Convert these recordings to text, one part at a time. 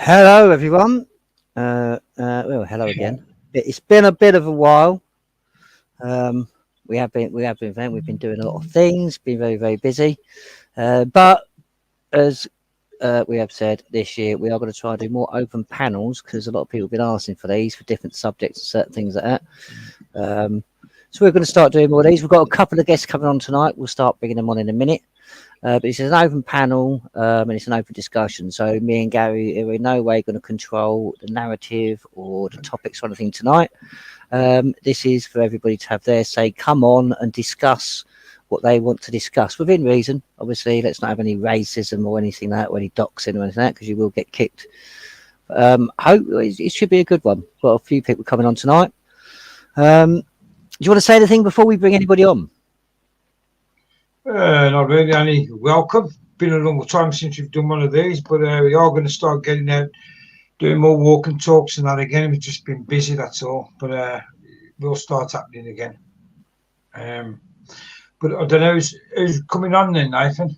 Hello, everyone. Well, hello again. It's been a bit of a while. Um, we've been doing a lot of things, been very, very busy. But as we have said this year, we are going to try and do more open panels because a lot of people have been asking for these for different subjects and certain things like that. So we're going to start doing more of these. We've got a couple of guests coming on tonight. We'll start bringing them on in a minute. But it's an open panel and it's an open discussion. So me and Gary are in no way going to control the narrative or the topics or anything tonight. This is for everybody to have their say, come on and discuss what they want to discuss within reason. Obviously, let's not have any racism or anything like that, or any doxing or anything like that, because you will get kicked. Hope it should be a good one. Got a few people coming on tonight. Do you want to say anything before we bring anybody on? Not really. Any welcome. Been a long time since we've done one of these, but we are going to start getting out, doing more walking talks and that again. We've just been busy, that's all. But we'll start happening again. But I don't know who's coming on then, Nathan.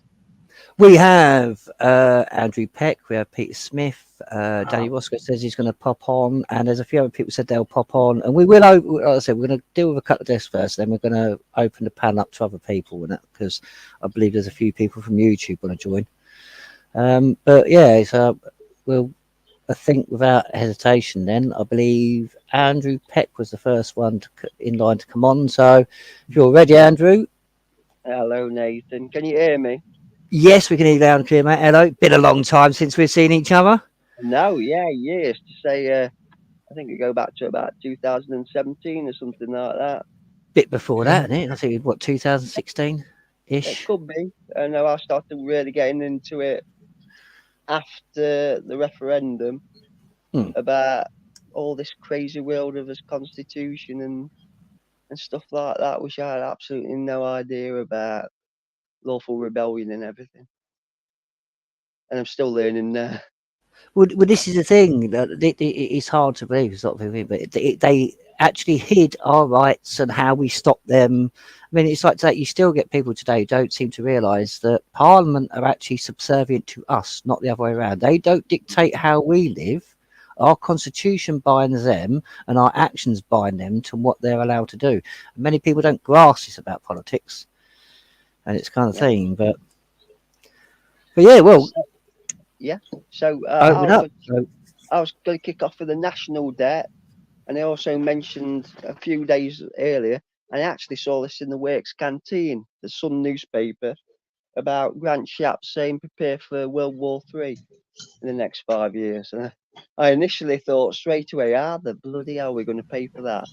We have Andrew Peck, we have Peter Smith, Danny Roscoe says he's going to pop on, and there's a few other people said they'll pop on, and we will, like I said, we're going to deal with a couple of desks first, then we're going to open the panel up to other people, and that, because I believe there's a few people from YouTube want to join. But yeah, so I think without hesitation then, I believe Andrew Peck was the first one in line to come on, so if you're ready, Andrew. Hello, Nathan. Can you hear me? Yes, we can hear you loud and clear, mate. Hello. Been a long time since we've seen each other. No, yeah, years. To say, I think we go back to about 2017 or something like that. Bit before that, isn't it? I think, what, 2016-ish? It could be. I know I started really getting into it after the referendum about all this crazy world of this constitution and stuff like that, which I had absolutely no idea about lawful rebellion and everything. And I'm still learning now. Well, this is the thing. It's hard to believe, sort of thing, but they actually hid our rights and how we stopped them. I mean, it's like that. You still get people today who don't seem to realise that Parliament are actually subservient to us, not the other way around. They don't dictate how we live. Our constitution binds them, and our actions bind them to what they're allowed to do. And many people don't grasp this about politics, and it's kind of thing. But yeah, well. Yeah, so I was going to kick off with the national debt, and I also mentioned a few days earlier, and I actually saw this in the Works Canteen, the Sun newspaper, about Grant Shapps saying prepare for World War III in the next 5 years. And I initially thought straight away, the bloody hell we're going to pay for that?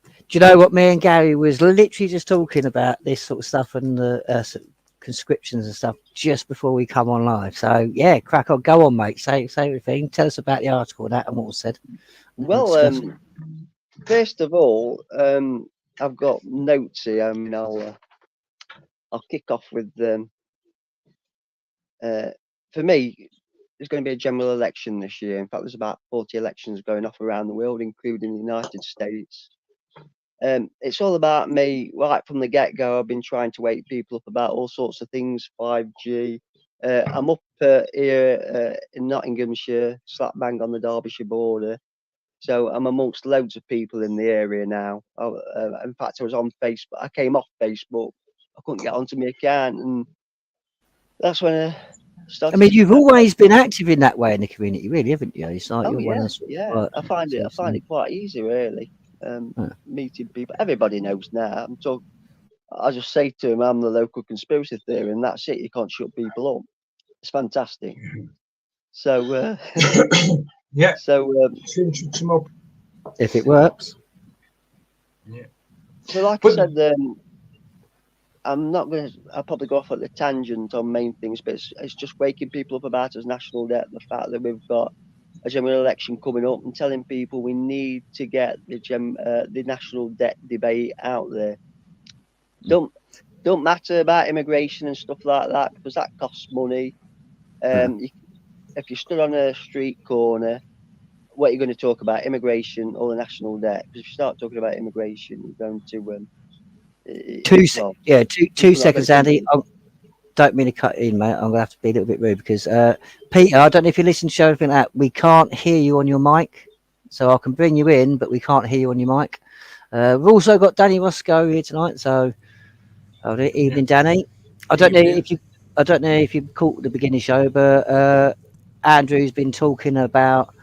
Do you know what? Me and Gary was literally just talking about this sort of stuff and the conscriptions and stuff just before we come on live. So yeah, crack on, go on, mate. Say everything. Tell us about the article and that and what was said. Well, first of all, I've got notes here. I mean, I'll kick off with for me, there's going to be a general election this year. In fact, there's about 40 elections going off around the world, including the United States. It's all about me right from the get-go. I've been trying to wake people up about all sorts of things, 5G. I'm up here in Nottinghamshire, slap bang on the Derbyshire border. So I'm amongst loads of people in the area now. In fact, I was on Facebook. I came off Facebook. I couldn't get onto my account, and that's when I started. I mean, you've always been active in that way in the community, really, haven't you? It's like I find it quite easy, really. Meeting people, everybody knows now. I just say to them, I'm the local conspiracy theory, and that's it. You can't shut people up. It's fantastic. So yeah. So if it works. Yeah. So like I said, I'm not going to. I'll probably go off at the tangent on main things, but it's just waking people up about us national debt, the fact that we've got a general election coming up, and telling people we need to get the national debt debate out there. Don't matter about immigration and stuff like that, because that costs money. If you stood on a street corner, what are you going to talk about? Immigration or the national debt? Because if you start talking about immigration, you're going to 2 seconds, Andy. don't mean to cut in, mate. I'm going to have to be a little bit rude because Peter, I don't know if you listen to show anything like that. We can't hear you on your mic, so I can bring you in, but we can't hear you on your mic. We've also got Danny Roscoe here tonight, so evening, Danny. I don't know if you caught the beginning show, but Andrew's been talking about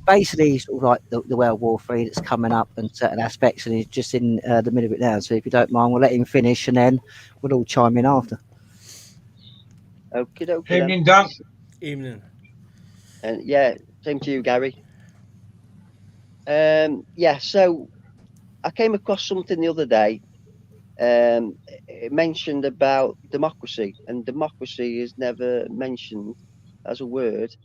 basically sort of like the World War III that's coming up and certain aspects, and he's just in the middle of it now. So if you don't mind, we'll let him finish, and then we'll all chime in after. Okay. Evening, Dan. Evening. And yeah, same to you, Gary. So I came across something the other day. It mentioned about democracy, and democracy is never mentioned as a word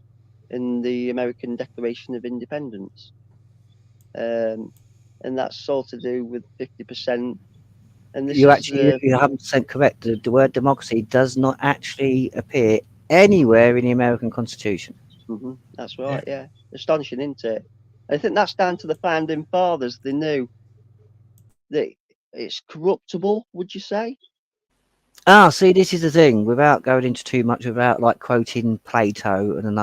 in the American Declaration of Independence. And that's all to do with 50%. And this You're is, actually you're 100% correct. The word democracy does not actually appear anywhere in the American Constitution. That's right. Yeah, astonishing, isn't it? I think that's down to the founding fathers. They knew that it's corruptible. Would you say? See, this is the thing. Without going into too much, without like quoting Plato and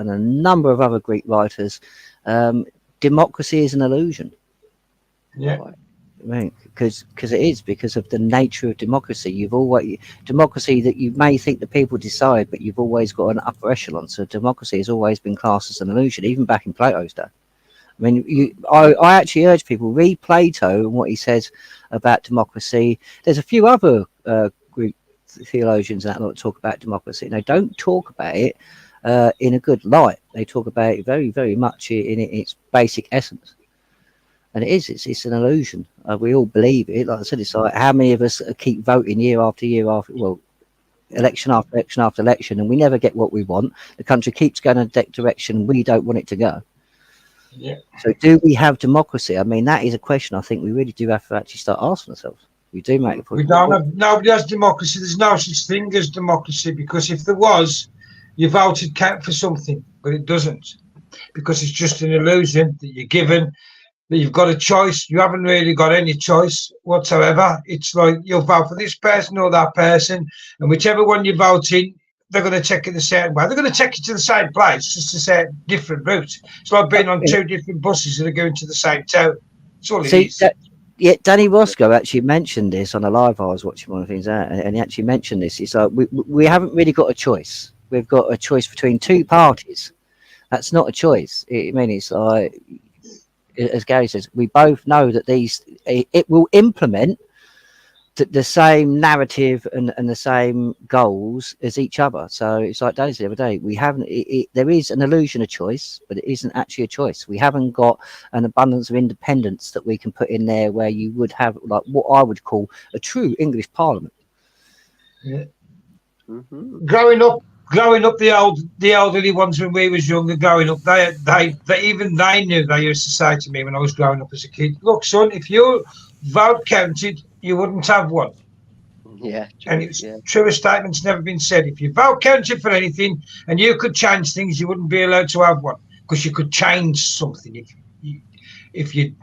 a number of other Greek writers, democracy is an illusion. Yeah. I mean, because it is, because of the nature of democracy. You've always democracy that you may think the people decide, but you've always got an upper echelon. So democracy has always been classed as an illusion, even back in Plato's day. I mean, I actually urge people read Plato and what he says about democracy. There's a few other Greek theologians that talk about democracy, and they don't talk about it in a good light. They talk about it very, very much in its basic essence. And it's an illusion. We all believe it. Like I said, it's like how many of us keep voting year after year after, election after election after election, and we never get what we want. The country keeps going in that direction we don't want it to go. Yeah. So do we have democracy? I mean, that is a question I think we really do have to actually start asking ourselves. We do make a point. We don't have, nobody has democracy. There's no such thing as democracy, because if there was, you voted count for something, but it doesn't, because it's just an illusion that you're given, that you've got a choice. You haven't really got any choice whatsoever. It's like you'll vote for this person or that person, and whichever one you vote in, they're going to check it the same way. They're going to take you to the same place, just to say different route. It's like being on two different buses that are going to the same town. That's all it is. Yeah, Danny Roscoe actually mentioned this on a live I was watching one of the things out, and he actually mentioned this. He's like, we haven't really got a choice. We've got a choice between two parties. That's not a choice. I mean, it's like, as Gary says, we both know that it will implement the same narrative and the same goals as each other. So it's like Danny said the other day, we haven't. There is an illusion of choice, but it isn't actually a choice. We haven't got an abundance of independence that we can put in there, where you would have like what I would call a true English Parliament. Yeah. Growing up, the elderly ones when we was younger, growing up, they even they knew. They used to say to me when I was growing up as a kid, "Look, son, if your vote counted, you wouldn't have one." Yeah, true, and it's truer statement's never been said. If your vote counted for anything and you could change things, you wouldn't be allowed to have one, because you could change something if you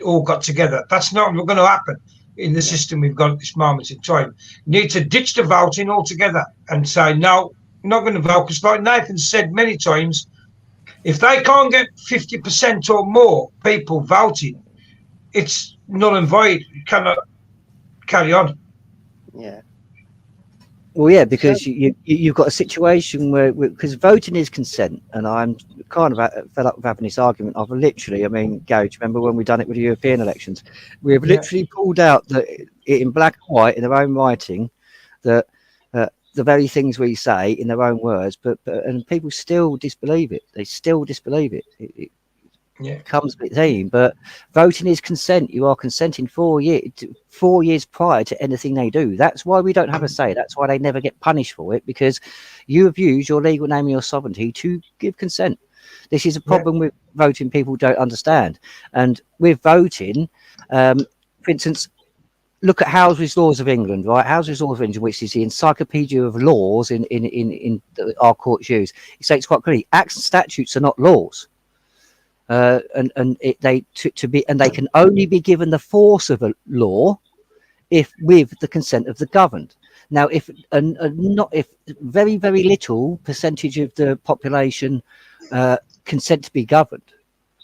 all got together. That's not going to happen in the system we've got at this moment in time. You need to ditch the voting altogether and say, no, I'm not going to vote, because like Nathan said many times, if they can't get 50% or more people voting, it's null and void. You cannot carry on. Yeah. Well, yeah, because you've got a situation where, because voting is consent, and I'm kind of fed up with having this argument. I've literally, I mean, Gary, do you remember when we done it with the European elections? We have literally pulled out in black and white, in their own writing, that the very things we say in their own words, and people still disbelieve it. They still disbelieve it. It comes with theme, but voting is consent. You are consenting 4 years prior to anything they do. That's why we don't have a say. That's why they never get punished for it, because you have used your legal name and your sovereignty to give consent. This is a problem with voting people don't understand. And with voting, for instance, look at House's Laws of England, right? House's Laws of England, which is the encyclopedia of laws in our courts use. It states quite clearly, acts and statutes are not laws. They can only be given the force of a law if with the consent of the governed. Now, if very, very little percentage of the population consent to be governed,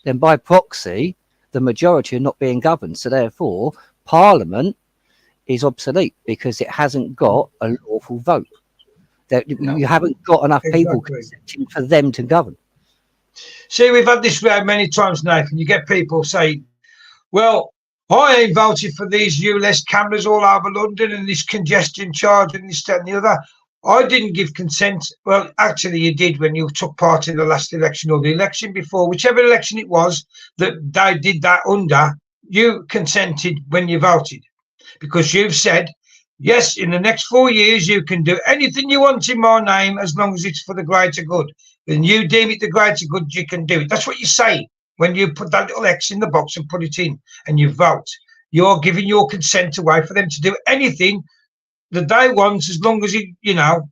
then by proxy, the majority are not being governed. So therefore, Parliament is obsolete because it hasn't got a lawful vote. That you haven't got enough people consenting for them to govern. See, we've had this round many times, Nathan. You get people saying, well, I ain't voted for these ULEZ cameras all over London and this congestion charge and this, that and the other. I didn't give consent. Well, actually, you did when you took part in the last election or the election before, whichever election it was that they did that under, you consented when you voted because you've said, yes, in the next 4 years, you can do anything you want in my name as long as it's for the greater good. And you deem it the greater good, you can do it. That's what you say when you put that little X in the box and put it in and you vote. You're giving your consent away for them to do anything that they want as long as it, you know,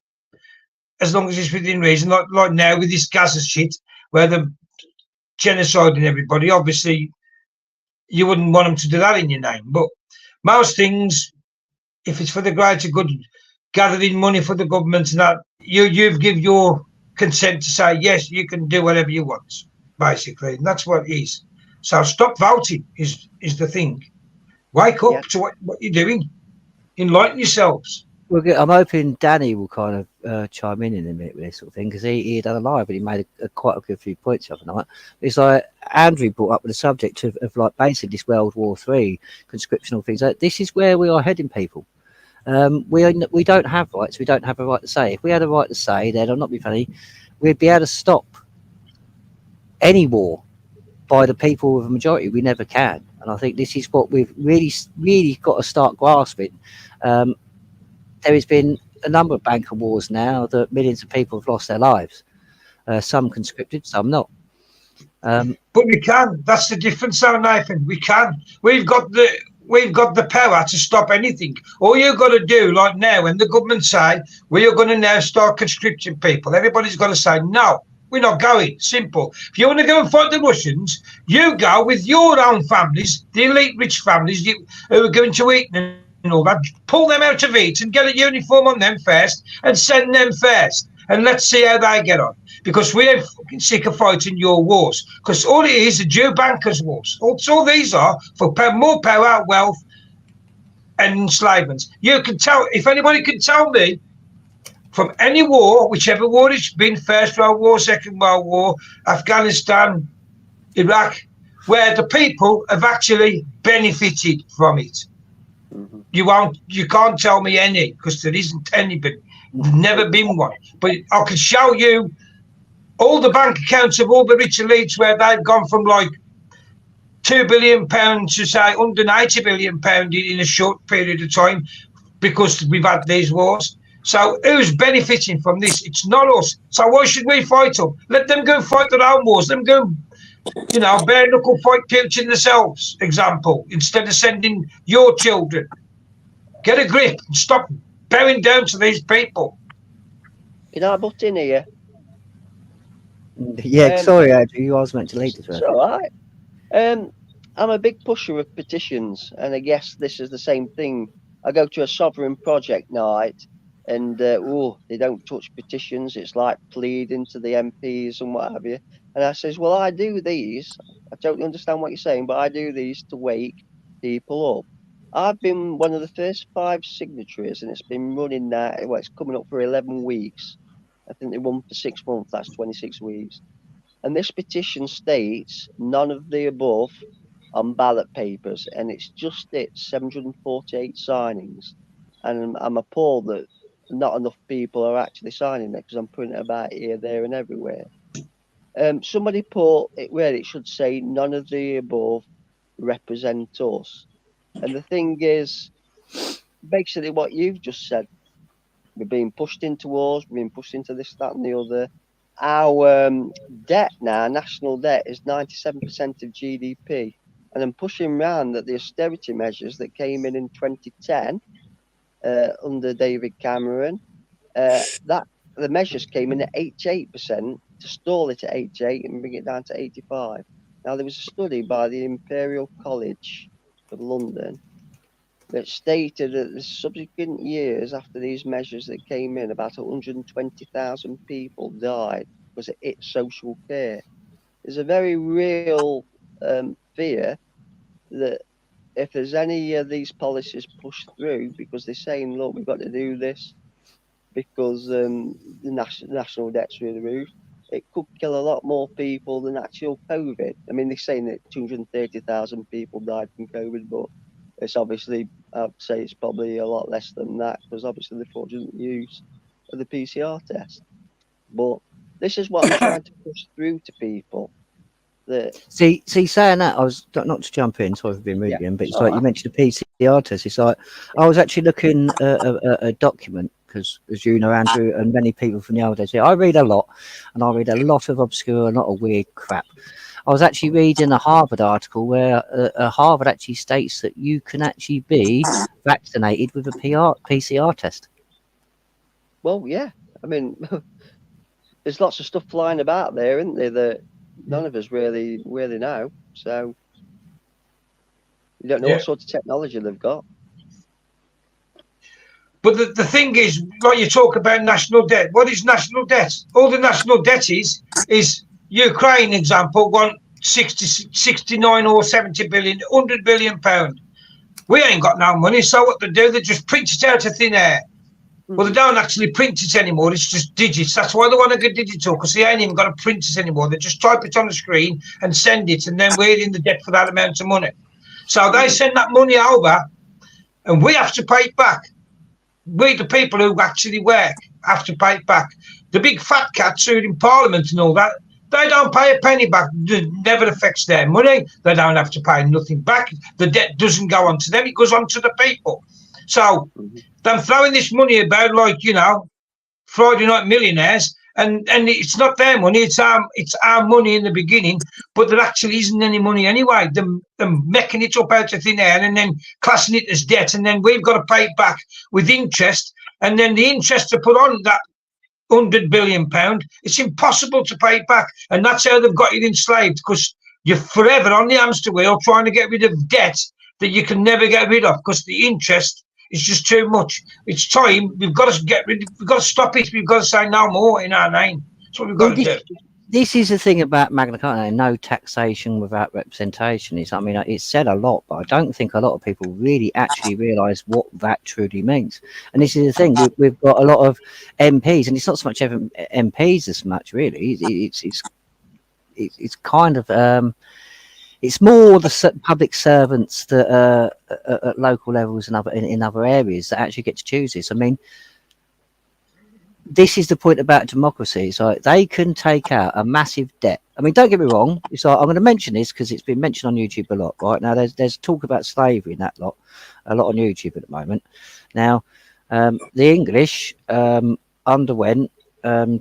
as long as it's within reason. Like now with this Gaza shit where they're genociding everybody, obviously you wouldn't want them to do that in your name. But most things, if it's for the greater good, gathering money for the government and that, you've give your consent to say, yes, you can do whatever you want, basically. And that's what it is. So stop voting is the thing. Wake up to what you're doing. Enlighten yourselves. Well, I'm hoping Danny will kind of chime in a minute with this sort of thing because he done a live and he made quite a good few points the other night. It's like Andrew brought up with the subject of like basically this World War III conscriptional things. This is where we are heading, people. We don't have rights. We don't have a right to say. If we had a right to say, then I'll not be funny, we'd be able to stop any war by the people of a majority. We never can. And I think this is what we've really got to start grasping. There has been a number of banker wars now that millions of people have lost their lives. Some conscripted, some not. But we can. That's the difference, though, Nathan. We can. We've got the power to stop anything. All you've got to do, like now, when the government say we are going to now start conscripting people, everybody's got to say no. We're not going. Simple. If you want to go and fight the Russians, you go with your own families, the elite rich families who are going to eat and all that. Pull them out of it and get a uniform on them first and send them first. And let's see how they get on. Because we are fucking sick of fighting your wars. Because all it is a Jew bankers' wars. All these are for more power, wealth, and enslavement. You can tell, if anybody can tell me, from any war, whichever war it's been, First World War, Second World War, Afghanistan, Iraq, where the people have actually benefited from it. Mm-hmm. You can't tell me any, because there isn't any, but never been one. But I can show you all the bank accounts of all the rich elites where they've gone from like £2 billion to say £180 billion in a short period of time because we've had these wars. So who's benefiting from this? It's not us. So why should we fight them? Let them go fight their own wars. Let them go, you know, bare knuckle fight Putin themselves, example, instead of sending your children. Get a grip and stop bowing down to these people. Can I butt in here? Yeah, sorry, Andrew, you was meant to lead this. It's all right. I'm a big pusher of petitions, and I guess this is the same thing. I go to a sovereign project night, and they don't touch petitions. It's like pleading to the MPs and what have you. And I says, well, I do these. I totally understand what you're saying, but I do these to wake people up. I've been one of the first 5 signatories, and it's been running now. Well, it's coming up for 11 weeks. I think they run for 6 months. That's 26 weeks. And this petition states none of the above on ballot papers, and it's just 748 signings. And I'm appalled that not enough people are actually signing it because I'm putting it about here, there, and everywhere. Somebody put it where it should say none of the above represent us. And the thing is, basically what you've just said, we're being pushed into wars, we're being pushed into this, that, and the other. Our debt now, national debt, is 97% of GDP. And I'm pushing around that the austerity measures that came in 2010 under David Cameron, that the measures came in at 88% to stall it at 88 and bring it down to 85. Now, there was a study by the Imperial College of London, that stated that the subsequent years after these measures that came in, about 120,000 people died because it hit social care. There's a very real fear that if there's any of these policies pushed through, because they're saying, look, we've got to do this because the national debt's through the roof, it could kill a lot more people than actual COVID. I mean, they're saying that 230,000 people died from COVID, but it's obviously, I'd say it's probably a lot less than that because obviously the fraudulent use of the PCR test. But this is what I'm trying to push through to people. That see, saying that, I was not to jump in, sorry for being rude again, but it's like you mentioned the PCR test. It's like I was actually looking at a document because, as you know, Andrew, and many people from the old days, I read a lot, and I read a lot of obscure, a lot of weird crap. I was actually reading a Harvard article where Harvard actually states that you can actually be vaccinated with a PCR test. Well, yeah, I mean, there's lots of stuff flying about there, isn't there, that none of us really know. So you don't know what sort of technology they've got. But the thing is, like you talk about national debt. What is national debt? All the national debt is Ukraine, example, want 69 or 70 billion, 100 billion pound. We ain't got no money, so what they do, they just print it out of thin air. Well, they don't actually print it anymore. It's just digits. That's why they want to go digital, because they ain't even got to print it anymore. They just type it on the screen and send it, and then we're in the debt for that amount of money. So they send that money over, and we have to pay it back. We, the people who actually work, have to pay it back. The big fat cats who are in Parliament and all that, they don't pay a penny back. It never affects their money. They don't have to pay nothing back. The debt doesn't go on to them. It goes on to the people. So them throwing this money about like, you know, Friday night millionaires, and it's not their money, it's our money in the beginning, but there actually isn't any money anyway. Them making it up out of thin air and then classing it as debt, and then we've got to pay it back with interest, and then the interest to put on that £100 billion, it's impossible to pay it back. And that's how they've got you enslaved, because you're forever on the hamster wheel trying to get rid of debt that you can never get rid of, because the interest is just too much. It's time. We've got to get rid. We've got to stop it. We've got to say no more in our name. That's what we've got to do. This is the thing about Magna Carta: no taxation without representation. I mean, it's said a lot, but I don't think a lot of people really actually realise what that truly means. And this is the thing: we've got a lot of MPs, and it's not so much MPs as much, really. It's kind of it's more the public servants that at local levels and in other areas that actually get to choose this. I mean, this is the point about democracy. It's like they can take out a massive debt. I mean, don't get me wrong. It's like, I'm going to mention this because it's been mentioned on YouTube a lot. Right now, there's talk about slavery in that lot, a lot on YouTube at the moment. Now, the English underwent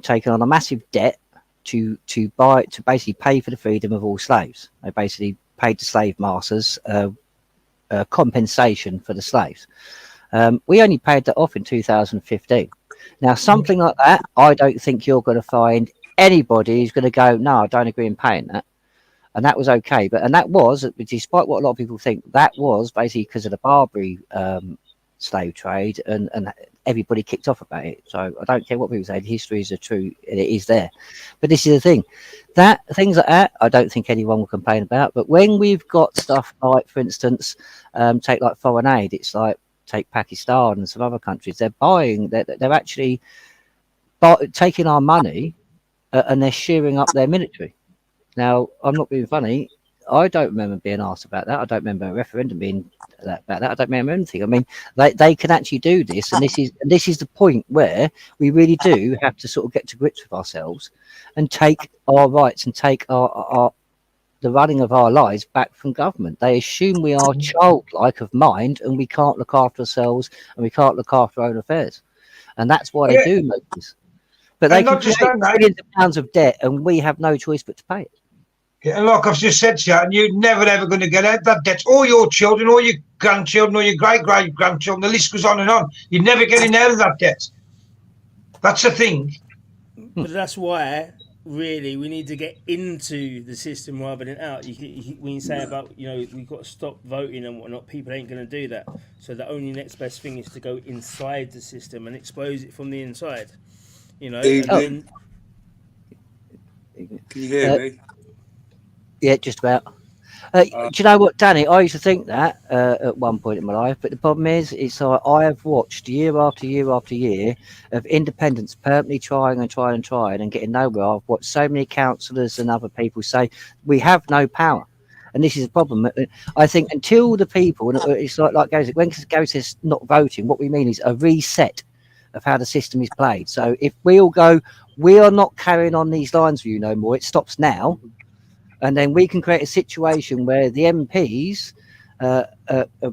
taking on a massive debt to basically pay for the freedom of all slaves. They basically paid the slave masters compensation for the slaves. We only paid that off in 2015. Now, something like that, I don't think you're going to find anybody who's going to go, no, I don't agree in paying that. And that was okay. And that was, despite what a lot of people think, that was basically because of the Barbary slave trade, and everybody kicked off about it. So I don't care what people say, the histories are true, it is there. But this is the thing, that things like that, I don't think anyone will complain about. But when we've got stuff like, for instance, take like foreign aid, it's like, take Pakistan and some other countries, they're actually taking our money and they're shearing up their military. Now, I'm not being funny, I don't remember being asked about that. I don't remember a referendum being about that. I don't remember anything. I mean, they can actually do this, and this is the point where we really do have to sort of get to grips with ourselves and take our rights and take the running of our lives back from government. They assume we are childlike of mind and we can't look after ourselves and we can't look after our own affairs, and that's why they do make this. But they can create billions of pounds of debt, and we have no choice but to pay it. Yeah, and like I've just said to you, and you're never ever going to get out of that debt. All your children, all your grandchildren, or your great-great-grandchildren, the list goes on and on. You're never getting out of that debt. That's the thing. But that's why really, we need to get into the system rather than out. When you say about, we've got to stop voting and whatnot, people ain't going to do that. So the only next best thing is to go inside the system and expose it from the inside. And then... Can you hear me? Yeah, just about. Do you know what, Danny? I used to think that at one point in my life, but the problem is, it's like I have watched year after year after year of independents permanently trying and getting nowhere. I've watched so many councillors and other people say we have no power, and this is a problem. I think until the people, and it's like when Gary says not voting, what we mean is a reset of how the system is played. So if we all go, we are not carrying on these lines with you no more. It stops now. And then we can create a situation where the MPs are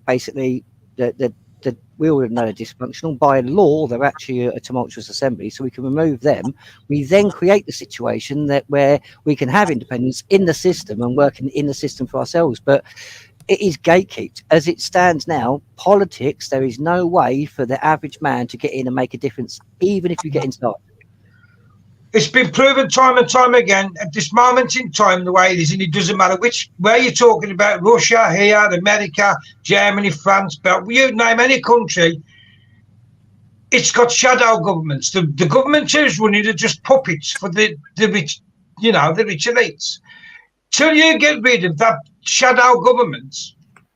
basically, we all know they're dysfunctional. By law, they're actually a tumultuous assembly, so we can remove them. We then create the situation where we can have independence in the system and working in the system for ourselves. But it is gatekept. As it stands now, politics, there is no way for the average man to get in and make a difference, even if you get inside. It's been proven time and time again at this moment in time the way it is, and it doesn't matter where you're talking about, Russia, here, America, Germany, France, but you name any country, it's got shadow governments. The government who's running are just puppets for the rich, the rich elites. Till you get rid of that shadow government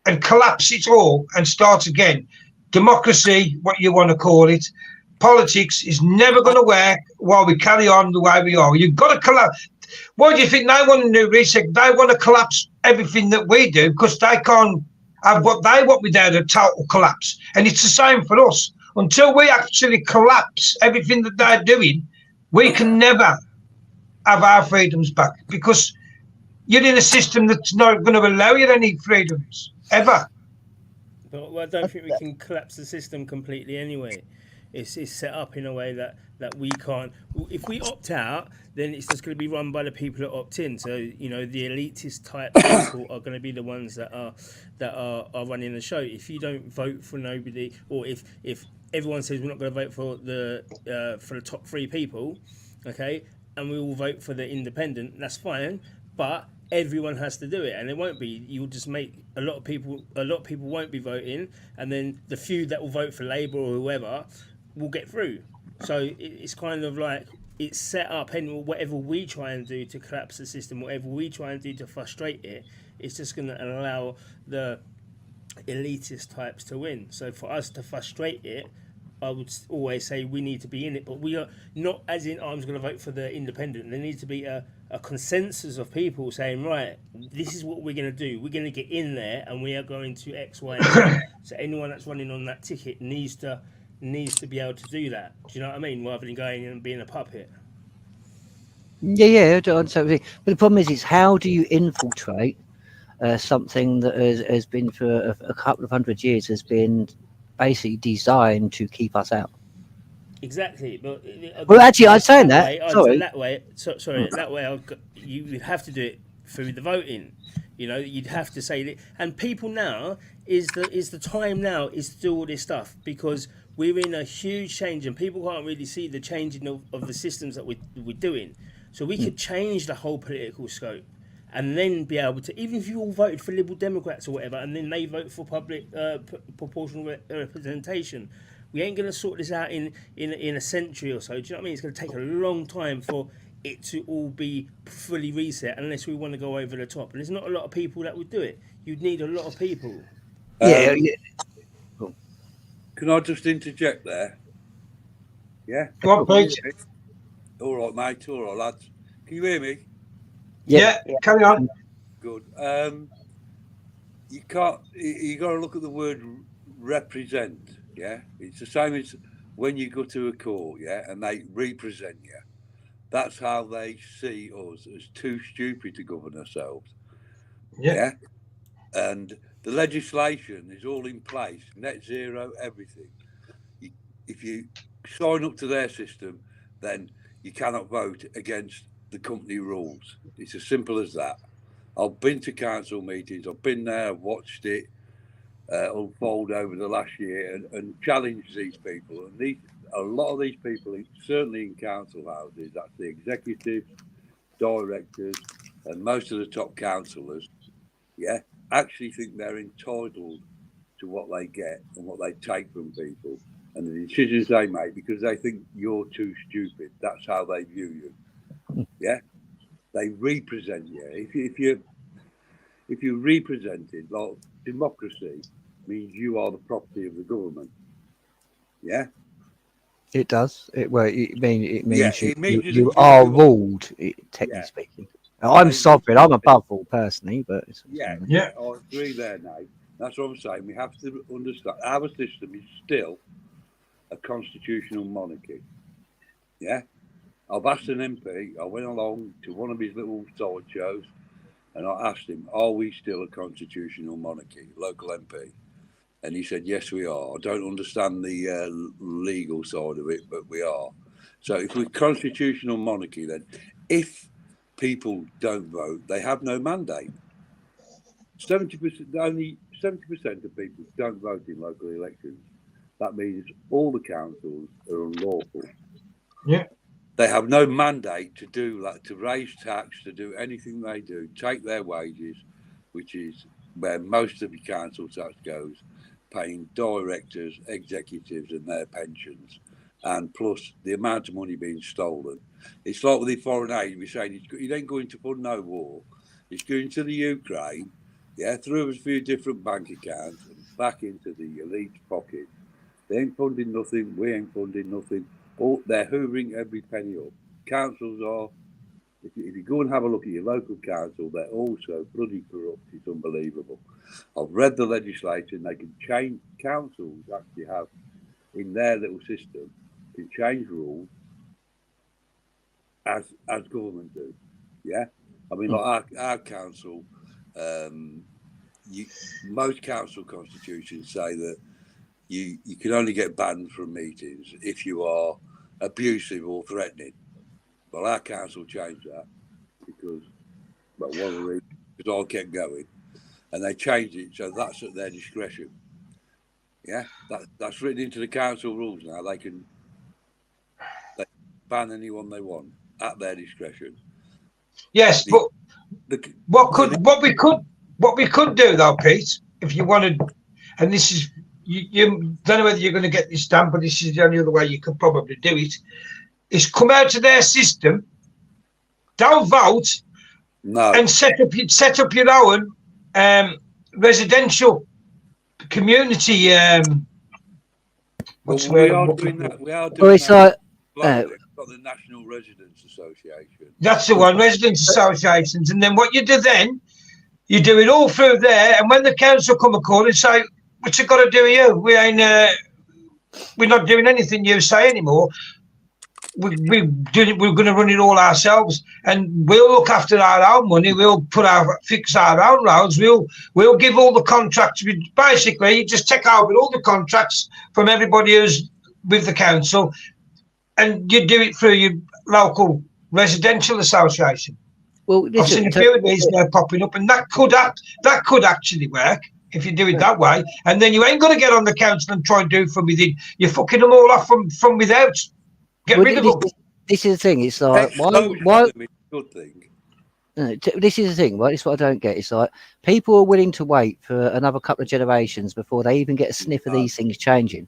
and collapse it all and start again, democracy, what you want to call it, politics is never going to work while we carry on the way we are. You've got to collapse. Why do you think they want to do reset? They want to collapse everything that we do because they can't have what they want without a total collapse. And it's the same for us. Until we actually collapse everything that they're doing, we can never have our freedoms back because you're in a system that's not going to allow you any freedoms ever. But I don't think we can collapse the system completely anyway. It's set up in a way that we can't. If we opt out, then it's just going to be run by the people that opt in. So the elitist type people are going to be the ones that are running the show. If you don't vote for nobody, or if everyone says we're not going to vote for the top three people, okay, and we will vote for the independent, that's fine. But everyone has to do it, and it won't be. You'll just make a lot of people won't be voting, and then the few that will vote for Labour or whoever will get through. So it's kind of like it's set up, and whatever we try and do to collapse the system, whatever we try and do to frustrate it, it's just going to allow the elitist types to win. So for us to frustrate it, I would always say we need to be in it, but we are not as in, I'm going to vote for the independent. There needs to be a consensus of people saying, right, this is what we're going to do. We're going to get in there and we are going to X, Y, and Z. So anyone that's running on that ticket needs to be able to do that. Do you know what I mean? Rather than going and being a puppet. Yeah, I don't understand. But the problem is how do you infiltrate something that has been for a couple of hundred years, has been basically designed to keep us out? Exactly, but well, actually, I'm saying that. Sorry, that way. That way, you would have to do it through the voting. You'd have to say that, and people now is the time now is to do all this stuff because we're in a huge change, and people can't really see the changing of the systems that we're doing. So we could change the whole political scope, and then be able to, even if you all voted for Liberal Democrats or whatever, and then they vote for public proportional representation. We ain't going to sort this out in a century or so. Do you know what I mean? It's going to take a long time for it to all be fully reset unless we want to go over the top. And there's not a lot of people that would do it. You'd need a lot of people. Yeah. Can I just interject there? Yeah? Go on, please. All right, mate. All right, lads. Can you hear me? Yeah, carry on. Good. You got to look at the word represent. Yeah, it's the same as when you go to a court, yeah, and they represent you. That's how they see us, as too stupid to govern ourselves. Yeah. And the legislation is all in place, net zero, everything. If you sign up to their system, then you cannot vote against the company rules. It's as simple as that. I've been to council meetings, I've been there, I've watched it unfold over the last year and challenge these people. And a lot of these people, certainly in council houses, that's the executive, directors, and most of the top councillors, actually think they're entitled to what they get and what they take from people and the decisions they make because they think you're too stupid. That's how they view you. Yeah, they represent you. If you're represented, like democracy means you are the property of the government. Yeah. It does. It means you are ruled, technically speaking. I'm sovereign. I'm above all personally, but I agree there, Nate. That's what I'm saying. We have to understand our system is still a constitutional monarchy. Yeah. I've asked an MP. I went along to one of his little side shows, and I asked him, "Are we still a constitutional monarchy?" Local MP. And he said, "Yes, we are." I don't understand the legal side of it, but we are. So if we're constitutional monarchy, then if people don't vote, they have no mandate. 70%, only 70% of people don't vote in local elections. That means all the councils are unlawful. Yeah. They have no mandate to do that, to raise tax, to do anything they do, take their wages, which is where most of the council tax goes, paying directors, executives and their pensions, and plus the amount of money being stolen. It's like with the foreign aid, we're saying it ain't going to fund no war. It's going to the Ukraine, through a few different bank accounts and back into the elite's pocket. They ain't funding nothing, we ain't funding nothing. They're hoovering every penny up. Councils are, if you go and have a look at your local council, they're also bloody corrupt. It's unbelievable. I've read the legislation. They can change, councils actually have in their little system, can change rules as government do. Yeah? I mean, like our council, most council constitutions say that you can only get banned from meetings if you are abusive or threatening. Well, our council changed that because, one of the reasons, because I kept going, and they changed it so that's at their discretion. Yeah, that's written into the council rules now. They can ban anyone they want at their discretion. Yes, but what we could do though, Pete, if you wanted, and this is you don't know whether you're going to get this done, but this is the only other way you could probably do it, is come out to their system, don't vote, and set up your own residential community. We are doing that. We are doing it's that. like Got the National Residents Association. That's the one, residents associations, and then what you do then, you do it all through there, and when the council come a call and say, "What's it got to do with you? We're not doing anything you say anymore. We're going to run it all ourselves, and we'll look after our own money. We'll fix our own roads. We'll give all the contracts. Basically, you just take over all the contracts from everybody who's with the council, and you do it through your local residential association." Well, I've seen a few of these now popping up, and that could actually work if you do it that way. And then you ain't going to get on the council and try and do from within. You're fucking them all off from without. Get rid of them. This is the thing. It's like why good thing. This is the thing, right? This is what I don't get. It's like people are willing to wait for another couple of generations before they even get a sniff of these things changing.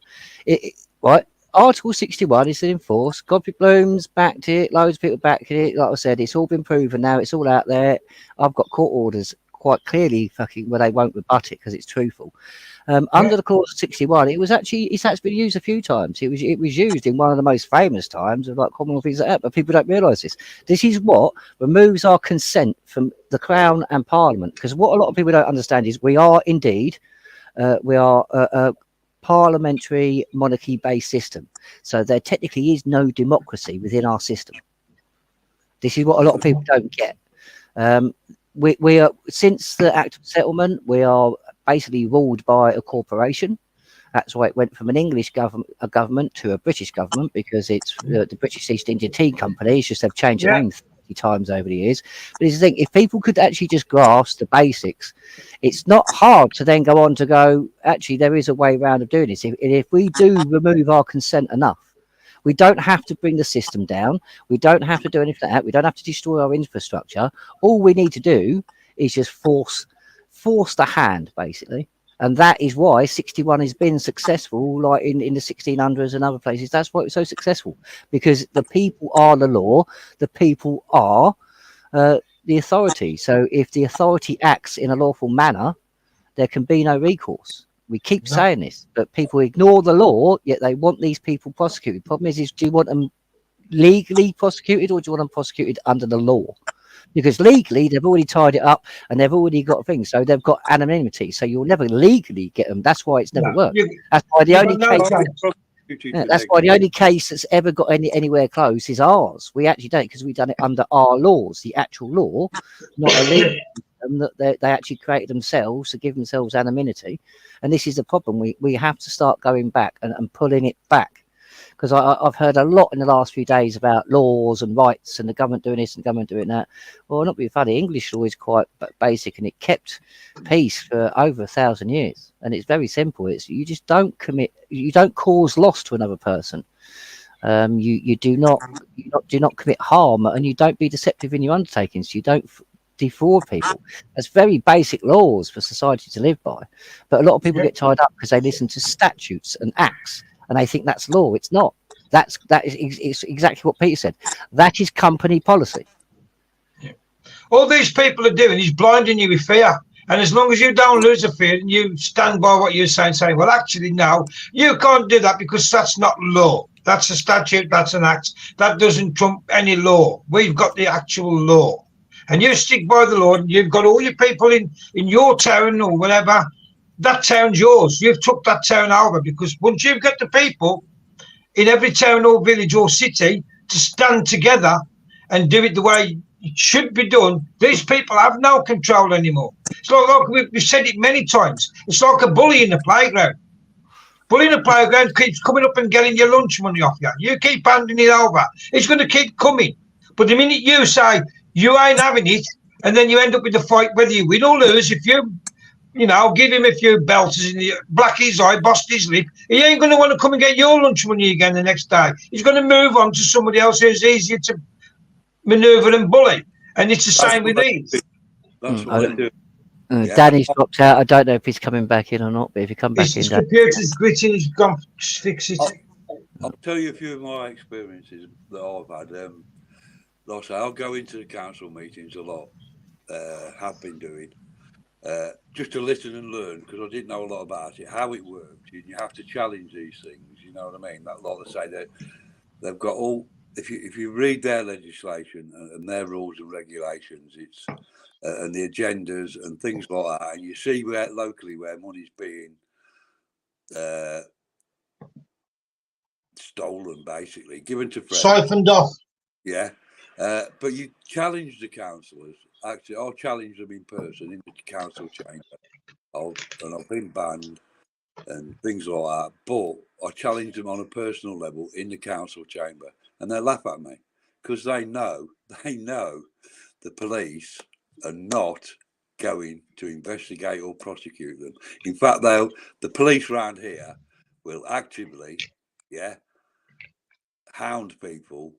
Right? Article 61 is in force. Godfrey Bloom's backed it. Loads of people backed it. Like I said, it's all been proven now. It's all out there. I've got court orders quite clearly where they won't rebut it because it's truthful. Under the clause 61, it's actually been used a few times. It was used in one of the most famous times of like Commonwealth things like that, but people don't realise this. This is what removes our consent from the Crown and Parliament, because what a lot of people don't understand is we are indeed a parliamentary monarchy based system, so there technically is no democracy within our system. This is what a lot of people don't get. We are, since the Act of Settlement, we are basically ruled by a corporation. That's why it went from an English government to a British government, because it's the British East India Tea Company. It's just they've changed the name 30 times over the years. But it's the thing, if people could actually just grasp the basics, it's not hard to then go on to go, actually, there is a way around of doing this. If we do remove our consent enough, We don't have to bring the system down. We don't have to do anything like that. We don't have to destroy our infrastructure. All we need to do is just force the hand, basically. And that is why 61 has been successful, like in the 1600s and other places. That's why it was so successful, because the people are the law. The people are the authority. So if the authority acts in a lawful manner, there can be no recourse. We keep saying this, but people ignore the law, yet they want these people prosecuted. Problem is do you want them legally prosecuted, or do you want them prosecuted under the law? Because legally they've already tied it up and they've already got things, so they've got anonymity. So you'll never legally get them. That's why it's never worked. That's why the only case. That's why the only case that's ever got anywhere close is ours. We actually don't, because we've done it under our laws, the actual law, not a legal system that they actually created themselves to give themselves anonymity. And this is the problem. We have to start going back and pulling it back. Because I've heard a lot in the last few days about laws and rights and the government doing this and the government doing that. Well, not being funny, English law is quite basic, and it kept peace for over 1,000 years. And it's very simple. It's you just don't cause loss to another person. You do not commit harm, and you don't be deceptive in your undertakings. You don't defraud people. That's very basic laws for society to live by. But a lot of people get tied up because they listen to statutes and acts, and they think that's law. It's not. That is exactly what Peter said. That is company policy. Yeah. All these people are doing is blinding you with fear. And as long as you don't lose the fear and you stand by what you're saying, well, actually, no, you can't do that because that's not law. That's a statute, that's an act. That doesn't trump any law. We've got the actual law. And you stick by the law, and you've got all your people in your town or whatever. That town's yours. You've took that town over, because once you've got the people in every town or village or city to stand together and do it the way it should be done, these people have no control anymore. It's like we've said it many times. It's like a bully in the playground. Bully in the playground keeps coming up and getting your lunch money off you. You keep handing it over. It's going to keep coming. But the minute you say you ain't having it, and then you end up with the fight, whether you win or lose, if you give him a few belters in the black his eye, bust his lip, he ain't going to want to come and get your lunch money again the next day. He's going to move on to somebody else who's easier to manoeuvre and bully. And it's the same with these. That's what they do. Danny's dropped out. I don't know if he's coming back in or not, but if you come back in, his computer's glitching. He's gone to fix it. I'll tell you a few of my experiences that I've had. Like I say, I'll go into the council meetings a lot. Have been doing. Just to listen and learn, because I didn't know a lot about it, how it worked. You have to challenge these things, you know what I mean? That lot of say that they've got all. If you read their legislation and their rules and regulations, it's and the agendas and things like that, and you see where locally where money's being stolen, basically given to friends, siphoned off. Yeah, but you challenge the councillors. Actually, I'll challenge them in person in the council chamber. And I've been banned and things like that. But I challenge them on a personal level in the council chamber, and they laugh at me because they know the police are not going to investigate or prosecute them. In fact, the police around here will actively, hound people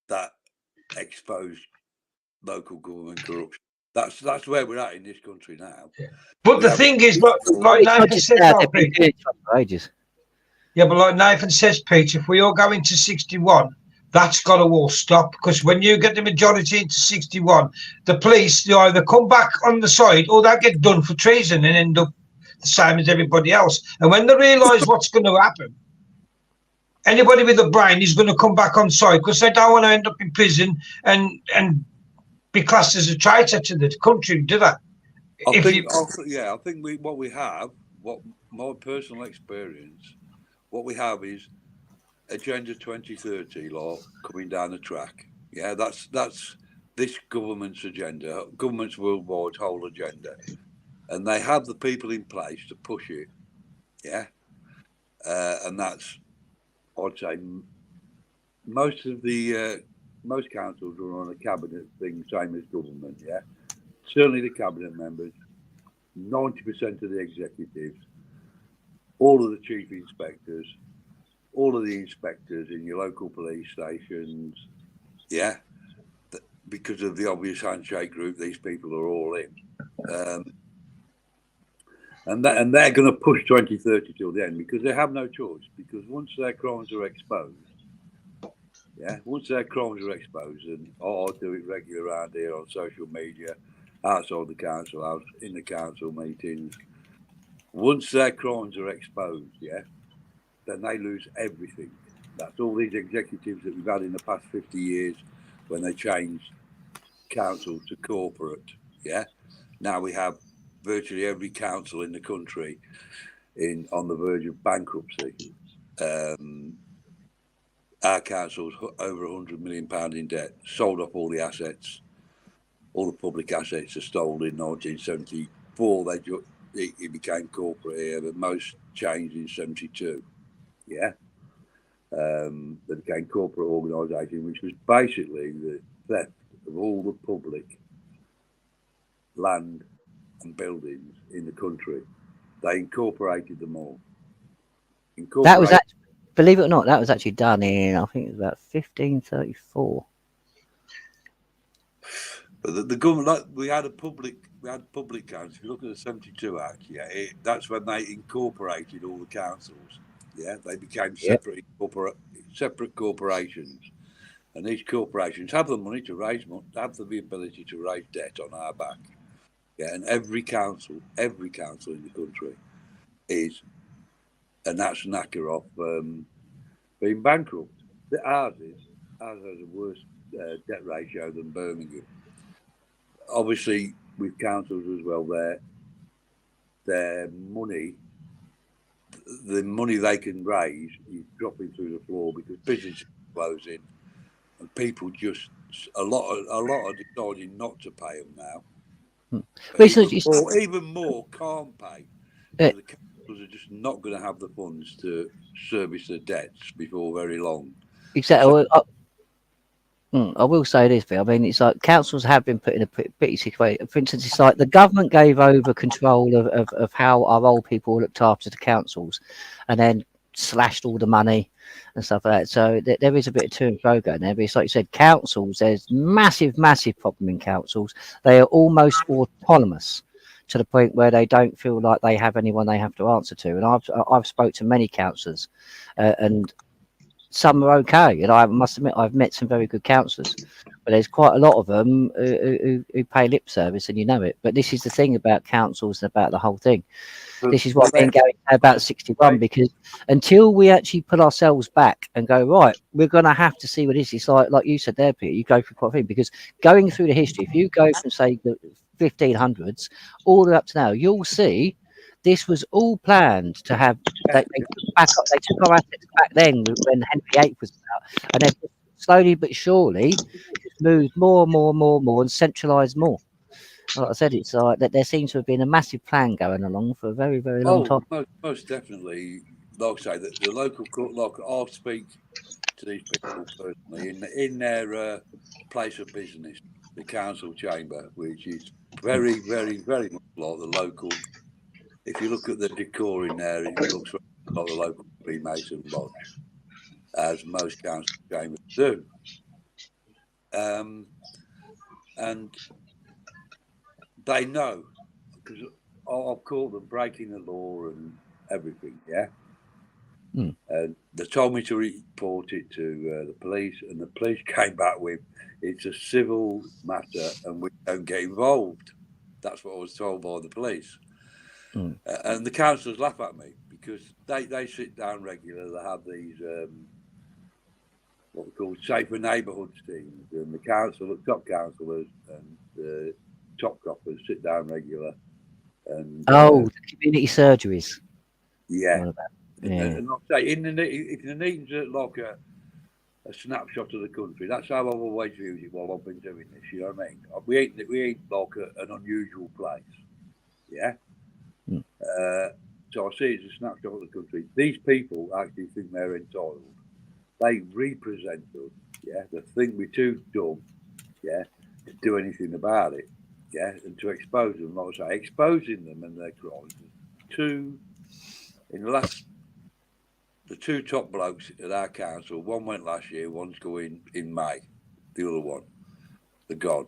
that expose local government corruption. That's where we're at in this country now. But the thing is, like Nathan says, but like Nathan says, Peter, if we all go into 61, that's got to all stop, because when you get the majority into 61, the police, they either come back on the side or they get done for treason and end up the same as everybody else. And when they realise what's going to happen, anybody with a brain is going to come back on side, because they don't want to end up in prison and be classed as a traitor to the country, do that? I think what my personal experience, what we have is Agenda 2030 law coming down the track. Yeah, that's this government's agenda, government's worldwide whole agenda, and they have the people in place to push it. Yeah, and that's, I'd say, most councils are on a cabinet thing, same as government. Yeah, certainly the cabinet members, 90% of the executives, all of the chief inspectors, all of the inspectors in your local police stations, yeah, because of the obvious handshake group these people are all in. And they're going to push 2030 till the end because they have no choice. Because once their crimes are exposed, and I do it regularly around here on social media, outside the council house, in the council meetings. Once their crimes are exposed, then they lose everything. That's all these executives that we've had in the past 50 years when they changed council to corporate. Now we have virtually every council in the country on the verge of bankruptcy. Our council's over £100 million in debt, sold off all the assets. All the public assets are stolen in 1974. It became corporate here, but most changed in 72. They became corporate organisation, which was basically the theft of all the public land and buildings in the country. They incorporated them all. That was actually, believe it or not, that was actually done in, I think it was about 1534. But the government, like, we had public councils. If you look at the 72 Act, that's when they incorporated all the councils. They became separate corporations, and these corporations have the money to raise money, have the ability to raise debt on our back. And every council in the country is, and that's knacker off being bankrupt. Ours has a worse debt ratio than Birmingham. Obviously, with councils as well, their money, the money they can raise is dropping through the floor because businesses are closing, and people a lot are deciding not to pay them now. Even more can't pay. So the councils are just not going to have the funds to service their debts before very long. Exactly. I will say this, Phil. I mean, it's like councils have been put in a pretty situation. For instance, it's like the government gave over control of how our old people looked after the councils, and then slashed all the money and stuff like that. So there is a bit of to and fro going there. But it's like you said, councils. There's massive problem in councils. They are almost autonomous to the point where they don't feel like they have anyone they have to answer to. And I've spoke to many councillors, and some are okay, and I must admit I've met some very good councillors, but there's quite a lot of them who pay lip service, and you know it. But this is the thing about councils and about the whole thing. This is what I've been going about 61, because until we actually put ourselves back and go, right, we're going to have to see what it is. It's like you said there, Peter, you go through quite a thing, because going through the history, if you go from, say, the 1500s all the way up to now, you'll see this was all planned to have. They took our assets back then when Henry VIII was about, and then slowly but surely moved more and centralised more. Like I said, it's like that there seems to have been a massive plan going along for a very, very long time. Most definitely. Like I say, the local court, like I'll speak to these people personally in their place of business, the council chamber, which is very, very, very much like the local. If you look at the decor in there, it looks like the local Freemason lodge, as most council chambers do. And they know, because I've called them breaking the law and everything, and they told me to report it to the police, and the police came back with, it's a civil matter and we don't get involved. That's what I was told by the police. And the councillors laugh at me because they sit down regularly. They have these what we call safer neighbourhoods teams, and the top councillors and the top coppers sit down regular. And the community surgeries. And I'll say, if the meeting's like a snapshot of the country, that's how I've always viewed it while I've been doing this. You know what I mean? We ain't like an unusual place. So I see it as a snapshot of the country. These people actually think they're entitled. They represent us. They think we're too dumb, to do anything about it. And to expose them, like I say, exposing them and their crimes. In the last the two top blokes at our council, one went last year, one's going in May. The other one, the God,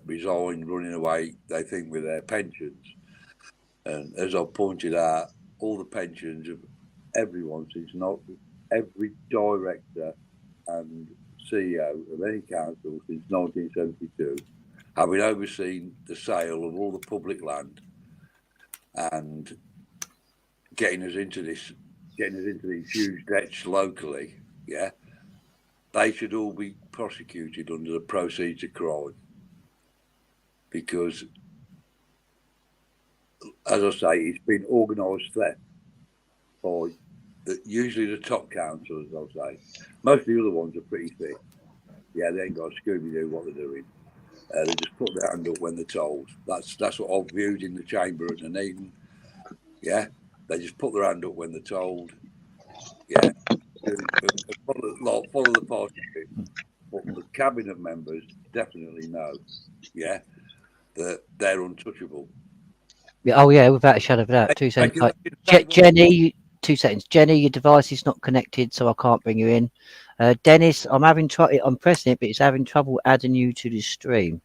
resigned, running away, they think, with their pensions. And as I pointed out, all the pensions of everyone, since not every director and CEO of any council since 1972, having overseen the sale of all the public land and getting us into these huge debts locally, yeah, they should all be prosecuted under the proceeds of crime. Because, as I say, it's been organised theft by usually the top councillors, I'll say. Most of the other ones are pretty thick. Yeah, they ain't got a Scooby-Doo what they're doing. They just put their hand up when they're told. That's what I've viewed in the chamber at Nuneaton. Yeah, they just put their hand up when they're told. Yeah, follow the party. But the cabinet members definitely know. Yeah, that they're untouchable. Yeah, oh yeah, without a shadow of a doubt. 2 seconds. Jenny, 2 seconds. Jenny, your device is not connected, so I can't bring you in. Dennis, I'm pressing it, but it's having trouble adding you to the stream.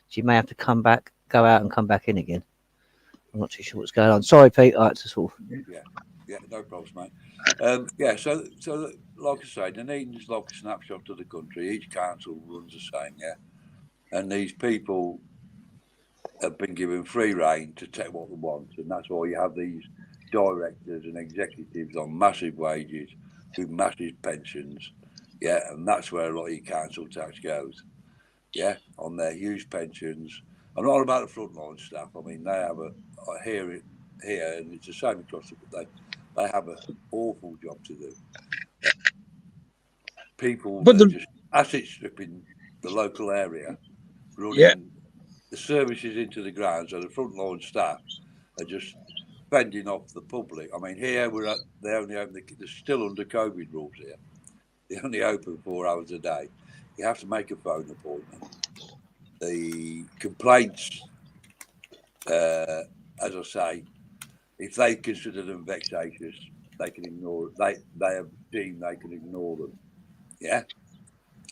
So you may have to go out and come back in again. I'm not too sure what's going on. Sorry, Pete. I had to sort of... Yeah, no problems, mate. So like I say, Nuneaton's like a snapshot of the country. Each council runs the same, yeah. And these people have been given free rein to take what they want, and that's why you have these directors and executives on massive wages with massive pensions, yeah, and that's where a lot of your council tax goes, yeah, on their huge pensions. I'm not about the frontline staff. I mean, they have I hear it here, and it's the same across the. They have an awful job to do. People that are just asset stripping the local area, running the services into the ground, so the frontline staff are just fending off the public. I mean, here they're still under COVID rules here. They only open 4 hours a day. You have to make a phone appointment. The complaints, as I say, if they consider them vexatious, they can ignore. They have deemed they can ignore them. Yeah,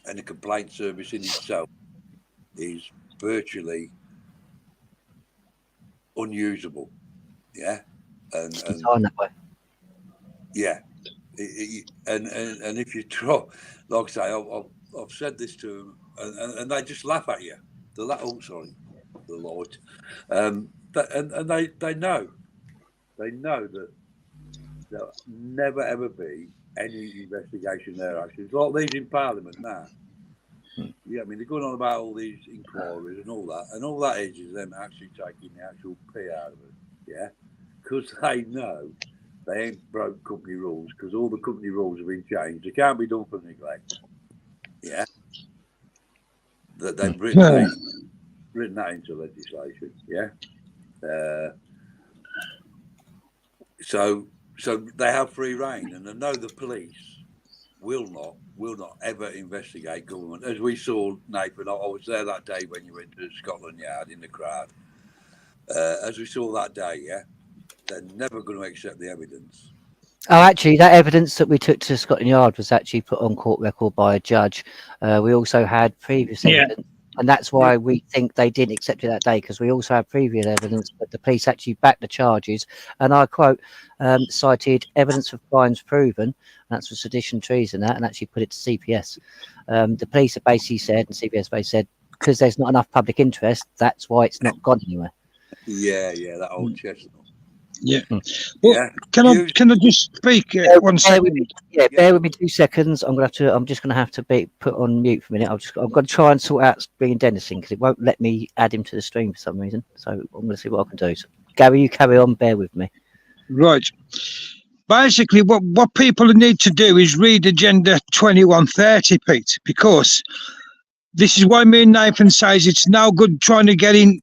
and the complaint service in itself is virtually unusable. Yeah, and that way. Yeah, and if you try, like I say, I've said this to them, and they just laugh at you. Oh, sorry, the Lord, and they know that there'll never ever be any investigation there. Actually, it's like these in Parliament now. Yeah, I mean, they're going on about all these inquiries and all that is them actually taking the actual pee out of it. Yeah, because they know they ain't broke company rules, because all the company rules have been changed. They can't be done for neglect. Yeah, that they've written that into legislation. Yeah, so they have free rein, and they know the police will not ever investigate government. As we saw, Nathan, I was there that day when you went to Scotland Yard in the crowd. As we saw that day, yeah, they're never going to accept the evidence. Oh, actually, that evidence that we took to Scotland Yard was actually put on court record by a judge. We also had previous evidence, and that's why we think they didn't accept it that day, because we also had previous evidence, but the police actually backed the charges. And I quote, cited evidence of crimes proven, that's for sedition, treason, and actually put it to CPS. The police basically said, and CPS basically said, because there's not enough public interest, that's why it's not gone anywhere. Yeah, that old chestnut. Yeah. Well, can I just speak 1 second? Bear with me 2 seconds. I'm just gonna have to be put on mute for a minute. I'm gonna try and sort out bringing Dennis in, because it won't let me add him to the stream for some reason. So I'm gonna see what I can do. So, Gary, you carry on. Bear with me. Right. Basically, what people need to do is read Agenda 2130, Pete, because this is why me and Nathan says it's no good trying to get in,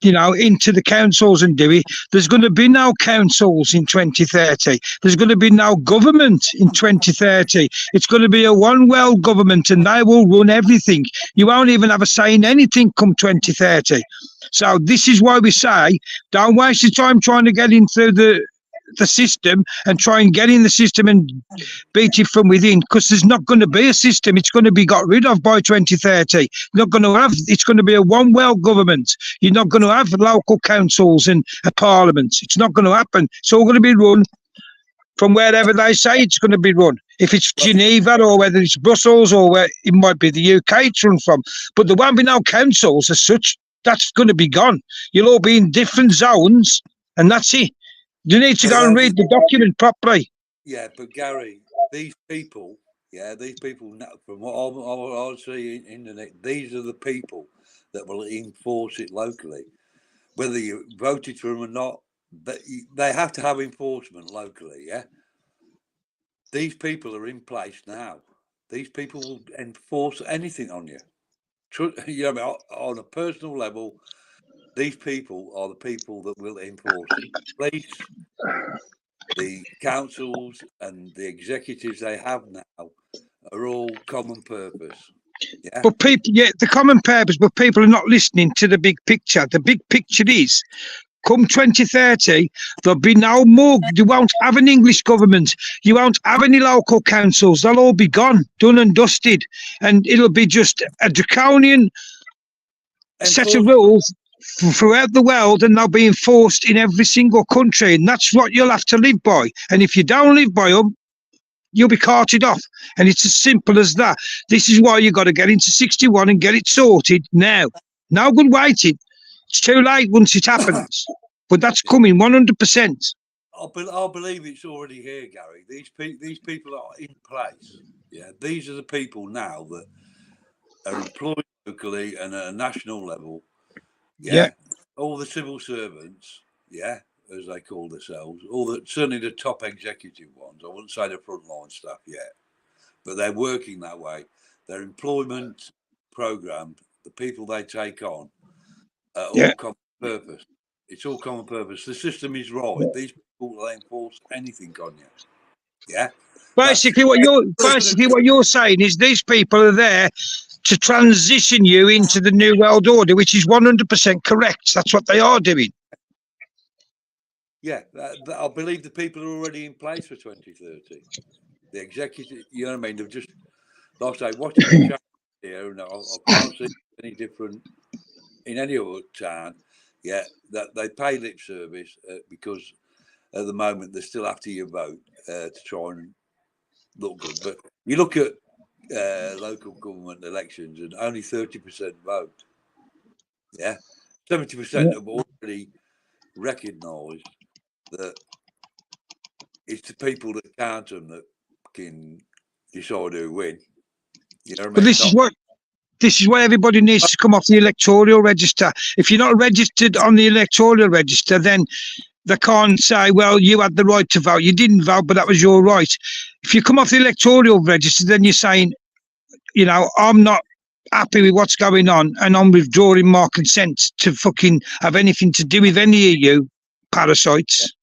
into the councils and do it. There's going to be no councils in 2030. There's going to be no government in 2030. It's going to be a one world government, and they will run everything. You won't even have a say in anything come 2030. So this is why we say, don't waste your time trying to get in through the system and try and get in the system and beat it from within, because there's not going to be a system. It's going to be got rid of by 2030. Not going to have. It's going to be a one world government. You're not going to have local councils and a parliament. It's not going to happen. It's all going to be run from wherever they say it's going to be run. If it's Geneva or whether it's Brussels or where it might be the UK it's run from. But there won't be no councils as such. That's going to be gone. You'll all be in different zones, and that's it. You need to go and read the document properly. Yeah, but Gary, these people, from what I see in the internet, these are the people that will enforce it locally. Whether you voted for them or not, they have to have enforcement locally, yeah? These people are in place now. These people will enforce anything on you. You know, on a personal level, these people are the people that will enforce it. Police, the councils and the executives they have now are all common purpose. Yeah. But people, the common purpose, but people are not listening to the big picture. The big picture is, come 2030, there'll be no more. You won't have an English government. You won't have any local councils. They'll all be gone, done and dusted. And it'll be just a draconian set of rules throughout the world, and they'll be enforced in every single country. And that's what you'll have to live by. And if you don't live by them, you'll be carted off. And it's as simple as that. This is why you've got to get into 61 and get it sorted now. No good waiting. It's too late once it happens. But that's coming 100%. I believe it's already here, Gary. These people are in place. Yeah, these are the people now that are employed locally and at a national level. Yeah. All the civil servants, yeah, as they call themselves, certainly the top executive ones. I wouldn't say the frontline staff yet, but they're working that way. Their employment program, the people they take on, are all common purpose. It's all common purpose. The system is right. These people will enforce anything on you. Yeah. Basically, what you're saying is these people are there to transition you into the new world order, which is 100% correct. That's what they are doing. Yeah, I believe the people are already in place for 2030. The executive, you know what I mean? They've just, like I say, watching the channel here, and I can't see any different in any other town. Yeah, that they pay lip service because at the moment they're still after your vote to try and look good. But you look at local government elections and only 30% vote. Yeah, 70% have already recognised that it's the people that count them that can decide who win. You know what I mean? But this is why everybody needs to come off the electoral register. If you're not registered on the electoral register, then they can't say, well, you had the right to vote. You didn't vote, but that was your right. If you come off the electoral register, then you're saying, you know, I'm not happy with what's going on and I'm withdrawing my consent to fucking have anything to do with any of you parasites.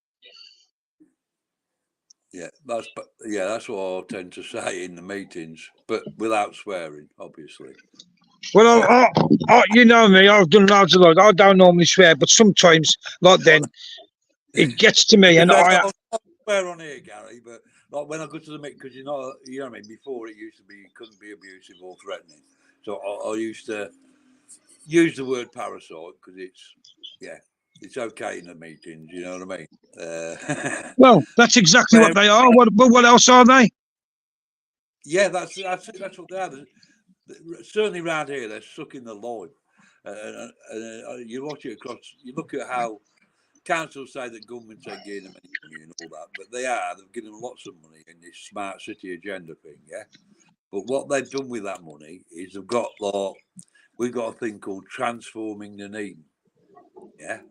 Yeah, that's what I tend to say in the meetings, but without swearing, obviously. Well, I you know me, I've done loads of I don't normally swear, but sometimes, like then, it gets to me, and I swear on here, Gary. But like when I go to the meeting, because you know what I mean. Before it used to be you couldn't be abusive or threatening, so I used to use the word parasite because it's okay in the meetings. You know what I mean? Well, that's exactly what they are. What else are they? Yeah, that's what they are. Certainly around here, they're sucking the life. You watch it across. You look at how councils say that governments ain't giving them any money and all that, but they are. They've given them lots of money in this smart city agenda thing, yeah. But what they've done with that money is we've got a thing called transforming the need, yeah.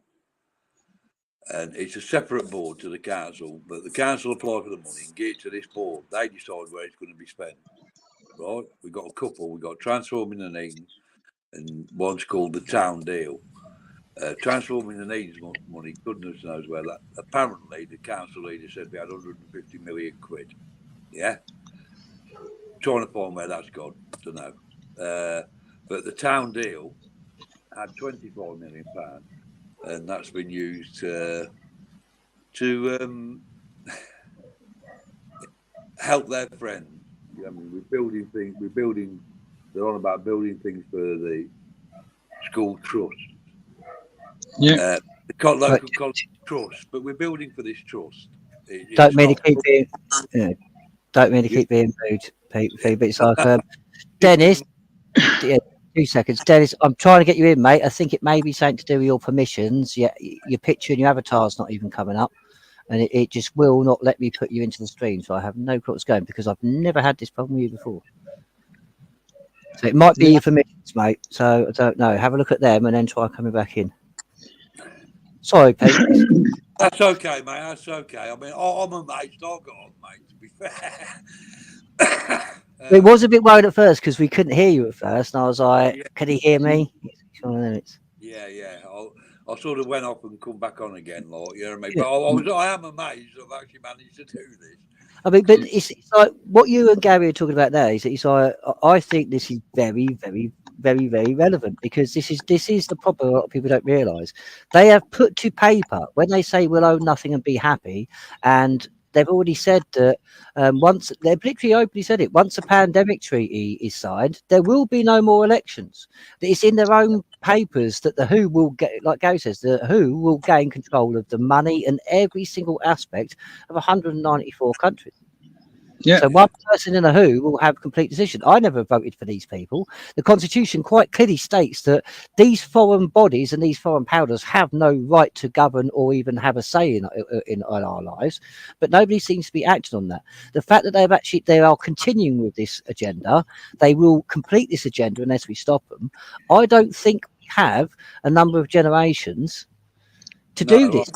And it's a separate board to the council, but the council apply for the money and get it to this board. They decide where it's going to be spent. Right, we've got a couple. We've got transforming the needs, and one's called the town deal. Transforming the needs money, goodness knows where that. Apparently, the council leader said we had 150 million quid. Yeah, trying to find where that's gone. Don't know. But the town deal had £25 million, and that's been used to to help their friends. I mean, we're building things. They're on about building things for the school trust. Yeah. The local college trust, but we're building for this trust. Don't mean to keep being, don't mean to keep being rude, Pete, but it's like, Dennis, 2 seconds. Dennis, I'm trying to get you in, mate. I think it may be something to do with your permissions. Yeah, your picture and your avatar's not even coming up, and it just will not let me put you into the stream. So I have no clue what's going, because I've never had this problem with you before. So it might be your permissions, mate. So I don't know. Have a look at them and then try coming back in. Sorry, Pete. That's okay, mate. That's okay. I mean, I'm amazed. I've got on, mate, to be fair. It was a bit worried at first because we couldn't hear you at first, and I was like, "Can he hear me?" Yeah. I sort of went off and come back on again, like, you know what I mean? But I am amazed I've actually managed to do this. I mean, but it's like what you and Gary are talking about there is that it's like, I think this is very, very, very, very relevant, because this is the problem a lot of people don't realise. They have put to paper when they say we'll own nothing and be happy, and they've already said that once they've literally openly said it, once a pandemic treaty is signed, there will be no more elections. It's in their own papers that the WHO will get, like Gary says, the WHO will gain control of the money and every single aspect of 194 countries. Yeah. So one person in a WHO will have complete decision. I never voted for these people. The Constitution quite clearly states that these foreign bodies and these foreign powers have no right to govern or even have a say in our lives. But nobody seems to be acting on that. The fact that they are continuing with this agenda, they will complete this agenda unless we stop them. I don't think we have a number of generations to do this.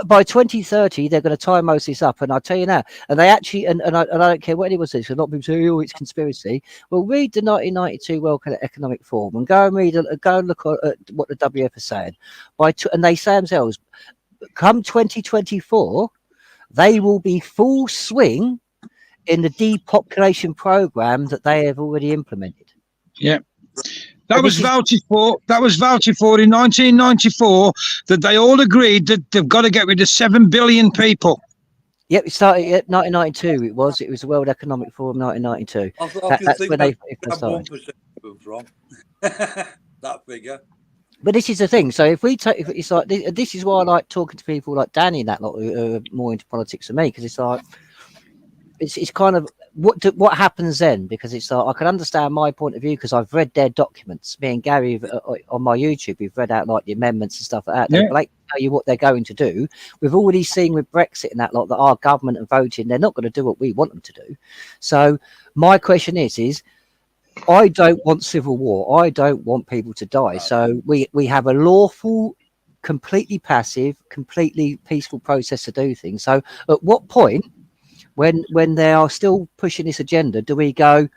By 2030, they're going to tie most of this up, and I'll tell you now. And they actually, and I don't care what anyone says, because a lot of people say, "Oh, it's conspiracy." Well, read the 1992 World Economic Forum and go and look at what the WF is saying. And they say themselves, come 2024, they will be full swing in the depopulation program that they have already implemented. Yeah. That was vouched for. That was vouched for in 1994. That they all agreed that they've got to get rid of 7 billion people. Yep, it started at 1992. It was the World Economic Forum, 1992. That's where they started. 1% from that figure. But this is the thing. So if it's like this is why I like talking to people like Danny and that lot who are more into politics than me, because it's like it's kind of what happens then, because it's like I can understand my point of view because I've read their documents. Me and Gary on my YouTube, we've read out like the amendments and stuff like that. They like tell you what they're going to do. We've already seen with Brexit and that lot that our government and voting, they're not going to do what we want them to do. So my question is I don't want civil war. I don't want people to die. So we have a lawful, completely passive, completely peaceful process to do things. So at what point, when they are still pushing this agenda, do we go,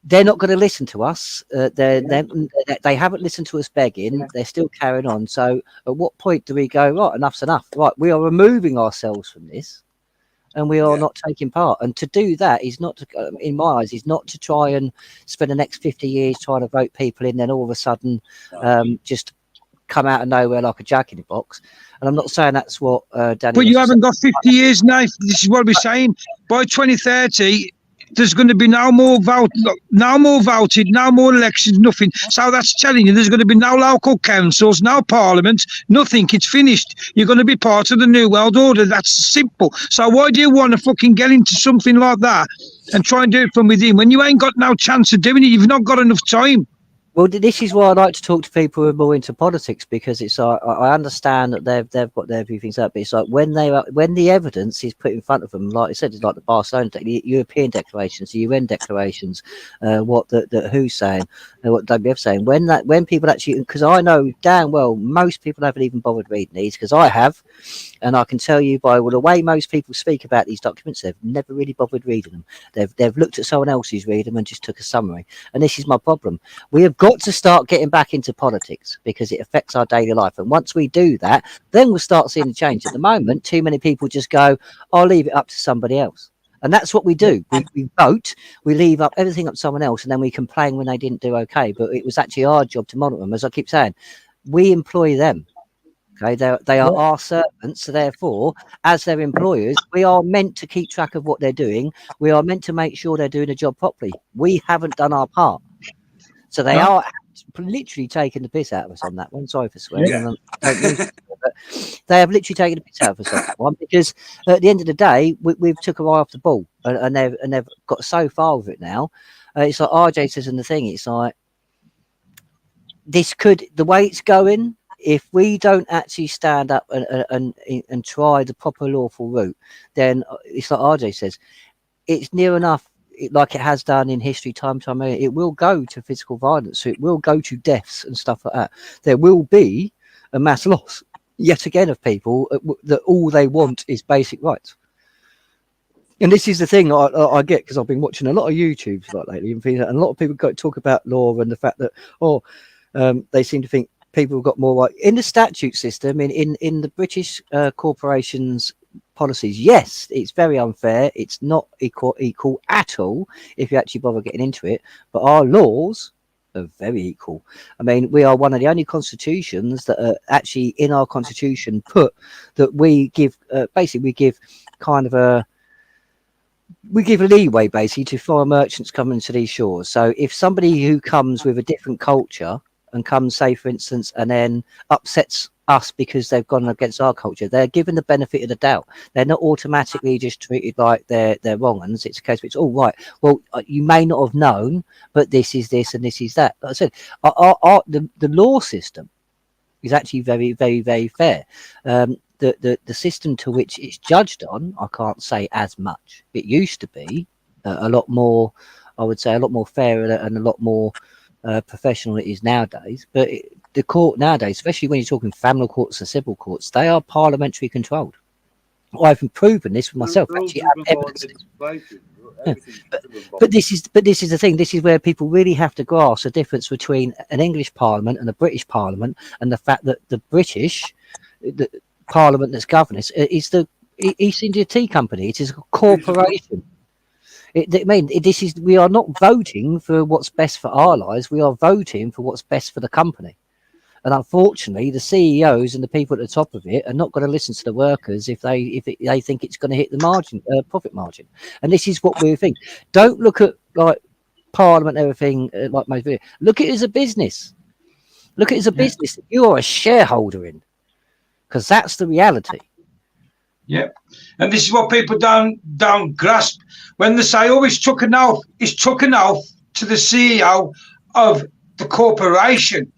they're not going to listen to us, they haven't listened to us begging, they're still carrying on. So at what point do we go, right, enough's enough, right, we are removing ourselves from this and we are not taking part? And to do that is not to, in my eyes, is not to try and spend the next 50 years trying to vote people in, then all of a sudden just come out of nowhere like a jack in the box. And I'm not saying that's what Danny. But you haven't got 50 years now. This is what we're saying. By 2030, there's going to be no more voted, no more elections, nothing. So that's telling you there's going to be no local councils, no parliament, nothing. It's finished. You're going to be part of the New World Order. That's simple. So why do you want to fucking get into something like that and try and do it from within when you ain't got no chance of doing it? You've not got enough time. Well, this is why I like to talk to people who are more into politics, because it's like I understand that they've got their view things up, but it's like when the evidence is put in front of them, like I said, it's like the Barcelona, the European declarations, the UN declarations, what the WHO's saying, what WF saying. When people actually, because I know damn well most people haven't even bothered reading these, because I have, and I can tell you by the way most people speak about these documents, they've never really bothered reading them. They've looked at someone else's read them and just took a summary. And this is my problem. We have got to start getting back into politics because it affects our daily life. And once we do that, then we'll start seeing a change. At the moment, too many people just go, I'll leave it up to somebody else. And that's what we do. We vote, we leave up everything up to someone else, and then we complain when they didn't do okay. But it was actually our job to monitor them. As I keep saying, we employ them. Okay, they are our servants, so therefore, as their employers, we are meant to keep track of what they're doing. We are meant to make sure they're doing a job properly. We haven't done our part, so they are literally taking the piss out of us on that one. Sorry for swearing, Yeah. and I don't mean to, but they have literally taken the piss out of us on that one, because at the end of the day, we've took a eye off the ball, and they've got so far with it now. It's like RJ says in the thing. It's like this could, the way it's going, if we don't actually stand up and try the proper lawful route, then it's like RJ says, it's near enough, like it has done in history, time again, it will go to physical violence. So it will go to deaths and stuff like that. There will be a mass loss yet again of people that all they want is basic rights. And this is the thing I get, because I've been watching a lot of YouTubes like lately, and a lot of people talk about law and the fact that they seem to think people have got more right in the statute system in the British corporations policies. Yes, it's very unfair. It's not equal at all if you actually bother getting into it. But our laws are very equal. I mean, we are one of the only constitutions that are actually in our constitution put that we give basically we give kind of a leeway basically to foreign merchants coming to these shores. So if somebody who comes with a different culture and comes, say, for instance, and then upsets us because they've gone against our culture, they're given the benefit of the doubt. They're not automatically just treated like they're wrong ones. It's a case where it's all right. Well, you may not have known, but this is this and this is that. Like I said, the law system is actually very, very, very fair. The system to which it's judged on, I can't say as much. It used to be a lot more, I would say, a lot more fair and a lot more professional it is nowadays. But the court nowadays, especially when you're talking family courts and civil courts, they are parliamentary controlled. I've proven this for myself. Actually, I have evidence. But this is the thing. This is where people really have to grasp the difference between an English Parliament and a British Parliament, and the fact that the British Parliament that's governing us is the East India Tea Company. It is a corporation. We are not voting for what's best for our lives. We are voting for what's best for the company. And unfortunately, the CEOs and the people at the top of it are not going to listen to the workers if they think it's going to hit the margin, profit margin. And this is what we think. Don't look at like Parliament and everything like most people. Look at it as a business. Look at it as a business that you are a shareholder in, because that's the reality. Yeah, and this is what people don't grasp when they say, "Oh, it's chucking off to the CEO of the corporation."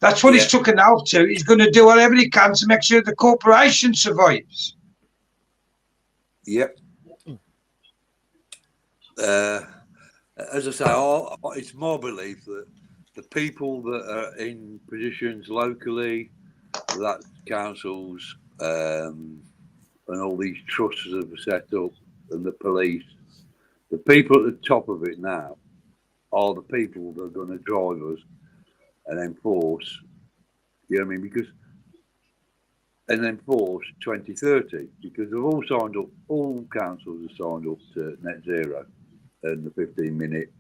That's what he's chucking out to. He's going to do whatever he can to make sure the corporation survives. Yep. As I say, it's my belief that the people that are in positions locally, that councils and all these trusts that are set up, and the police, the people at the top of it now are the people that are going to drive us and enforce, you know what I mean? And enforce 2030, because they've all signed up, all councils have signed up to net zero and the 15-minute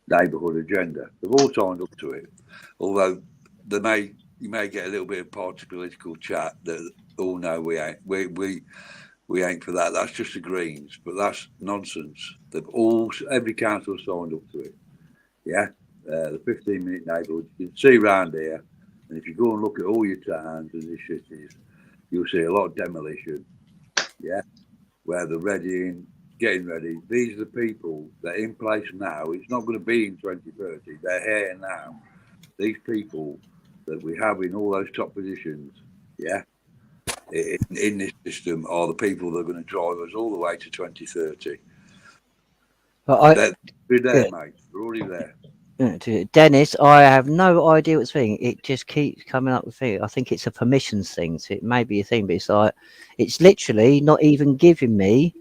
neighbourhood agenda. They've all signed up to it, although you may get a little bit of party political chat that, oh no, we ain't for that. That's just the Greens, but that's nonsense. Every council signed up to it. Yeah. The 15-minute neighbourhood, you can see around here, and if you go and look at all your towns and your cities, you'll see a lot of demolition, where they're getting ready. These are the people that are in place now. It's not going to be in 2030. They're here now. These people that we have in all those top positions, in this system, are the people that are going to drive us all the way to 2030. They're there, mate. They're already there. Dennis, I have no idea what's thing. It just keeps coming up with it. I think it's a permissions thing, so it may be a thing, but it's literally not even giving me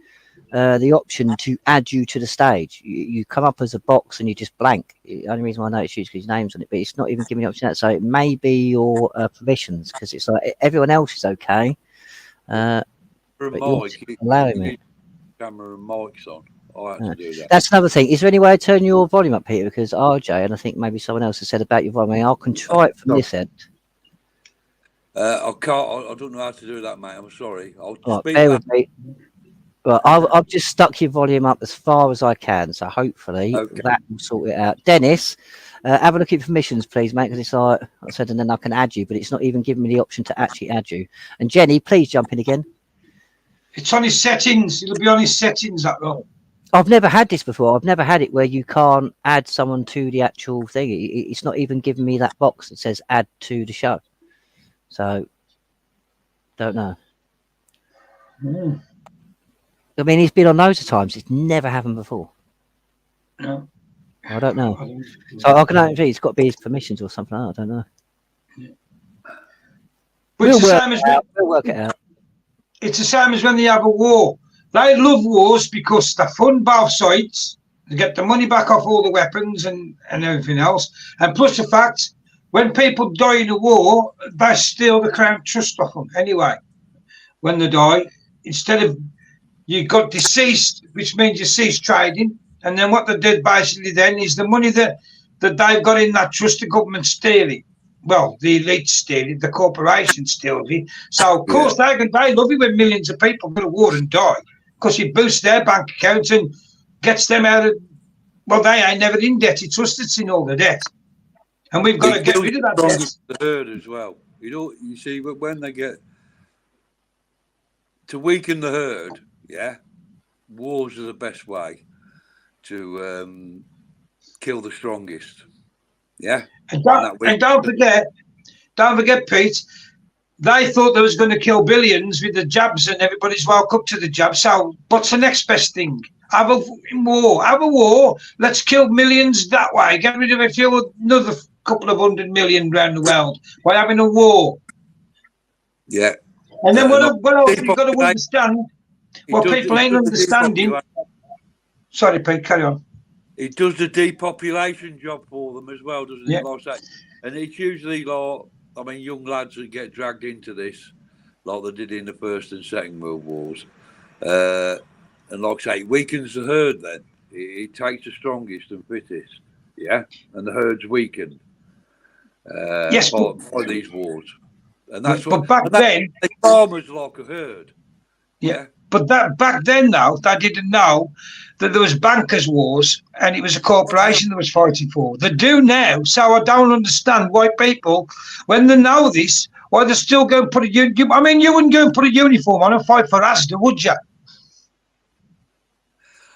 the option to add you to the stage. You come up as a box and you just blank. The only reason why I know it's because his name's on it, but it's not even giving me the option that. So it may be your permissions, because it's like everyone else is okay. But you're allowing me. Camera and mics on. I have to do that. That's another thing. Is there any way to turn your volume up, Peter? Because RJ, and I think maybe someone else has said about your volume. I can try it from this end. I can't. I don't know how to do that, mate. I'm sorry. I'll speak bear that. with me. Well, I've just stuck your volume up as far as I can, so hopefully that will sort it out. Dennis, have a look at your permissions, please, mate, because it's like I said, and then I can add you, but it's not even giving me the option to actually add you. And Jenny, please jump in again. It's on his settings. It'll be on his settings, that will. I've never had this before. I've never had it where you can't add someone to the actual thing. It's not even giving me that box that says add to the show. So, don't know. Mm. I mean, he's been on loads of times. It's never happened before. No. I don't know. So I can only think it's got to be his permissions or something. I don't know. But We'll it's the same as we'll work it out. it's the same as when they have a war. They love wars because they fund both sides. They get the money back off all the weapons and everything else. And plus the fact, when people die in a war, they steal the Crown Trust off them anyway. When they die, instead of you got deceased, which means you cease trading, and then what they did basically then is the money that they've got in that trust, the government steal it. Well, the elite steal it, the corporation steals it. So of course they love it when millions of people go to war and die, because it boosts their bank accounts and gets them out of. Well, they ain't never in debt. It's us that's in all the debt, and we've got to get rid of that debt. The herd as well. You know, you see, when they get to weaken the herd, wars are the best way to kill the strongest. Yeah, and don't forget, Pete. They thought they was going to kill billions with the jabs, and everybody's woke up to the jab. So, what's the next best thing? Have a war. Have a war. Let's kill millions that way. Get rid of another couple of 100 million around the world by having a war. Yeah. And then what else you've got to understand? Well, people ain't understanding. Sorry, Pete, carry on. It does the depopulation job for them as well, doesn't it? Like I say, and it's usually like, I mean, young lads that get dragged into this, like they did in the First and Second World Wars. And like I say, it weakens the herd then. It takes the strongest and fittest, and the herd's weakened by these wars. And that's what. But back then, the farmers like a herd. Yeah. But that back then, though, they didn't know that there was bankers' wars and it was a corporation that was fighting for. They do now, so I don't understand why people, when they know this, why they still go and put a uniform. I mean, you wouldn't go and put a uniform on and fight for Asda, would you?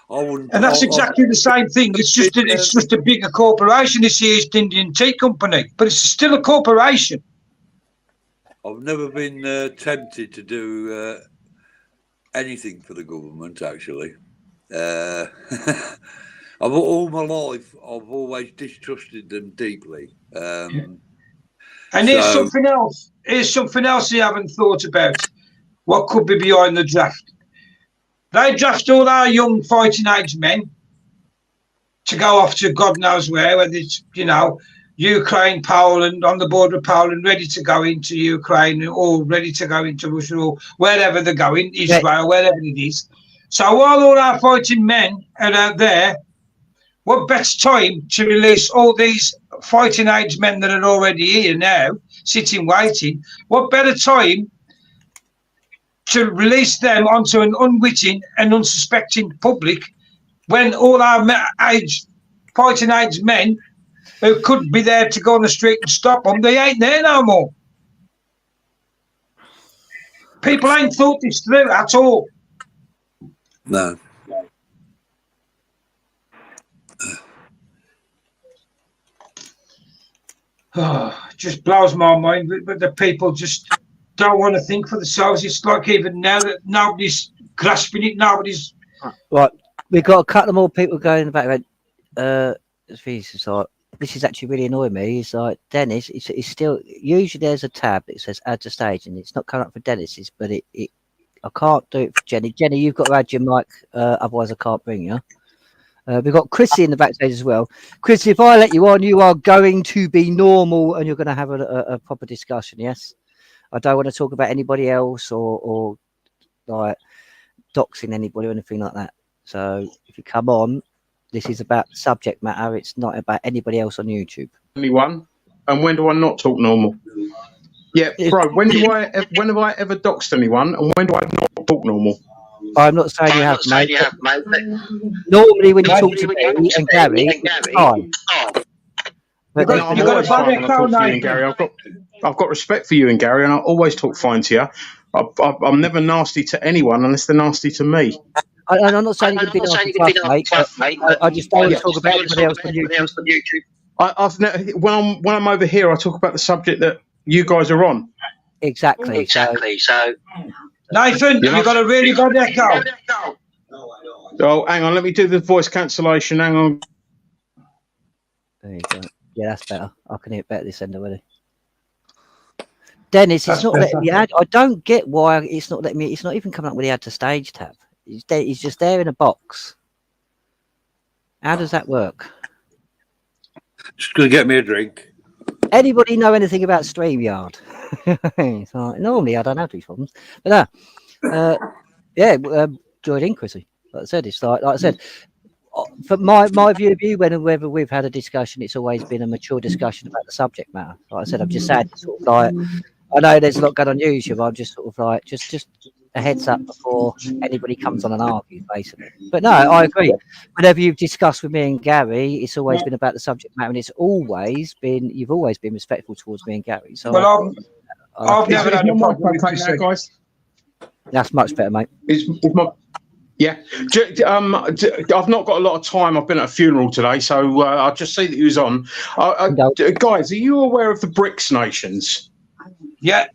I wouldn't. And that's exactly the same thing. It's just a bigger corporation. It's the East Indian Tea Company, but it's still a corporation. I've never been tempted to do anything for the government, actually. All my life, I've always distrusted them deeply. And here's something else. Here's something else you haven't thought about. What could be behind the draft? They draft all our young fighting age men to go off to God knows where, whether it's, Ukraine, Poland, on the border of Poland, ready to go into Ukraine or ready to go into Russia or wherever they're going, Israel, wherever it is. So while all our fighting men are out there, what better time to release all these fighting age men that are already here now, sitting waiting, what better time to release them onto an unwitting and unsuspecting public when all our fighting age men who could be there to go on the street and stop them, they ain't there no more. People ain't thought this through at all. No. Just blows my mind, but the people just don't want to think for themselves. It's like even now that nobody's grasping it, nobody's... Right, we've got a couple more people going in the background. This is actually really annoying me. It's like, Dennis, it's still, usually there's a tab that says add to stage, and it's not coming up for Dennis's, but I can't do it for Jenny. Jenny, you've got to add your mic, otherwise I can't bring you. We've got Chrissy in the backstage as well. Chrissy, if I let you on, you are going to be normal and you're going to have a proper discussion, yes? I don't want to talk about anybody else or like doxing anybody or anything like that. So if you come on, this is about subject matter. It's not about anybody else on YouTube. Only one. And when do I not talk normal? Yeah, bro. When have I ever doxed anyone, and when do I not talk normal? I'm not saying you have, mate. Normally, when you talk to me and Gary, it's fine. But You got always a bad fine when I echo, talk to you and Gary. I've got respect for you and Gary, and I always talk fine to you. I'm never nasty to anyone unless they're nasty to me. I'm not saying you can be nasty to us, mate. But I just don't talk about anybody else on YouTube. When I'm over here, I talk about the subject that you guys are on. Exactly. So, Nathan, you got a really bad echo. Oh, hang on. Let me do the voice cancellation. Hang on. there you go. Yeah, that's better. I can hear it better this end already. Dennis, it's not letting me add. I don't get why it's not letting me. It's not even coming up with the add to stage tab. It's just there in a box. How does that work? Just gonna get me a drink. Anybody know anything about StreamYard? It's like, normally I don't have these problems, but join in, Chrissy. Like I said, it's like I said. For my view of you, whenever we've had a discussion, it's always been a mature discussion about the subject matter. Like I said, I'm just saying, sort of like, I know there's a lot going on YouTube. I'm just sort of like, just a heads up before anybody comes on and argues, basically. But no, I agree. Whenever you've discussed with me and Gary, it's always been about the subject matter, and you've always been respectful towards me and Gary. So, well, I've never had a problem with this, guys. That's much better, mate. Yeah, I've not got a lot of time. I've been at a funeral today, so I'll just see that you was on. Guys, are you aware of the BRICS nations? Yeah.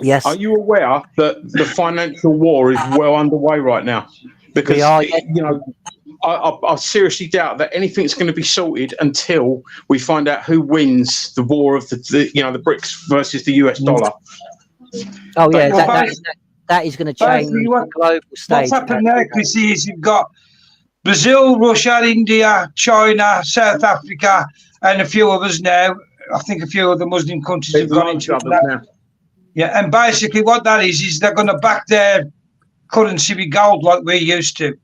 Yes. Are you aware that the financial war is well underway right now? Because I seriously doubt that anything's going to be sorted until we find out who wins the war of the BRICS versus the US dollar. Oh yeah, that is going to change the global stage. What's happened there, Chris, is you've got Brazil, Russia, India, China, South Africa, and a few others now. I think a few of the Muslim countries have gone into it now. Yeah, and basically what that is they're going to back their currency with gold like we used to,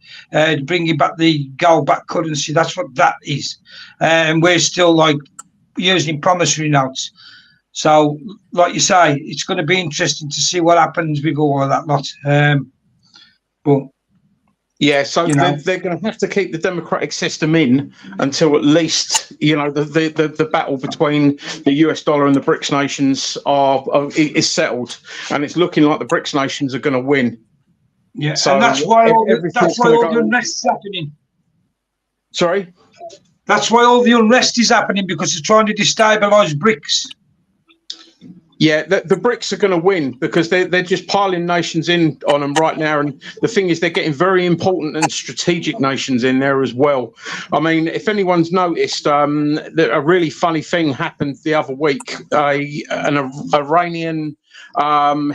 bringing back the gold-backed currency. That's what that is. And we're still like using promissory notes. So, like you say, it's going to be interesting to see what happens with all of that lot. But yeah, so they're going to have to keep the democratic system in until at least the battle between the US dollar and the BRICS nations is settled, and it's looking like the BRICS nations are going to win. Yeah, so and that's why all the unrest is happening. Sorry, that's why all the unrest is happening, because they're trying to destabilise BRICS. Yeah, the BRICS are going to win because they're just piling nations in on them right now. And the thing is, they're getting very important and strategic nations in there as well. I mean, if anyone's noticed, a really funny thing happened the other week. An Iranian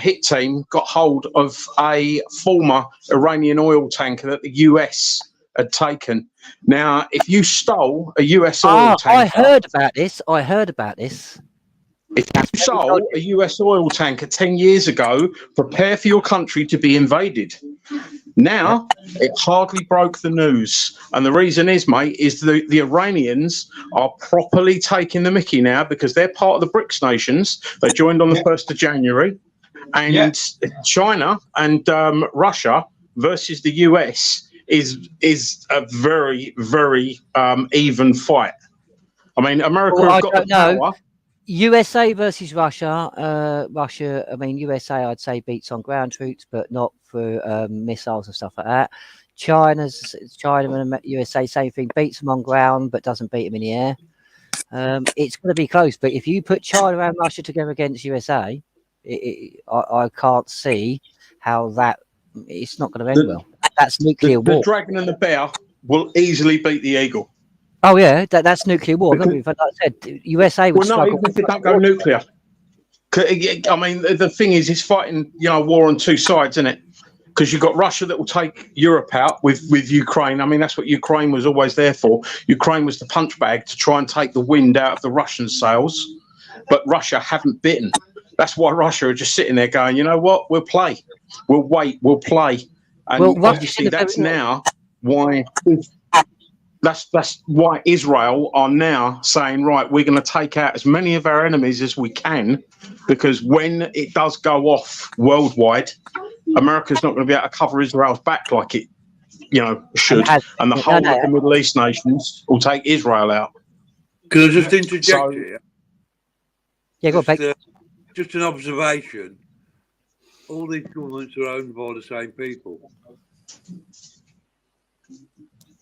hit team got hold of a former Iranian oil tanker that the US had taken. Now, if you stole a US oil tanker... I heard about this. If you sold a US oil tanker 10 years ago, prepare for your country to be invaded. Now, it hardly broke the news. And the reason is, mate, is the Iranians are properly taking the mickey now because they're part of the BRICS nations. They joined on the 1st of January. And China and Russia versus the US is a very, very even fight. I mean, America have got the power. USA versus Russia. Russia, I mean, USA, I'd say beats on ground troops, but not for missiles and stuff like that. China and USA, same thing, beats them on ground, but doesn't beat them in the air. It's going to be close, but if you put China and Russia together against USA, I can't see how it's not going to end well. That's nuclear war. The dragon and the bear will easily beat the eagle. Oh yeah, that's nuclear war. Like I said, USA would struggle. Even if they don't go nuclear. I mean, the thing is, it's fighting, war on two sides, isn't it? Because you've got Russia that will take Europe out with Ukraine. I mean, that's what Ukraine was always there for. Ukraine was the punch bag to try and take the wind out of the Russian sails, but Russia haven't bitten. That's why Russia are just sitting there going, you know what? We'll play. We'll wait. We'll play. And obviously, that's now why. That's why Israel are now saying, right, we're going to take out as many of our enemies as we can, because when it does go off worldwide, America's not going to be able to cover Israel's back like it, should, and the whole of the Middle East nations will take Israel out. Can I just interject here? Yeah, go on, just an observation. All these governments are owned by the same people.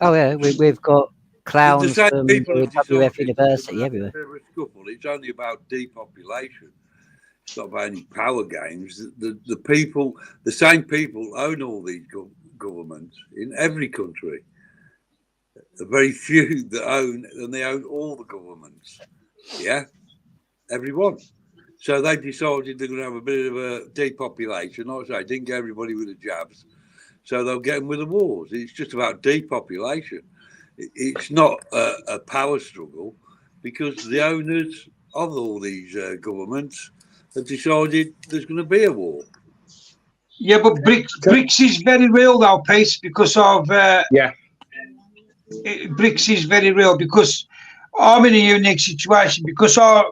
Oh yeah, we've got clowns the from people WF University everywhere. It's only about depopulation. It's not about any power games. The people, the same people, own all these governments in every country. A very few that own, and they own all the governments. Yeah, everyone. So they decided they're going to have a bit of a depopulation. Like I say, didn't get everybody with the jabs. So they'll get them with the wars. It's just about depopulation. It's not a power struggle, because the owners of all these governments have decided there's going to be a war. Yeah, but BRICS is very real now, Pace, because of BRICS is very real because I'm in a unique situation because I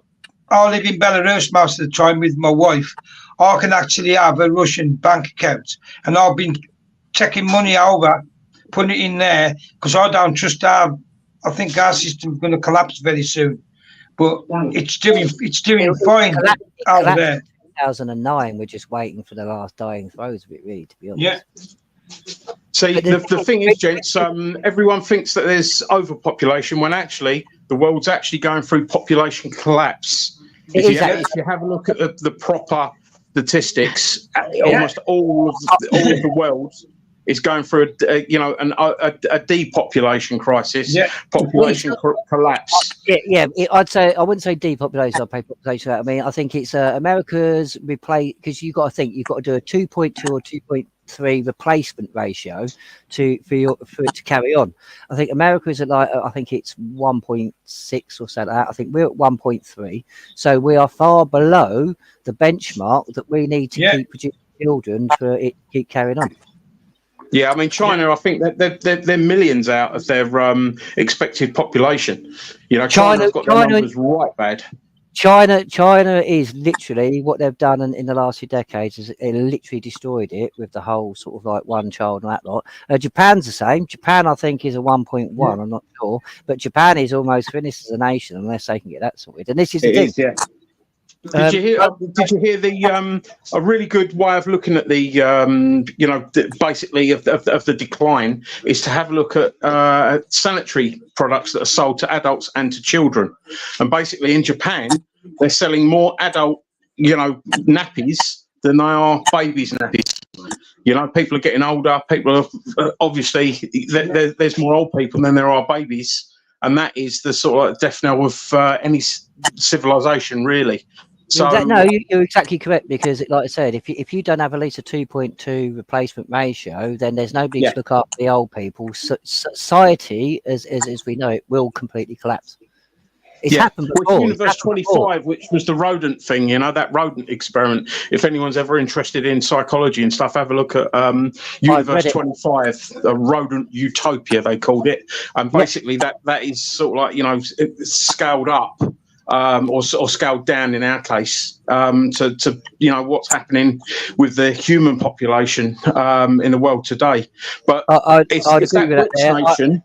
live in Belarus most of the time with my wife. I can actually have a Russian bank account, and I've been taking money over, putting it in there, because I don't trust I think our system's going to collapse very soon. But it's doing fine over there. 2009, we're just waiting for the last dying throes of it, really, to be honest. Yeah. See, the thing is, gents, everyone thinks that there's overpopulation when actually the world's actually going through population collapse. If you have a look at the proper statistics, almost all of the world is going through a depopulation crisis, population collapse. I wouldn't say depopulation. I'd pay population. I mean, I think it's America's replace, because you've got to do a 2.2 or 2.3 replacement ratio for it to carry on. I think America is at I think it's 1.6 or so. I think we're at 1.3, so we are far below the benchmark that we need to keep producing children for it to keep carrying on. Yeah, I mean, China, I think they're millions out of their expected population. China's got their numbers right bad. China is literally, what they've done in the last few decades is it literally destroyed it with the whole sort of like one child and that lot. Japan's the same. Japan, I think, is a 1.1. I'm not sure, but Japan is almost finished as a nation unless they can get that sorted. And this is the thing. Did you hear the a really good way of looking at the basically of the decline is to have a look at sanitary products that are sold to adults and to children, and basically in Japan they're selling more adult nappies than they are babies' nappies. People are getting older. People are obviously there's more old people than there are babies, and that is the sort of death knell of any civilization, really. So no, you're exactly correct, because like I said, if you don't have at least a 2.2 replacement ratio, then there's nobody to look after the old people. Society, as we know it, will completely collapse. It's happened before. Universe 25, which was the rodent thing, that rodent experiment. If anyone's ever interested in psychology and stuff, have a look at Universe 25, a rodent utopia, they called it. And basically that is sort of like, scaled up. Or scaled down in our case to what's happening with the human population in the world today. But it's that BRICS nation.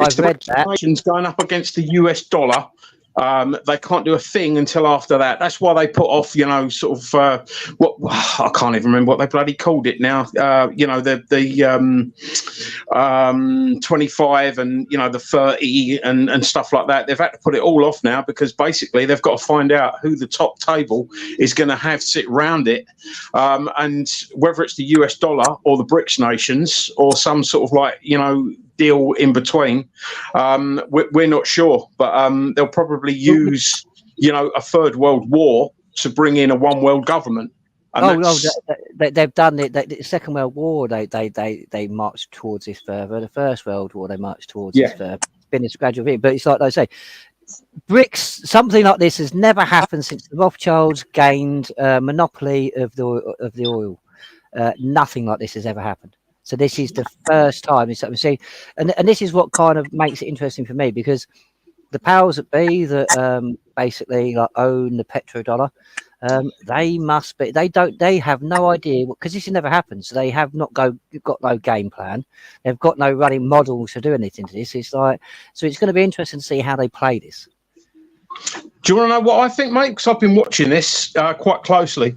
It's the BRICS nations going up against the US dollar. They can't do a thing until after that. That's why they put off, what I can't even remember what they bloody called it now. The 25 and the 30 and stuff like that. They've had to put it all off now because basically they've got to find out who the top table is going to have sit round it, and whether it's the US dollar or the BRICS nations or some sort of deal in between. We're not sure, but they'll probably use a third world war to bring in a one world government. And they've done it. The Second World War, they marched towards this further. The First World War, they marched towards this further. It's been a gradual thing, but it's like I say, BRICS, something like this has never happened since the Rothschilds gained monopoly of the oil. Nothing like this has ever happened. So this is the first time I'm seeing, and this is what kind of makes it interesting for me, because the powers that be that basically like own the petrodollar, they have no idea, because this has never happened. So they have got no game plan. They've got no running models to do anything to this. It's like, so it's going to be interesting to see how they play this. Do you want to know what I think, mate? Because I've been watching this quite closely.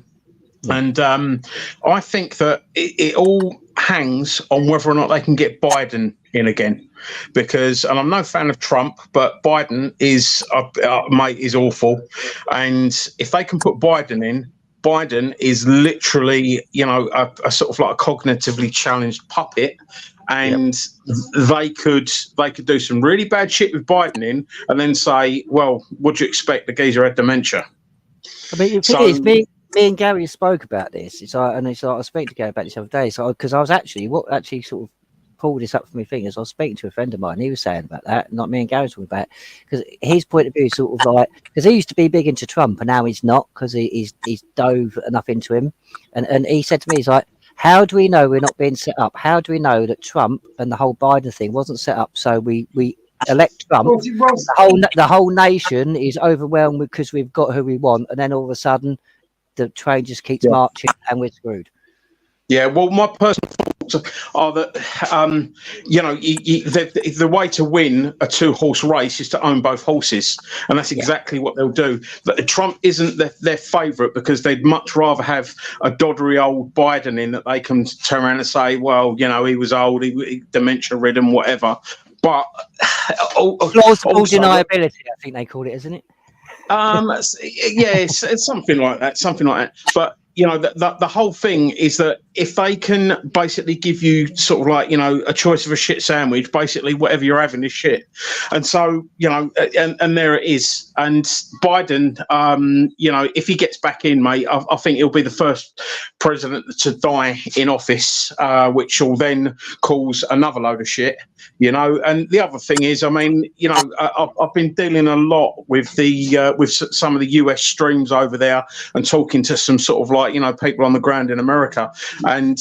And I think that it all hangs on whether or not they can get Biden in again. Because, and I'm no fan of Trump, but Biden is, mate, is awful. And if they can put Biden in, Biden is literally, you know, a sort of like a cognitively challenged puppet. And they could do some really bad shit with Biden in, and then say, well, what do you expect? The geezer had dementia. I mean, the thing is, me and Gary spoke about this. I was speaking to Gary about this the other day. So, because I was actually sort of pulled this up for me fingers. I was speaking to a friend of mine. He was saying about that, not me and Gary talking about it, because his point of view is sort of like, because he used to be big into Trump, and now he's not, because he's dove enough into him. And he said to me, he's like, how do we know we're not being set up? How do we know that Trump and the whole Biden thing wasn't set up so we elect Trump? The whole nation is overwhelmed because we've got who we want, and then all of a sudden the train just keeps marching and we're screwed. Yeah, well, my personal thoughts are that, you know, the way to win a 2-horse race is to own both horses. And that's exactly what they'll do. But Trump isn't their favourite, because they'd much rather have a doddery old Biden in that they can turn around and say, well, you know, he was old, he dementia-ridden, whatever. But plausible deniability, I think they call it, isn't it? It's something like that. But you know, the whole thing is that if they can basically give you sort of like, you know, a choice of a shit sandwich, basically whatever you're having is shit. And so, you know, and there it is. And Biden, you know, if he gets back in, mate, I think he'll be the first president to die in office, which will then cause another load of shit, you know. And the other thing is, I mean, you know, I've been dealing a lot with with some of the US streams over there, and talking to some sort of like, you know, people on the ground in America. And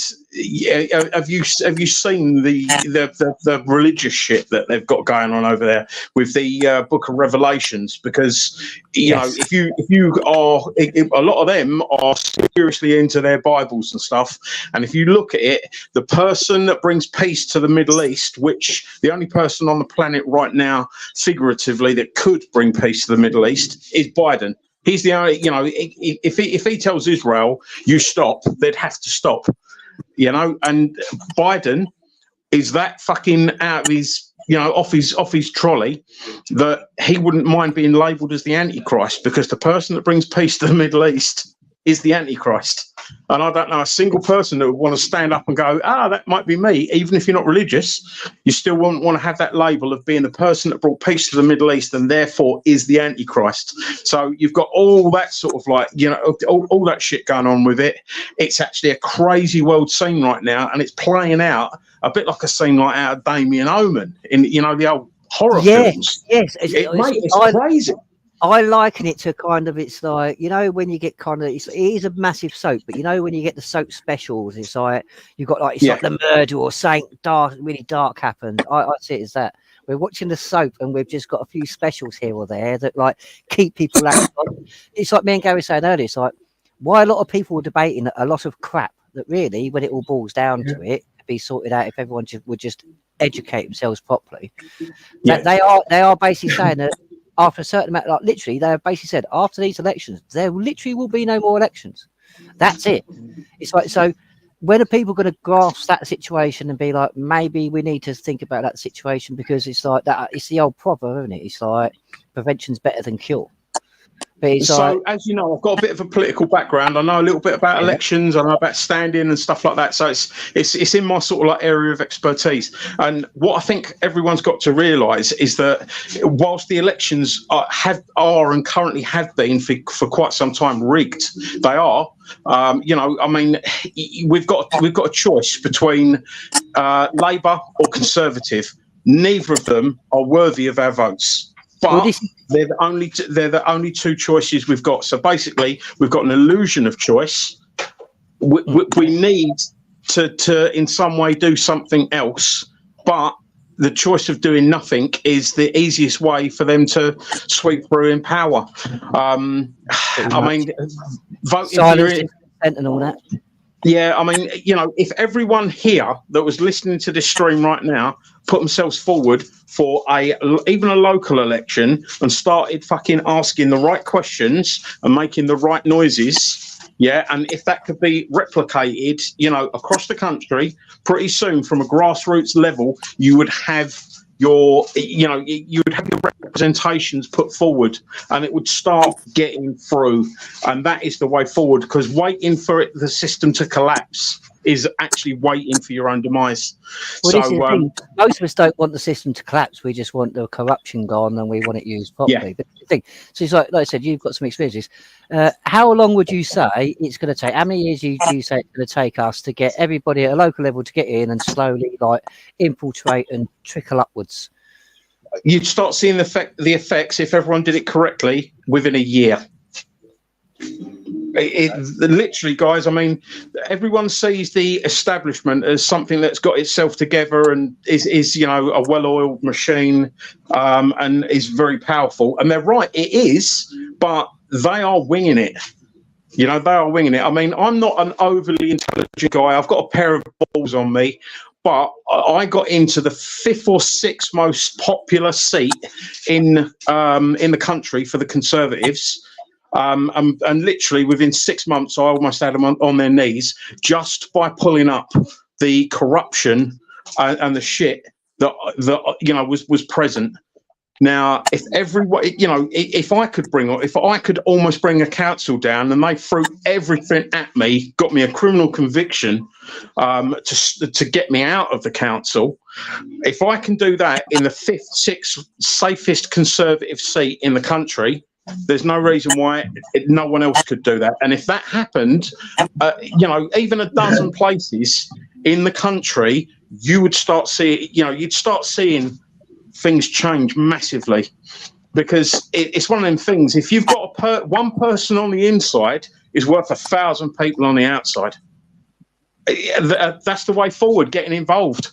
have you seen the religious shit that they've got going on over there with the Book of Revelations? Because you know, if you are, a lot of them are seriously into their Bibles and stuff. And if you look at it, the person that brings peace to the Middle East, which the only person on the planet right now, figuratively, that could bring peace to the Middle East is Biden. He's the only, you know, if he tells Israel, you stop, they'd have to stop, you know. And Biden is that fucking out of his, you know, off his trolley, that he wouldn't mind being labelled as the Antichrist, because the person that brings peace to the Middle East is the Antichrist. And I don't know a single person that would want to stand up and go, that might be me. Even if you're not religious, you still wouldn't want to have that label of being the person that brought peace to the Middle East and therefore is the Antichrist. So you've got all that sort of like, you know, all that shit going on with it. It's actually a crazy world scene right now, and it's playing out a bit like a scene like out of Damien Omen in, you know, the old horror films. Yes, it's crazy. I liken it to kind of, it's like, you know, when you get kind of, it is a massive soap, but you know, when you get the soap specials, it's like, you've got like, it's like the murder or something dark, really dark happened. I see it as that. We're watching the soap and we've just got a few specials here or there that like keep people out. It's like me and Gary saying earlier, it's like, why a lot of people were debating a lot of crap that really, when it all boils down to it, could be sorted out if everyone would just educate themselves properly. They are basically saying that after a certain amount, like literally, they have basically said after these elections, there literally will be no more elections. That's it. It's like, so when are people going to grasp that situation and be like, maybe we need to think about that situation, because it's like that. It's the old proverb, isn't it? It's like prevention's better than cure. So, as you know, I've got a bit of a political background. I know a little bit about elections. I know about standing and stuff like that. So it's in my sort of like area of expertise. And what I think everyone's got to realise is that whilst the elections are and currently have been for quite some time rigged, they are. You know, I mean, we've got a choice between Labour or Conservative. Neither of them are worthy of our votes. But they're the only two choices we've got. So basically, we've got an illusion of choice. We need to in some way do something else, but the choice of doing nothing is the easiest way for them to sweep through in power. I mean, voting for your consent and all that. Yeah, I mean, you know, if everyone here that was listening to this stream right now put themselves forward for even a local election and started fucking asking the right questions and making the right noises, yeah, and if that could be replicated, you know, across the country, pretty soon from a grassroots level, you would have your, you know, you would have your representations put forward and it would start getting through. And that is the way forward, because waiting for the system to collapse is actually waiting for your own demise. Well, So this is the thing. Most of us don't want the system to collapse. We just want the corruption gone and we want it used properly. Yeah. But the thing, so it's like I said, you've got some experiences. How long would you say it's going to take? How many years do you say it's going to take us to get everybody at a local level to get in and slowly like infiltrate and trickle upwards? You'd start seeing the effects if everyone did it correctly within a year. Literally, guys, I mean, everyone sees the establishment as something that's got itself together and is you know, a well-oiled machine, and is very powerful. And they're right, it is, but they are winging it. You know, they are winging it. I mean, I'm not an overly intelligent guy. I've got a pair of balls on me, but I got into the 5th or 6th most popular seat in the country for the Conservatives. And literally within 6 months, I almost had them on their knees just by pulling up the corruption and the shit that you know was present. Now, if everyone, you know, if I could almost bring a council down and they threw everything at me, got me a criminal conviction to get me out of the council. If I can do that in the 5th, 6th safest Conservative seat in the country, there's no reason why no one else could do that. And if that happened, you know, even a dozen places in the country, you would start seeing, you know, you'd start seeing things change massively, because it's one of them things. If you've got one person on the inside is worth 1,000 people on the outside. That's the way forward. Getting involved.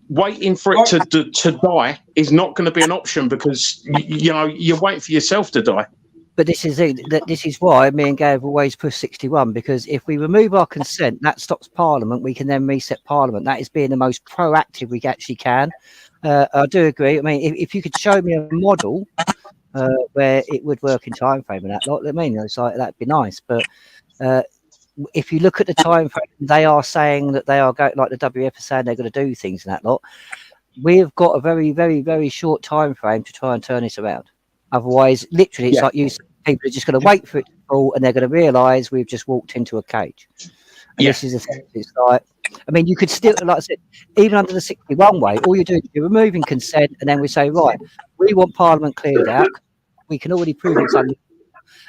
Waiting for it to die is not going to be an option, because you know you're waiting for yourself to die. But this is why me and Gav always push 61, because if we remove our consent, that stops Parliament. We can then reset Parliament. That is being the most proactive we actually can. I do agree. I mean, if you could show me a model where it would work in time frame and that lot, I mean, it's like that'd be nice. But if you look at the time frame, they are saying that they are going, like the WF is saying they're going to do things in that lot. We've got a very, very, very short time frame to try and turn this around. Otherwise, literally, it's like you said, people are just going to wait for it to fall, and they're going to realise we've just walked into a cage. And this is the thing. It's like, I mean, you could still, like I said, even under the 61 way, all you're doing is you're removing consent, and then we say, right, we want Parliament cleared out. We can already prove it's under.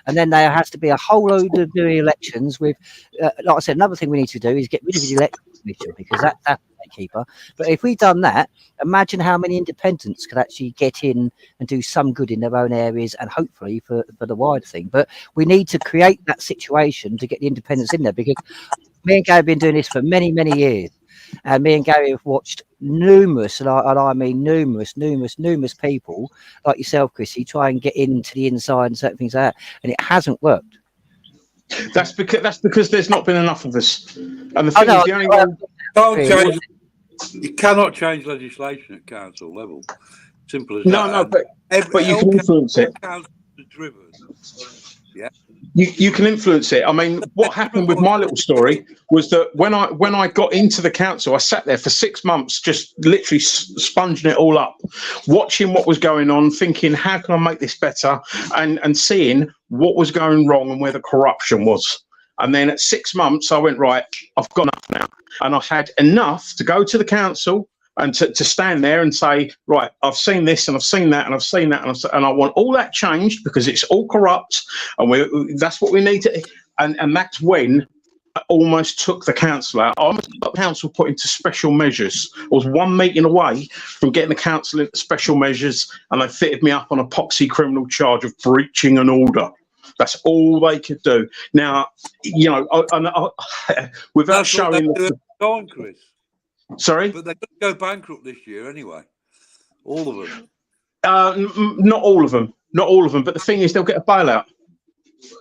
And then there has to be a whole load of new elections with, like I said, another thing we need to do is get rid of the election commission, because that's the gatekeeper. But if we've done that, imagine how many independents could actually get in and do some good in their own areas, and hopefully for the wider thing. But we need to create that situation to get the independents in there, because me and Gary have been doing this for many, many years. And me and Gary have watched numerous, and I mean numerous people like yourself, Chrissy, try and get into the inside and certain things like that, and it hasn't worked. That's because there's not been enough of us. And the thing is, the only one you cannot change legislation at council level. Simple as that. But you can influence it. Driven. Yeah. You can influence it. I mean, what happened with my little story was that when I got into the council, I sat there for 6 months, just literally sponging it all up, watching what was going on, thinking, how can I make this better, and seeing what was going wrong and where the corruption was. And then at 6 months, I went, right, I've got enough now. And I had enough to go to the council and to stand there and say, right, I've seen this and I've seen that and I've seen that and I want all that changed, because it's all corrupt, and that's what we need to. And that's when I almost took the council out. I almost got the council put into special measures. I was one meeting away from getting the council into special measures, and they fitted me up on a poxy criminal charge of breaching an order. That's all they could do. Now, you know, without showing. Go on, Chris. Sorry? But they're going to go bankrupt this year anyway. All of them. Not all of them. Not all of them. But the thing is, they'll get a bailout.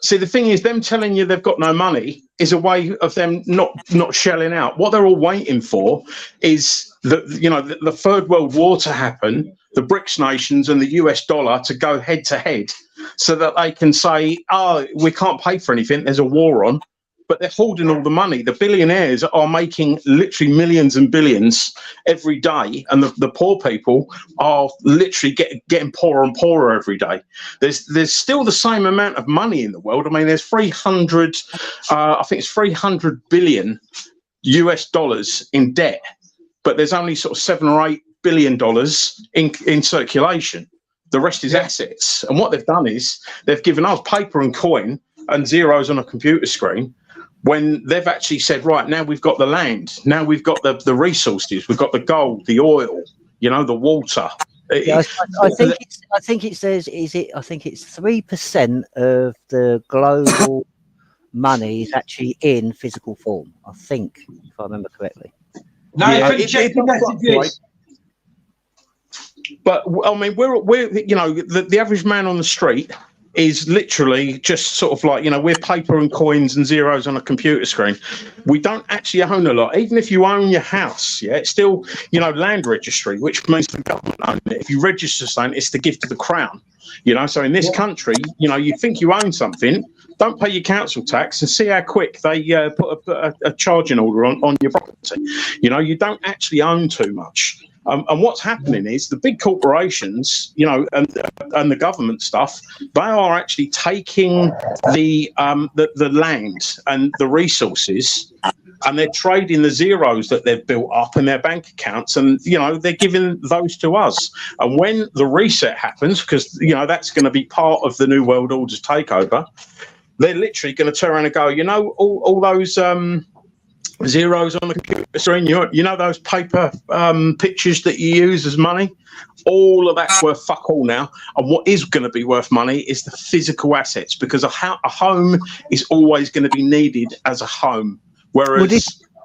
See, the thing is, them telling you they've got no money is a way of them not shelling out. What they're all waiting for is the Third World War to happen, the BRICS nations and the US dollar to go head to head, so that they can say, "Oh, we can't pay for anything. There's a war on." But they're holding all the money. The billionaires are making literally millions and billions every day, and the poor people are literally getting poorer and poorer every day. There's still the same amount of money in the world. I mean, there's 300, I think it's 300 billion US dollars in debt, but there's only sort of $7 or $8 billion in circulation. The rest is assets. And what they've done is they've given us paper and coin and zeros on a computer screen, when they've actually said, right, now we've got the land, now we've got the resources, we've got the gold, the oil, the water. Yeah, I think it says, I think it's 3% of the global money is actually in physical form, I think, if I remember correctly. No, yes. But I mean, we're the average man on the street is literally just sort of like, we're paper and coins and zeros on a computer screen. We don't actually own a lot. Even if you own your house, it's still, land registry, which means the government owns it. If you register something, it's to give to the crown. So in this country, you think you own something, don't pay your council tax and see how quick they put a charging order on your property. You don't actually own too much. And what's happening is the big corporations, and the government stuff, they are actually taking the land and the resources, and they're trading the zeros that they've built up in their bank accounts, and they're giving those to us. And when the reset happens, because that's going to be part of the New World Order's takeover, they're literally going to turn around and go, all those zeros on the computer screen, those paper pictures that you use as money, all of that's worth fuck all now. And what is going to be worth money is the physical assets, because a home is always going to be needed as a home. Whereas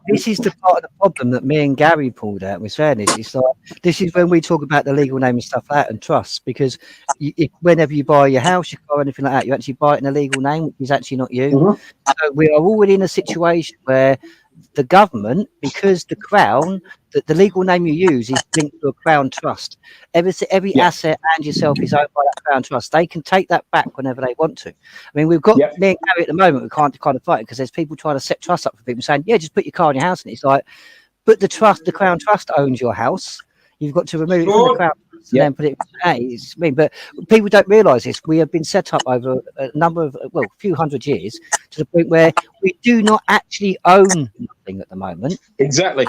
this is the part of the problem that me and Gary pulled out. We're saying it's like, this is when we talk about the legal name and stuff like that and trusts, because whenever you buy your house, your car, anything like that, you actually buy it in a legal name, which is actually not you. Mm-hmm. So we are already in a situation where the government, because the crown, the legal name you use is linked to a crown trust. Every asset and yourself is owned by that crown trust. They can take that back whenever they want to. I mean, we've got me and Gary at the moment. We can't kind of fight it because there's people trying to set trusts up for people saying, just put your car in your house. And it's like, but the crown trust owns your house. You've got to remove it from the crown trust and then put it. But people don't realise this. We have been set up over a number of, a few hundred years, to the point where we do not actually own nothing at the moment. Exactly.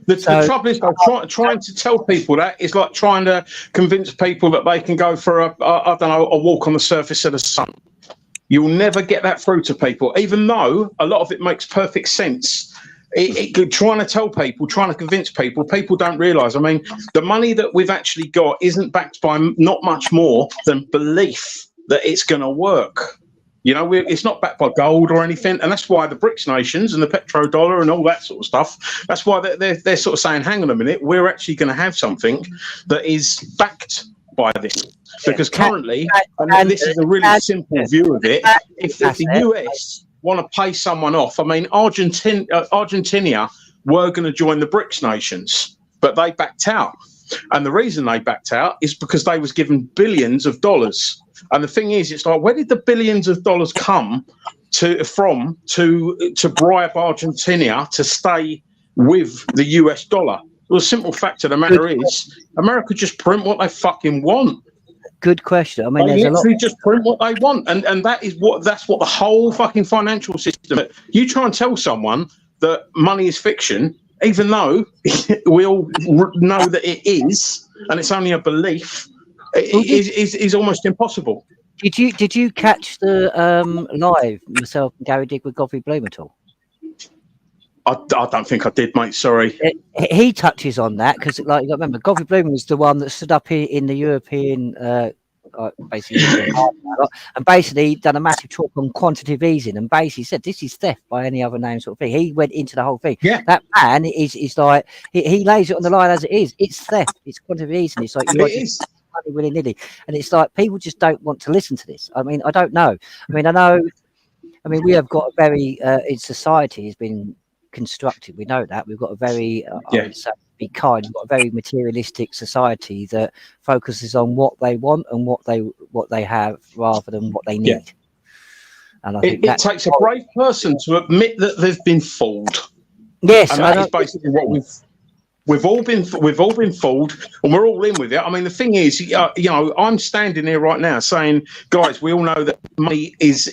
The trouble is, trying to tell people that is like trying to convince people that they can go for a walk on the surface of the sun. You'll never get that through to people, even though a lot of it makes perfect sense. Trying to tell people, trying to convince people don't realise. I mean, the money that we've actually got isn't backed by not much more than belief that it's going to work. It's not backed by gold or anything, and that's why the BRICS nations and the petrodollar and all that sort of stuff, that's why they're sort of saying, hang on a minute, we're actually going to have something that is backed by this. Because currently, and this is a really simple view of it, if the US want to pay someone off, I mean, Argentina were going to join the BRICS nations, but they backed out. And the reason they backed out is because they was given billions of dollars. And the thing is, it's like, where did the billions of dollars come from to bribe Argentina to stay with the US dollar? Well, the simple fact of the matter is, America just print what they fucking want. Good question. I mean, they there's literally just print what they want, and that's what the whole fucking financial system. You try and tell someone that money is fiction, even though we all know that it is, and it's only a belief. Is almost impossible. Did you catch the live myself and Gary did with Godfrey Bloom at all? I don't think I did, mate. Sorry. He touches on that because, like, you got to remember, Godfrey Bloom was the one that stood up here in the European basically and basically done a massive talk on quantitative easing and basically said this is theft by any other name sort of thing. He went into the whole thing. Yeah. That man is like he lays it on the line as it is. It's theft. It's quantitative easing. It's like you It is. money willy-nilly, and it's like people just don't want to listen to this. I mean, I don't know. I mean, we have got a very in society has been constructed. We know that we've got a very I would say, be kind. We've got a very materialistic society that focuses on what they want and what they have rather than what they need. Yeah. And I think it takes a brave person to admit that they've been fooled. Yes, and that is basically what we've all been fooled, and we're all in with it. I mean, the thing is, you know, I'm standing here right now saying, guys, we all know that money is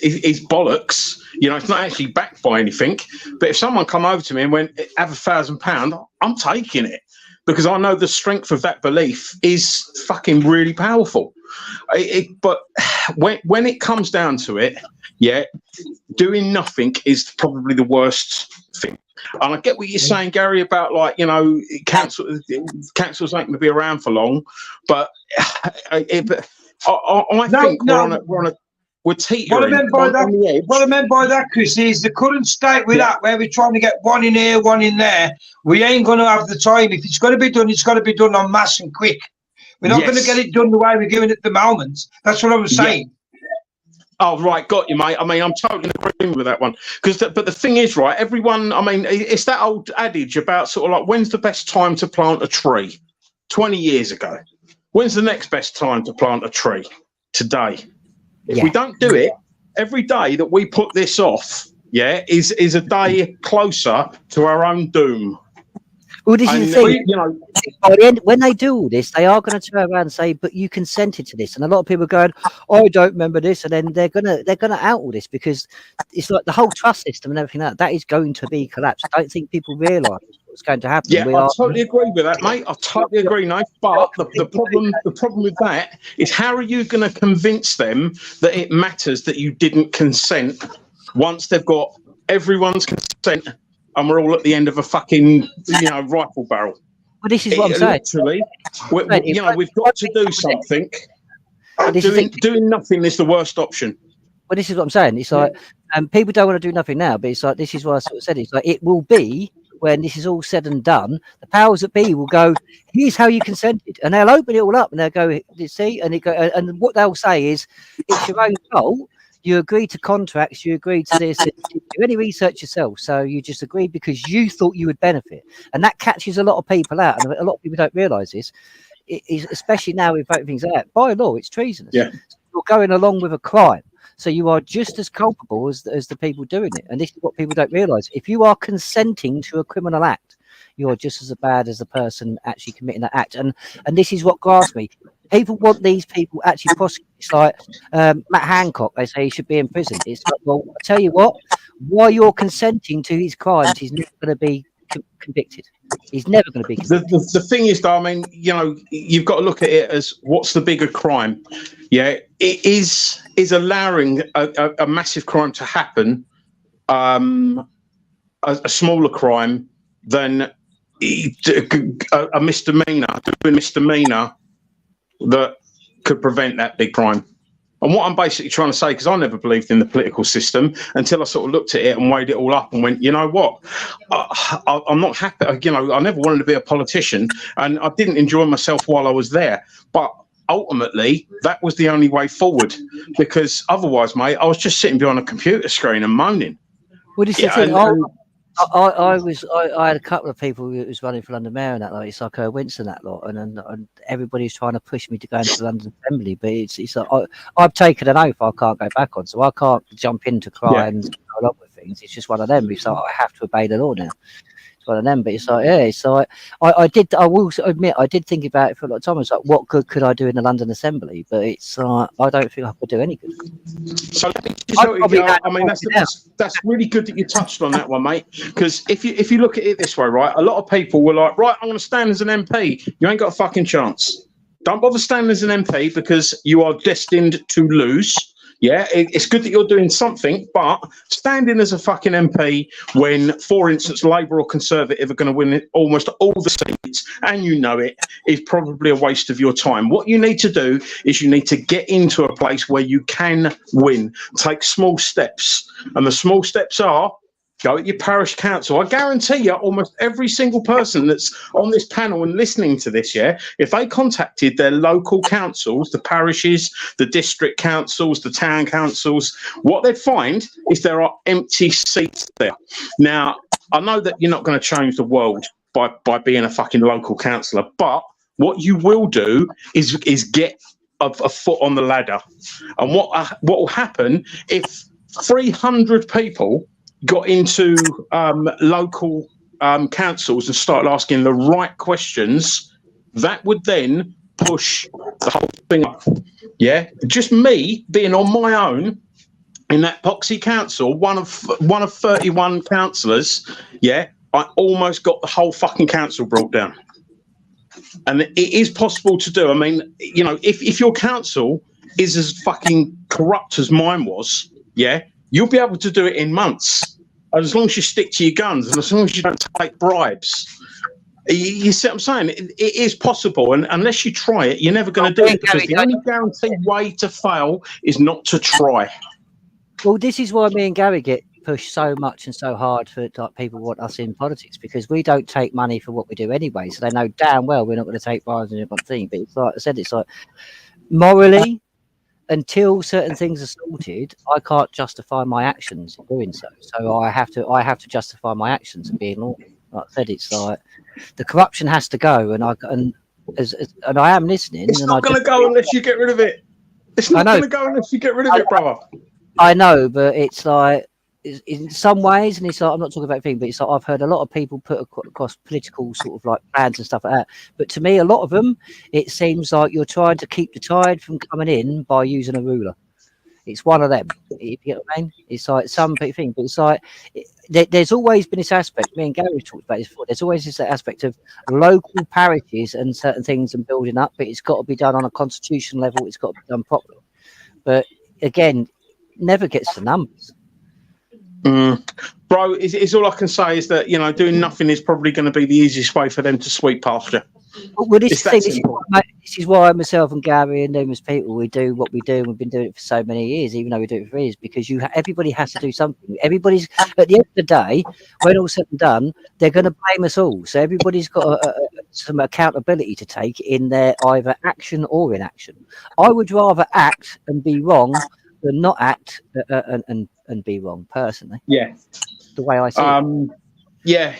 bollocks. You know, it's not actually backed by anything. But if someone come over to me and went, have £1,000, I'm taking it because I know the strength of that belief is fucking really powerful. But when it comes down to it, yeah, doing nothing is probably the worst thing. And I get what you're saying, Gary, about like, you know, councils ain't going to be around for long. But I think we're teetering. What I meant by that, Chris, is the current state we're at, where we're trying to get one in here, one in there. We ain't going to have the time. If it's going to be done, it's got to be done en masse and quick. We're not going to get it done the way we're doing it at the moment. That's what I was saying. Oh, right, got you, mate. I mean, I'm totally agreeing with that one. But the thing is, right, everyone, I mean, it's that old adage about sort of like, when's the best time to plant a tree? 20 years ago. When's the next best time to plant a tree? Today. If we don't do it, every day that we put this off, is a day closer to our own doom. Well, this is the thing. You know, by the end, when they do all this, they are going to turn around and say, "But you consented to this." And a lot of people are going, "Oh, I don't remember this," and then they're gonna out all this because it's like the whole trust system and everything that is going to be collapsed. I don't think people realise what's going to happen. Yeah, I totally agree with that, mate. I totally agree, no. But the problem with that is, how are you going to convince them that it matters that you didn't consent once they've got everyone's consent? And we're all at the end of a fucking, rifle barrel. Well, this is what I'm saying. Literally, we've got to do something. Doing nothing is the worst option. Well, this is what I'm saying. It's like, people don't want to do nothing now, but it's like, this is what I sort of said. It's like, it will be, when this is all said and done, the powers that be will go, here's how you consented. And they'll open it all up and they'll go, see, and what they'll say is, it's your own fault. You agree to contracts, you agree to this, you do any research yourself. So you just agreed because you thought you would benefit. And that catches a lot of people out. And a lot of people don't realise this, especially now with voting things out. By law, it's treasonous. Yeah. So you're going along with a crime. So you are just as culpable as the people doing it. And this is what people don't realise. If you are consenting to a criminal act, you're just as bad as the person actually committing that act. And this is what grasps me. People want these people actually prosecuted. It's like Matt Hancock, they say he should be in prison. It's like, well, I tell you what, while you're consenting to his crimes, he's never going to be convicted. He's never going to be convicted. The thing is, though, I mean, you've got to look at it as what's the bigger crime? Yeah, it is allowing a massive crime to happen, a smaller crime than a misdemeanor that could prevent that big crime. And what I'm basically trying to say, because I never believed in the political system until I sort of looked at it and weighed it all up and went, you know what, I'm not happy. I never wanted to be a politician and I didn't enjoy myself while I was there. But ultimately, that was the only way forward, because otherwise, mate, I was just sitting behind a computer screen and moaning. Well, this is the thing. I had a couple of people who was running for London Mayor and that, like, it's like Winston, that lot, and everybody's trying to push me to go into the London Assembly, but it's like I've taken an oath I can't go back on, so I can't jump in to cry and go along with things. It's just one of them. It's like I have to obey the law now. It's one of them. But it's like, I will admit I did think about it for a lot of time. It's like, what good could I do in the London Assembly? But it's like, I don't think I could do any good. So let me just that's really good that you touched on that one, mate. Because if you look at it this way, right, a lot of people were like, right, I'm going to stand as an MP. You ain't got a fucking chance. Don't bother standing as an MP because you are destined to lose. Yeah, it's good that you're doing something, but standing as a fucking MP when, for instance, Labour or Conservative are going to win almost all the seats, and you know it, is probably a waste of your time. What you need to do is you need to get into a place where you can win. Take small steps, and the small steps are go at your parish council. I guarantee you, almost every single person that's on this panel and listening to this, yeah, if they contacted their local councils, the parishes, the district councils, the town councils, what they'd find is there are empty seats there. Now, I know that you're not going to change the world by being a fucking local councillor, but what you will do is get a foot on the ladder. And what will happen if 300 people got into local councils and started asking the right questions, that would then push the whole thing up. Yeah, just me being on my own in that poxy council, one of 31 councillors. Yeah, I almost got the whole fucking council brought down. And it is possible to do. I mean, you know, if your council is as fucking corrupt as mine was, yeah, you'll be able to do it in months, as long as you stick to your guns and as long as you don't take bribes. You see what I'm saying? It is possible, and unless you try it, you're never going to do it, because the only guaranteed way to fail is not to try. Well, this is why me and Gary get pushed so much and so hard for, like, people want us in politics, because we don't take money for what we do anyway. So they know damn well we're not going to take bribes and one thing. But it's like I said, it's like morally, until certain things are sorted, I can't justify my actions in doing so. So I have to justify my actions and being lawful. Like I said, it's like the corruption has to go, and I am listening. It's not going to go unless you get rid of it. It's not going to go unless you get rid of it, brother. I know, but it's like, in some ways, and it's like, I'm not talking about things, but it's like I've heard a lot of people put across political sort of like plans and stuff like that. But to me, a lot of them, it seems like you're trying to keep the tide from coming in by using a ruler. It's one of them. You get what I mean? It's like some people think, but it's like there's always been this aspect. Me and Gary talked about this before. There's always this aspect of local parishes and certain things and building up, but it's got to be done on a constitutional level. It's got to be done properly. But again, never gets the numbers. Bro, is all I can say is that, you know, doing nothing is probably going to be the easiest way for them to sweep past you. Well, this is why myself and Gary and numerous people, we do what we do, and we've been doing it for so many years, even though we do it for years, because everybody has to do something. Everybody's, at the end of the day, when all's said and done, they're going to blame us all. So everybody's got some accountability to take in their either action or inaction. I would rather act and be wrong than not act and be wrong, personally. Yeah, the way I see it.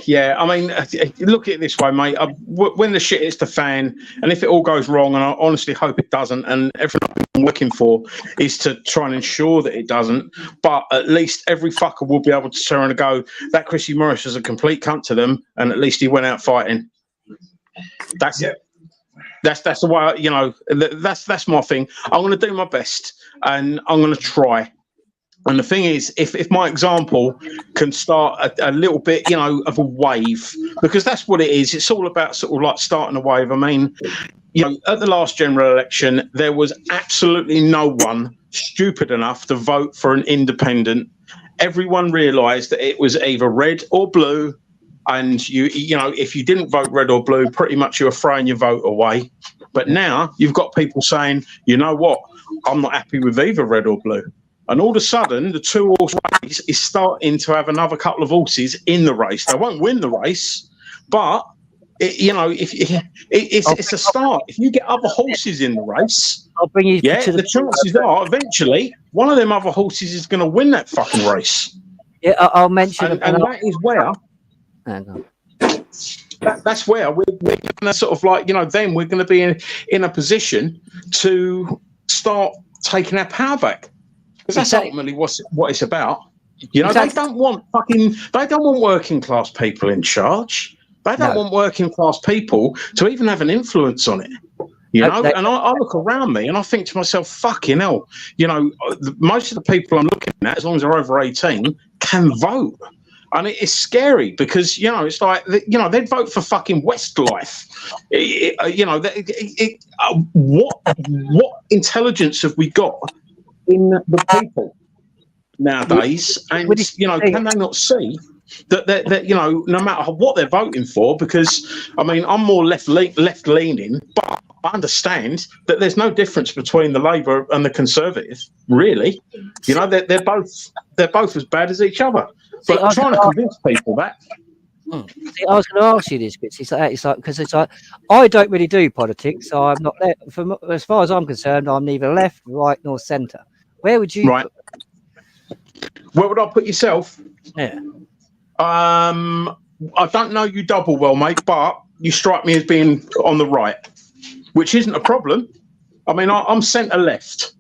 Yeah. I mean, look at it this way, mate. When the shit hits the fan, and if it all goes wrong, and I honestly hope it doesn't, and everything I'm looking for is to try and ensure that it doesn't, but at least every fucker will be able to turn and go, that Chrissy Morris was a complete cunt to them, and at least he went out fighting. That's it. That's the way, you know, that's my thing. I'm going to do my best, and I'm going to try. And the thing is, if my example can start a little bit, you know, of a wave, because that's what it is. It's all about sort of like starting a wave. I mean, you know, at the last general election, there was absolutely no one stupid enough to vote for an independent. Everyone realised that it was either red or blue. And you know, if you didn't vote red or blue, pretty much you were throwing your vote away. But now you've got people saying, you know what, I'm not happy with either red or blue. And all of a sudden, the 2-horse race is starting to have another couple of horses in the race. They won't win the race, but you know, it's a start. If you get other horses in the race, I'll bring you. Yeah, the chances are eventually one of them other horses is going to win that fucking race. Yeah, I'll mention, and that is where. That's where we're going to sort of like, you know, then we're going to be in a position to start taking our power back. Because that's ultimately what it's about. You know, they don't want working class people in charge. They don't want working class people to even have an influence on it. You know, and I look around me and I think to myself, fucking hell, you know, most of the people I'm looking at, as long as they're over 18, can vote. And it is scary because, you know, it's like, you know, they'd vote for fucking Westlife. You know, what intelligence have we got in the people nowadays, and can they not see that no matter what they're voting for? Because I mean, I'm more left leaning, but I understand that there's no difference between the Labour and the Conservative, really. They're both as bad as each other. But trying to convince people that. See, I was going to ask you this, but it's like because I don't really do politics, so I'm not as far as I'm concerned, I'm neither left, right, nor centre. Where would you? Right. Where would I put yourself? Yeah. I don't know you double well, mate, but you strike me as being on the right, which isn't a problem. I mean, I'm centre left.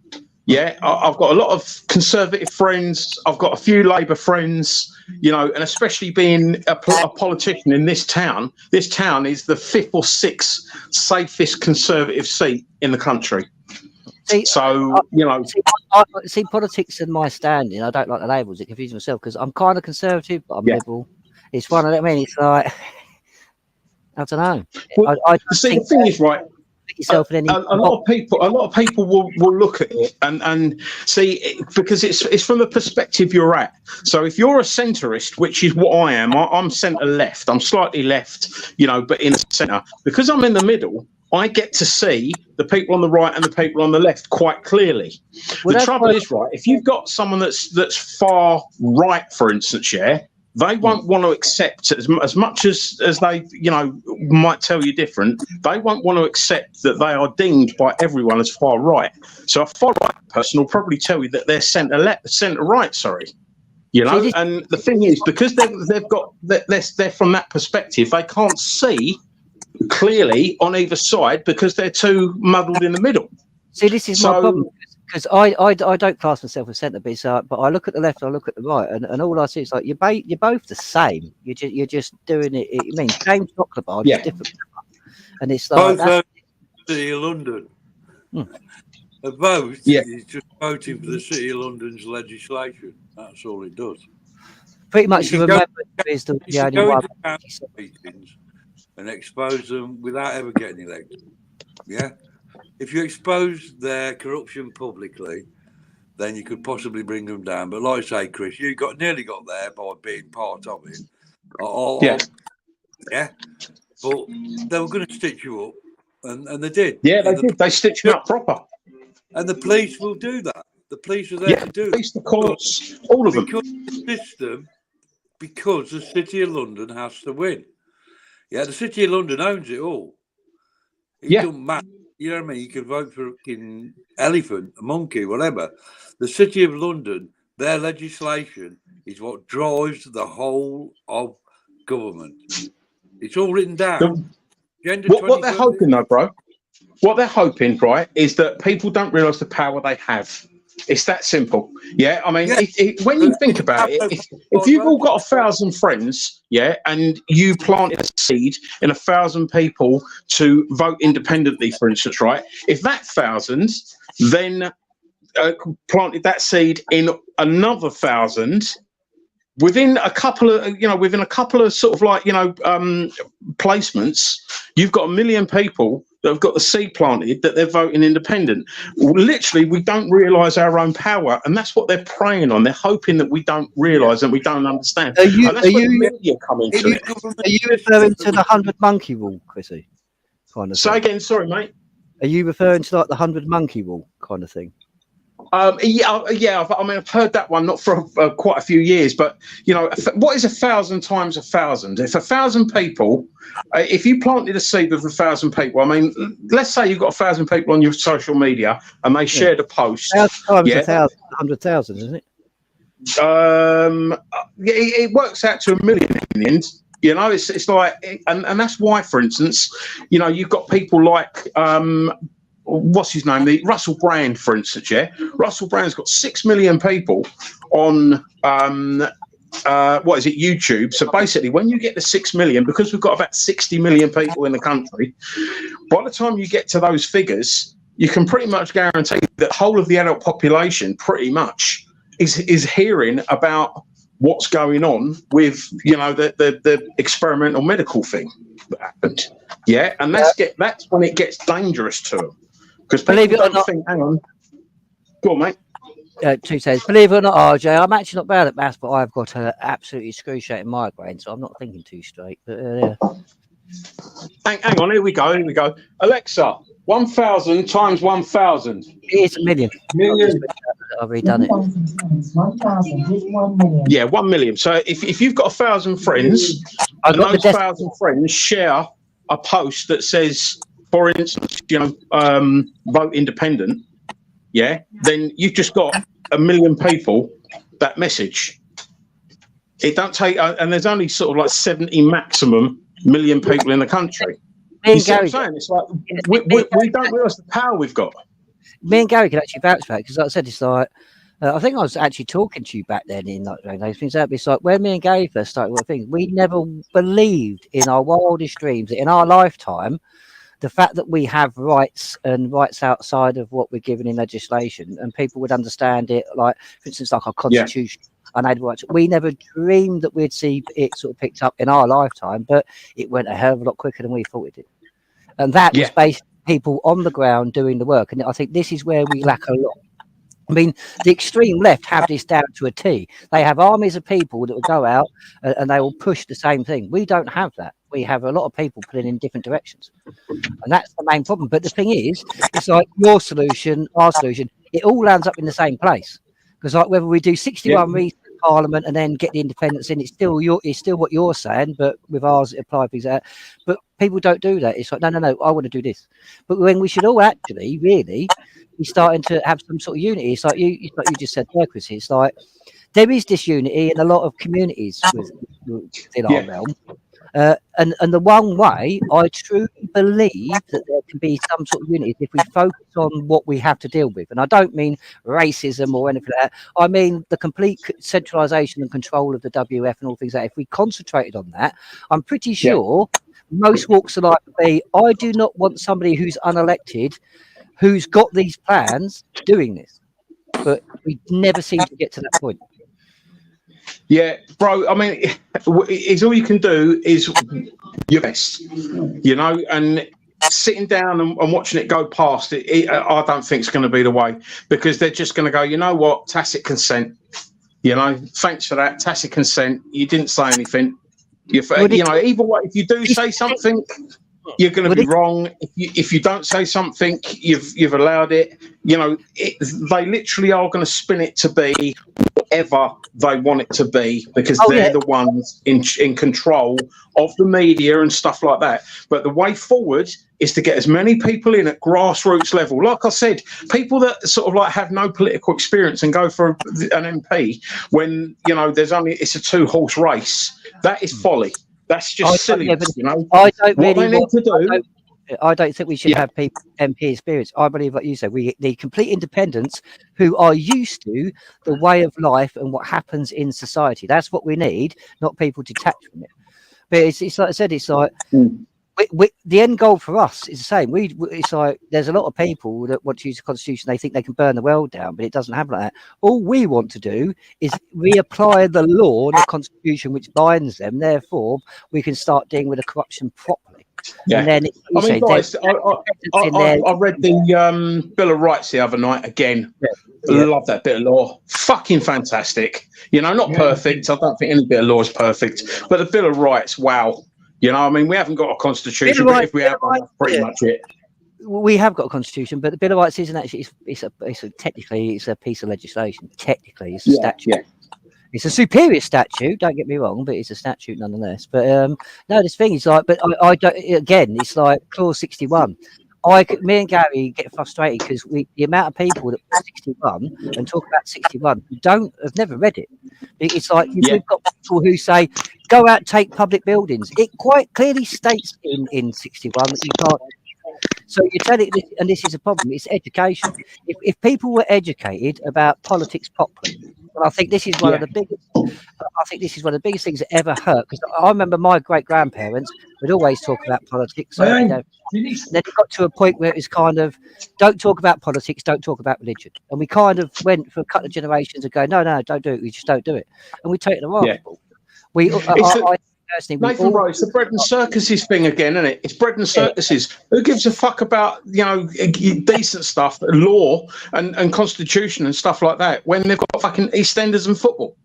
Yeah, I've got a lot of Conservative friends. I've got a few Labour friends, and especially being a politician in this town. This town is the 5th or 6th safest Conservative seat in the country. See, see, politics and my standing. I don't like the labels. It confuses myself because I'm kind of conservative, but I'm liberal. It's one of them. I mean, it's like I don't know. Well, the thing is, right. A lot of people will look at it and see because it's from the perspective you're at. So if you're a centrist, which is what I am, I'm centre left. I'm slightly left, but in the centre. Because I'm in the middle, I get to see the people on the right and the people on the left quite clearly. The trouble is, right, if you've got someone that's far right, for instance, they won't want to accept as much as they, might tell you different. They won't want to accept that they are dinged by everyone as far right. So a far right person will probably tell you that they're centre right. Sorry, And the thing is, because they're from that perspective, they can't see clearly on either side because they're too muddled in the middle. See, this is my problem. Because I don't class myself as centre, but I look at the left, I look at the right, and all I see is like you're both the same. You're just doing it. I mean, same chocolate bar, just different. And it's like both City of London. A vote is just voting for the City of London's legislation. That's all it does. Pretty much, the remembrance is the only one. Meetings and expose them without ever getting elected. Yeah. If you expose their corruption publicly, then you could possibly bring them down. But like I say, Chris, you nearly got there by being part of it. Yeah. But they were going to stitch you up, and they did. Yeah, they did. They stitched you up proper. And the police will do that. The police are there to do police, the courts, all of them. Because the City of London has to win. Yeah, the City of London owns it all. It doesn't matter. You know what I mean? You can vote for an elephant, a monkey, whatever. The City of London, their legislation is what drives the whole of government. It's all written down. What they're hoping, though, bro, what they're hoping, right, is that people don't realise the power they have. It's that simple. Yeah, I mean, when you think about it, if you've all got 1,000 friends, and you planted a seed in 1,000 people to vote independently, for instance, right? If that 1,000 then planted that seed in another 1,000, within a couple of sort of like placements, you've got 1 million people that have got the seed planted that they're voting independent. Literally, we don't realise our own power, and that's what they're preying on. They're hoping that we don't realise and we don't understand. Are you referring to the 100 monkey rule, Chrissy? Kind of. Say again, sorry, mate. Are you referring to like the 100 monkey rule kind of thing? I mean, I've heard that one, not for quite a few years, but what is 1,000 times 1,000? If 1,000 people, if you planted a seed with 1,000 people, I mean, let's say you've got 1,000 people on your social media and they shared a post. 1,000 times 100,000, isn't it? It works out to 1 million in the end. It's like, and that's why, for instance, you've got people like. What's his name? Russell Brand, for instance. Yeah, Russell Brand's got 6 million people on YouTube. So basically, when you get to 6 million, because we've got about 60 million people in the country, by the time you get to those figures, you can pretty much guarantee that the whole of the adult population pretty much is hearing about what's going on with the experimental medical thing that happened. Yeah, and that's when it gets dangerous to them. Because people don't think, hang on. Go on, mate. 2 says, believe it or not, RJ, I'm actually not bad at maths, but I've got an absolutely excruciating migraine, so I'm not thinking too straight. But yeah. Hang on, here we go. Alexa, 1,000 times 1,000. It's a million. I've redone it. 1,000 is 1 million. Yeah, 1 million. So if you've got 1,000 friends, and those 1,000 friends share a post that says, for instance, vote independent, yeah, then you've just got 1 million people that message. It don't take, and there's only sort of like 70 maximum million people in the country. You see what I'm saying? It's like we don't realise the power we've got. Me and Gary can actually vouch for that because, like I said, it's like I think I was actually talking to you back then in like those things. It's like when me and Gary first started with things, we never believed in our wildest dreams that in our lifetime, the fact that we have rights and rights outside of what we're given in legislation, and people would understand it, like for instance, like our constitution. We never dreamed that we'd see it sort of picked up in our lifetime, but it went a hell of a lot quicker than we thought it did. And that was based on people on the ground doing the work. And I think this is where we lack a lot. I mean, the extreme left have this down to a T. They have armies of people that will go out and they will push the same thing. We don't have that. We have a lot of people pulling in different directions. And that's the main problem. But the thing is, it's like your solution, our solution, it all lands up in the same place. Because like whether we do 61 recent Parliament and then get the independence in, it's still what you're saying, but with ours it applies things out. But people don't do that. It's like no, I want to do this. But when we should all actually really be starting to have some sort of unity. It's like you just said, Chris. It's like there is this unity in a lot of communities within our realm. And the one way I truly believe that there can be some sort of unity if we focus on what we have to deal with. And I don't mean racism or anything like that. I mean the complete centralisation and control of the WF and all things like that. If we concentrated on that, I'm pretty sure most walks of life would be, I do not want somebody who's unelected, who's got these plans, doing this. But we never seem to get to that point. Yeah, bro. I mean, it's all you can do is your best, and sitting down and watching it go past it. I don't think it's going to be the way, because they're just going to go, you know what, tacit consent. Thanks for that tacit consent. You didn't say anything. Either way, if you do say something, you're going to be wrong. If you don't say something, you've allowed it. They literally are going to spin it to be whatever they want it to be, because they're the ones in control of the media and stuff like that. But the way forward is to get as many people in at grassroots level. Like I said, people that sort of like have no political experience and go for an MP when it's a 2-horse race. That is folly. That's just silly. I don't really need to do. I don't think we should have people MP experience. I believe, like you said, we need complete independence who are used to the way of life and what happens in society. That's what we need, not people detached from it. But it's like I said, it's like the end goal for us is the same. It's like there's a lot of people that want to use the Constitution. They think they can burn the world down, but it doesn't happen like that. All we want to do is reapply the law, the Constitution, which binds them. Therefore, we can start dealing with the corruption properly. Yeah. And then guys, I read the Bill of Rights the other night again. Love that bit of law. Fucking fantastic. Not perfect. I don't think any bit of law is perfect. But the Bill of Rights, wow. We haven't got a constitution, but if we have one, that's pretty much it. We have got a constitution, but the Bill of Rights isn't actually. Technically it's a piece of legislation. Technically, it's a statute. Yeah. It's a superior statute. Don't get me wrong, but it's a statute nonetheless. But no, this thing is like. But I don't. Again, it's like clause 61. Me and Gary get frustrated because the amount of people that put 61 and talk about 61 who have never read it. It's like we've got people who say, go out, take public buildings. It quite clearly states in 61 that you can't. So you tell it, and this is a problem. It's education. If people were educated about politics properly, well, I think this is one of the biggest. I think this is one of the biggest things that ever hurt. Because I remember my great grandparents would always talk about politics. So, then it got to a point where it was kind of, don't talk about politics, don't talk about religion, and we kind of went for a couple of generations and go, no, don't do it. We just don't do it, and we take the right. personally, we Nathan, all, bro, it's the bread and circuses thing again, isn't it? It's bread and circuses. Who gives a fuck about, you know, decent stuff, law and constitution and stuff like that when they've got fucking EastEnders and football?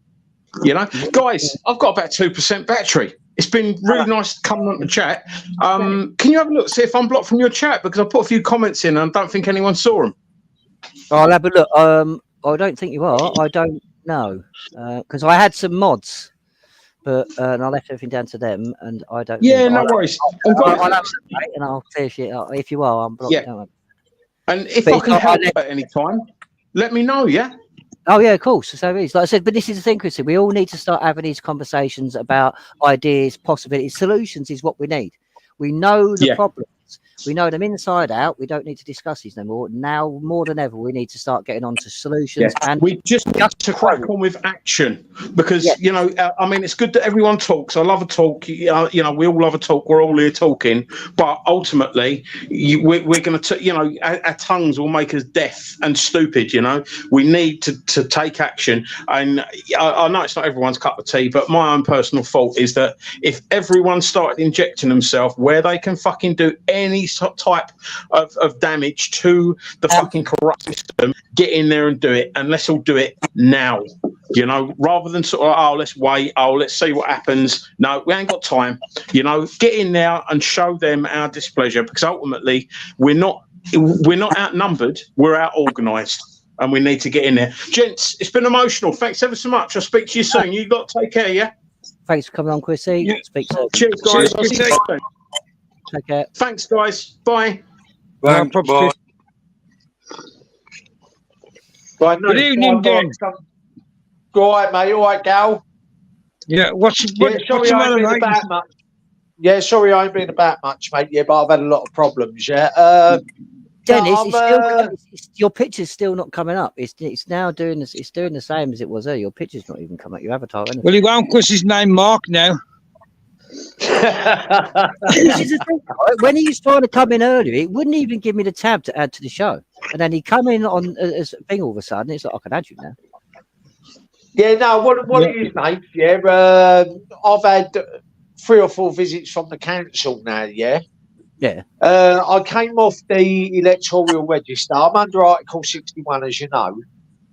You know, guys, I've got about 2% battery. It's been really nice coming on the chat. Can you have a look, see if I'm blocked from your chat? Because I put a few comments in and I don't think anyone saw them. I'll have a look. I don't think you are. I don't know. Because I had some mods, but and I left everything down to them, and I don't. Yeah, no worries. I'll have some, mate, and I'll clear shit up. If you are, I'm blocked. Yeah. Don't worry. And if But I it's can not- help at any time, let me know, yeah? Oh yeah, of course. So it is. Like I said, but this is the thing, Chris. We all need to start having these conversations about ideas, possibilities, solutions. Is what we need. We know the problems. We know them inside out. We don't need to discuss these no more. Now, more than ever, we need to start getting on to solutions. And we just need to crack on with action because, you know, I mean, it's good that everyone talks. I love a talk. You know, we all love a talk. We're all here talking. But ultimately, we're going to, you know, our tongues will make us deaf and stupid, you know. We need to take action. And I know it's not everyone's cup of tea, but my own personal thought is that if everyone started injecting themselves where they can fucking do any type of damage to the fucking corrupt system, get in there and do it, and let's all do it now, you know, rather than sort of, oh, let's wait, oh, let's see what happens. No, we ain't got time, you know. Get in there and show them our displeasure, because ultimately we're not outnumbered, we're out organised, and we need to get in there. Gents, it's been emotional. Thanks ever so much. I'll speak to you soon. You got to take care, yeah? thanks for coming on, Chrissy. Yeah. Speak soon. Cheers, guys. I'll see you soon. Take care. Thanks, guys. Bye. No problem. Right, no, Good evening, Dan. All right, mate. All right, Gal. Yeah, what's Sorry, the I matter, ain't been mate? about much. Yeah, sorry, I ain't been about much, mate. Yeah, but I've had a lot of problems. Yeah. Dennis, I'm, your picture's still not coming up. It's now doing this. It's doing the same as it was earlier. Your picture's not even coming up. Your avatar. Anything. Well, he won't because his name Mark now. This is the thing, right? When he was trying to come in earlier, it wouldn't even give me the tab to add to the show. And then he come in on as a thing all of a sudden. It's like, I can add you now. Yeah, no, what it is, mate? Yeah, I've had 3 or 4 visits from the council now. Yeah. Yeah. I came off the electoral register. I'm under Article 61, as you know.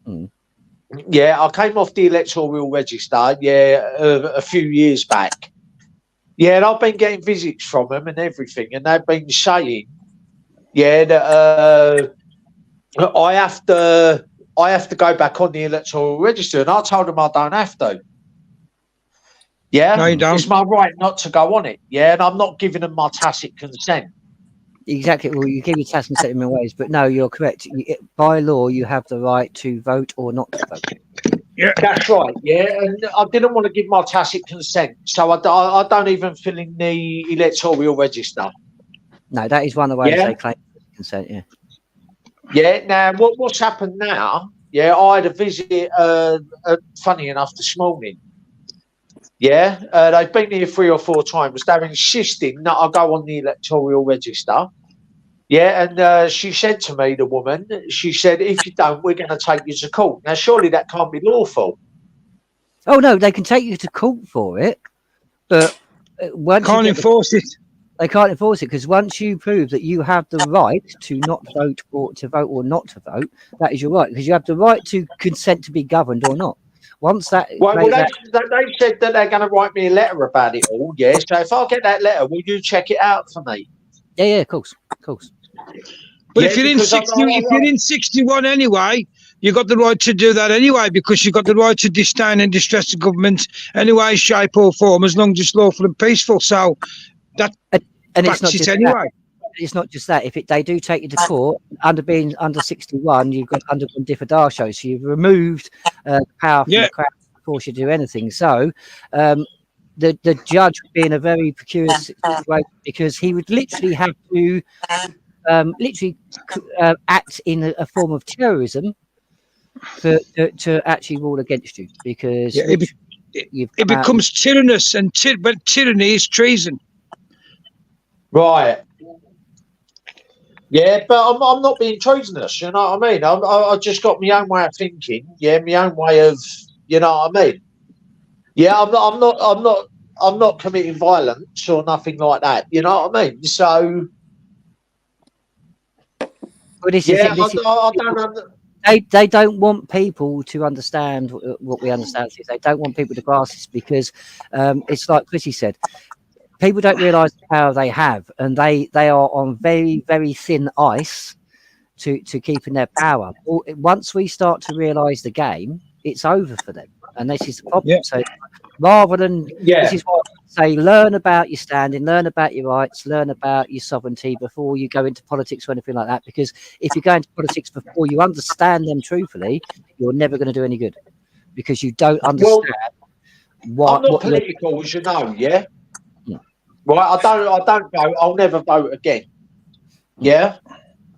Mm. Yeah, I came off the electoral register. Yeah, a few years back. Yeah, and I've been getting visits from them and everything, and they've been saying, yeah, that I have to go back on the electoral register, and I told them I don't have to. Yeah, No, you don't. It's my right not to go on it. Yeah, and I'm not giving them my tacit consent. Exactly. Well, you give your test in certain ways, but no, you're correct. By law, you have the right to vote or not to vote. Yeah, That's right. Yeah, and I didn't want to give my tacit consent, so I don't even fill in the electoral register. No, that is one of the ways they claim consent. Yeah. Yeah. Now, what's happened now? Yeah, I had a visit. Funny enough, this morning. Yeah, they've been here 3 or 4 times. They're insisting that I go on the electoral register. Yeah, and she said to me, the woman, she said, if you don't, we're going to take you to court. Now, surely that can't be lawful. Oh no, they can take you to court for it, but once can't enforce it. They can't enforce it because once you prove that you have the right to not vote or to vote or not to vote, that is your right, because you have the right to consent to be governed or not. Once that, well, they said that they're going to write me a letter about it all. Yeah, so if I get that letter, will you check it out for me? Yeah, of course, of course. But if you're in 61 anyway, you got the right to do that anyway, because you got the right to disdain and distress the government anyway, shape or form, as long as it's lawful and peaceful. So that and it's not just anyway. That. It's not just that. If they do take you to court being under 61, you've got undergone diffidatio, so you've removed power from the crowd to force you to do anything. So the judge would be in a very peculiar situation because he would literally have to act in a form of terrorism to actually rule against you, because it becomes tyrannous, and but tyranny is treason. Right. Yeah, but I'm not being treasonous, you know what I mean? I just got my own way of thinking, yeah, my own way of, you know what I mean? Yeah, I'm not I'm not committing violence or nothing like that. You know what I mean? So Well, this yeah, is it. I don't. They don't want people to understand what we understand. They don't want people to grasp this because it's like Chrissy said. People don't realise the power they have, and they are on very, very thin ice to keeping their power. Once we start to realise the game, it's over for them, and this is the problem. Yeah. So rather than Yeah. this is why I say learn about your standing, learn about your rights, learn about your sovereignty before you go into politics or anything like that. Because if you go into politics before you understand them truthfully, you're never going to do any good because you don't understand I'm what not you're. political, as you know. Yeah. Yeah. Right. I don't vote. I'll never vote again. Yeah.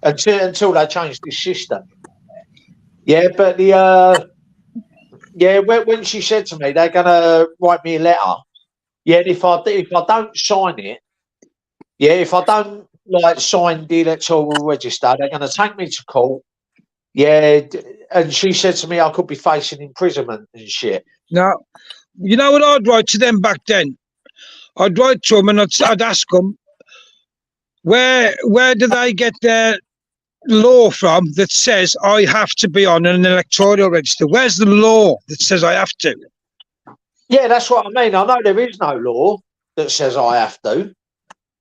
Until they change this system. Yeah. But when she said to me they're gonna write me a letter. Yeah. And if I don't sign it. Yeah. If I don't sign the electoral register, they're gonna take me to court. Yeah. And she said to me I could be facing imprisonment and shit. Now, you know what I'd write to them back then? I'd write to them and I'd ask them, where do they get their law from that says I have to be on an electoral register? Where's the law that says I have to? Yeah, that's what I mean. I know there is no law that says I have to.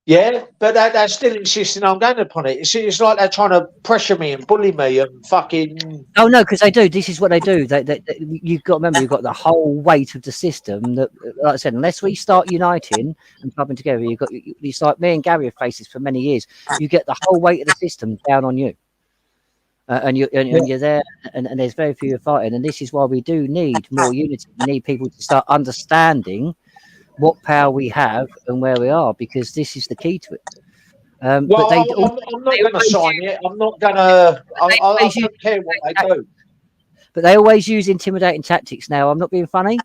Yeah, but they're still insisting I'm going upon it. It's like they're trying to pressure me and bully me and fucking. Oh no, because they do. This is what they do. You've got to remember, you've got the whole weight of the system. That, like I said, unless we start uniting and clubbing together, you've got. It's like me and Gary have faced this for many years. You get the whole weight of the system down on you, and you're there, and there's very few fighting. And this is why we do need more unity. We need people to start understanding what power we have and where we are, because this is the key to it. Well, but I'm not going to sign it. I'm not going to. I don't care what they do. But they always use intimidating tactics. Now, I'm not being funny.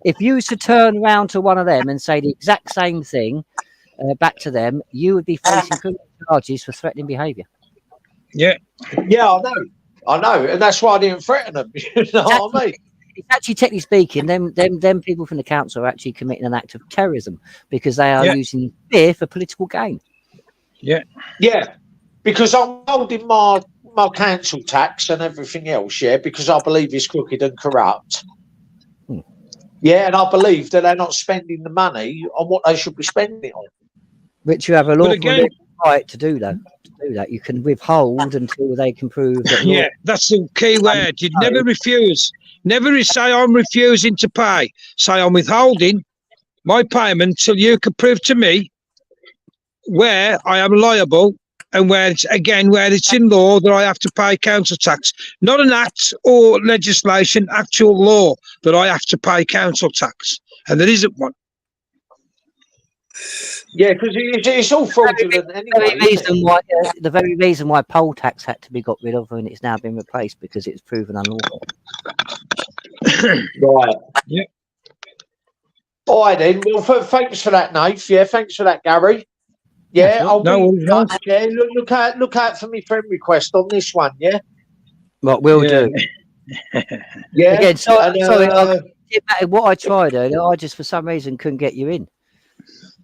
If you was to turn around to one of them and say the exact same thing back to them, you would be facing criminal charges for threatening behaviour. Yeah. Yeah, I know, and that's why I didn't threaten them. You know what I mean? It's actually, technically speaking, them people from the council are actually committing an act of terrorism because they are using fear for political gain. Yeah. Yeah, because I'm holding my council tax and everything else, because I believe it's crooked and corrupt. Yeah, and I believe that they're not spending the money on what they should be spending it on. Which you have a lawful right to do, though. To do that, you can withhold until they can prove that. Yeah, that's the key word. You'd never refuse. Never say I'm refusing to pay. Say I'm withholding my payment till you can prove to me where I am liable and where it's in law that I have to pay council tax. Not an act or legislation, actual law that I have to pay council tax. And there isn't one. Yeah, because it's all fraudulent anyway. The very reason why poll tax had to be got rid of, and it's now been replaced because it's proven unlawful. Right. Yeah. All right then. Well, thanks for that, Nath. Yeah, thanks for that, Gary. Yeah, sure. I'll be in touch. Yeah, look out for me friend request on this one. Yeah. What we'll do. Yeah. Again, sorry. What I tried earlier, I just for some reason couldn't get you in.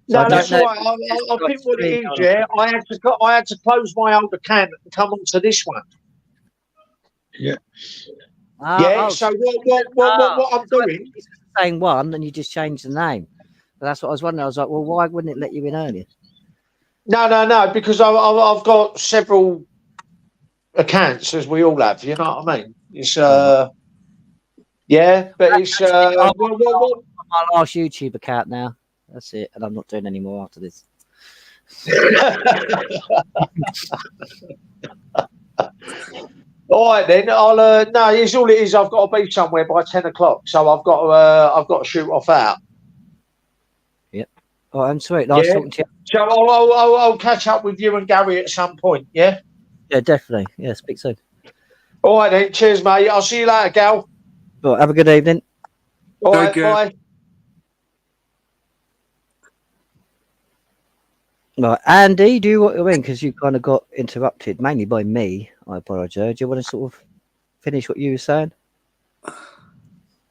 So no, that's all right. I think what it is, I had to close my old account and come onto this one. Yeah. So what I'm doing? It's the same one, and you just changed the name. But that's what I was wondering. I was like, well, why wouldn't it let you in earlier? No, because I've got several accounts, as we all have. You know what I mean? It's but it's my last YouTube account now. That's it, and I'm not doing any more after this. All right then. No, it's all it is. I've got to be somewhere by 10 o'clock, so I've got to shoot off out. Yep. Oh, I'm sorry. Nice talking to you. So I'll catch up with you and Gary at some point. Yeah. Yeah, definitely. Yeah, speak soon. All right then. Cheers, mate. I'll see you later, Gal. Well, have a good evening. All right. Bye. Right, Andy, do you want to win? Because you kind of got interrupted, mainly by me. I apologise. Do you want to sort of finish what you were saying?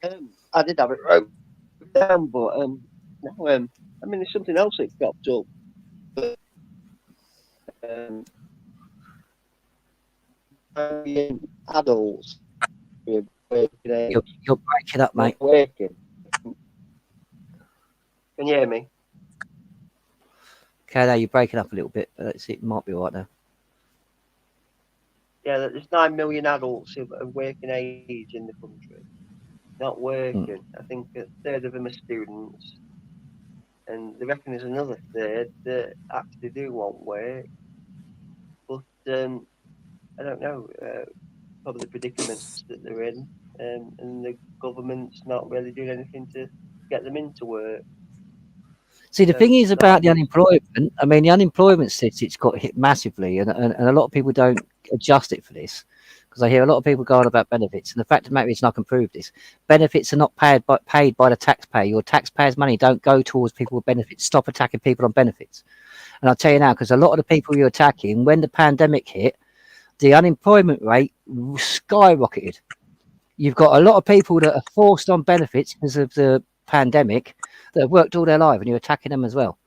I did have it wrote down, but No, I mean, there's something else that cropped up. Adults with working age. You're breaking up, mate. Working. Can you hear me? Okay, now you're breaking up a little bit, but it might be all right now. Yeah, there's 9 million adults of working age in the country. Not working. I think a third of them are students. And they reckon there's another third that actually do want work. But I don't know, probably the predicaments that they're in. And the government's not really doing anything to get them into work. See, the thing is about the unemployment, I mean, the unemployment statistics got hit massively, and a lot of people don't adjust it for this, because I hear a lot of people go on about benefits, and the fact of the matter is, and I can prove this, benefits are not paid by the taxpayer. Your taxpayers' money don't go towards people with benefits. Stop attacking people on benefits. And I'll tell you now, because a lot of the people you're attacking, when the pandemic hit, the unemployment rate skyrocketed. You've got a lot of people that are forced on benefits because of the pandemic that have worked all their life, and you're attacking them as well.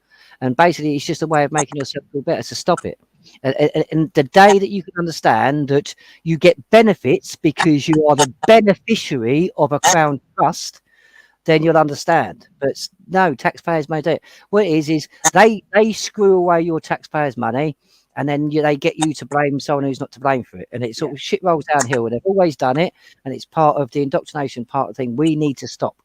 And basically, it's just a way of making yourself feel better. So stop it. And the day that you can understand that you get benefits because you are the beneficiary of a crown trust, then you'll understand. But no, taxpayers may do it. What it is they screw away your taxpayers' money, and then they get you to blame someone who's not to blame for it. And it sort of shit rolls downhill. And they've always done it, and it's part of the indoctrination part of the thing. We need to stop.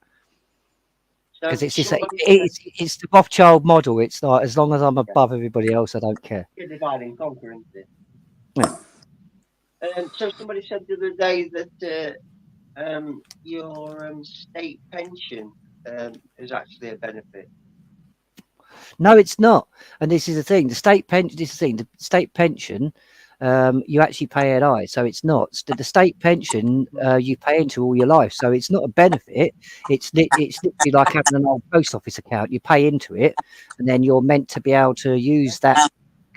Because it's just it's the Rothschild model. It's like, as long as I'm above everybody else, I don't care. You're divide and conquer, isn't it? Yeah. So somebody said the other day that your state pension is actually a benefit. No, it's not. And this is the thing. The state pension. This is the thing. The state pension. You actually pay NI, so it's not the state pension you pay into all your life. So it's not a benefit. It's literally like having an old post office account. You pay into it, and then you're meant to be able to use that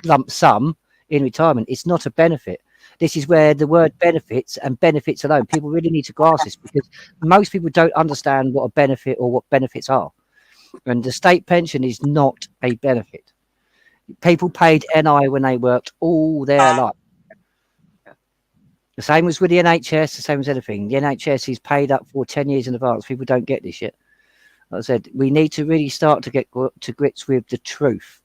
lump sum in retirement. It's not a benefit. This is where the word benefits and benefits alone, people really need to grasp this, because most people don't understand what a benefit or what benefits are. And the state pension is not a benefit. People paid NI when they worked all their life. The same was with the NHS, the same as anything. The NHS is paid up for 10 years in advance. People don't get this yet. Like I said, we need to really start to get to grips with the truth.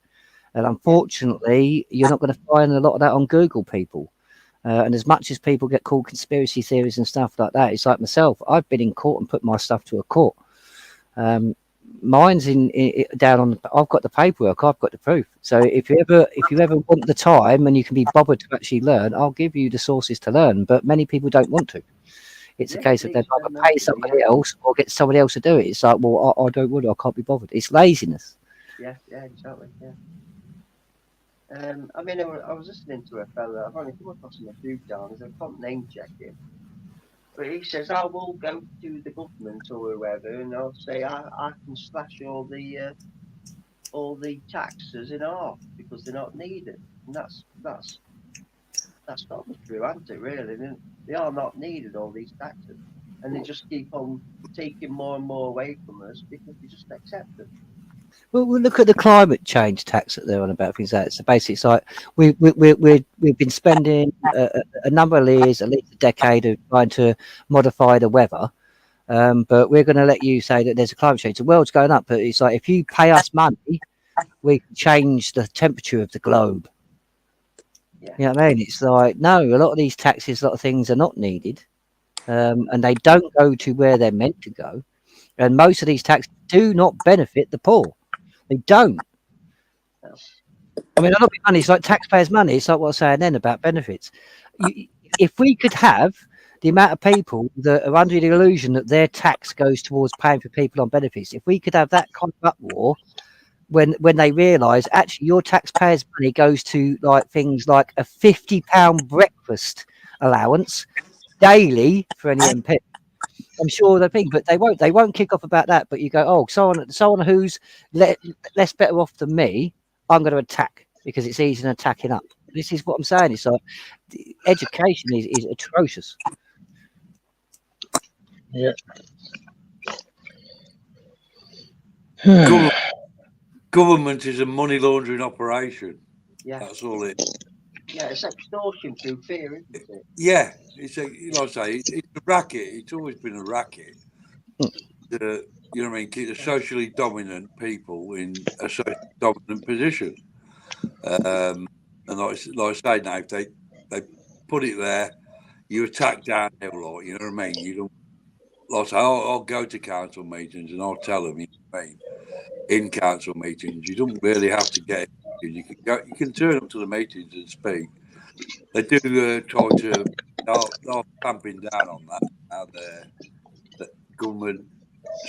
And unfortunately, you're not going to find a lot of that on Google, people. And as much as people get called conspiracy theories and stuff like that, it's like myself. I've been in court and put my stuff to a court. Mine's down on. I've got the paperwork. I've got the proof. So if you ever want the time and you can be bothered to actually learn, I'll give you the sources to learn. But many people don't want to. It's a case of they'd either pay somebody else or get somebody else to do it. It's like, well, I don't want to. I can't be bothered. It's laziness. Yeah, exactly. Yeah. I mean, I was listening to a fella. I've only come across him a few times. I can't name check him. But he says, I will go to the government or whoever, and I'll say I can slash all the taxes in half because they're not needed. And that's not the true answer, really. They are not needed, all these taxes, and they just keep on taking more and more away from us because we just accept them. Well, we'll look at the climate change tax that they're on about things like that. So basically, it's like we've been spending a number of years, at least a decade, of trying to modify the weather. But we're going to let you say that there's a climate change. The world's going up, but it's like, if you pay us money, we can change the temperature of the globe. Yeah. You know what I mean? It's like, no, a lot of these taxes, a lot of things are not needed, and they don't go to where they're meant to go. And most of these taxes do not benefit the poor. They don't. I mean, a lot of money, it's like taxpayers' money. It's like what I was saying then about benefits. If we could have the amount of people that are under the illusion that their tax goes towards paying for people on benefits, if we could have that kind of uproar when they realise actually your taxpayers' money goes to like things like a £50 breakfast allowance daily for any MP. I'm sure they think, but they won't kick off about that. But you go, oh, someone who's less better off than me, I'm going to attack because it's easy than attacking up. This is what I'm saying. It's like education is atrocious. Yeah. Government is a money laundering operation. Yeah. That's all it. Yeah, it's extortion through fear, isn't it? Yeah, it's a, like I say, it's a racket. It's always been a racket. You know what I mean? Keep the socially dominant people in a socially dominant position. And like I say, now if they put it there, you attack downhill, like, you know what I mean? You don't. Like I say, I'll go to council meetings and I'll tell them, you know what I mean? In council meetings, you don't really have to get. You can go. You can turn up to the meetings and speak. They do try to. They're clamping down on that. Now the government.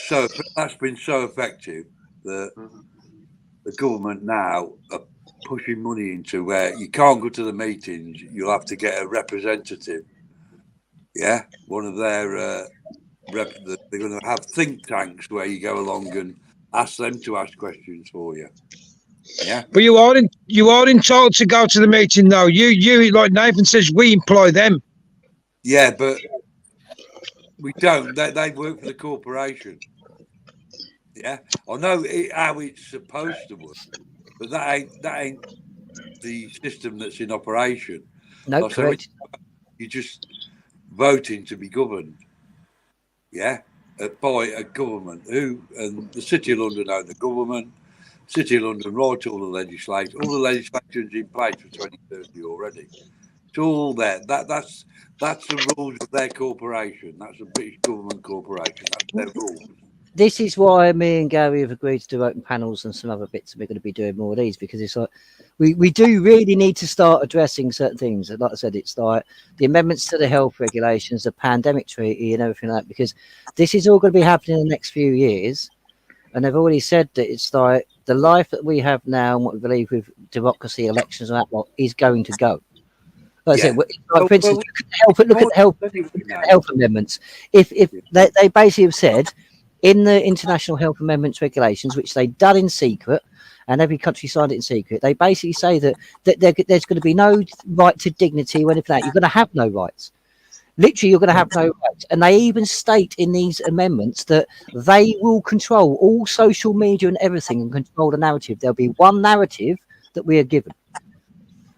So that's been so effective that the government now are pushing money into where you can't go to the meetings. You'll have to get a representative. Yeah, one of their. They're going to have think tanks where you go along and ask them to ask questions for you. Yeah, but you are entitled to go to the meeting, though. You like Nathan says, we employ them. Yeah, but we don't. They work for the corporation. Yeah, I know how it's supposed to work, but that ain't the system that's in operation. No, Like, correct. so you're just voting to be governed. Yeah, by a government and the City of London own the government. City of London write all the legislation. All the legislation's in place for 2030 already. It's all there. That's the rules of their corporation. That's a British government corporation. That's their rules. This is why me and Gary have agreed to do open panels and some other bits, and we're going to be doing more of these, because it's like we do really need to start addressing certain things. Like I said, it's like the amendments to the health regulations, the pandemic treaty, and everything like that, because this is all going to be happening in the next few years. And they've already said that it's like the life that we have now and what we believe with democracy, elections, and that lot is going to go. Like I said, like, for instance, look at the health amendments. If they basically have said in the international health amendments regulations, which they've done in secret, and every country signed it in secret, they basically say that there's going to be no right to dignity or anything like that. You're going to have no rights. Literally, you're going to have no rights. And they even state in these amendments that they will control all social media and everything and control the narrative. There'll be one narrative that we are given.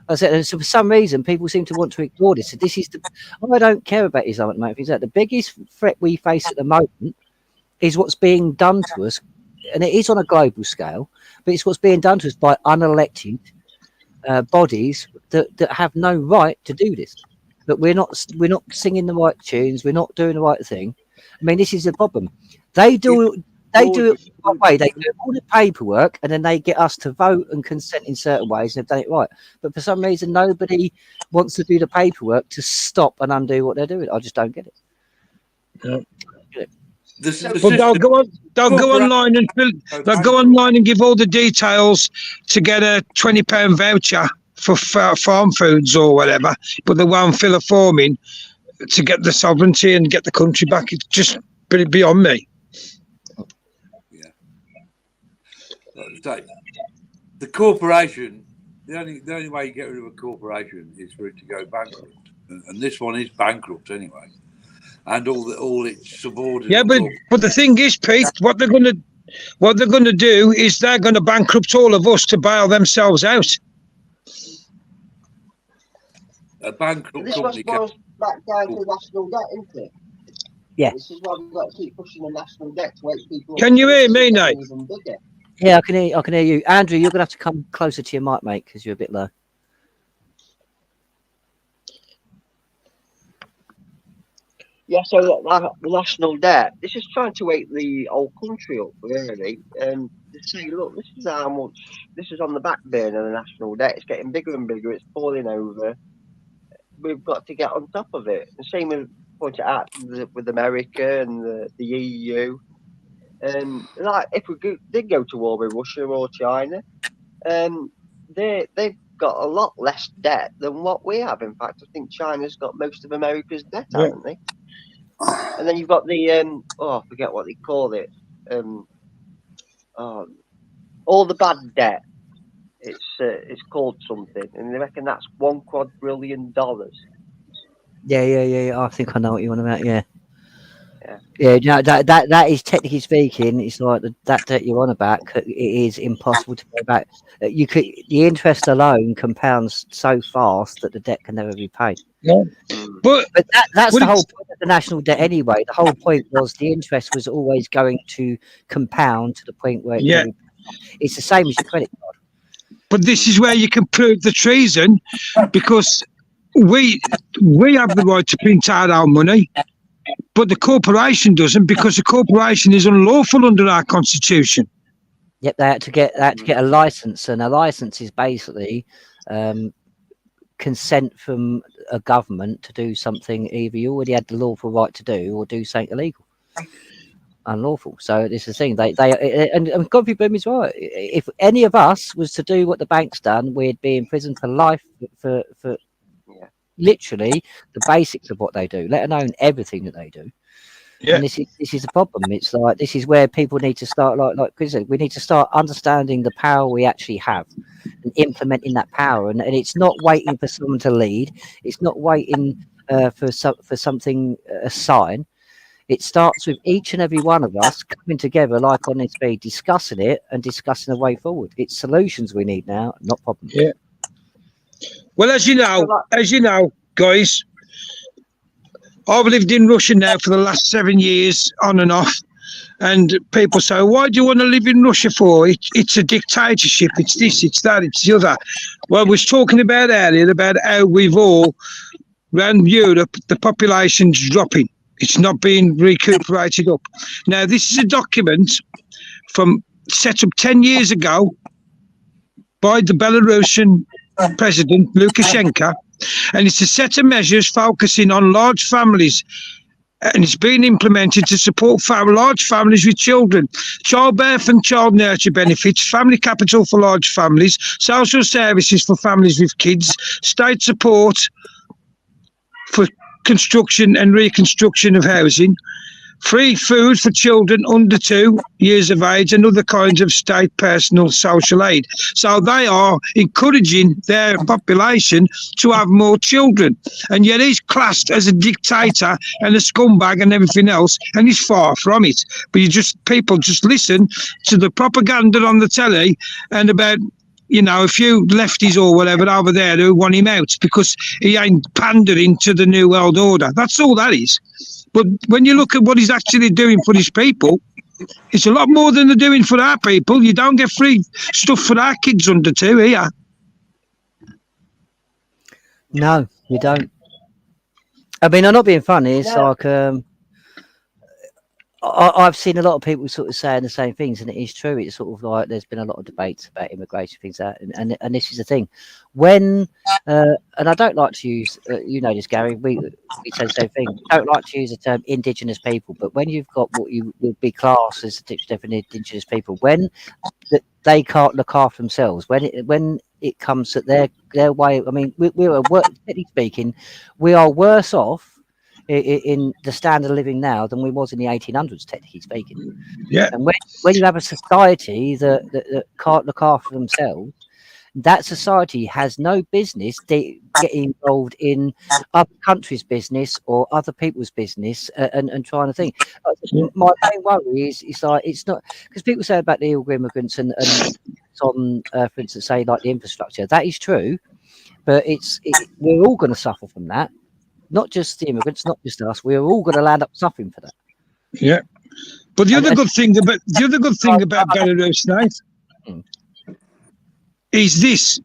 I said, so for some reason, people seem to want to ignore this. So this is I don't care about Islam at the moment. Is that the biggest threat we face at the moment is what's being done to us, and it is on a global scale, but it's what's being done to us by unelected bodies that have no right to do this. But we're not singing the right tunes. We're not doing the right thing. I mean, this is the problem. They do it the right way. They do all the paperwork, and then they get us to vote and consent in certain ways, and they've done it right. But for some reason, nobody wants to do the paperwork to stop and undo what they're doing. I just don't get it. But they'll go online and give all the details to get a £20 voucher for farm foods or whatever, but they won't fill a form in to get the sovereignty and get the country back. It's just beyond me. Yeah. So, the corporation, the only way you get rid of a corporation is for it to go bankrupt, and this one is bankrupt anyway, and all its subordinates. Yeah, but the thing is, Pete, what they're going to do is they're going to bankrupt all of us to bail themselves out. A bankrupt this company goes back down to national debt, isn't it? Yeah. This is why we've got to keep pushing the national debt to wake people up. Can you hear me, Nate? Yeah, I can hear you. Andrew, you're going to have to come closer to your mic, mate, because you're a bit low. Yeah, so the national debt, this is trying to wake the whole country up, really. To say, look, this is how much, this is on the back burner of the national debt. It's getting bigger and bigger. It's falling over. We've got to get on top of it. The same with pointed out with America and the EU. Like if we did go to war with Russia or China, they've got a lot less debt than what we have. In fact, I think China's got most of America's debt, haven't they? And then you've got the I forget what they call it. All the bad debt. It's called something, and they reckon that's $1 quadrillion. Yeah. I think I know what you want about. Yeah. Yeah, no, that is technically speaking, it's like that debt you're on about. It is impossible to pay back. The interest alone compounds so fast that the debt can never be paid. Yeah. But that's the whole point of the national debt anyway. The whole point was the interest was always going to compound to the point where it's the same as your credit card. But this is where you can prove the treason, because we have the right to print out our money, but the corporation doesn't, because the corporation is unlawful under our constitution. Yep, they had to get a license, and a license is basically consent from a government to do something either you already had the lawful right to do or do something illegal, unlawful. So this is the thing. And Godfrey Bloom is right. If any of us was to do what the bank's done, we'd be in prison for life for literally the basics of what they do, let alone everything that they do. Yeah. And this is the problem. It's like this is where people need to start, like Chris said, we need to start understanding the power we actually have and implementing that power. And it's not waiting for someone to lead. It's not waiting for something, a sign. It starts with each and every one of us coming together, like on this feed, discussing it and discussing a way forward. It's solutions we need now, not problems. Yeah. Well, as you know, guys, I've lived in Russia now for the last 7 years, on and off. And people say, why do you want to live in Russia for? It's a dictatorship. It's this, it's that, it's the other. Well, we was talking about earlier about how we've all, around Europe, the population's dropping. It's not being recuperated up. Now, this is a document set up 10 years ago by the Belarusian President Lukashenko, and it's a set of measures focusing on large families, and it's been implemented to support large families with children, childbirth and child nurture benefits, family capital for large families, social services for families with kids, state support for construction and reconstruction of housing, free food for children under 2 years of age, and other kinds of state personal social aid. So they are encouraging their population to have more children. And yet he's classed as a dictator and a scumbag and everything else, and he's far from it. But people just listen to the propaganda on the telly and about, a few lefties or whatever over there who want him out because he ain't pandering to the New World Order. That's all that is. But when you look at what he's actually doing for his people, it's a lot more than they're doing for our people. You don't get free stuff for our kids under 2 here. No, you don't. I mean, I'm not being funny. It's like I've seen a lot of people sort of saying the same things, and it is true. It's sort of like there's been a lot of debates about immigration, things like that, and this is the thing. When and I don't like to use, this, Gary. We say the same thing. I don't like to use the term Indigenous people, but when you've got what you would be classed as the definition of Indigenous people, when they can't look after themselves, when it comes to their way. I mean, technically speaking, we are worse off in the standard of living now than we was in the 1800s, technically speaking. Yeah. And when you have a society that can't look after themselves, that society has no business getting involved in other countries' business or other people's business and trying to think. My main worry is like it's not because people say about the illegal immigrants and on, for instance, say like the infrastructure. That is true, but we're all going to suffer from that. Not just the immigrants, not just us. We're all going to land up suffering for that. Yeah, but the other good thing about Belarus now is this: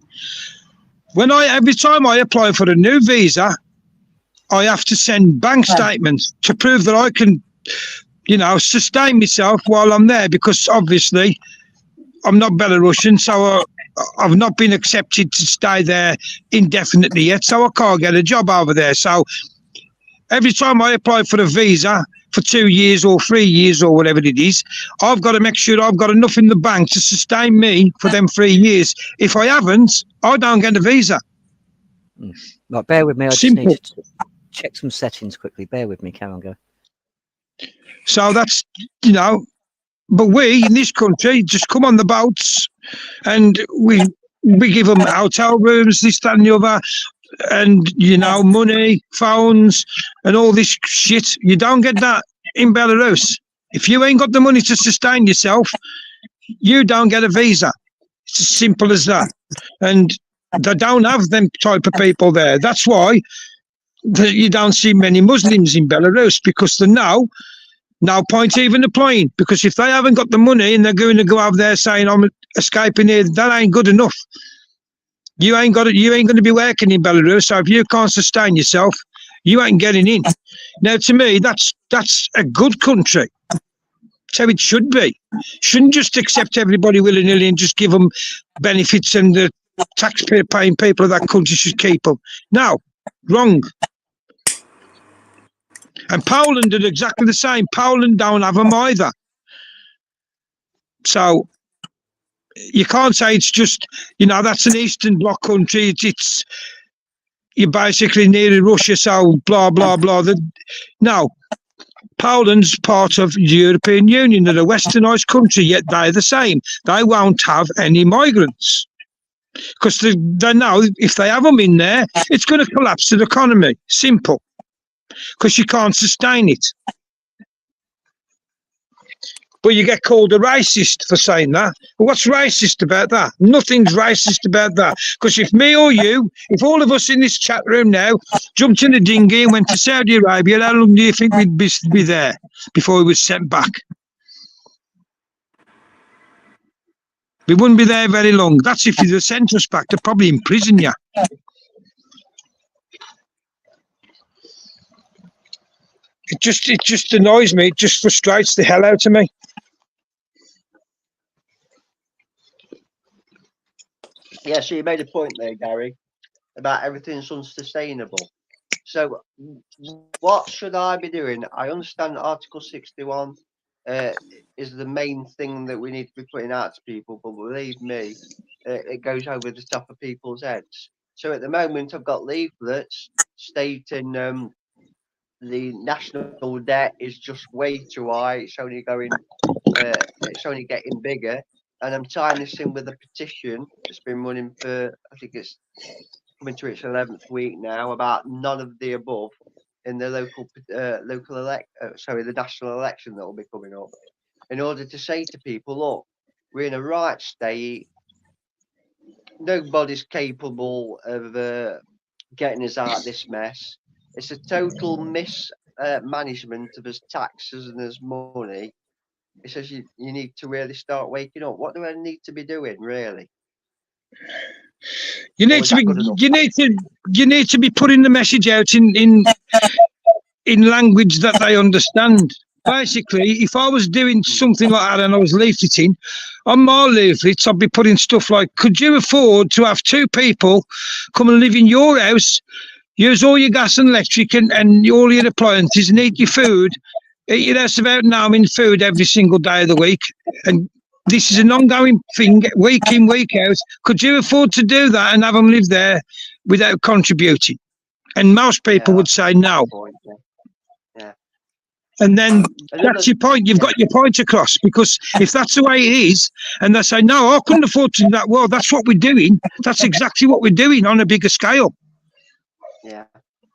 every time I apply for a new visa, I have to send bank statements to prove that I can, sustain myself while I'm there, because obviously I'm not Belarusian, so I've not been accepted to stay there indefinitely yet, so I can't get a job over there. So every time I apply for a visa for 2 years or 3 years or whatever it is, I've got to make sure I've got enough in the bank to sustain me for them 3 years. If I haven't, I don't get a visa. Right, bear with me. I just need to check some settings quickly. Bear with me. Come on, go. So that's, but we in this country just come on the boats and we give them hotel rooms, this, that, and the other, and money, phones, and all this shit. You don't get that in Belarus. If you ain't got the money to sustain yourself, you don't get a visa. It's as simple as that. And they don't have them type of people there. That's why you don't see many Muslims in Belarus, because they know no point even applying, because if they haven't got the money and they're going to go over there saying I'm escaping here, that ain't good enough. You ain't going to be working in Belarus, so if you can't sustain yourself, you ain't getting in. Now, to me, that's a good country. That's how it should be. Shouldn't just accept everybody willy-nilly and just give them benefits, and the taxpayer-paying people of that country should keep them. No, wrong. And Poland did exactly the same. Poland don't have them either. So you can't say it's just, that's an Eastern Bloc country. It's you're basically near Russia, so blah, blah, blah. No, Poland's part of the European Union. They're a westernised country, yet they're the same. They won't have any migrants, because they know if they have them in there, it's going to collapse the economy. Simple. Because you can't sustain it. But you get called a racist for saying that. Well, what's racist about that? Nothing's racist about that. Because if me or you, if all of us in this chat room now jumped in a dinghy and went to Saudi Arabia, how long do you think we'd be there before we were sent back? We wouldn't be there very long. That's if they sent us back. They'd probably imprison you. It just annoys me. It just frustrates the hell out of me. Yeah, so you made a point there, Gary, about everything's unsustainable. So what should I be doing? I understand Article 61 is the main thing that we need to be putting out to people, but believe me, it goes over the top of people's heads. So at the moment, I've got leaflets stating the national debt is just way too high. It's only getting bigger. And I'm tying this in with a petition that's been running for, I think it's coming to its 11th week now, about none of the above in the the national election that will be coming up, in order to say to people, look, we're in a right state. Nobody's capable of getting us out of this mess. It's a total mismanagement of us taxes and us money. It says you need to really start waking up. What do I need to be doing, really? You need to be putting the message out in language that they understand. Basically, if I was doing something like that and I was leafleting, on my leaflets I'd be putting stuff like, could you afford to have 2 people come and live in your house, use all your gas and electric and all your appliances, and eat your food? Eat your house about now in food every single day of the week, and this is an ongoing thing, week in, week out. Could you afford to do that and have them live there without contributing? And most people would say no. Yeah. And then that's your point. You've got your point across, because if that's the way it is, and they say, no, I couldn't afford to do that. Well, that's what we're doing. That's exactly what we're doing on a bigger scale. Yeah.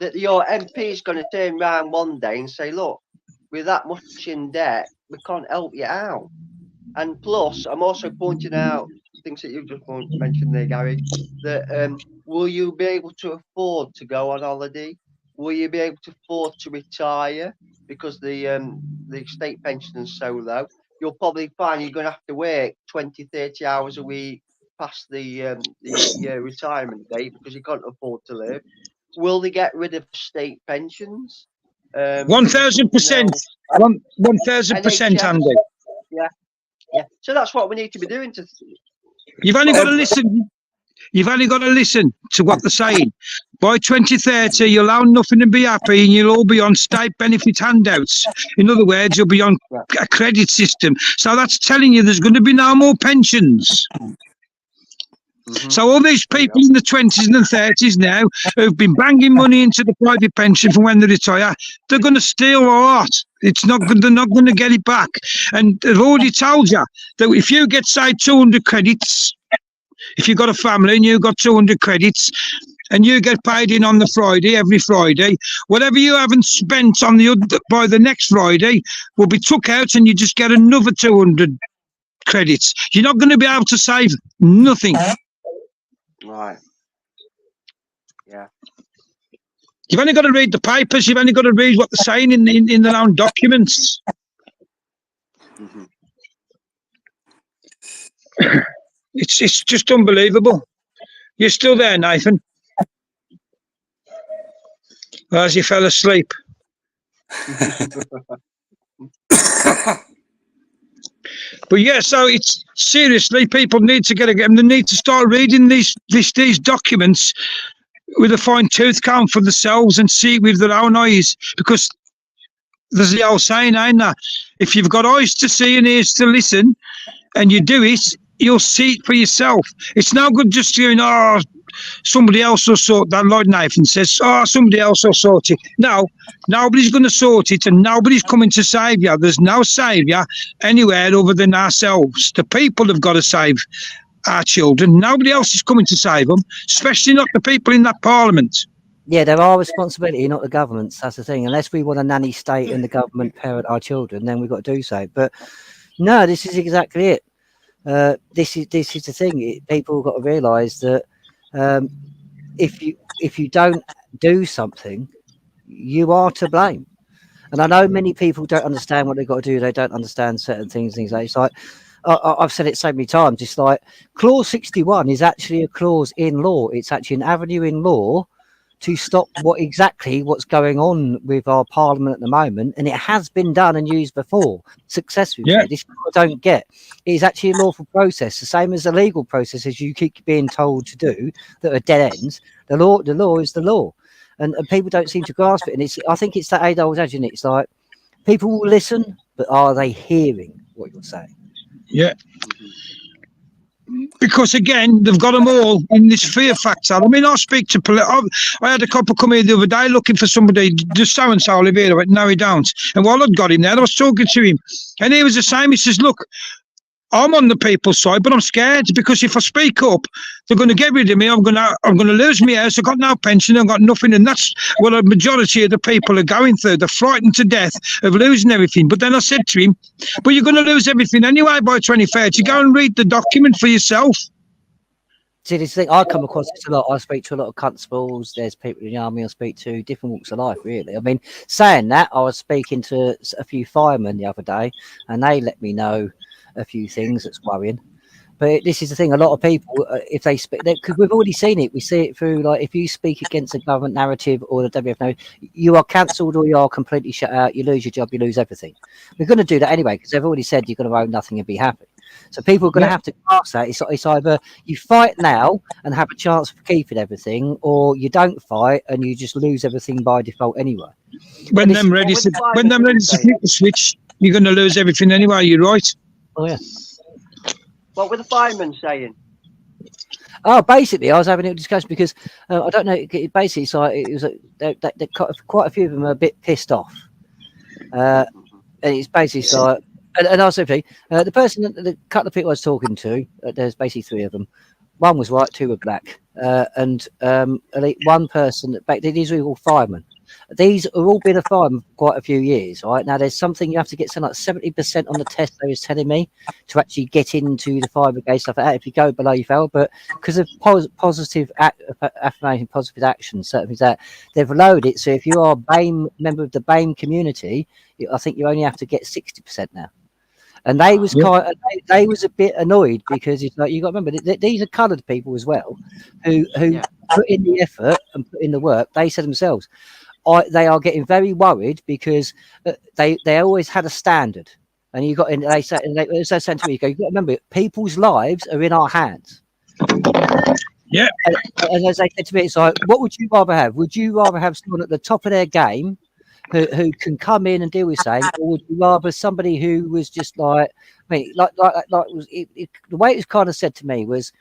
That your MP is going to turn around one day and say, look, with that much in debt, we can't help you out. And plus, I'm also pointing out things that you've just mentioned there, Gary, that will you be able to afford to go on holiday? Will you be able to afford to retire? Because the state pension is so low, you'll probably find you're going to have to work 20, 30 hours a week past the retirement date because you can't afford to live. Will they get rid of state pensions? 1,000%. 1,000%, Andy. Yeah. So that's what we need to be doing. You've only got to listen. You've only got to listen to what they're saying. By 2030, you'll own nothing and be happy, and you'll all be on state benefit handouts. In other words, you'll be on a credit system. So that's telling you there's going to be no more pensions. So all these people in the 20s and the 30s now who've been banging money into the private pension for when they retire, they're going to steal a lot. It's not good. They're not going to get it back. And they've already told you that if you get, say, 200 credits, if you've got a family and you've got 200 credits, and you get paid in on the Friday, every Friday. Whatever you haven't spent on by the next Friday will be took out, and you just get another 200 credits. You're not going to be able to save nothing. Right. Yeah. You've only got to read the papers. You've only got to read what they're saying in their own documents. Mm-hmm. It's just unbelievable. You're still there, Nathan? As you fell asleep. But yeah, so it's seriously, people need to they need to start reading these documents with a fine tooth comb for themselves and see with their own eyes, because there's the old saying, ain't there? If you've got eyes to see and ears to listen, and you do it, you'll see it for yourself. It's no good just saying, oh, somebody else will sort that, like Nathan says, oh, somebody else will sort it. No, nobody's going to sort it, and nobody's coming to save you. There's no saviour anywhere other than ourselves. The people have got to save our children. Nobody else is coming to save them, especially not the people in that parliament. Yeah, they're our responsibility, not the government's. That's the thing. Unless we want a nanny state and the government parent our children, then we've got to do so. But no, this is exactly it. This is the thing. People have got to realise that if you don't do something, you are to blame. And I know many people don't understand what they've got to do. They don't understand certain things. It's like I've said it so many times. It's like Clause 61 is actually a clause in law. It's actually an avenue in law to stop what's going on with our parliament at the moment, and it has been done and used before successfully. Yeah. This I don't get. It is actually a lawful process, the same as the legal processes you keep being told to do that are dead ends. The law is the law, and people don't seem to grasp it. And I think it's that age-old adage, isn't it? It's like people will listen, but are they hearing what you're saying? Yeah. Because again, they've got them all in this fear factor. I mean, I speak to I had a couple come here the other day looking for somebody, just so and so live here. I went, no, he don't. And while I'd got him there, I was talking to him, and he was the same. He says, look, I'm on the people's side, but I'm scared because if I speak up, they're going to get rid of me. I'm going to lose my house. I've got no pension. I've got nothing, and that's what a majority of the people are going through. They're frightened to death of losing everything. But then I said to him, "But you're going to lose everything anyway by 2030. Go and read the document for yourself." See, this thing I come across this a lot. I speak to a lot of constables. There's people in the army I speak to, different walks of life, really. I mean, saying that, I was speaking to a few firemen the other day, and they let me know a few things that's worrying. But this is the thing, a lot of people, if they speak, because we've already seen it, we see it through, like, if you speak against a government narrative or the WFNO, you are cancelled or you are completely shut out, you lose your job, you lose everything. We're going to do that anyway, because they've already said you're going to own nothing and be happy. So people are going to have to pass that. It's either you fight now and have a chance of keeping everything, or you don't fight and you just lose everything by default anyway. When them ready to flip the switch, you're going to lose everything anyway, you're right. Oh, yeah. What were the firemen saying? Oh, basically, I was having a discussion because I don't know. Basically, so it was quite a few of them are a bit pissed off, and it's basically so. And also, the person, the couple of people I was talking to, there's basically three of them. One was white, two were black, and one person. These were all firemen. These have all been a fireman for quite a few years, right? Now, there's something you have to get something like 70% on the test, they was telling me, to actually get into the fire brigade, stuff like that. If you go below, you fail. But because of positive affirmation, positive action, certain things that they've lowered it. So if you are a member of the BAME community, I think you only have to get 60% now. And they was they was a bit annoyed because it's like, you got to remember these are coloured people as well, who put in the effort and put in the work. They said themselves, they are getting very worried because they always had a standard, and you got in. They said to me, you got to remember, people's lives are in our hands. Yeah. And as they said to me, it's like, what would you rather have? Would you rather have someone at the top of their game who can come in and deal with saying, or would you rather somebody who was just like, I mean, the way it was kind of said to me was,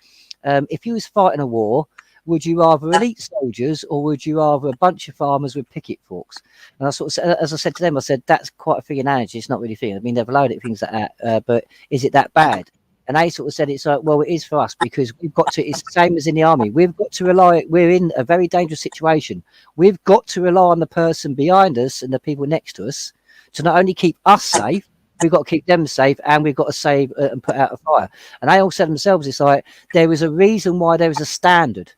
if you was fighting a war, would you rather elite soldiers or would you rather a bunch of farmers with picket forks? And I sort of said, as I said to them, I said, that's quite a big analogy. It's not really fair. I mean, they've loaded things like that, but is it that bad? And they sort of said it's like, well, it is for us because we've got to. It's the same as in the army. We've got to rely. We're in a very dangerous situation. We've got to rely on the person behind us and the people next to us to not only keep us safe. We've got to keep them safe, and we've got to save and put out a fire. And they all said themselves, it's like there was a reason why there was a standard,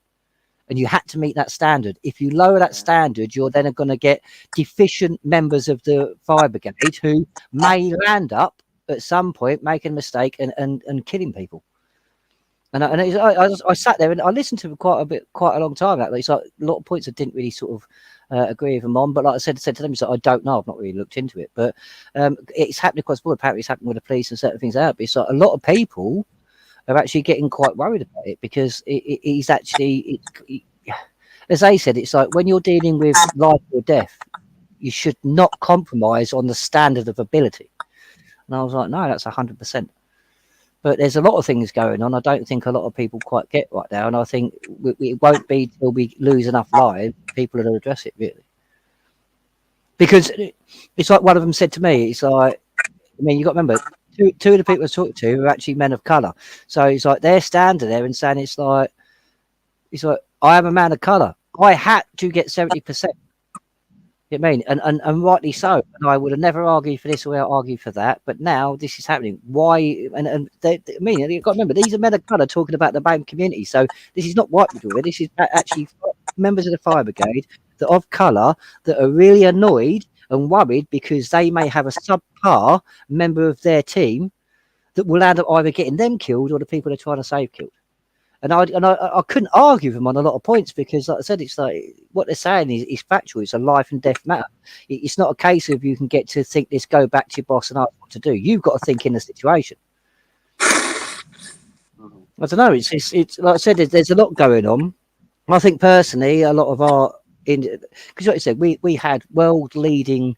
and you had to meet that standard. If you lower that standard, you're then going to get deficient members of the fire brigade who may land up at some point making a mistake and killing people. And I sat there and I listened to him quite a long time. Actually, it's like a lot of points I didn't really sort of agree with him on. But like I said to them, so I don't know. I've not really looked into it, but it's happening across the board. Apparently, it's happening with the police and certain things out. But it's like a lot of people are actually getting quite worried about it because he's actually, as they said, it's like when you're dealing with life or death, you should not compromise on the standard of ability. And I was like, no, that's 100%. But there's a lot of things going on. I don't think a lot of people quite get right now. And I think it won't be till we lose enough lives, people will address it, really. Because it's like one of them said to me, it's like, I mean, you got to remember, two of the people I was talking to are actually men of colour. So it's like they're standing there and saying, it's like, I am a man of colour. I had to get 70%. You know what I mean? And rightly so. And I would have never argued for this or argue for that. But now this is happening. Why? And I mean, you've got to remember, these are men of colour talking about the BAME community. So this is not white people. This is actually members of the fire brigade that of colour that are really annoyed and worried because they may have a subpar member of their team that will end up either getting them killed or the people they're trying to save killed. And I couldn't argue with them on a lot of points because, like I said, it's like what they're saying is factual. It's a life and death matter. It's not a case of you can get to think this, go back to your boss and ask what to do. You've got to think in the situation. I don't know. It's like I said, there's a lot going on. I think personally, a lot of our because like I said, we had world leading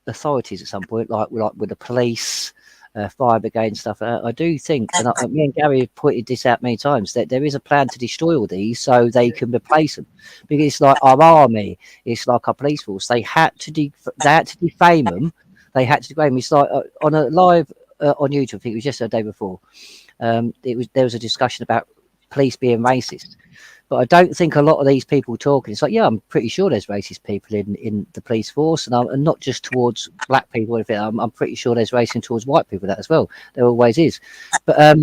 authorities at some point, like with the police. Fire brigade and stuff. I do think, and me and Gary have pointed this out many times, that there is a plan to destroy all these so they can replace them. Because it's like our army, it's like our police force. They had to defame them. They had to degrade them. It's like on a live on YouTube. I think it was just the day before. There was a discussion about police being racist. But I don't think a lot of these people talking. It's like, yeah, I'm pretty sure there's racist people in the police force, and not just towards black people. I'm pretty sure there's racism towards white people that as well. There always is. But I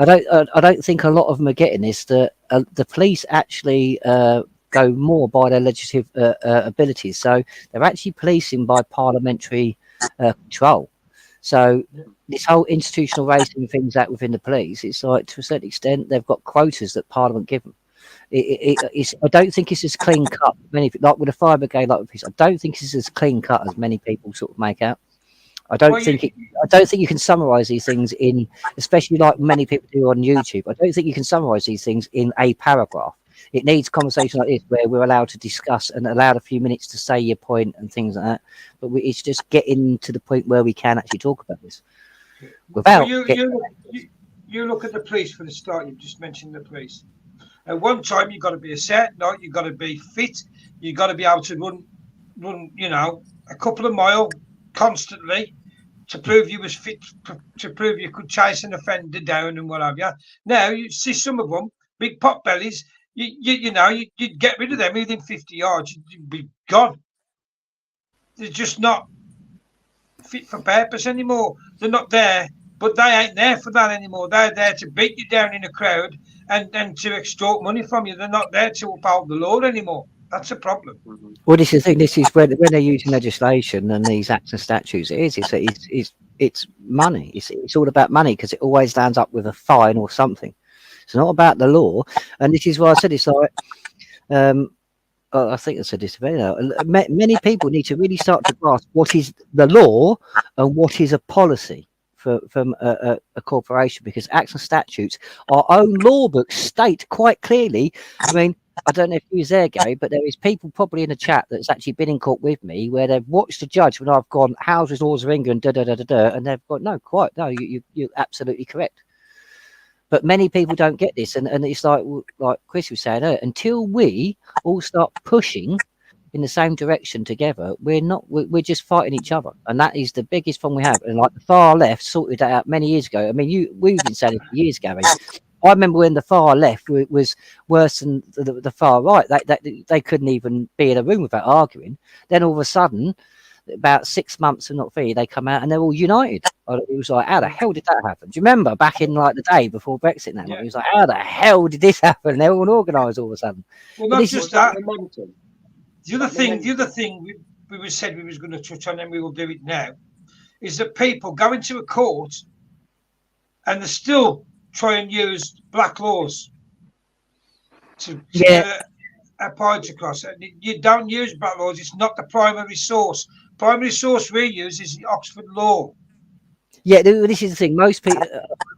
don't think a lot of them are getting this. That the police actually go more by their legislative abilities. So they're actually policing by parliamentary control. So this whole institutional racism things that within the police, it's like to a certain extent they've got quotas that Parliament give them. I don't think it's as clean cut. Like with a fire brigade, like with police, I don't think it's as clean cut as many people sort of make out. I don't think you can summarise these things in, especially like many people do on YouTube. I don't think you can summarise these things in a paragraph. It needs conversation like this where we're allowed to discuss and allowed a few minutes to say your point and things like that. But it's just getting to the point where we can actually talk about this. Without you look at the police for the start. You've just mentioned the police. At one time, you've got to be a certain night. You've got to be fit. You've got to be able to run, a couple of miles constantly to prove you was fit, to prove you could chase an offender down and what have you. Now you see some of them, big pot bellies. You'd get rid of them within 50 yards. You'd be gone. They're just not fit for purpose anymore. They're not there, but they ain't there for that anymore. They're there to beat you down in a crowd and to extort money from you. They're not there to uphold the law anymore. That's a problem. Well, this is the thing. This is when they're using legislation and these acts and statutes. It's money. It's all about money because it always lands up with a fine or something. It's not about the law. And this is why I said it's like, I think I said this very now. Many people need to really start to grasp what is the law and what is a policy from a corporation, because acts and statutes, our own law books state quite clearly. I mean, I don't know if you was there, Gary, but there is people probably in the chat that's actually been in court with me where they've watched the judge when I've gone, houses, laws of England, and they've gone, no, you're absolutely correct. But many people don't get this, and it's like Chris was saying, until we all start pushing in the same direction together, we're just fighting each other, and that is the biggest problem we have. And like the far left sorted that out many years ago. I mean, we've been saying it for years, Gary. I remember when the far left was worse than the far right. They couldn't even be in a room without arguing. Then all of a sudden, about 6 months and not 3, they come out and they're all united. It was like, how the hell did that happen? Do you remember back in like the day before Brexit? Now it was like, how the hell did this happen? They're all organised all of a sudden. Well, not just that. The other thing we said we was going to touch on, and we will do it now, is that people go into a court and they still try and use black laws to get a point across. You don't use black laws. It's not the primary source. Primary source we use is the Oxford law. Yeah, this is the thing. Most people,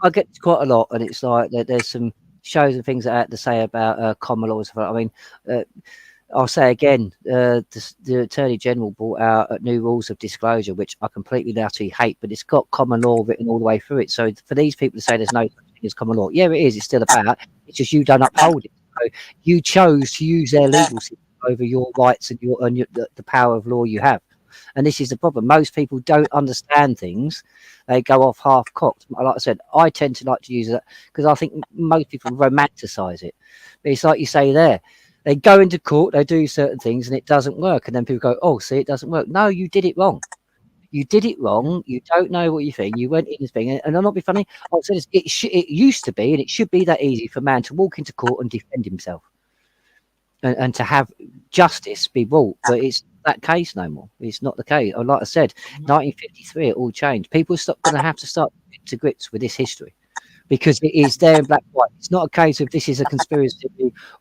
I get quite a lot, and it's like there's some shows and things that I had to say about common law and stuff. I mean, I'll say again, the Attorney General brought out new rules of disclosure, which I completely and utterly hate, but it's got common law written all the way through it. So for these people to say there's no such thing as common law, yeah, it is. It's still about. It's just you don't uphold it. So you chose to use their legal system over your rights and the power of law you have. And this is the problem. Most people don't understand things. They go off half-cocked. Like I said, I tend to like to use it because I think most people romanticize it. But it's like you say there. They go into court, they do certain things, and it doesn't work. And then people go, oh, see, it doesn't work. No, you did it wrong. You did it wrong. You don't know what you think. You went in this thing. And I'll not be funny. I'll say this. It used to be, and it should be that easy for a man to walk into court and defend himself. And to have justice be brought. But it's that case no more. It's not the case. Or like I said, 1953, it all changed. People are going to have to start to grips with this history. Because it is there in black and white. It's not a case of this is a conspiracy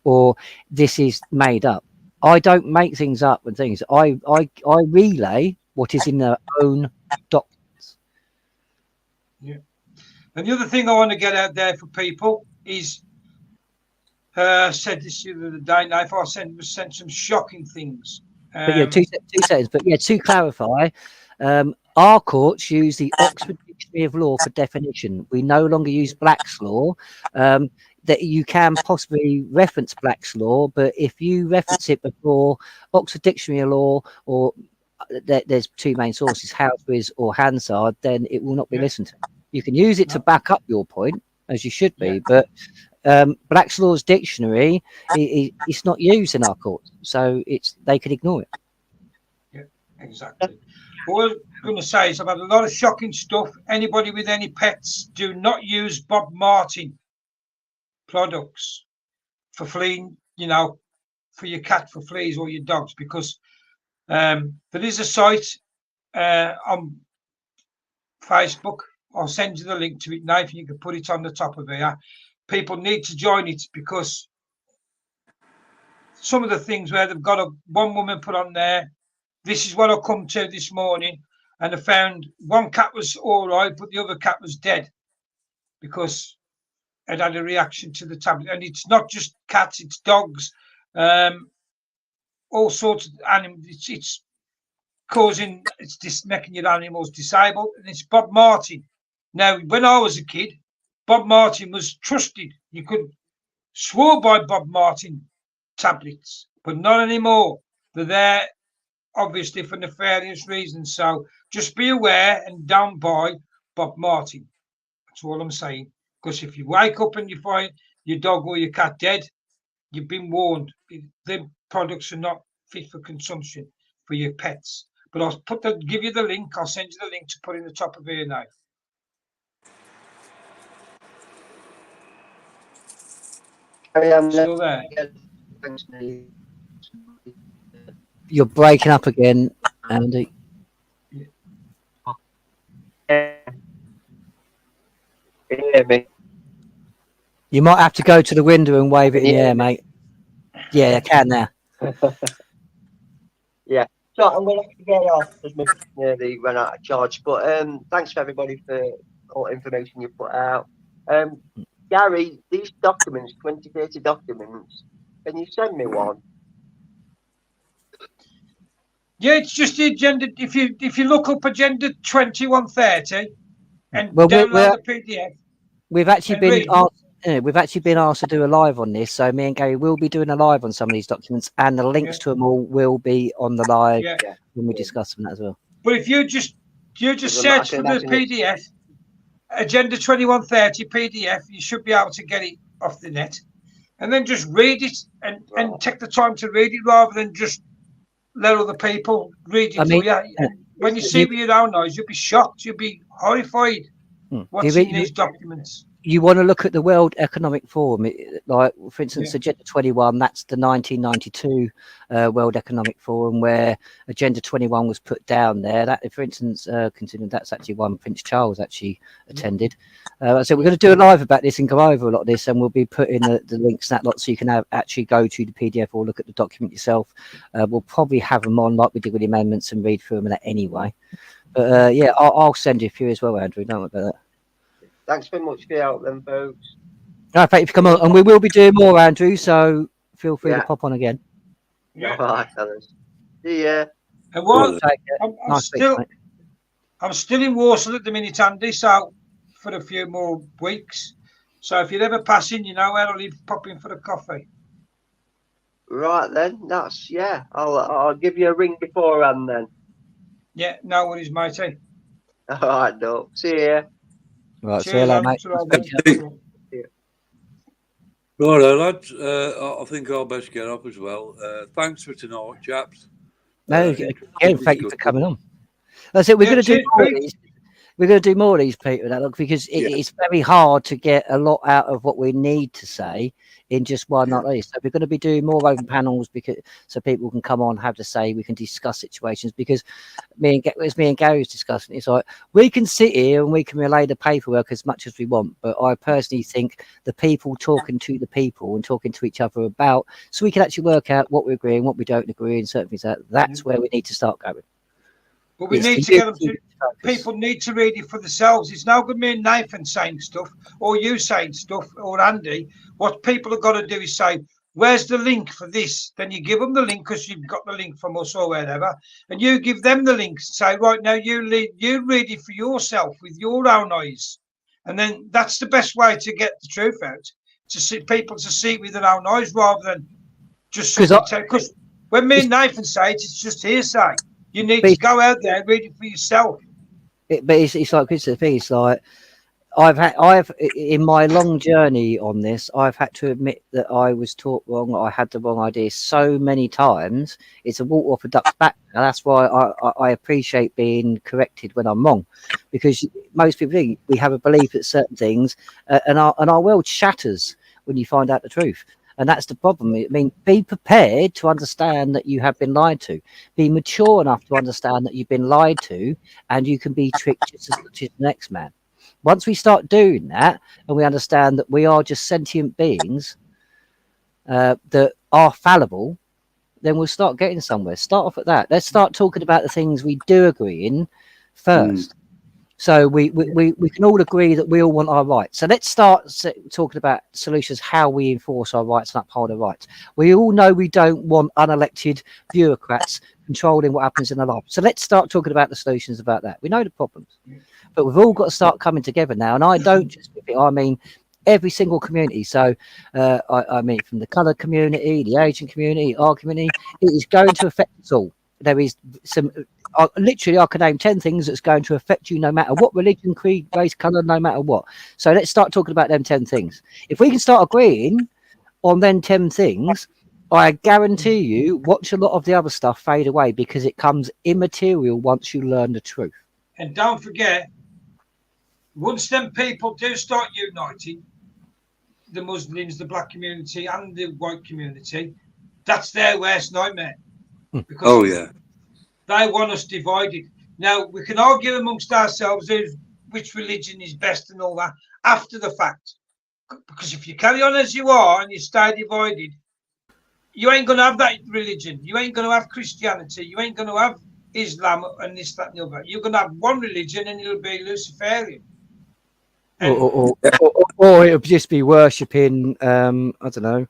or this is made up. I don't make things up and things. I relay what is in their own documents. Yeah. And the other thing I want to get out there for people is, said this the other day, now if I sent some shocking things. But yeah, two seconds. But yeah, to clarify, our courts use the Oxford Dictionary of Law for definition. We no longer use Black's Law. That you can possibly reference Black's Law, but if you reference it before Oxford Dictionary of Law, or there's two main sources, Housebridge or Hansard, then it will not be listened to. You can use it to back up your point, as you should be, but Black's Law's dictionary it's not used in our courts, so they could ignore it. Yeah, exactly. What I'm going to say is I've had a lot of shocking stuff. Anybody with any pets, do not use Bob Martin products for fleeing, for your cat, for fleas, or your dogs, because there is a site on Facebook. I'll send you the link to it now if you can put it on the top of here. People need to join it because some of the things where they've got one woman put on there, this is what I come to this morning, and I found one cat was all right, but the other cat was dead because it had a reaction to the tablet. And it's not just cats, it's dogs, all sorts of animals. It's making your animals disabled. And it's Bob Martin. Now, when I was a kid, Bob Martin was trusted. You could swear by Bob Martin tablets, but not anymore. They're there, obviously, for nefarious reasons. So just be aware and don't buy Bob Martin. That's all I'm saying. Because if you wake up and you find your dog or your cat dead, you've been warned. The products are not fit for consumption for your pets. But I'll give you the link. I'll send you the link to put in the top of here now. Still there? You're breaking up again, Andy. Can you hear me? You might have to go to the window and wave it in the air, mate. Yeah, I can now. Yeah. So I'm going to have to get off as much as nearly run out of charge. But thanks for everybody for all the information you put out. Gary, these documents, 2030 documents, can you send me one? Yeah, it's just the agenda. If you look up Agenda 2130 and download the PDF. We've actually we've actually been asked to do a live on this, so me and Gary will be doing a live on some of these documents, and the links to them all will be on the live when we discuss them as well. But if you just search for the PDF, Agenda 2130 PDF, you should be able to get it off the net, and then just read it and take the time to read it rather than just let other people read it. When you see with your own eyes, you'll be shocked, you'll be horrified watching these documents. You want to look at the World Economic Forum, like, for instance, Agenda 21, that's the 1992 World Economic Forum where Agenda 21 was put down there. That, for instance, considering that's actually one Prince Charles actually attended. So we're going to do a live about this and go over a lot of this, and we'll be putting the links and that lot so you can actually go to the PDF or look at the document yourself. We'll probably have them on like we did with the amendments and read through them and that anyway. But yeah, I'll send you a few as well, Andrew. Don't worry about that. Thanks very much for your help then, folks. No, thank you for coming on. And we will be doing more, Andrew, so feel free to pop on again. Yeah. All right, fellas. See ya. And I'm still in Warsaw at the minute, Andy, so for a few more weeks. So if you're ever passing, you know where I'll pop in for a coffee. Right then, that's I'll give you a ring beforehand then. Yeah, no worries, matey. All right, Doc. See ya. Right, see you later, mate. Right, lads. I think I'll best get up as well. Thanks for tonight, chaps. No, again, thank you for coming on. That's it. We're going to do more of these. We're going to do more of these, Peter, because it's very hard to get a lot out of what we need to say in just one night. So we're going to be doing more open panels so people can come on, have to say, we can discuss situations. Because as me and Gary was discussing, it's like we can sit here and we can relay the paperwork as much as we want, but I personally think the people talking to the people and talking to each other about, so we can actually work out what we agree and what we don't agree and certain things. That's where we need to start going. But we need to get them to, people need to read it for themselves. It's no good me and Nathan saying stuff, or you saying stuff, or Andy. What people have got to do is say, where's the link for this? Then you give them the link because you've got the link from us or wherever, and you give them the link. Say, right now, you read it for yourself with your own eyes. And then that's the best way to get the truth out, to see people to see it with their own eyes rather than just because when me and Nathan say it, it's just hearsay. You need to go out there and read it for yourself. But it's like this. The thing is, like I've in my long journey on this, I've had to admit that I was taught wrong. I had the wrong idea so many times. It's a water off a duck's back. And that's why I appreciate being corrected when I'm wrong, because most people think we have a belief that certain things, and our world shatters when you find out the truth. And that's the problem. I mean, be prepared to understand that you have been lied to. Be mature enough to understand that you've been lied to, and you can be tricked just as much as the next man. Once we start doing that, and we understand that we are just sentient beings that are fallible, then we'll start getting somewhere. Start off at that. Let's start talking about the things we do agree in first. So we can all agree that we all want our rights. So let's start talking about solutions, how we enforce our rights and uphold our rights. We all know we don't want unelected bureaucrats controlling what happens in our life. So let's start talking about the solutions about that. We know the problems, but we've all got to start coming together now. And I don't just, I mean, every single community. So I mean, from the coloured community, the Asian community, our community, it is going to affect us all. There is some... literally, I can name 10 things that's going to affect you no matter what religion, creed, race, colour, no matter what. So let's start talking about them 10 things. If we can start agreeing on them 10 things, I guarantee you, watch a lot of the other stuff fade away because it comes immaterial once you learn the truth. And don't forget, once them people do start uniting, the Muslims, the black community, and the white community, that's their worst nightmare. Because they want us divided. Now, we can argue amongst ourselves which religion is best and all that after the fact. Because if you carry on as you are and you stay divided, you ain't going to have that religion. You ain't going to have Christianity. You ain't going to have Islam and this, that, and the other. You're going to have one religion and it'll be Luciferian. Or it'll just be worshipping, I don't know,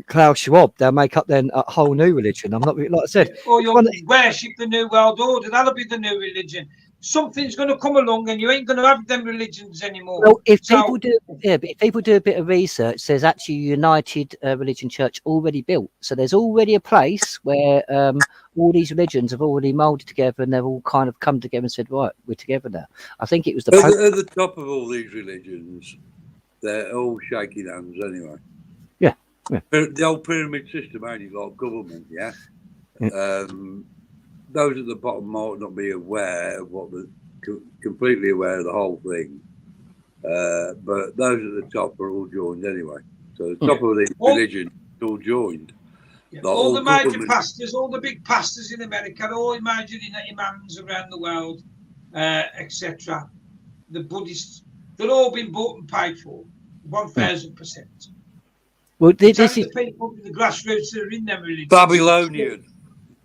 Klaus Schwab, they'll make up then a whole new religion. I'm not, like I said, or you'll worship the New World Order. That'll be the new religion. Something's going to come along, and you ain't going to have them religions anymore. well, if people do, but if people do a bit of research, there's actually a United Religion Church already built. So there's already a place where all these religions have already molded together, and they've all kind of come together and said, right, we're together now. I think it was the Pope. At the top of all these religions, they're all shaking hands anyway. Yeah. The old pyramid system, only like government, yeah. Those at the bottom might not be aware of what completely aware of the whole thing, but those at the top are all joined anyway. So the top of the religion is all joined. Yeah. Like all the major pastors, all the big pastors in America, all imagining imams around the world, etc. The Buddhists, they've all been bought and paid for, 1,000%. Well, this is the people in the grassroots that are in them religions. Babylonian.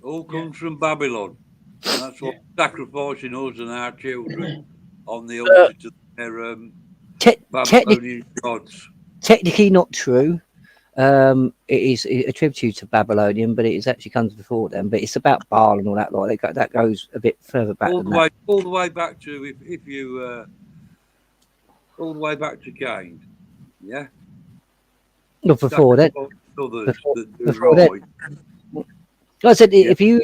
All comes from Babylon. And that's what sacrificing us and our children on the altar to their Babylonian gods. Technically not true. It is attributed to Babylonian, but it actually comes before them. But it's about Baal and all that. Like that goes a bit further back All than the way, that. all the way back to if you all the way back to Cain. Yeah. Not before that. Before that. Like I said, if you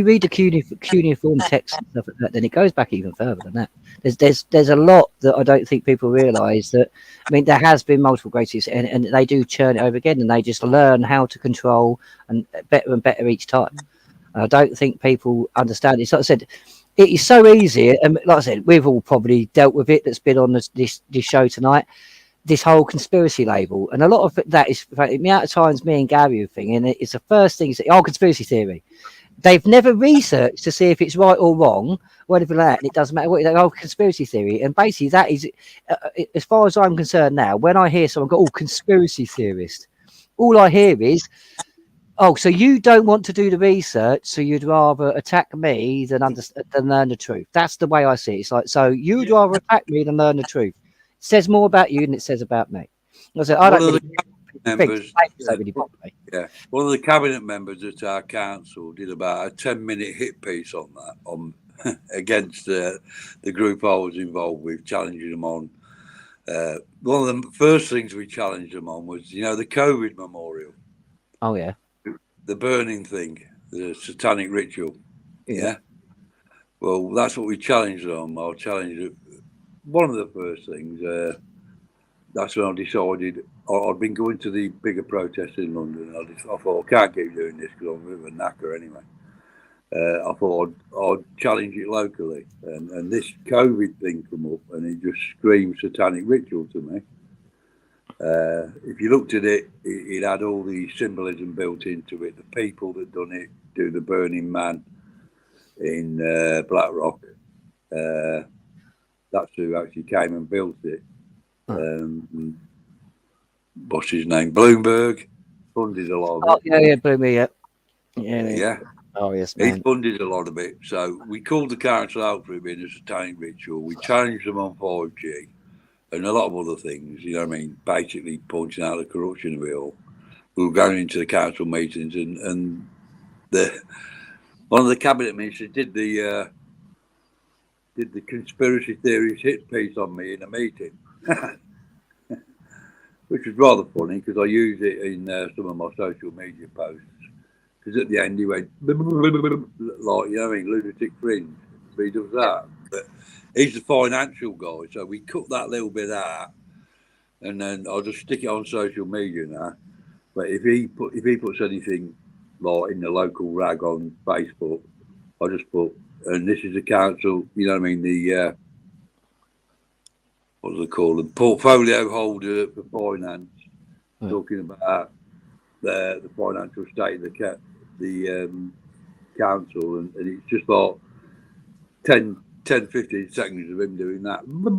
read the cuneiform text and stuff like that, then it goes back even further than that. There's a lot that I don't think people realise. That I mean, there has been multiple greats, and they do churn it over again, and they just learn how to control and better each time. And I don't think people understand. It's like I said, it is so easy, and like I said, we've all probably dealt with it. That's been on this show tonight. This whole conspiracy label, and a lot of that is the amount of times me and Gary are thinking, and it's the first thing is conspiracy theory. They've never researched to see if it's right or wrong, or anything like that, and it doesn't matter what conspiracy theory. And basically, that is, as far as I'm concerned now, when I hear someone go, conspiracy theorist, all I hear is, so you don't want to do the research, so you'd rather attack me than learn the truth. That's the way I see it. It's like, so you'd rather attack me than learn the truth. It says more about you than it says about me. I said, I don't really one of the cabinet members at our council did about a 10-minute hit piece on that, on against the group I was involved with, challenging them on. One of the first things we challenged them on was, the COVID memorial. Oh yeah, the burning thing, the satanic ritual. Yeah. Well, that's what we challenged them on. I'll challenge it. One of the first things, that's when I decided I'd been going to the bigger protests in London. I thought, I can't keep doing this because I'm a bit of a knacker anyway. I thought I'd challenge it locally. And this COVID thing come up and it just screamed satanic ritual to me. If you looked at it, it had all the symbolism built into it. The people that done it, do the Burning Man in Blackrock. That's who actually came and built it. What's his name? Bloomberg funded a lot of it. Oh, yeah, Bloomberg, yeah. Oh, yes, man. He funded a lot of it. So we called the council out for it being a satanic ritual. We challenged them on 5G and a lot of other things, basically pointing out the corruption of it all. We were going into the council meetings and one of the cabinet ministers did the conspiracy theories hit piece on me in a meeting, which was rather funny because I used it in some of my social media posts. Because at the end he went like, lunatic fringe. But he does that. But he's the financial guy, so we cut that little bit out, and then I'll just stick it on social media now. But if he puts anything like in the local rag on Facebook, I just put. And this is the council, the, what do they call them, portfolio holder for finance, talking about the financial state of the council. And it's just like 10-15 seconds of him doing that. But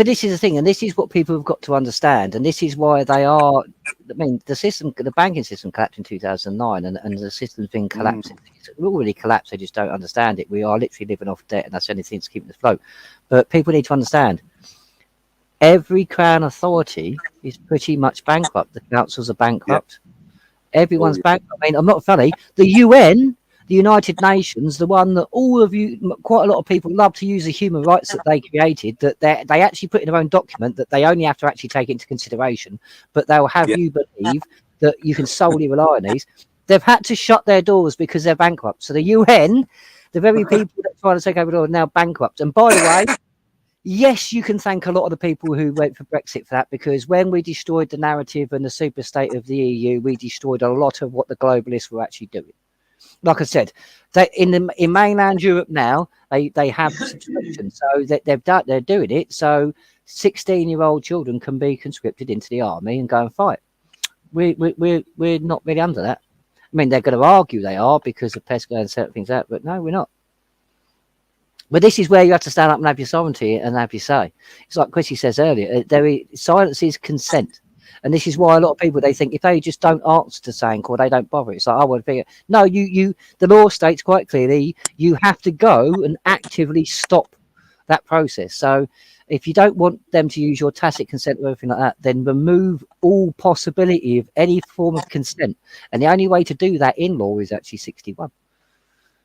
this is the thing, and this is what people have got to understand, and this is why they are. I mean, the banking system collapsed in 2009, and the system's been collapsing. It's already collapsed. They just don't understand it. We are literally living off debt, and that's the only thing that's keeping us afloat. But people need to understand. every Crown authority is pretty much bankrupt. The councils are bankrupt. Everyone's bankrupt. I mean, I'm not funny. The UN, the United Nations, the one that all of you, quite a lot of people love to use the human rights that they created, that they actually put in their own document that they only have to actually take into consideration, but they'll have you believe that you can solely rely on these. They've had to shut their doors because they're bankrupt. So the UN, the very people that try to take over the world, are now bankrupt. And by the way, yes, you can thank a lot of the people who went for Brexit for that, because when we destroyed the narrative and the super state of the EU, we destroyed a lot of what the globalists were actually doing. Like I said, in mainland Europe now, they have subscriptions, so they're doing it. So 16-year-old children can be conscripted into the army and go and fight. We're not really under that. I mean, they're going to argue they are because of PESCO and certain things out, but no, we're not. But this is where you have to stand up and have your sovereignty and have your say. It's like Chrissy says earlier, silence is consent. And this is why a lot of people, they think if they just don't answer to saying or they don't bother, it's like, I want to figure. No, the law states quite clearly you have to go and actively stop that process. So if you don't want them to use your tacit consent or anything like that, then remove all possibility of any form of consent. And the only way to do that in law is actually 61.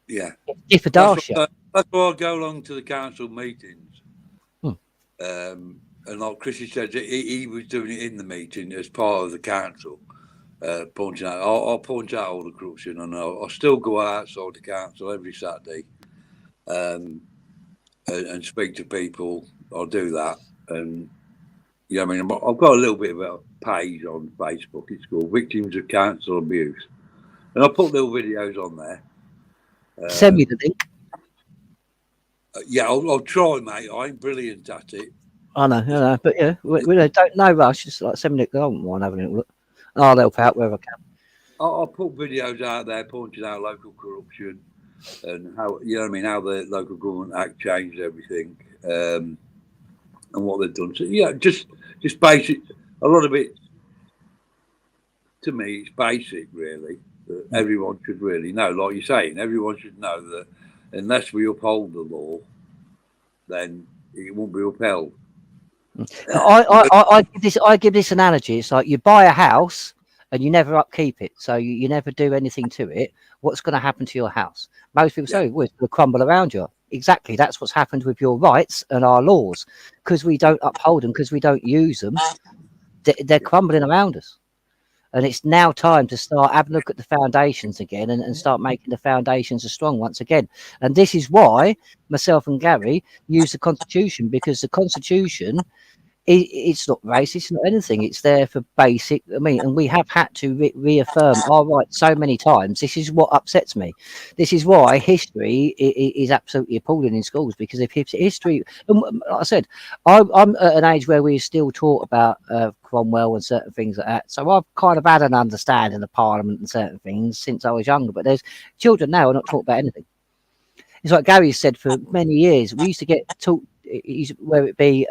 Yeah. If a Darsha. That's why I go along to the council meetings. And like Chrissy said, he was doing it in the meeting as part of the council, pointing out. I'll point out all the corruption, and I'll still go outside the council every Saturday and speak to people. I'll do that, and I mean, I've got a little bit of a page on Facebook. It's called Victims of Council Abuse, and I put little videos on there. Send me the link. Yeah, I'll try, mate. I ain't brilliant at it. I know, but yeah, we don't know rush. Just like 7 minutes. I don't mind having a look. I'll help out wherever I can. I'll put videos out there pointing out local corruption and how how the Local Government Act changed everything and what they've done. So just basic. A lot of it, to me, it's basic, really. That everyone should really know. Like you're saying, everyone should know that unless we uphold the law, then it won't be upheld. I give this analogy. It's like you buy a house and you never upkeep it, so you never do anything to it. What's going to happen to your house? Most people say, well, it's going to crumble around you. Exactly, that's what's happened with your rights and our laws. Because we don't uphold them, because we don't use them, they're crumbling around us. And it's now time to start having a look at the foundations again and start making the foundations strong once again. And this is why myself and Gary use the Constitution, because the Constitution, it's not racist, it's not anything. It's there for basic. I mean, and we have had to reaffirm our rights so many times. This is what upsets me. This is why history is absolutely appalling in schools, because if history, and like I said, I'm at an age where we're still taught about Cromwell and certain things like that. So I've kind of had an understanding of Parliament and certain things since I was younger. But there's children now who are not taught about anything. It's like Gary said, for many years we used to get taught, whether it be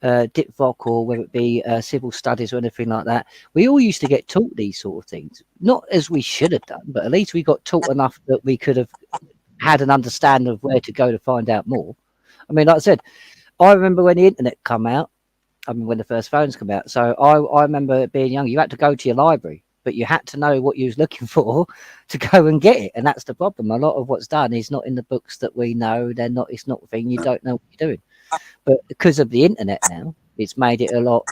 DIPVOC or whether it be civil studies or anything like that, we all used to get taught these sort of things, not as we should have done, but at least we got taught enough that we could have had an understanding of where to go to find out more. I mean, like I said, I remember when the internet come out. I mean, when the first phones come out. So I remember being young, you had to go to your library, but you had to know what you was looking for to go and get it. And that's the problem. A lot of what's done is not in the books that we know. It's not a thing. You don't know what you're doing. But because of the internet now, it's made it a lot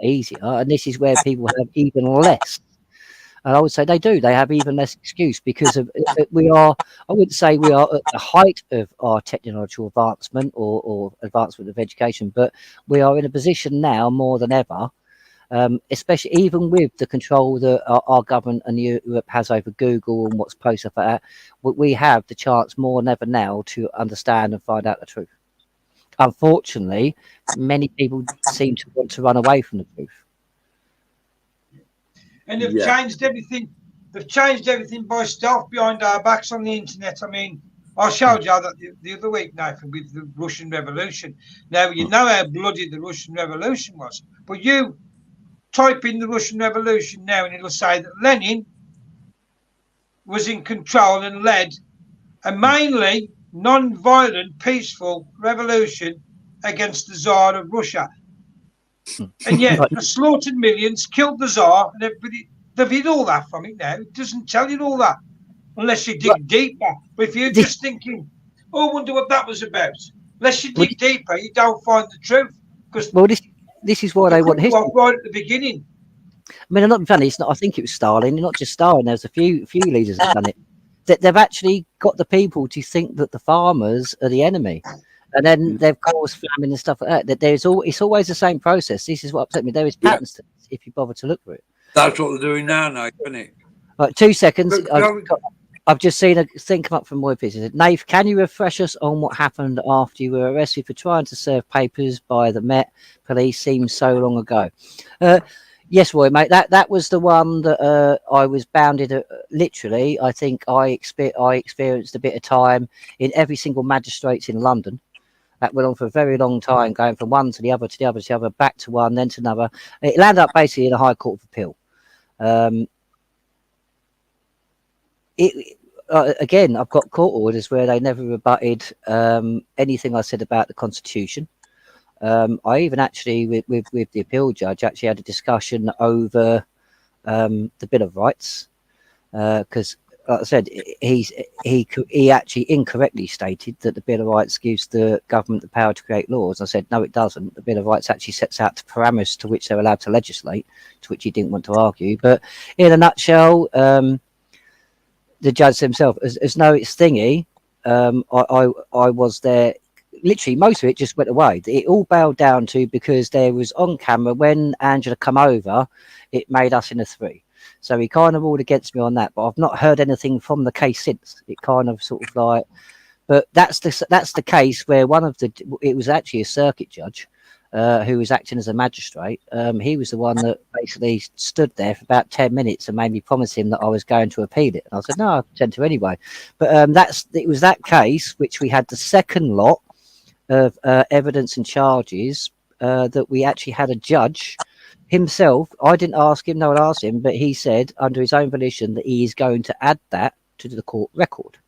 easier. And this is where people have even less. And I would say they have even less excuse, because of I wouldn't say we are at the height of our technological advancement or advancement of education, but we are in a position now more than ever, especially even with the control that our government and Europe has over Google and what's posted for that, we have the chance more than ever now to understand and find out the truth. Unfortunately, many people seem to want to run away from the truth. And they've changed everything. They've changed everything by stealth behind our backs on the internet. I mean, I showed you that the other week, Nathan, with the Russian Revolution. Now, you know how bloody the Russian Revolution was. But you type in the Russian Revolution now and it'll say that Lenin was in control and led a mainly non-violent, peaceful revolution against the Tsar of Russia. And yet, they slaughtered millions, killed the Tsar, and everybody, they've hid all that from it now. It doesn't tell you all that, unless you dig deeper. But if you're just thinking, oh, I wonder what that was about, unless you dig deeper, you don't find the truth. Because this is why they want history. Right at the beginning. I mean, I'm not funny. It's not. I think it was Stalin. Not just Stalin. There's a few leaders that have done it. That they've actually got the people to think that the farmers are the enemy, and then they've caused famine and stuff like that. That it's always the same process. This is what upset me. There is patterns to this, if you bother to look for it. That's what they're doing now, isn't it? Right, 2 seconds. I've just seen a thing come up from my pieces. Nath, can you refresh us on what happened after you were arrested for trying to serve papers by the Met Police? Seems so long ago. Yes, Roy, mate. That was the one that I was bounded. Literally, I think I experienced a bit of time in every single magistrates in London. That went on for a very long time, going from one to the other, to the other, to the other, back to one, then to another. It landed up basically in a High Court of Appeal. Again, I've got court orders where they never rebutted anything I said about the Constitution. I even actually, with the appeal judge, actually had a discussion over the Bill of Rights, because, like I said, he actually incorrectly stated that the Bill of Rights gives the government the power to create laws. I said, no, it doesn't. The Bill of Rights actually sets out the parameters to which they're allowed to legislate, to which he didn't want to argue. But in a nutshell, the judge himself, as no, it's thingy. I was there. Literally, most of it just went away. It all boiled down to because there was on camera when Angela come over, it made us in a 3. So he kind of ruled against me on that. But I've not heard anything from the case since. It kind of sort of like, but that's the case where it was actually a circuit judge who was acting as a magistrate. He was the one that basically stood there for about 10 minutes and made me promise him that I was going to appeal it. And I said, no, I intend to anyway. But it was that case which we had the second lot of evidence and charges that we actually had a judge himself. I didn't ask him, no one asked him, but he said under his own volition that he is going to add that to the court record.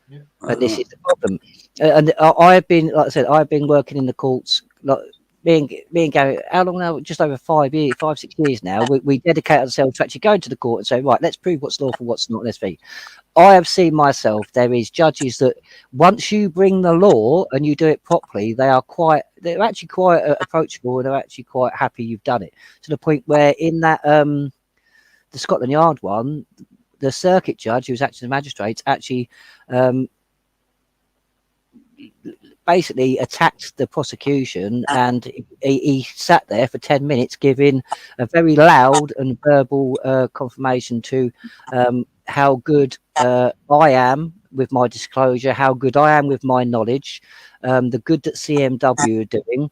Yeah. And this is the problem. And I've been, like I said, I've been working in the courts, like me and Gary, how long now? Just over 5 years, 5-6 years now. We dedicate ourselves to actually going to the court and say, right, let's prove what's lawful, what's not. Let's be. I have seen myself. There is judges that once you bring the law and you do it properly, they're actually quite approachable, and they're actually quite happy you've done it, to the point where in that the Scotland Yard one, the circuit judge who was acting as a magistrate actually basically attacked the prosecution, and he sat there for 10 minutes giving a very loud and verbal confirmation to how good I am with my disclosure, how good I am with my knowledge, the good that CMW are doing,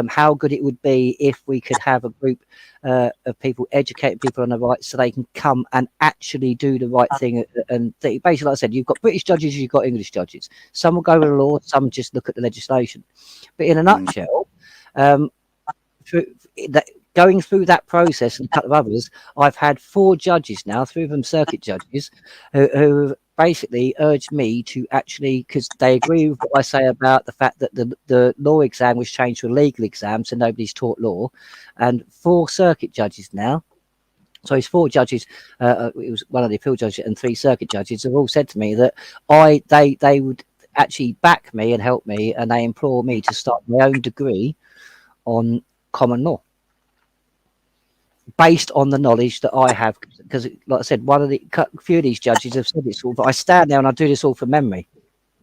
how good it would be if we could have a group of people educating people on the rights so they can come and actually do the right thing. And basically, like I said, you've got British judges, you've got English judges. Some will go with the law, some just look at the legislation. But in a nutshell, going through that process and a couple of others, I've had 4 judges now, 3 of them circuit judges, who have basically urged me to actually, because they agree with what I say about the fact that the law exam was changed to a legal exam, so nobody's taught law. And 4 circuit judges now, so it's 4 judges, it was one of the appeal judges and 3 circuit judges, have all said to me that they would actually back me and help me, and they implore me to start my own degree on common law, based on the knowledge that I have. Because, like I said, a few of these judges have said this all, but I stand there and I do this all from memory.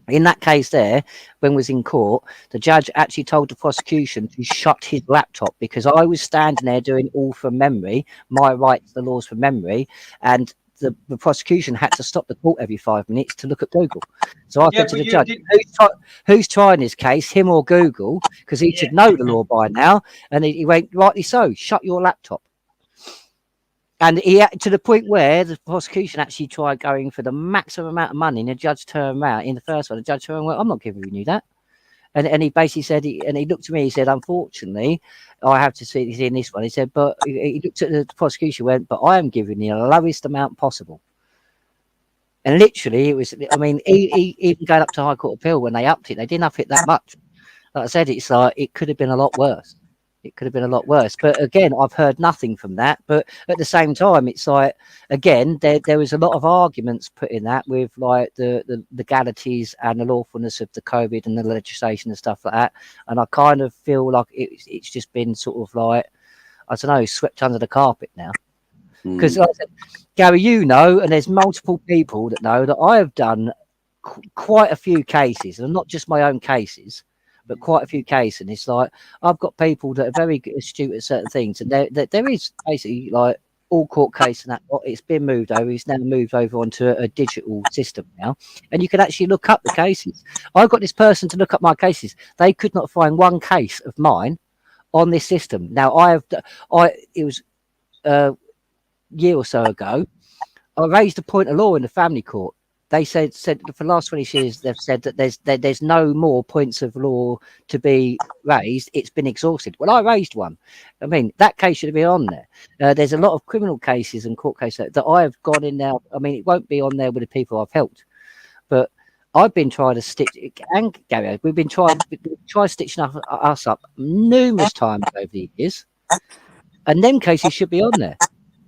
In that case there, when I was in court, the judge actually told the prosecution to shut his laptop because I was standing there doing all from memory, my rights, the laws from memory, and the prosecution had to stop the court every 5 minutes to look at Google. So I said to the judge, who's trying this case, him or Google? Because he should know the law by now. And he went, rightly so, shut your laptop. And to the point where the prosecution actually tried going for the maximum amount of money, and the judge turned around. In the first one, the judge turned around, well, I'm not giving you that. And he basically said, and he looked at me, he said, unfortunately, I have to see this in this one. He said, but he looked at the prosecution, went, but I am giving you the lowest amount possible. And literally, it was, I mean, even going up to High Court Appeal, when they upped it, they didn't up it that much. like I said, it's like it could have been a lot worse. It could have been a lot worse. But again, I've heard nothing from that. But at the same time, it's like, again, there was a lot of arguments put in that with like the legalities and the lawfulness of the COVID and the legislation and stuff like that. And I kind of feel like it's just been sort of like, I don't know, swept under the carpet now. Because like I said, Gary, you know, and there's multiple people that know that I have done quite a few cases, and not just my own cases, but quite a few cases. And it's like I've got people that are very astute at certain things, and there is basically like all court case and that. It's been moved over. It's now moved over onto a digital system now, and you can actually look up the cases. I got this person to look up my cases. They could not find one case of mine on this system. Now it was a year or so ago. I raised a point of law in the family court. They said for the last 20 years, they've said that there's no more points of law to be raised. It's been exhausted. Well, I raised one. I mean, that case should have been on there. There's a lot of criminal cases and court cases that I have gone in now. I mean, it won't be on there with the people I've helped, but I've been trying to stitch, and Gary, we've been trying stitching us up numerous times over the years, and them cases should be on there.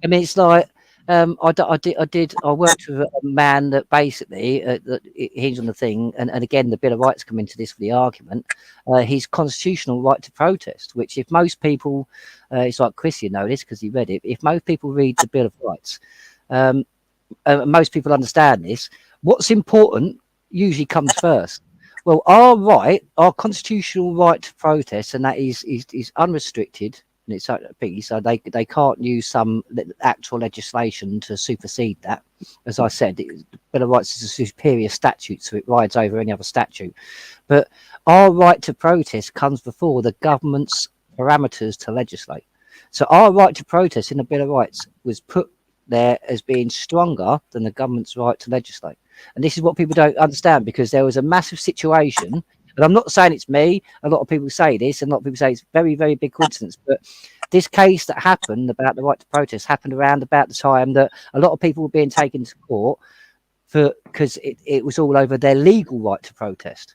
I mean, it's like. I worked with a man that basically he's on the thing, and again the Bill of Rights come into this for the argument. His constitutional right to protest, which if most people, it's like Chris, you know this because he read it. If most people read the Bill of Rights, most people understand this. What's important usually comes first. Well, our constitutional right to protest, and that is unrestricted. And it's so they can't use some actual legislation to supersede that. As I said, the Bill of Rights is a superior statute, so it rides over any other statute. But our right to protest comes before the government's parameters to legislate. So our right to protest in the Bill of Rights was put there as being stronger than the government's right to legislate. And this is what people don't understand, because there was a massive situation. And I'm not saying it's me. A lot of people say this, and a lot of people say it's very, very big coincidence. But this case that happened about the right to protest happened around about the time that a lot of people were being taken to court because it was all over their legal right to protest.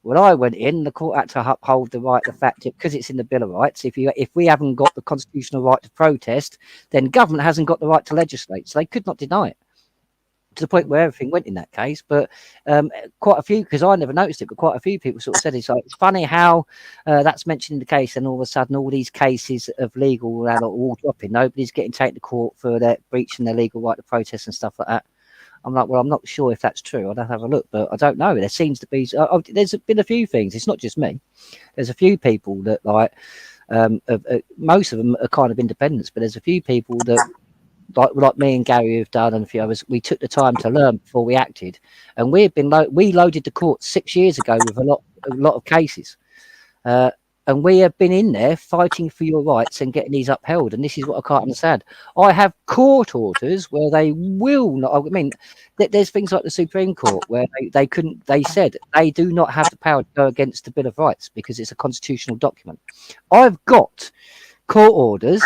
When I went in, the court had to uphold the fact that because it's in the Bill of Rights, if we haven't got the constitutional right to protest, then government hasn't got the right to legislate. So they could not deny it. To the point where everything went in that case. But quite a few, because I never noticed it, but quite a few people sort of said it's like, it's funny how that's mentioned in the case, and all of a sudden all these cases of legal are all dropping. Nobody's getting taken to court for their breaching their legal right to protest and stuff like that. I'm like, well, I'm not sure if that's true. I'd have a look, but I don't know. There seems to be there's been a few things. It's not just me. There's a few people that like most of them are kind of independents, but there's a few people that like me and Gary have done, and a few others, we took the time to learn before we acted, and we loaded the court 6 years ago with a lot of cases, and we have been in there fighting for your rights and getting these upheld. And this is what I can't understand. I have court orders where they will not. I mean, there's things like the Supreme Court where they said they do not have the power to go against the Bill of Rights because it's a constitutional document. I've got court orders.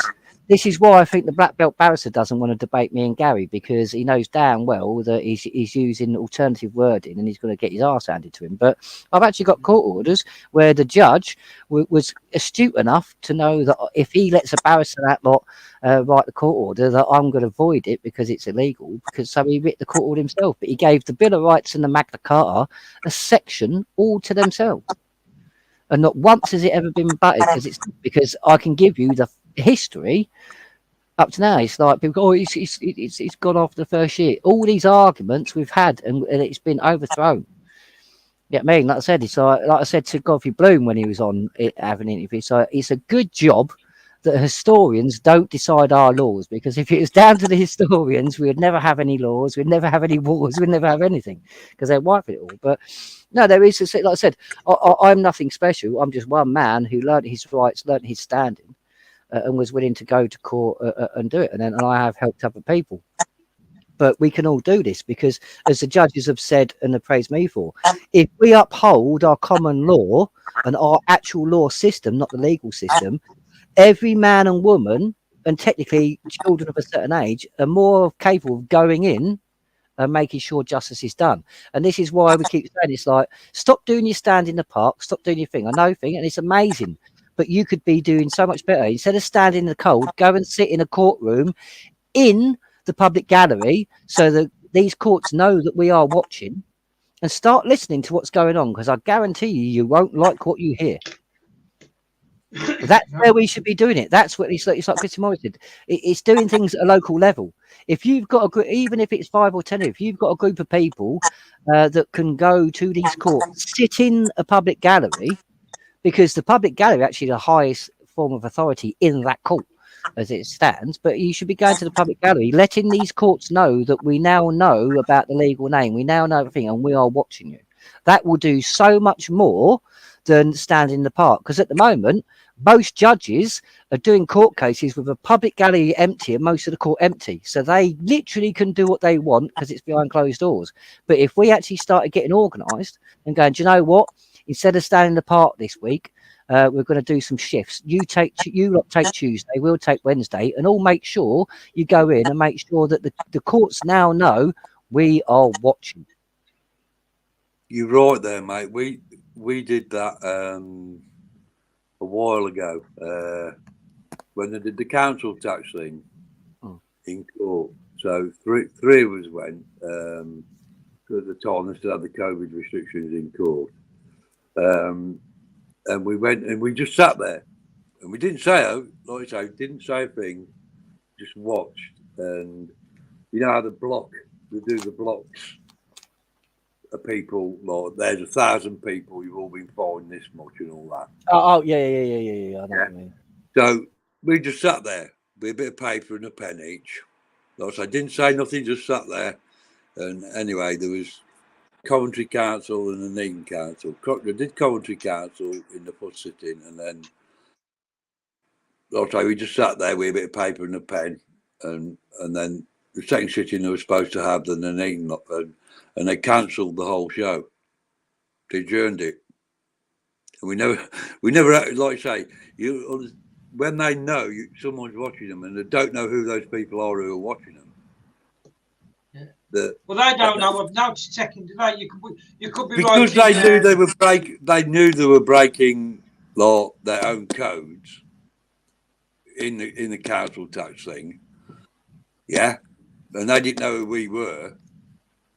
This is why I think the black belt barrister doesn't want to debate me and Gary, because he knows damn well that he's using alternative wording and he's going to get his arse handed to him. But I've actually got court orders where the judge was astute enough to know that if he lets a barrister that lot write the court order, that I'm going to void it because it's illegal. So he writ the court order himself, but he gave the Bill of Rights and the Magna Carta a section all to themselves. And not once has it ever been butted because I can give you the history up to now. It's like people go, it's gone off the first year. All these arguments we've had, and it's been overthrown. Yeah, I mean, like I said, it's like I said to Godfrey Bloom when he was on having an interview. So it's a good job that historians don't decide our laws, because if it was down to the historians, we would never have any laws, we'd never have any wars, we'd never have anything, because they'd wipe it all. But no, there is, like I said, I'm nothing special. I'm just one man who learned his rights, learned his standing, and was willing to go to court and do it. And I have helped other people. But we can all do this because, as the judges have said and have praised me for, if we uphold our common law and our actual law system, not the legal system, every man and woman, and technically children of a certain age, are more capable of going in and making sure justice is done. And this is why we keep saying it's like, stop doing your stand in the park, stop doing your thing. I know thing, and it's amazing, but you could be doing so much better. Instead of standing in the cold, go and sit in a courtroom in the public gallery so that these courts know that we are watching, and start listening to what's going on, because I guarantee you won't like what you hear. That's where we should be doing it. That's what it's like Chris Morris did. It's doing things at a local level. If you've got a group, even if it's 5 or 10, if you've got a group of people that can go to these courts, sit in a public gallery, because the public gallery actually the highest form of authority in that court as it stands. But you should be going to the public gallery, letting these courts know that we now know about the legal name, we now know everything, and we are watching you. That will do so much more than stand in the park, because at the moment most judges are doing court cases with a public gallery empty and most of the court empty, so they literally can do what they want because it's behind closed doors. But if we actually started getting organized and going, do you know what, instead of standing in the park this week, we're going to do some shifts. You lot take Tuesday, we'll take Wednesday, and all make sure you go in and make sure that the courts now know we are watching. You're right there, mate. We did that a while ago when they did the council tax thing in court. So three of us went at the time they still had the COVID restrictions in court, and we went and we just sat there and we didn't say, like I say, didn't say a thing, just watched. And you know how they do the blocks of people, like there's 1,000 people, you've all been fined this much and all that. Oh yeah. I know what you mean. So we just sat there with a bit of paper and a pen each. Like I didn't say nothing, just sat there. And anyway, there was Coventry Council and the Neaton Council. I did Coventry Council in the first sitting, and then like I say, we just sat there with a bit of paper and a pen, and then the second sitting they were supposed to have the Neaton, and they cancelled the whole show. They adjourned it. And we never, like I say, when they know someone's watching them and they don't know who those people are who are watching them. Well, they don't know. I've noticed checking today. You could be because right they knew they were They knew they were breaking like their own codes in the council tax thing. Yeah, and they didn't know who we were.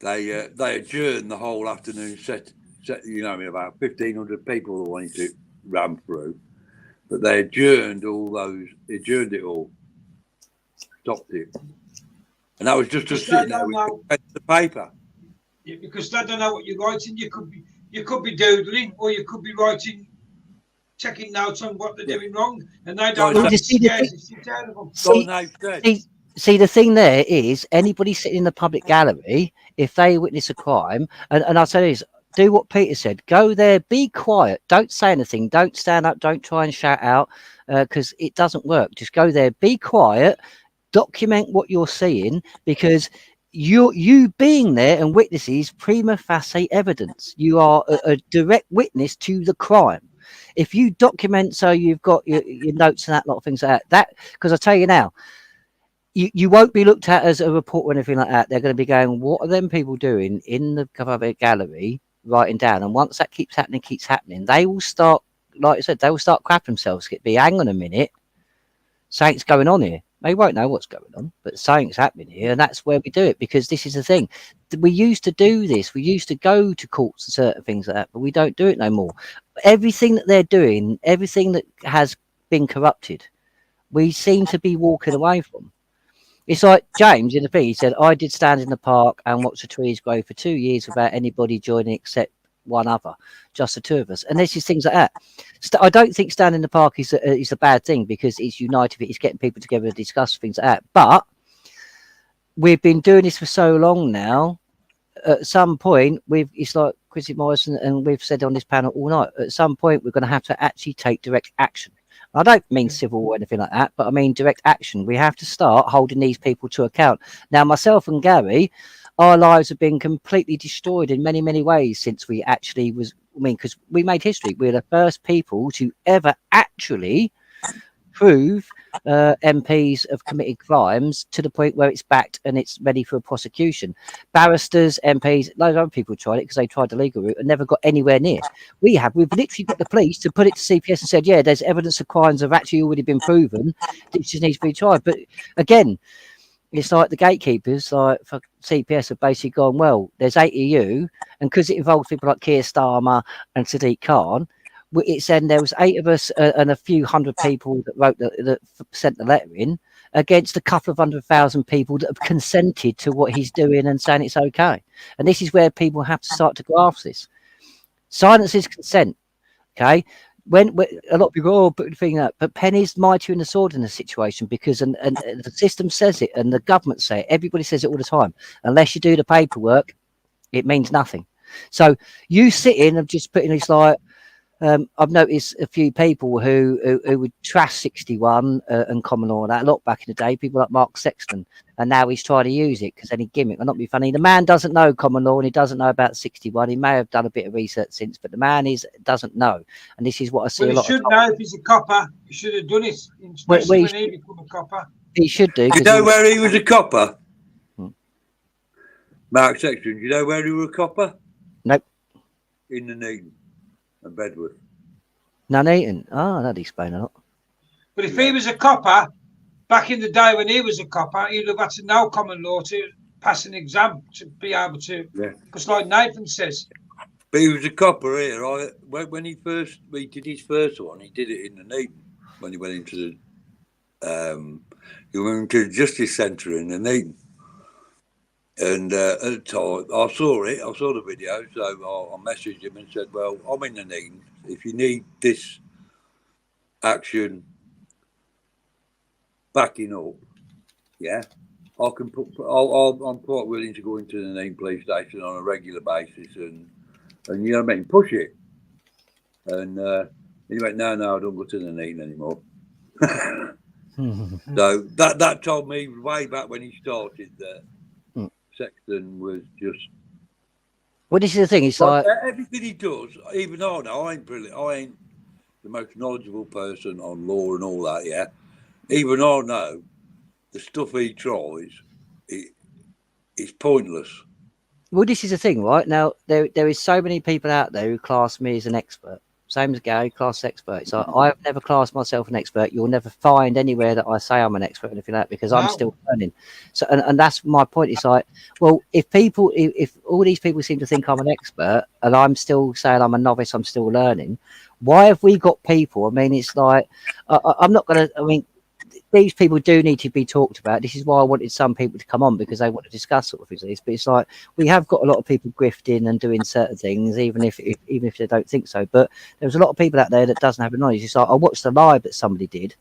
They adjourned the whole afternoon. Set about 1,500 people that wanted to ram through, but they adjourned it all, stopped it. And that was just sitting there with the paper. Yeah, because they don't know what you're writing. You could be doodling, or you could be writing, checking notes on what they're doing wrong, and they don't know. See, the thing there is, anybody sitting in the public gallery, if they witness a crime, and I'll say this, do what Peter said. Go there, be quiet, don't say anything, don't stand up, don't try and shout out, because it doesn't work. Just go there, be quiet. Document what you're seeing, because you being there and witnesses prima facie evidence. You are a direct witness to the crime. If you document, so you've got your notes and that lot of things like that, because I tell you now, you won't be looked at as a report or anything like that. They're going to be going, what are them people doing in the public gallery, writing down? And once that keeps happening, they will start, like I said, they will start crapping themselves. Be, hang on a minute, something's going on here. They won't know what's going on, but something's happening here, and that's where we do it, because this is the thing. We used to do this. We used to go to courts and certain things like that, but we don't do it no more. Everything that they're doing, everything that has been corrupted, we seem to be walking away from. It's like James in the thing. He said, I did stand in the park and watch the trees grow for 2 years without anybody joining except one other, just the two of us. And there's just things like that. I don't think standing in the park is a bad thing, because it's united, it's getting people together to discuss things like that. But we've been doing this for so long now. At some point, it's like Chrissy Morrison, and we've said on this panel all night, at some point we're going to have to actually take direct action. I don't mean civil or anything like that, but I mean direct action. We have to start holding these people to account. Now, myself and Gary, our lives have been completely destroyed in many, many ways since we actually because we made history. We're the first people to ever actually prove MPs have committed crimes to the point where it's backed and it's ready for a prosecution. Barristers, MPs, loads of other people tried it because they tried the legal route and never got anywhere near. We've literally got the police to put it to CPS and said, yeah, there's evidence of crimes have actually already been proven. It just needs to be tried. But again, it's like the gatekeepers, like for CPS, have basically gone, well, there's 8 of you, and because it involves people like Keir Starmer and Sadiq Khan, it said there was 8 of us and a few hundred people that wrote that sent the letter in, against a couple of 100,000 people that have consented to what he's doing and saying it's okay. And this is where people have to start to grasp this. Silence is consent. Okay. When a lot of people put the thing up, but pennies mightier than the sword in the situation, because and the system says it and the government say it, everybody says it all the time. Unless you do the paperwork, it means nothing. So you sit in and just putting this like. I've noticed a few people who would trash 61 and common law and that a lot back in the day, people like Mark Sexton, and now he's trying to use it because any gimmick. Will not be funny. The man doesn't know common law and he doesn't know about 61. He may have done a bit of research since, but the man doesn't know. And this is what I see a lot. He should know if he's a copper. He should have done it, especially when he became a copper. He should do. You know where he was a copper? Mark Sexton. You know where he was a copper? Nope. In the Needham and Bedworth. Nuneaton. Oh, that'd explain a lot. But if he was a copper, back in the day when he was a copper, he'd have had to know common law to pass an exam to be able to. Because like Nathan says. But he was a copper here. When he did his first one, he did it in the Needham when he went into the Justice Centre in the Needham. And at the time, I saw the video, so I messaged him and said, well, I'm in the Needham. If you need this action backing up, yeah, I'm quite willing to go into the Needham police station on a regular basis and you know what I mean, push it. And he went, no, I don't go to the Needham anymore. So that told me way back when he started that Sexton was just. Well, this is the thing. It's like everything he does. Even though I ain't brilliant. I ain't the most knowledgeable person on law and all that. Yeah. Even though I know the stuff he tries, it's pointless. Well, this is the thing, right? Now there is so many people out there who class me as an expert. Same as Gary, class expert. So I've never classed myself an expert. You'll never find anywhere that I say I'm an expert or anything like that because I'm still learning. So, and that's my point. It's like, well, if all these people seem to think I'm an expert and I'm still saying I'm a novice, I'm still learning. Why have we got people? I mean, it's like, I'm not going to, I mean, these people do need to be talked about. This is why I wanted some people to come on because they want to discuss sort of things like this. But it's like we have got a lot of people grifting and doing certain things, even if they don't think so. But there's a lot of people out there that doesn't have the knowledge. It's like I watched the live that somebody did,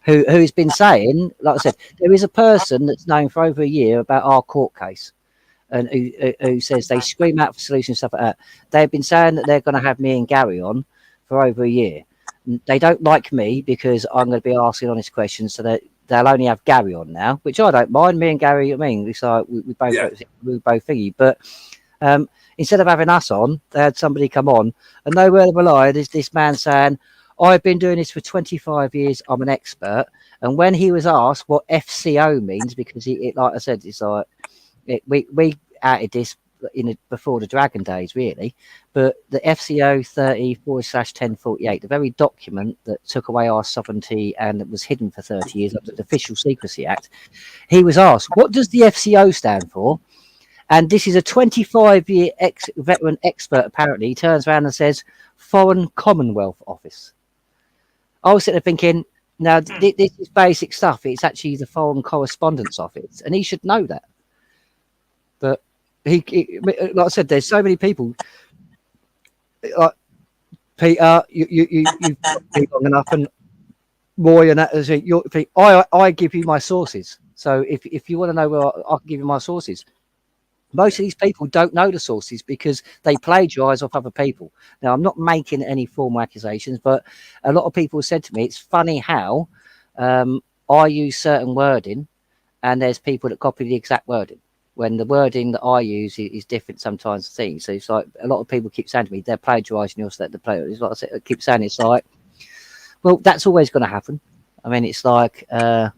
who's been saying, like I said, there is a person that's known for over a year about our court case, and who says they scream out for solutions, stuff like that. They've been saying that they're going to have me and Gary on for over a year. They don't like me because I'm going to be asking honest questions, so that they'll only have Gary on now, which I don't mind. Me and Gary, I mean, it's like we both thingy. But instead of having us on, they had somebody come on, and nowhere to rely. There's this man saying, "I've been doing this for 25 years. I'm an expert." And when he was asked what FCO means, because like I said, it's like we added this before the Dragon days, really, but the FCO 30/1048, the very document that took away our sovereignty and that was hidden for 30 years under the Official Secrecy Act, he was asked, what does the FCO stand for? And this is a 25-year veteran expert, apparently. He turns around and says, Foreign Commonwealth Office. I was sitting there thinking, now, this is basic stuff. It's actually the Foreign Correspondence Office, and he should know that. But he like I said, there's so many people. Like Peter, you've been long enough, and Roy, and that. I give you my sources. So if you want to know where I can give you my sources. Most of these people don't know the sources because they plagiarize off other people. Now, I'm not making any formal accusations, but a lot of people said to me, it's funny how I use certain wording, and there's people that copy the exact wording, when the wording that I use is different sometimes. Things. So it's like a lot of people keep saying to me, they're plagiarizing your stuff. It's like I keep saying, it's like, well, that's always going to happen. I mean, it's like I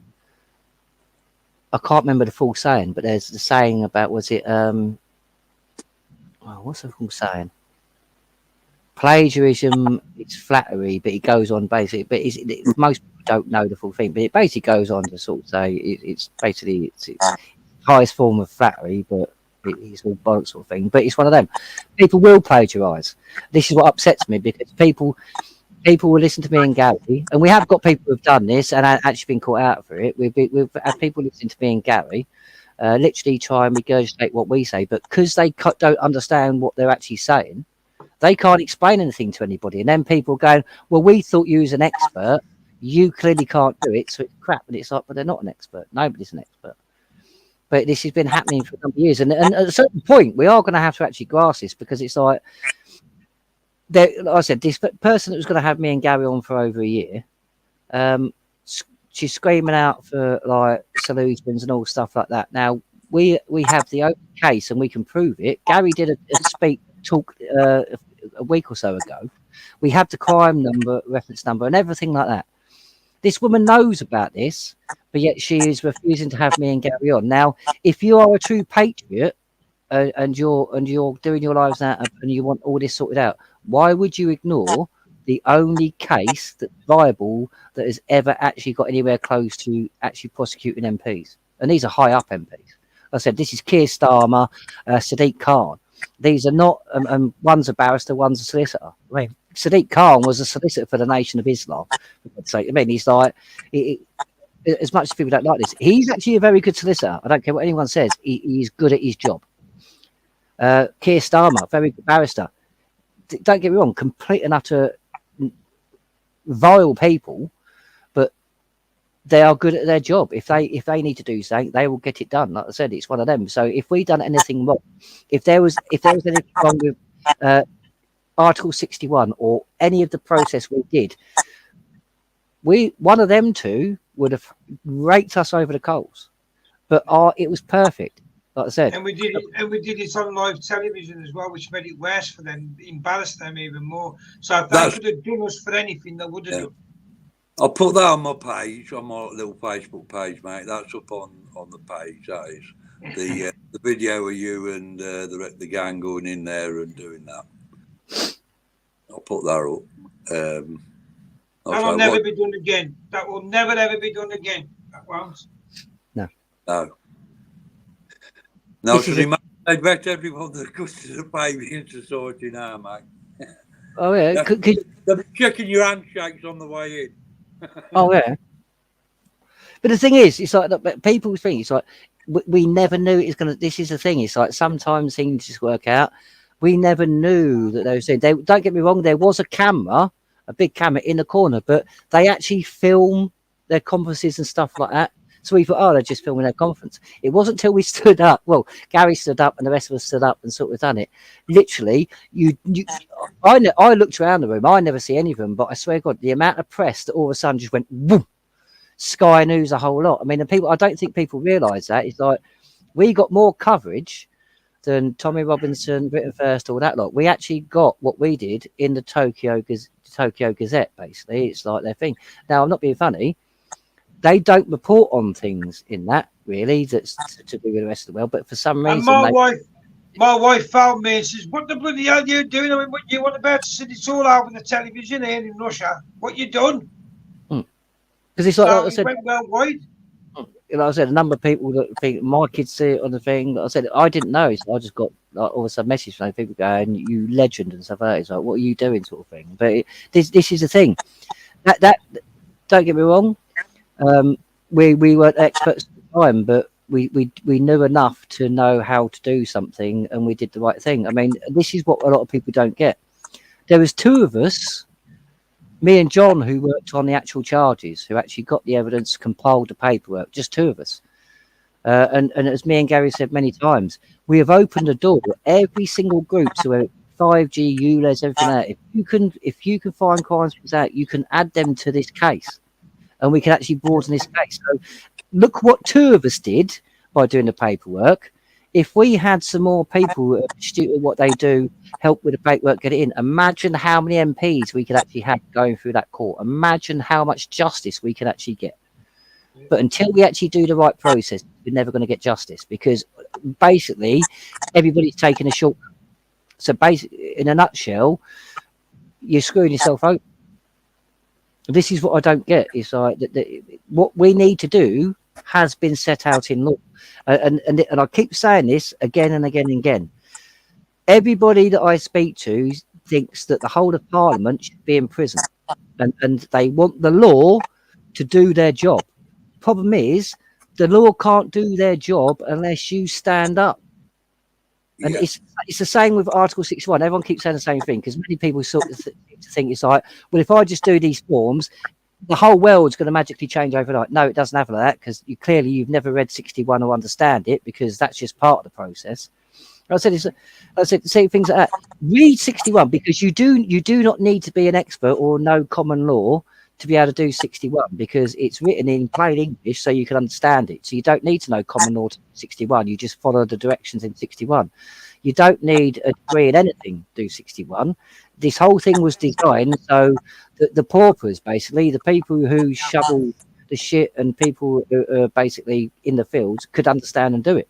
can't remember the full saying, but there's the saying about what's the full saying? Plagiarism, it's flattery, but it goes on basically. But most people don't know the full thing, but it basically goes on to sort of say it's basically it's highest form of flattery, but it's all bollocks sort of thing. But it's one of them. People will plagiarise. This is what upsets me, because people will listen to me and Gary, and we have got people who've done this and actually been caught out for it. We've had people listening to me and Gary, literally try and regurgitate what we say, but because they don't understand what they're actually saying, they can't explain anything to anybody. And then people going, well, we thought you was an expert. You clearly can't do it, so it's crap. And it's like, but they're not an expert. Nobody's an expert. But this has been happening for a number of years. And at a certain point, we are going to have to actually grasp this, because it's like I said, this person that was going to have me and Gary on for over a year, she's screaming out for like solutions and all stuff like that. Now, we have the open case and we can prove it. Gary did a talk a week or so ago. We have the crime number, reference number, and everything like that. This woman knows about this, but yet she is refusing to have me and Gary on. Now, if you are a true patriot and you're doing your lives out and you want all this sorted out, why would you ignore the only case that's viable that has ever actually got anywhere close to actually prosecuting MPs? And these are high up MPs. Like I said, this is Keir Starmer, Sadiq Khan. These are not, one's a barrister, one's a solicitor. I mean, Sadiq Khan was a solicitor for the Nation of Islam. I mean, he's like, as much as people don't like this, he's actually a very good solicitor. I don't care what anyone says. He's good at his job. Keir Starmer, very good barrister. Don't get me wrong, complete and utter vile people, but they are good at their job. If they need to do something, they will get it done. Like I said, it's one of them. So if we done anything wrong, if there was anything wrong with Article 61 or any of the process we did, one of them two would have raked us over the coals. But it was perfect. Like I said, and we did it on live television as well, which made it worse for them, embarrassed them even more. So if they could have done us for anything, they would have done. I'll put that on my page, on my little Facebook page, mate. That's up on the page. That is the video of you and the gang going in there and doing that. I'll put that up. That will never be done again. That will never ever be done again. That won't. No. No, so I bet everyone that goes to the baby into sorting now, mate. Oh yeah, they'll be checking your handshakes on the way in. Oh yeah. But the thing is, it's like people think it's like we never knew it was gonna. This is the thing. It's like sometimes things just work out. We never knew that they were saying. Don't get me wrong. There was a big camera in the corner, but they actually film their conferences and stuff like that. So we thought, oh, they're just filming their conference. It wasn't until we stood up. Well, Gary stood up and the rest of us stood up and sort of done it. Literally, I looked around the room. I never see any of them, but I swear to God, the amount of press that all of a sudden just went, boom, Sky News, a whole lot. I mean, I don't think people realise that. It's like we got more coverage than Tommy Robinson, Britain First, all that lot. We actually got what we did in the Tokyo Gazette, basically. It's like their thing. Now, I'm not being funny. They don't report on things in that, really, that's to do with the rest of the world. But for some reason, my wife found me and says, "What the bloody hell are you doing? I mean, what you want about to see it's all out on the television here in Russia? What you done?" Because it's like, so like I said, went worldwide. Like I said, a number of people that think my kids see it on the thing. Like I said, I didn't know, so I just got like, all of a sudden message from people going, "You legend" and stuff like that. It's like, what are you doing, sort of thing. But this is the thing. That don't get me wrong. We weren't experts at the time, but we knew enough to know how to do something, and we did the right thing. I mean, this is what a lot of people don't get. There was two of us, me and John, who worked on the actual charges, who actually got the evidence, compiled the paperwork. Just two of us. And as me and Gary said many times, we have opened the door. Every single group, so 5G, ULEZ, everything that. If you can find crimes out, you can add them to this case. And we can actually broaden this case. So look what two of us did by doing the paperwork. If we had some more people who are astute at what they do, help with the paperwork, get it in, imagine how many MPs we could actually have going through that court. Imagine how much justice we could actually get. But until we actually do the right process, we're never going to get justice, because basically everybody's taking a short. So basically, in a nutshell, you're screwing yourself over. This is what I don't get. It's like what we need to do has been set out in law, and I keep saying this again and again and again. Everybody that I speak to thinks that the whole of Parliament should be in prison, and they want the law to do their job. Problem is, the law can't do their job unless you stand up. And it's the same with Article 61. Everyone keeps saying the same thing, because many people sort of think it's like, well, if I just do these forms, the whole world's going to magically change overnight. No, it doesn't happen like that, because you've never read 61 or understand it, because that's just part of the process. I said say things like that. Read 61, because you do not need to be an expert or know common law to be able to do 61, because it's written in plain English so you can understand it. So you don't need to know common law to 61. You just follow the directions in 61. You don't need a degree in anything to do 61. This whole thing was designed so that the paupers, basically, the people who shovel the shit and people who are basically in the fields, could understand and do it.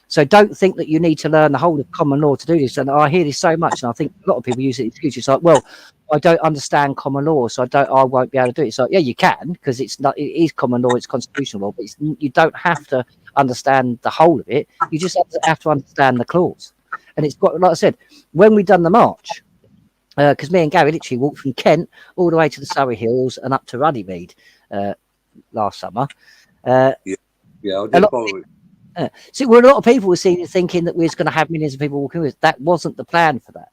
So don't think that you need to learn the whole of common law to do this. And I hear this so much, and I think a lot of people use it as an excuse. It's like, well, I don't understand common law, so I won't be able to do it. It's like, yeah, you can, because it is common law, it's constitutional law, but you don't have to understand the whole of it. You just have to understand the clause. And it's got, like I said, when we done the march, because me and Gary literally walked from Kent all the way to the Surrey Hills and up to Runnymede last summer. I did follow it. So a lot of people were thinking that we was going to have millions of people walking with us. That wasn't the plan for that.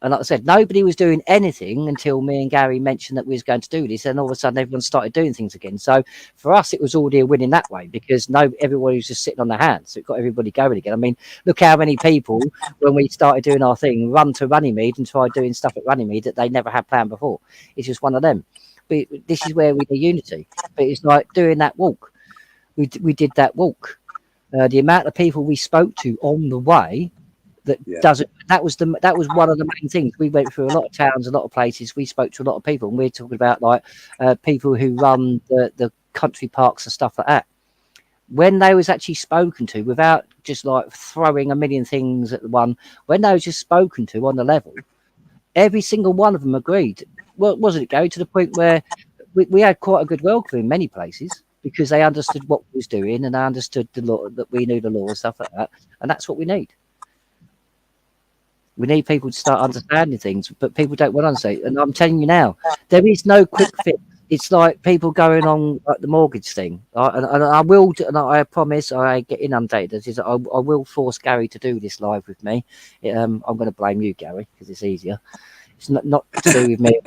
And like I said, nobody was doing anything until me and Gary mentioned that we was going to do this, and all of a sudden everyone started doing things again. So for us, it was already a win in that way, because everybody was just sitting on their hands. So it got everybody going again. I mean, look how many people, when we started doing our thing, run to Runnymede and try doing stuff at Runnymede that they never had planned before. It's just one of them. But this is where we need unity. But it's like doing that walk. We did that walk. The amount of people we spoke to on the way that was one of the main things. We went through a lot of towns, a lot of places. We spoke to a lot of people, and we're talking about like people who run the country parks and stuff like that. When they was actually spoken to, without just like throwing a million things at one, when they was just spoken to on the level, every single one of them agreed. Well, wasn't it, Gary, to the point where we had quite a good welcome in many places, because they understood what we was doing, and they understood the law, that we knew the law and stuff like that. And that's what we need. We need people to start understanding things, but people don't want to understand. And I'm telling you now, there is no quick fix. It's like people going on like the mortgage thing. And I will, and I promise, I get inundated. I will force Gary to do this live with me. I'm going to blame you, Gary, because it's easier. It's not to do with me.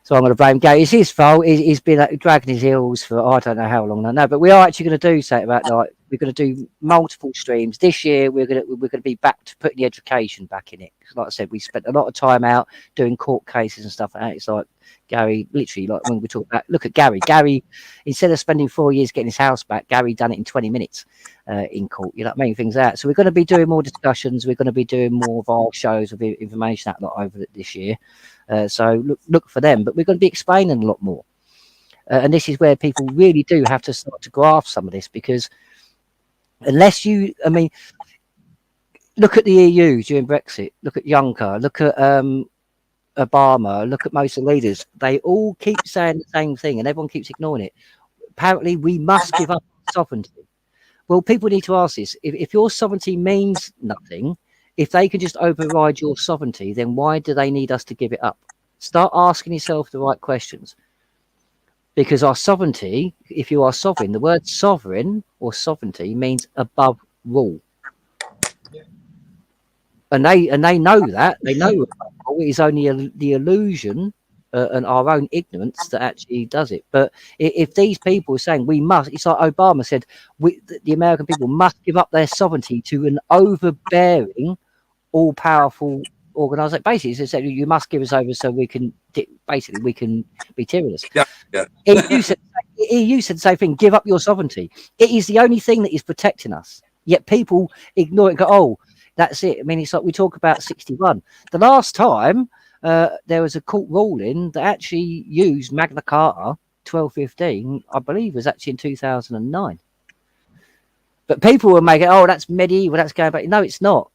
So I'm going to blame Gary. It's his fault. He's been dragging his heels for I don't know how long. I know, but we are actually going to do something about like we're going to do multiple streams this year. We're going to be back to putting the education back in it. Like I said, we spent a lot of time out doing court cases and stuff like that. It's like Gary, literally, like when we talk about, look at Gary. Gary, instead of spending 4 years getting his house back, Gary done it in 20 minutes in court. You know what I mean? Things out. So we're going to be doing more discussions. We're going to be doing more of our shows of information out over this year. So look for them, but we're going to be explaining a lot more. And this is where people really do have to start to grasp some of this, because unless you, I mean, look at the EU during Brexit, look at Juncker, look at Obama, look at most of the leaders. They all keep saying the same thing and everyone keeps ignoring it. Apparently, we must give up sovereignty. Well, people need to ask this. If your sovereignty means nothing, if they can just override your sovereignty, then why do they need us to give it up? Start asking yourself the right questions. Because our sovereignty, if you are sovereign, the word sovereign or sovereignty means above rule. And they know that. They know it is only the illusion and our own ignorance that actually does it. But if these people are saying we must, it's like Obama said, the American people must give up their sovereignty to an overbearing, all-powerful organisation. Basically, he said you must give us over so we can be tyrannous. Yeah. EU said the same thing. Give up your sovereignty. It is the only thing that is protecting us. Yet people ignore it. Go, oh, that's it. I mean, it's like we talk about 61. The last time there was a court ruling that actually used Magna Carta 1215, I believe, was actually in 2009. But people were making, oh, that's medieval, that's going back. No, it's not.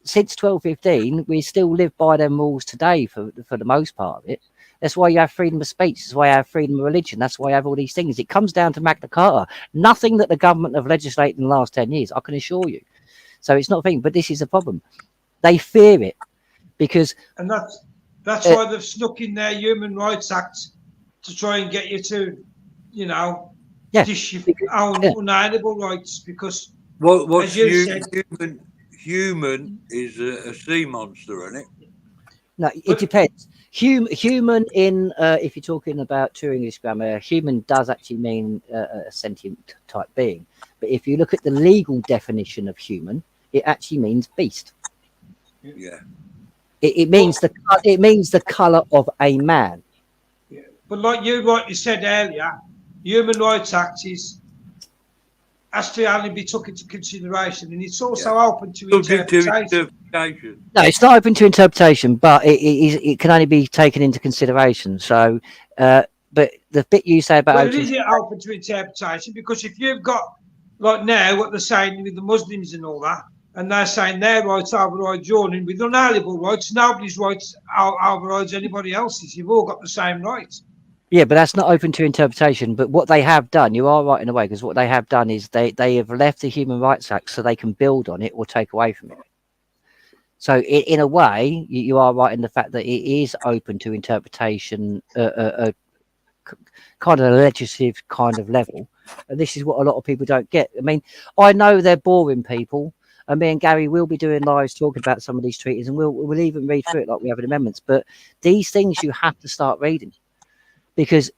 Since 1215, we still live by them rules today for the most part of it. That's why you have freedom of speech. That's why you have freedom of religion. That's why you have all these things. It comes down to Magna Carta. Nothing that the government have legislated in the last 10 years, I can assure you. So it's not a thing. But this is the problem. They fear it because... And that's why they've snuck in their Human Rights Act to try and get you to, you know, dish your own unalienable rights, because what's as you said, human is a sea monster, isn't it? No, it depends. Human in if you're talking about true English grammar, human does actually mean a sentient type being. But if you look at the legal definition of human, it actually means beast. Yeah. It means the color of a man. Yeah. But like you rightly said earlier, Human Rights Act has to only be took into consideration, and it's also open to interpretation. No, it's not open to interpretation, but it can only be taken into consideration. So, but the bit you say about it is open to interpretation, because if you've got, like now, what they're saying with the Muslims and all that, and they're saying their rights override yours, and with unalienable rights, nobody's rights overrides anybody else's. You've all got the same rights. Yeah, but that's not open to interpretation. But what they have done, you are right in a way, because what they have done is they have left the Human Rights Act so they can build on it or take away from it. So in a way, you are right in the fact that it is open to interpretation, kind of a legislative kind of level. And this is what a lot of people don't get. I mean, I know they're boring people. And me and Gary will be doing lives talking about some of these treaties, and we'll even read through it like we have in amendments. But these things you have to start reading. Because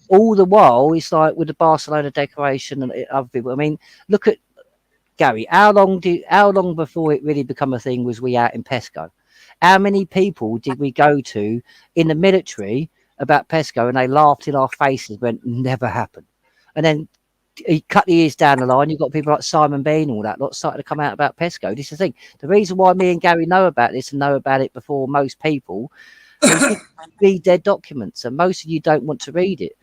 all the while, it's like with the Barcelona Declaration and other people. I mean, look at Gary. How long before it really become a thing was we out in PESCO? How many people did we go to in the military about PESCO, and they laughed in our faces, went, never happened. And then a couple of years down the line, you've got people like Simon Bean and all that lot started to come out about PESCO. This is the thing. The reason why me and Gary know about this and know about it before most people is read their documents, and most of you don't want to read it.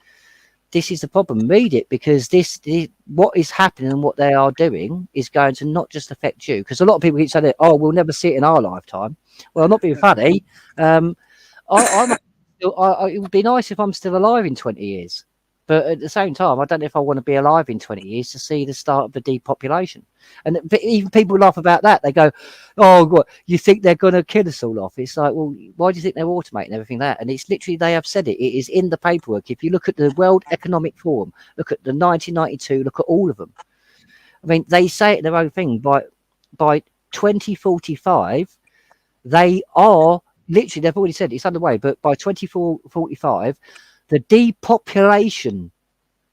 This is the problem. Read it, because this what is happening and what they are doing is going to not just affect you. Because a lot of people keep saying, "Oh, we'll never see it in our lifetime." Well, not being funny. It would be nice if I'm still alive in 20 years. But at the same time, I don't know if I want to be alive in 20 years to see the start of the depopulation. And even people laugh about that. They go, oh, what, you think they're going to kill us all off? It's like, well, why do you think they're automating everything like that? And it's literally, they have said it. It is in the paperwork. If you look at the World Economic Forum, look at the 1992, look at all of them. I mean, they say it in their own thing. By 2045, they are literally, they've already said it's underway, but by 2045, the depopulation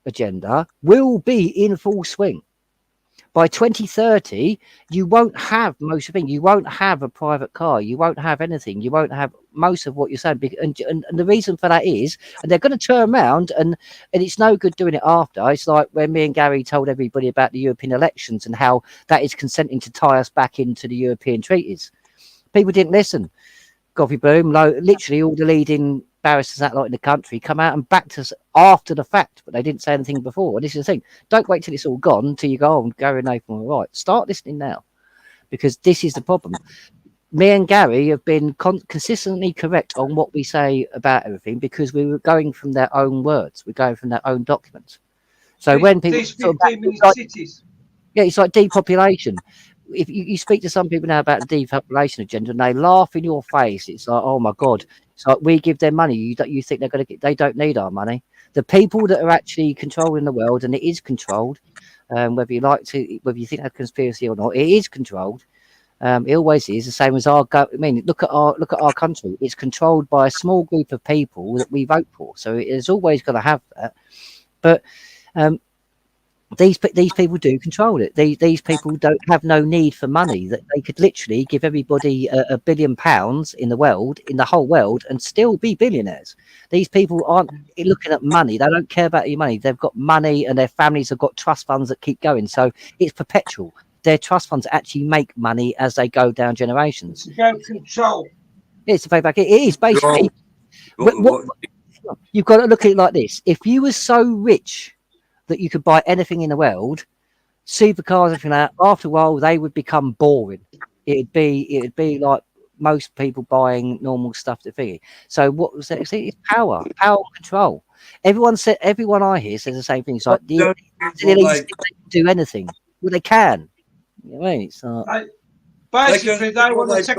agenda will be in full swing. By 2030, you won't have most of the thing. You won't have a private car. You won't have anything. You won't have most of what you're saying. And the reason for that is, and they're going to turn around, and it's no good doing it after. It's like when me and Gary told everybody about the European elections and how that is consenting to tie us back into the European treaties. People didn't listen. Coffee Bloom, literally all the leading barristers out in the country come out and backed us after the fact, but they didn't say anything before. And this is the thing. Don't wait till it's all gone until you go, oh, Gary and Nathan were right. Start listening now, because this is the problem. Me and Gary have been consistently correct on what we say about everything, because we were going from their own words. We're going from their own documents. So when people cities. Yeah, it's like depopulation. If you speak to some people now about the depopulation agenda, and they laugh in your face, it's like, oh my God, it's like we give them money. You think they're going to get? They don't need our money. The people that are actually controlling the world, and it is controlled, whether you think that's conspiracy or not, it is controlled. It always is, the same as our. I mean, look at our country. It's controlled by a small group of people that we vote for. So it is always going to have that. But these people do control it. These people don't have no need for money. That they could literally give everybody £1 billion in the whole world, and still be billionaires. These people aren't looking at money. They don't care about your money. They've got money, and their families have got trust funds that keep going. So it's perpetual. Their trust funds actually make money as they go down generations. It's about control. It's a payback. It is basically. You've got to look at it like this: if you were so rich that you could buy anything in the world, supercars, everything like that, after a while they would become boring. It'd be like most people buying normal stuff to thingy. So what was that? It's power and control. Everyone I hear says the same thing. It's like the elites can do anything. Well, they can. You know what I mean? It's basically they want to take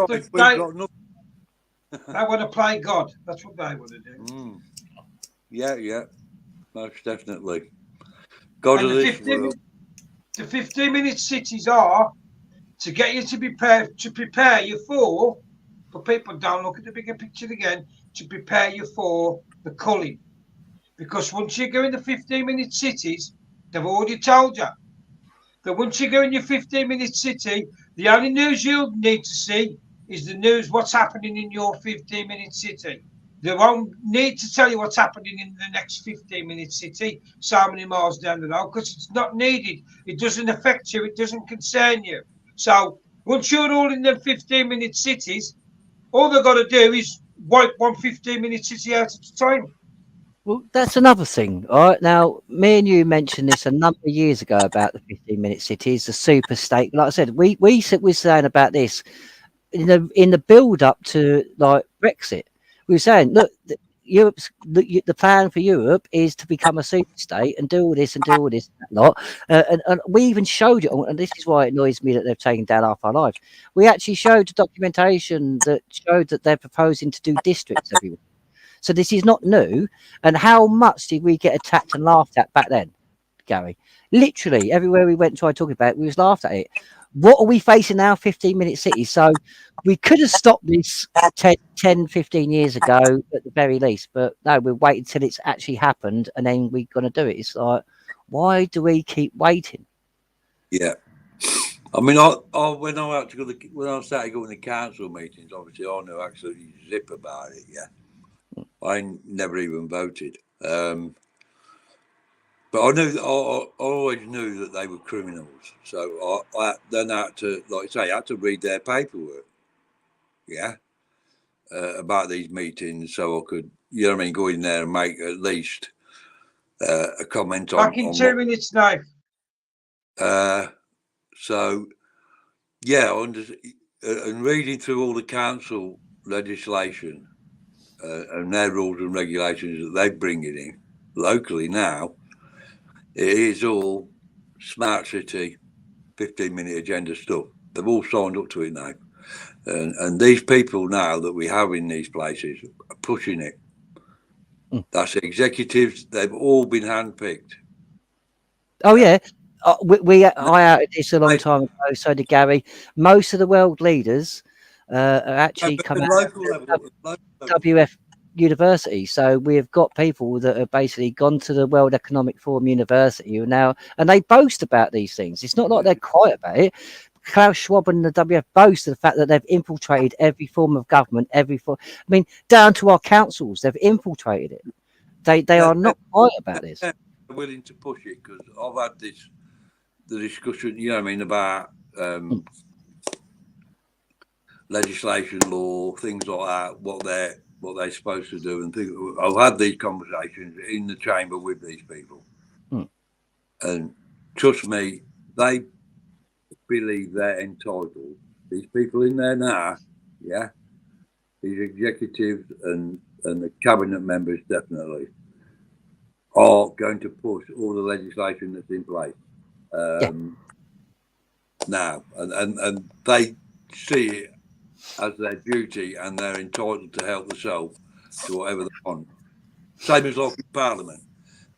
they want to play God. That's what they want to do. Yeah, most definitely. God of this world. The 15-minute cities are to get you to prepare you for, but people don't look at the bigger picture again, to prepare you for the culling. Because once you go in the 15-minute cities, they've already told you that once you go in your 15-minute city, the only news you'll need to see is the news, what's happening in your 15-minute city. They won't need to tell you what's happening in the next 15-minute city, so many miles down the road, because it's not needed. It doesn't affect you. It doesn't concern you. So once you're all in them 15-minute cities, all they've got to do is wipe one 15-minute city out at a time. Well, that's another thing. All right. Now, me and you mentioned this a number of years ago about the 15-minute cities, the super state. Like I said, we were saying about this in the build up to like Brexit. We were saying, look, the plan for Europe is to become a super state and do all this and that lot. And we even showed it, and this is why it annoys me that they've taken down Half Our Lives. We actually showed documentation that showed that they're proposing to do districts everywhere. So this is not new. And how much did we get attacked and laughed at back then, Gary? Literally everywhere we went and tried talking about it, we was laughed at it. What are we facing now? 15-minute cities. So we could have stopped this 10, 15 years ago at the very least. But no, we're waiting until it's actually happened, and then we're going to do it. It's like, why do we keep waiting? Yeah. I mean, when I started going to council meetings, obviously I knew absolutely zip about it, yeah. I never even voted. But I always knew that they were criminals. So I then had to, like I say, I had to read their paperwork, yeah, about these meetings, so I could, you know what I mean, go in there and make at least a comment on. Back in 2 minutes now. So, yeah, and reading through all the council legislation and their rules and regulations that they bring it in locally now, it is all smart city, 15-minute agenda stuff. They've all signed up to it now. And these people now that we have in these places are pushing it. That's executives. They've all been handpicked. Oh, yeah. I outed this a long time ago, so did Gary. Most of the world leaders are actually come out of WF University. So we've got people that have basically gone to the World Economic Forum University now, and they boast about these things. It's not like they're quiet about it. Klaus Schwab and the WF boast of the fact that they've infiltrated every form of government, down to our councils. They've infiltrated it. They are not quiet about this. They're willing to push it, because I've had the discussion, you know what I mean, about legislation, law, things like that, what they're supposed to do, and things. I've had these conversations in the chamber with these people, and trust me, they believe they're entitled. These people in there now, yeah, these executives and the cabinet members definitely are going to push all the legislation that's in place now, and they see it as their duty, and they're entitled to help themselves to whatever they want. Same as like in Parliament,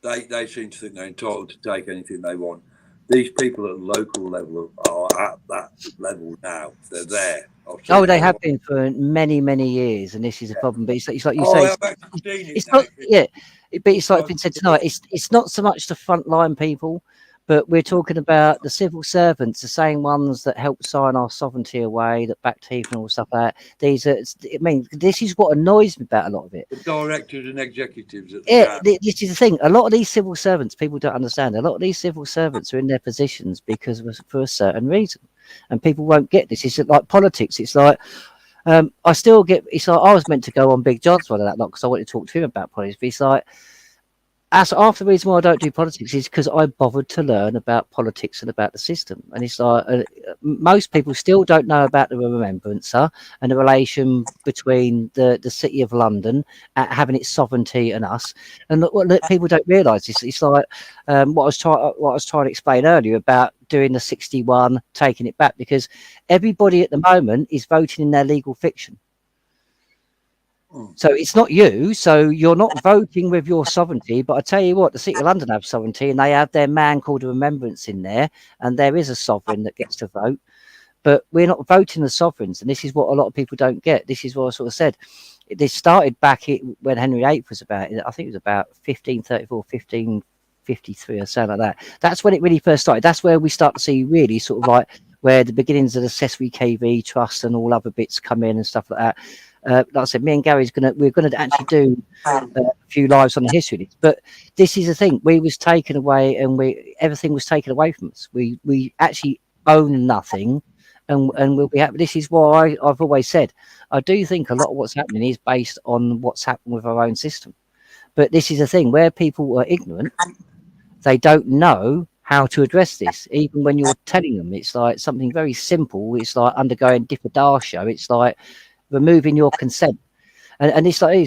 they seem to think they're entitled to take anything they want. These people at local level are at that level now. They're there. Oh, they have been for many, many years, and this is a problem. But it's like you say, it's not. Yeah, but it's like been said tonight. It's not so much the frontline people, But we're talking about the civil servants, the same ones that helped sign our sovereignty away, that back teeth and all stuff like that. These are, I mean, this is what annoys me about a lot of it. The directors and executives at the Yeah, time. this is the thing. A lot of these civil servants, people don't understand. A lot of these civil servants are in their positions because of for a certain reason, and people won't get this. It's like politics. It's like I still get. It's like I was meant to go on Big John's one of that lot because I wanted to talk to him about politics. But it's like that's half the reason why I don't do politics is because I bothered to learn about politics and about the system. And it's like most people still don't know about the Remembrancer and the relation between the City of London having its sovereignty and us. And what people don't realise is it's like what I was trying to explain earlier about doing the 61, taking it back, because everybody at the moment is voting in their legal fiction. So it's not you. So you're not voting with your sovereignty. But I tell you what, the City of London have sovereignty, and they have their man called a remembrance in there, and there is a sovereign that gets to vote. But we're not voting the sovereigns, and this is what a lot of people don't get. This is what I sort of said. This started back when Henry VIII was about, I think it was about 1534, 1553 or something like that. That's when it really first started. That's where we start to see really sort of like where the beginnings of the Cecily KV Trust and all other bits come in and stuff like that. Like I said, me and Gary's we're gonna actually do a few lives on the history of this. But this is the thing: we was taken away, and everything was taken away from us. We actually own nothing, and we'll be happy. This is why I've always said I do think a lot of what's happening is based on what's happened with our own system. But this is the thing where people are ignorant; they don't know how to address this. Even when you're telling them, it's like something very simple. It's like undergoing Depopulation. It's like removing your consent, and it's like I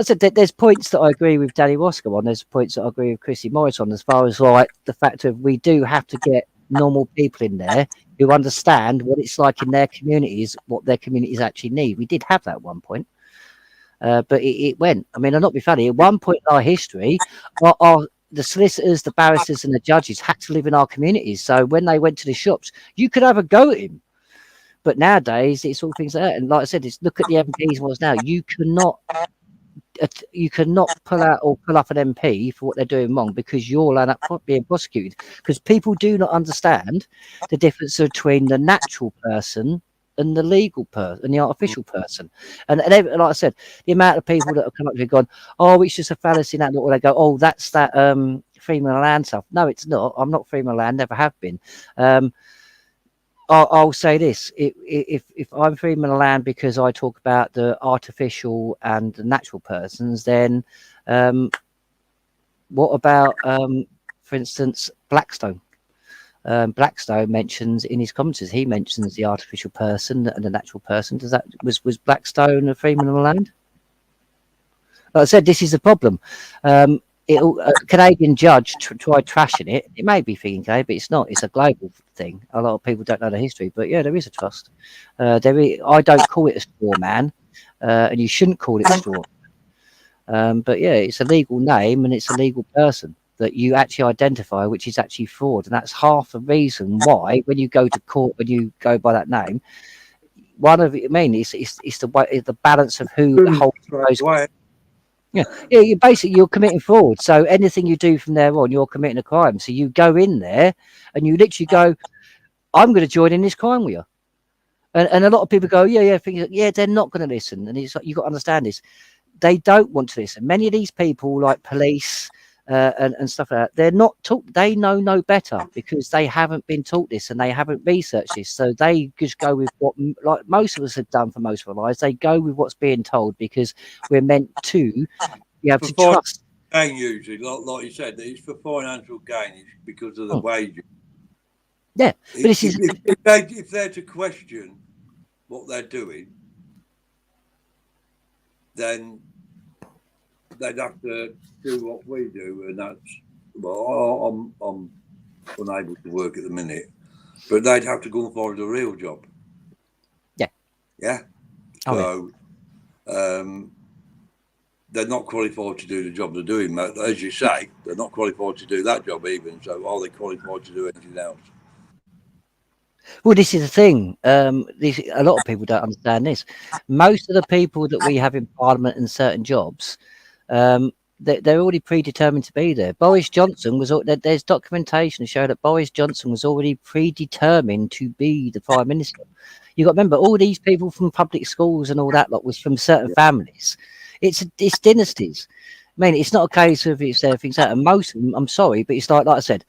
said, there's points that I agree with Danny Roscoe on. There's points that I agree with Chrissy Morris on, as far as like the fact of we do have to get normal people in there who understand what it's like in their communities, what their communities actually need. We did have that at one point, but it went. I mean, I'll not be funny. At one point in our history, the solicitors, the barristers, and the judges had to live in our communities. So when they went to the shops, you could have a go at him. But nowadays, it's all things like that. And like I said, look at the MPs ones now. You cannot pull out or pull up an MP for what they're doing wrong because you're being prosecuted. Because people do not understand the difference between the natural person and the legal person and the artificial person. And like I said, the amount of people that have come up to me and gone, oh, it's just a fallacy. That, or they go, oh, that's that freedom of land stuff. No, it's not. I'm not freedom of land. Never have been. I'll say this: if I'm freedom of the land because I talk about the artificial and the natural persons, then what about, for instance, Blackstone? Blackstone mentions in his commentaries, he mentions the artificial person and the natural person. Was Blackstone a freeman of the land? Like I said, this is the problem. A Canadian judge tried trashing it. It may be thinking Canadian, but it's not. It's a global thing. A lot of people don't know the history, but yeah, there is a trust. I don't call it a straw man, and you shouldn't call it a straw. But yeah, it's a legal name and it's a legal person that you actually identify, which is actually fraud, and that's half the reason why when you go to court, when you go by that name, one of it. I mean, it's the balance of who holds those. Yeah, you're committing fraud. So anything you do from there on, you're committing a crime. So you go in there and you literally go, I'm going to join in this crime with you. And a lot of people go, yeah, they're not going to listen. And it's like, you've got to understand this. They don't want to listen. Many of these people, like police and stuff like that, they're not taught. They know no better because they haven't been taught this and they haven't researched this. So they just go with what, like most of us have done for most of our lives. They go with what's being told because we're meant to be able to trust. Gain usually, like you said, it's for financial gain. It's because of the wages. Yeah, but if they're to question what they're doing, then they'd have to do what we do, and that's I'm unable to work at the minute, but they'd have to go and find a real job. Yeah. So, they're not qualified to do the job they're doing. As you say, they're not qualified to do that job even. So, are they qualified to do anything else? Well, this is the thing. A lot of people don't understand this. Most of the people that we have in Parliament in certain jobs, they're already predetermined to be there. Boris Johnson was. There's documentation to show that Boris Johnson was already predetermined to be the prime minister. You got to remember, all these people from public schools and all that lot was from certain families. It's dynasties. I mean, it's not a case of it's everything's out. And most of them, I'm sorry, but it's like I said,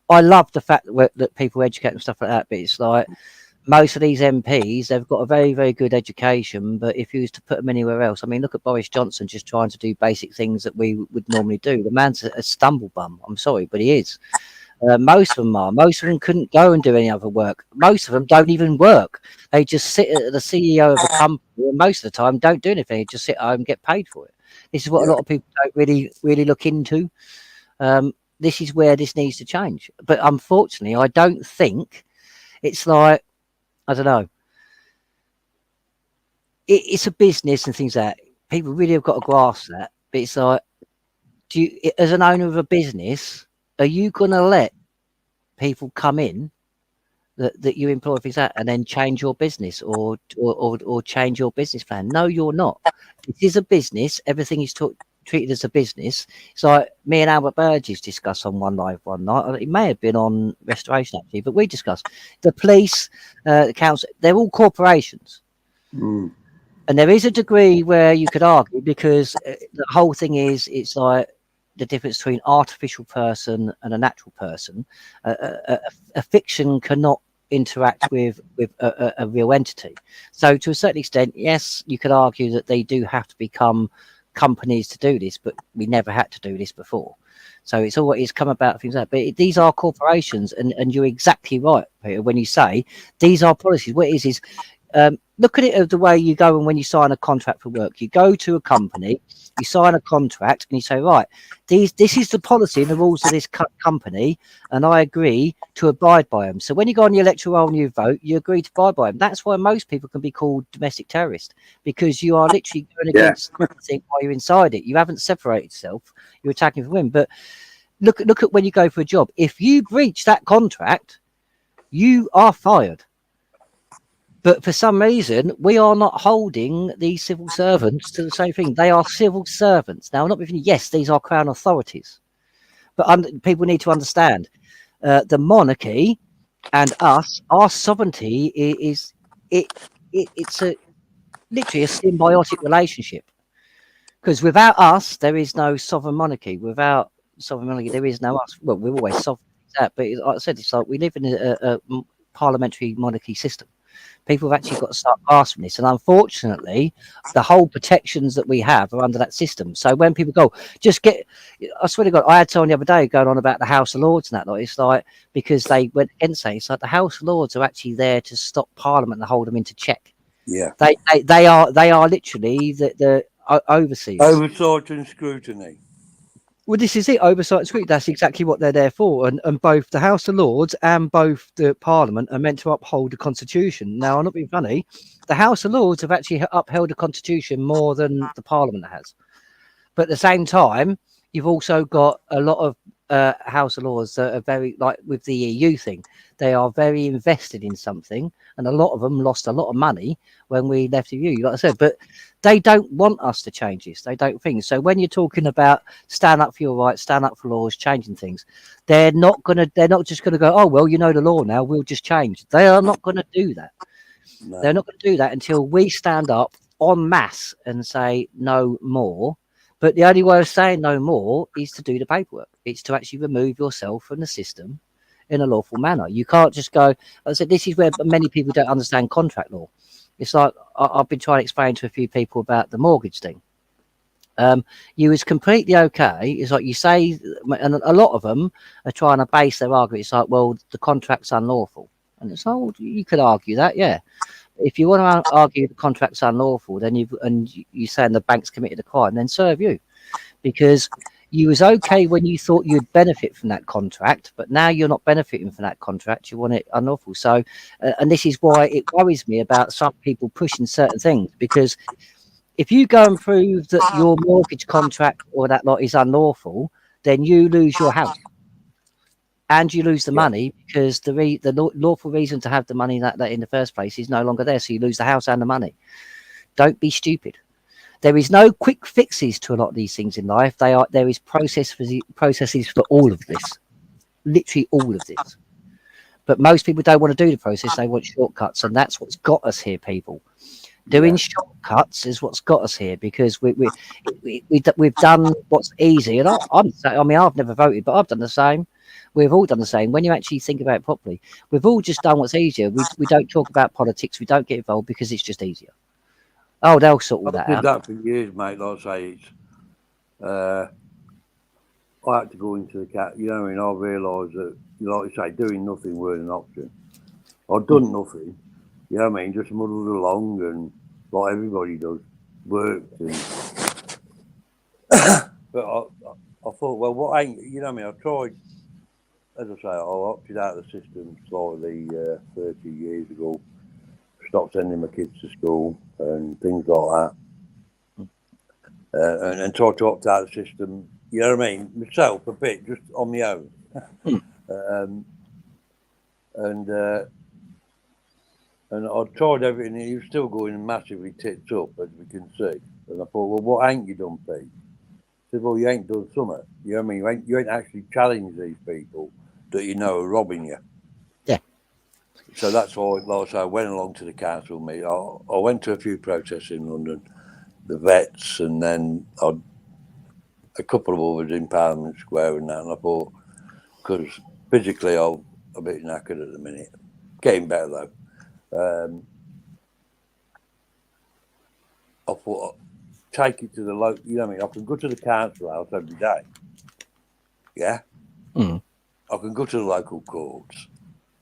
I love the fact that people educate and stuff like that. But it's like most of these MPs, they've got a very, very good education. But if you was to put them anywhere else, I mean, look at Boris Johnson just trying to do basic things that we would normally do. The man's a stumble bum. I'm sorry, but he is. Most of them are. Most of them couldn't go and do any other work. Most of them don't even work. They just sit at the CEO of a company, and most of the time don't do anything. They just sit at home and get paid for it. This is what a lot of people don't really look into. This is where this needs to change. But unfortunately, I don't think it's like, I don't know. It's a business and things like that. People really have got to grasp that. But it's like, as an owner of a business, are you going to let people come in that you employ things that and then change your business or change your business plan? No, you're not. It is a business. Everything is treated as a business. It's like me and Albert Burgess discussed on One Live one night. It may have been on Restoration actually, but we discussed the police, the council. They're all corporations. And there is a degree where you could argue, because the whole thing is, it's like the difference between artificial person and a natural person. A fiction cannot interact with a real entity. So to a certain extent, yes, you could argue that they do have to become companies to do this, but we never had to do this before. So it's always come about things like that. But these are corporations, and you're exactly right, Peter, when you say these are policies. What it is look at it of the way you go, and when you sign a contract for work, you go to a company, you sign a contract, and you say, right, this is the policy and the rules of this company, and I agree to abide by them. So when you go on the electoral roll and you vote, you agree to abide by them. That's why most people can be called domestic terrorists, because you are literally going against something while you're inside it. You haven't separated yourself. You're attacking for women. But look at when you go for a job. If you breach that contract, you are fired. But for some reason, we are not holding these civil servants to the same thing. They are civil servants. Now, not even, yes, these are crown authorities. But people need to understand the monarchy and us, our sovereignty it's literally a symbiotic relationship. Because without us, there is no sovereign monarchy. Without sovereign monarchy, there is no us. Well, we're always sovereign. But like I said, it's like we live in a parliamentary monarchy system. People have actually got to start grasping this, and unfortunately, the whole protections that we have are under that system. So when people go, I swear to God, I had someone the other day going on about the House of Lords and that. Like, it's like, because they went against it. It's like the House of Lords are actually there to stop Parliament and hold them into check. Yeah, they are literally the overseers, oversight and scrutiny. Well, this is it, oversight and scrutiny. That's exactly what they're there for. And both the House of Lords and both the Parliament are meant to uphold the Constitution. Now, I'm not being funny. The House of Lords have actually upheld the Constitution more than the Parliament has. But at the same time, you've also got a lot of House of Lords that are very, like with the EU thing, they are very invested in something. And a lot of them lost a lot of money when we left the EU, like I said. But they don't want us to change this. They don't think so. When you're talking about stand up for your rights, stand up for laws, changing things, they're not just gonna go, oh well, you know the law now, we'll just change. They are not gonna do that. No. They're not gonna do that until we stand up en masse and say no more. But the only way of saying no more is to do the paperwork. It's to actually remove yourself from the system in a lawful manner. You can't just go. I said this is where many people don't understand contract law. It's like I've been trying to explain to a few people about the mortgage thing. You was completely okay. It's like you say, and a lot of them are trying to base their argument. It's like, well, the contract's unlawful, and it's like, well, you could argue that, yeah. If you want to argue the contract's unlawful, then you saying the bank's committed a crime, then serve you, because you was okay when you thought you'd benefit from that contract, but now you're not benefiting from that contract. You want it unlawful. So, and this is why it worries me about some people pushing certain things, because if you go and prove that your mortgage contract or that lot is unlawful, then you lose your house. And you lose the money, because the lawful reason to have the money that in the first place is no longer there. So you lose the house and the money. Don't be stupid. There is no quick fixes to a lot of these things in life. There is processes for all of this, literally all of this. But most people don't want to do the process. They want shortcuts, and that's what's got us here, people. Doing shortcuts is what's got us here, because we've done what's easy. And I've never voted, but I've done the same. We've all done the same. When you actually think about it properly, we've all just done what's easier. We don't talk about politics. We don't get involved because it's just easier. Oh, they'll sort all that out. I did that for years, mate. Like I say, I had to go into the cat. You know what I mean? I realised that, like you say, doing nothing weren't an option. I'd done nothing. You know what I mean? Just muddled along, and like everybody does, worked. And but I thought, well, what ain't, you know what I mean? I tried, as I say, I opted out of the system slightly 30 years ago. Stopped sending my kids to school and things like that. And tried to opt out of the system, you know what I mean? Myself, a bit, just on my own. And I tried everything, and he was still going massively tits up, as we can see. And I thought, well, what ain't you done, Pete? I said, well, you ain't done something. You know what I mean? You ain't actually challenged these people that you know are robbing you. Yeah. So that's why, like I say, I went along to the council meeting. I went to a few protests in London, the vets, and then a couple of others in Parliament Square and that. And I thought, because physically I'm a bit knackered at the minute. Getting better though. I thought, take it to the local, you know what I mean? I can go to the council house every day. Yeah? I can go to the local courts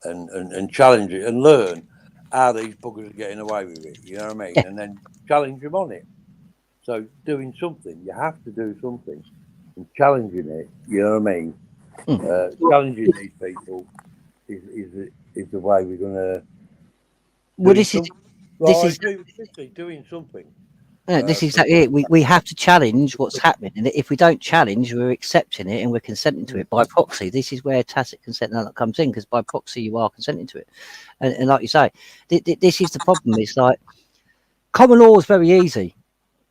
and challenge it and learn how these buggers are getting away with it, you know what I mean? And then challenge them on it. So doing something, you have to do something. And challenging it, you know what I mean? Challenging these people is the way we're going to. Well, this is doing something. This is exactly it. We have to challenge what's happening, and if we don't challenge, we're accepting it and we're consenting to it by proxy. This is where tacit consent comes in, because by proxy you are consenting to it. And like you say, this is the problem. It's like common law is very easy.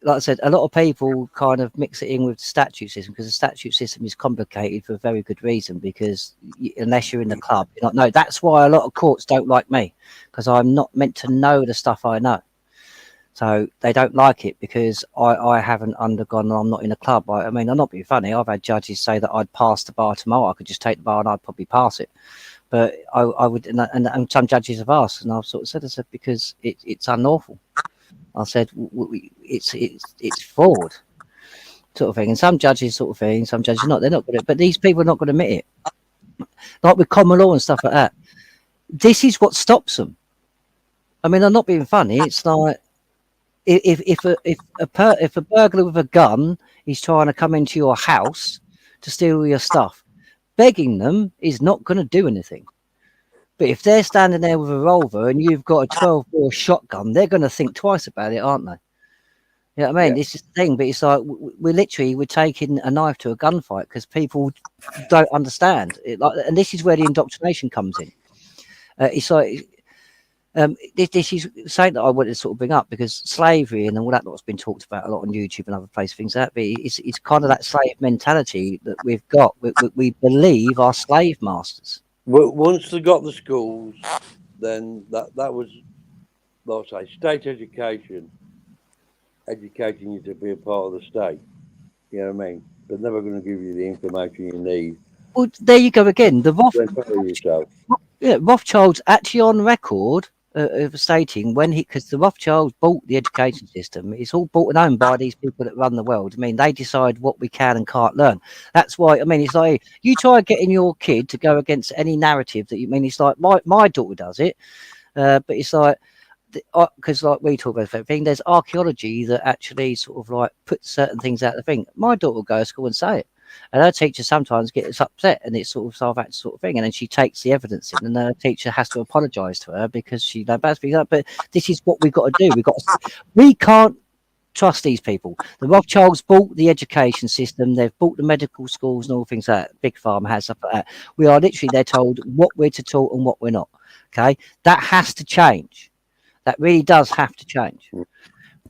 Like I said, a lot of people kind of mix it in with the statute system, because the statute system is complicated for a very good reason, because unless you're in the club, you're not know. That's why a lot of courts don't like me, because I'm not meant to know the stuff I know. So they don't like it because I haven't undergone, I'm not in a club. I mean, I'm not being funny. I've had judges say that I'd pass the bar tomorrow. I could just take the bar and I'd probably pass it. But I would, and some judges have asked, and I've sort of said because it's unlawful. I said, it's fraud sort of thing. And some judges sort of thing, some judges not, they're not good at it. But these people are not going to admit it. Like with common law and stuff like that. This is what stops them. I mean, I'm not being funny. It's like, if a burglar with a gun is trying to come into your house to steal your stuff, begging them is not going to do anything. But if they're standing there with a revolver and you've got a 12-bore shotgun, they're going to think twice about it, aren't they? You know what I mean? This is the thing, but it's like we're taking a knife to a gunfight because people don't understand it. And this is where the indoctrination comes in. It's like. This is something that I wanted to sort of bring up, because slavery and all that lot's been talked about a lot on YouTube and other places, things like that. But it's kind of that slave mentality that we've got. We believe our slave masters. Well, once they got the schools, then that was, like I say, state education, educating you to be a part of the state. You know what I mean? They're never going to give you the information you need. Well, there you go again. The Rothschild's actually on record of stating because the Rothschilds bought the education system. It's all bought and owned by these people that run the world. I mean, they decide what we can and can't learn. That's why, I mean, it's like you try getting your kid to go against any narrative that you mean. It's like my daughter does it, but it's like, because like we talk about the thing, there's archaeology that actually sort of like puts certain things out of the thing. My daughter will go to school and say it. And her teacher sometimes gets upset, and it's sort of that sort of thing. And then she takes the evidence in, and her teacher has to apologise to her because she knows bad speaks up. But this is what we've got to do. We can't trust these people. The Rothschilds bought the education system. They've bought the medical schools and all things like that. Big Pharma has stuff like that. We are literally, they're told what we're to taught and what we're not. Okay, that has to change. That really does have to change.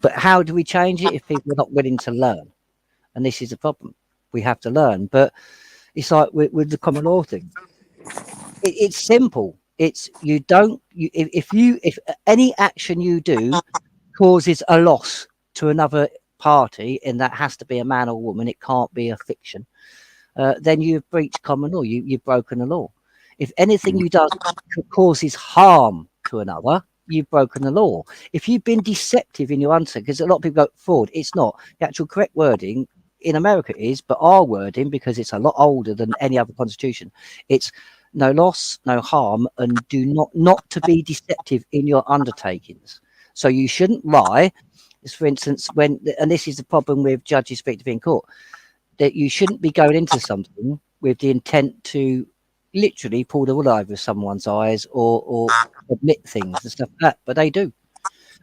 But how do we change it if people are not willing to learn? And this is the problem. We have to learn. But it's like with the common law thing. It's simple. It's if any action you do causes a loss to another party, and that has to be a man or woman, it can't be a fiction, then you've breached common law. You've broken the law. If anything you do causes harm to another, you've broken the law. If you've been deceptive in your answer, because a lot of people go fraud, it's not. The actual correct wording in America is, but our wording, because it's a lot older than any other constitution, it's no loss, no harm, and do not to be deceptive in your undertakings. So you shouldn't lie. For instance, and this is the problem with judges speak to be in court, that you shouldn't be going into something with the intent to literally pull the wool over someone's eyes or admit things and stuff like that, but they do.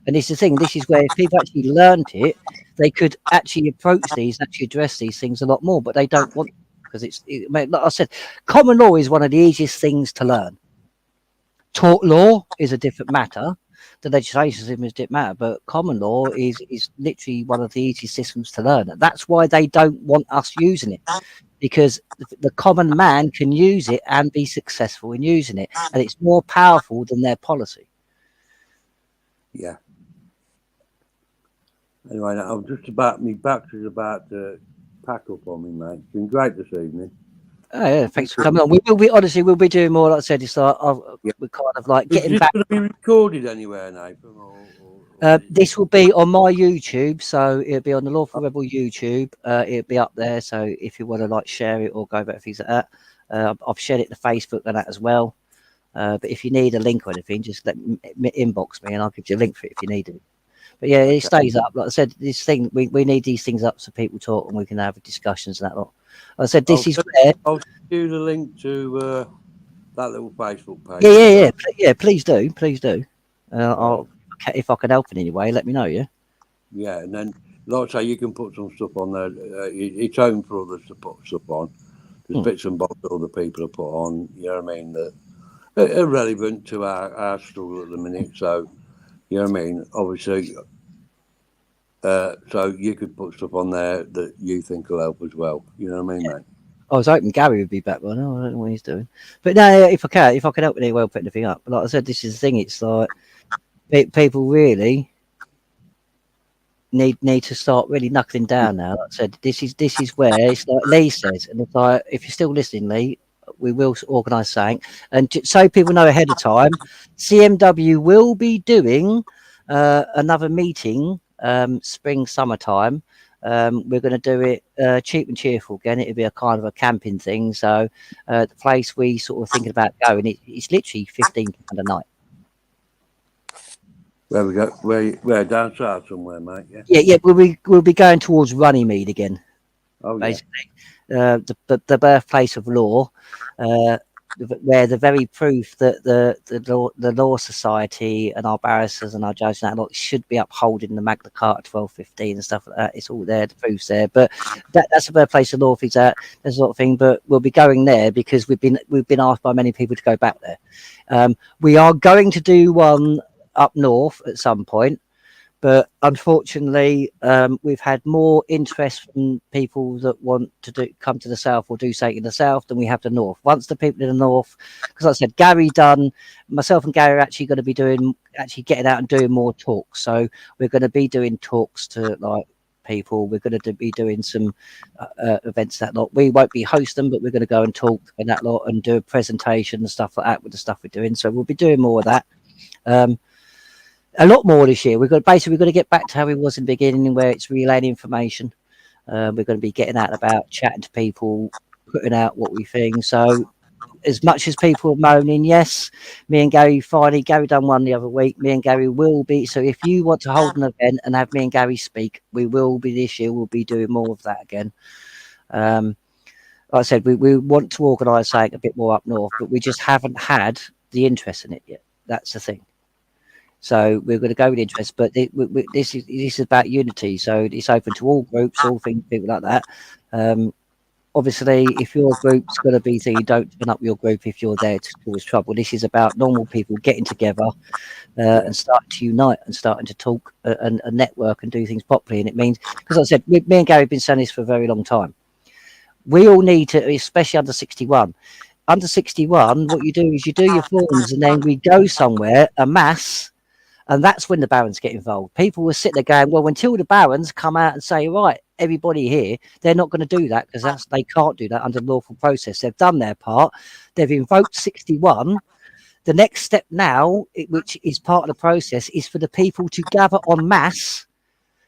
And this is the thing. This is where if people actually learned it, they could actually approach these, actually address these things a lot more. But they don't want, because like I said, common law is one of the easiest things to learn. Tort law is a different matter. The legislation system is a different matter, but common law is literally one of the easiest systems to learn. And that's why they don't want us using it, because the common man can use it and be successful in using it, and it's more powerful than their policy. Yeah. Anyway, I'm just about, my battery's about to pack up on me, mate. It's been great this evening. Oh yeah, thanks for coming on. We'll be doing more. Like I said, it's like we're kind of like getting Is this back. going to be recorded anywhere, Nathan? This will be on my YouTube, so it'll be on the Lawful Rebel YouTube. It'll be up there, so if you want to like share it or go back things like that, I've shared it to Facebook and that as well. But if you need a link or anything, just inbox me and I'll give you a link for it if you need it. But yeah, it stays up. Like I said, this thing we need these things up so people talk and we can have discussions and that lot. Like I said, this is where I'll do the link to that little Facebook page. Yeah. Please do. I'll, if I can help in any way, let me know. Yeah, and then like I say, you can put some stuff on there. It's open for others to put stuff on. There's bits and bobs that other people have put on. You know what I mean? That are relevant to our struggle at the minute. So you know what I mean? Obviously, so you could put stuff on there that you think will help as well. You know what I mean, mate? I was hoping Gary would be back, but no, I don't know what he's doing. But no, if I can help in any way, I'll put anything up. But like I said, this is the thing. It's like people really need to start really knuckling down now. Like I said, this is where it's like Lee says, and it's like, if you're still listening, Lee, we will organise something, and so people know ahead of time, CMW will be doing another meeting spring summertime. We're going to do it cheap and cheerful again. It'll be a kind of a camping thing. So the place we sort of thinking about going, it's literally £15 a night. Where we go? Where down south somewhere, mate? Yeah. We'll be going towards Runnymede again. Oh, basically, the birthplace of law, where the very proof that the law society and our barristers and our judges and that lot should be upholding the Magna Carta 1215 and stuff like that. It's all there, the proof's there. But that's the birthplace of law. Things that there's a lot of thing. But we'll be going there because we've been asked by many people to go back there. We are going to do one up north at some point, but unfortunately we've had more interest from people that want to come to the south or do something in the south than we have the north. Once the people in the north, because like I said, myself and Gary are actually going to be getting out and doing more talks. So we're going to be doing talks to like people. We're going to be doing some events that lot. We won't be hosting them, but we're going to go and talk and that lot and do a presentation and stuff like that with the stuff we're doing. So we'll be doing more of that. A lot more this year. We're going to get back to how it was in the beginning, where it's relaying information. We're going to be getting out and about, chatting to people, putting out what we think. So as much as people are moaning, yes, me and Gary done one the other week. Me and Gary will be. So if you want to hold an event and have me and Gary speak, we will be this year. We'll be doing more of that again. Like I said, we want to organise something a bit more up north, but we just haven't had the interest in it yet. That's the thing. So we're going to go with interest, but this is about unity. So it's open to all groups, all things, people like that. obviously, if your group's going to be, so you don't turn up your group if you're there to cause trouble. This is about normal people getting together and starting to unite and starting to talk and network and do things properly. And it means, because I said, me and Gary have been saying this for a very long time. We all need to, especially under 61. Under 61, what you do is you do your forms and then we go somewhere, a mass, and that's when the barons get involved. People will sit there going, well, until the barons come out and say, right, everybody here, they're not going to do that because they can't do that under the lawful process. They've done their part. They've invoked 61. The next step now, which is part of the process, is for the people to gather en masse,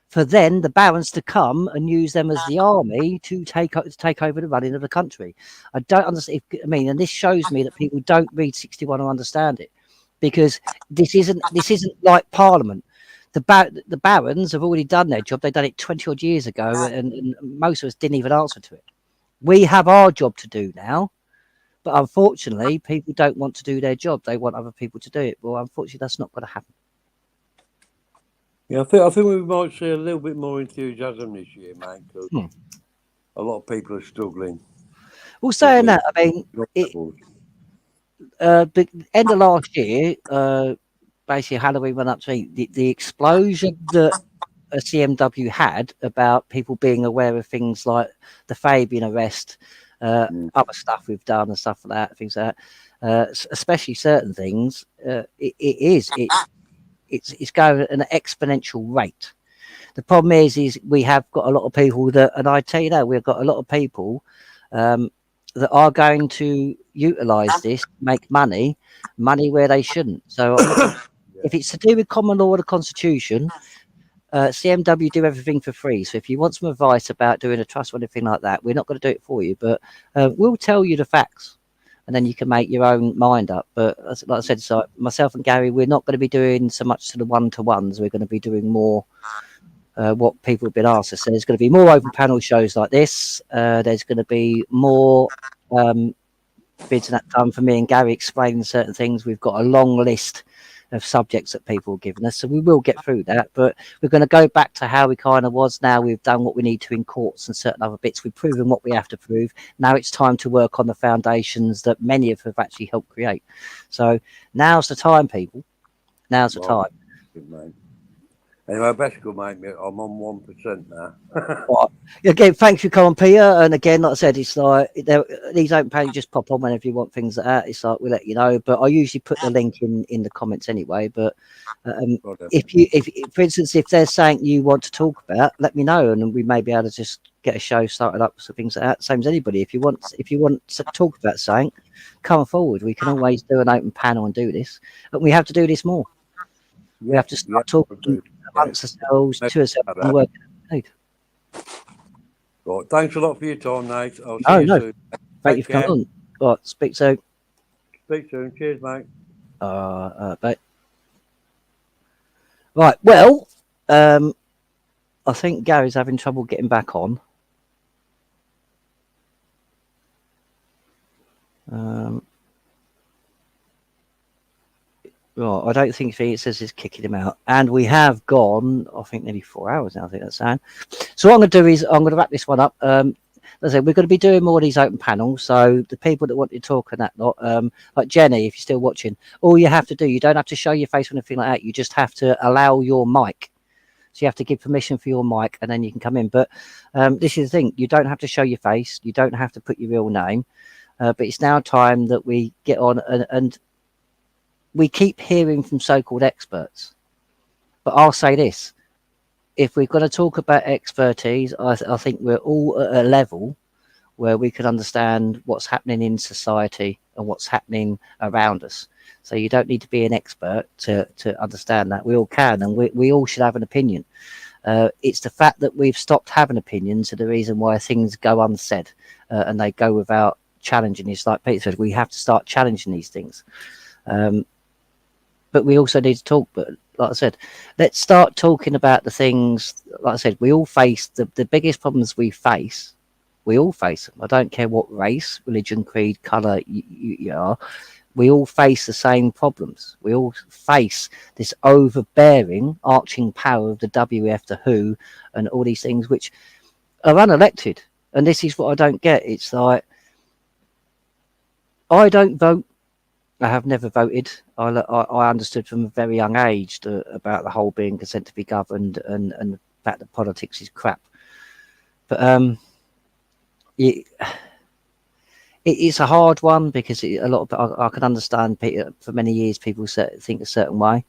for then the barons to come and use them as the army to take over the running of the country. I don't understand. And this shows me that people don't read 61 or understand it, because this isn't like Parliament. The barons have already done their job. They've done it 20 odd years ago, and most of us didn't even answer to it. We have our job to do now. But unfortunately, people don't want to do their job. They want other people to do it. Well, unfortunately, that's not going to happen. Yeah, I think we might see a little bit more enthusiasm this year, mate, because a lot of people are struggling. Well, saying that, I mean, the end of last year, basically Halloween went up to the explosion that a CMW had about people being aware of things like the Fabian arrest, other stuff we've done and stuff like that, things like that, especially certain things. It's going at an exponential rate. The problem is we have got a lot of people that, and I tell you that we've got a lot of people that are going to utilize this, make money where they shouldn't. So if it's to do with common law or the Constitution, CMW do everything for free. So if you want some advice about doing a trust or anything like that, we're not going to do it for you, but we'll tell you the facts, and then you can make your own mind up. But like I said, so myself and Gary, we're not going to be doing so much to the one-to-ones. We're going to be doing more what people have been asked us. So there's going to be more open panel shows like this. There's going to be more bids and that done for me and Gary explaining certain things. We've got a long list of subjects that people have given us, so we will get through that, but we're going to go back to how we kind of was. Now we've done what we need to in courts and certain other bits. We've proven what we have to prove. Now it's time to work on the foundations that many of have actually helped create. So now's the time, people. Now's the time. Good, mate. Anyway, best go, mate. I'm on 1% now. Well, again, thanks for coming, Peter. And again, like I said, it's like these open pages just pop on whenever you want things like that. It's like we'll let you know, but I usually put the link in the comments anyway. But if for instance, if there's something you want to talk about, let me know, and we may be able to just get a show started up, so things like that. Same as anybody. If you want to talk about something, come forward. We can always do an open panel and do this, but we have to do this more. We have to start talking amongst ourselves, to ourselves, and work. Right, thanks a lot for your time, Nate. I'll see you soon. Thank you for coming on. Right, speak soon. Speak soon. Cheers, mate. Bye. Right, well, I think Gary's having trouble getting back on. Right, I don't think it says it's kicking him out. And we have gone, I think, nearly 4 hours now, I think that's saying. So what I'm going to do is I'm going to wrap this one up. As I said, we're going to be doing more of these open panels. So the people that want to talk and that lot, like Jenny, if you're still watching, all you have to do, you don't have to show your face or anything like that. You just have to allow your mic. So you have to give permission for your mic, and then you can come in. But this is the thing. You don't have to show your face. You don't have to put your real name. But it's now time that we get on and we keep hearing from so-called experts. But I'll say this. If we're going to talk about expertise, I think we're all at a level where we can understand what's happening in society and what's happening around us. So you don't need to be an expert to understand that. We all can, and we all should have an opinion. It's the fact that we've stopped having opinions are the reason why things go unsaid and they go without challenging. It's like Peter said, we have to start challenging these things. But we also need to talk. But like I said, let's start talking about the things. Like I said, we all face the biggest problems we face. We all face them. I don't care what race, religion, creed, colour you are. We all face the same problems. We all face this overbearing, arching power of the WF, the WHO, and all these things which are unelected. And this is what I don't get. It's like, I don't vote. I have never voted. I understood from a very young age about the whole being consent to be governed and the fact that politics is crap. But it's a hard one because a lot of I can understand for many years people think a certain way,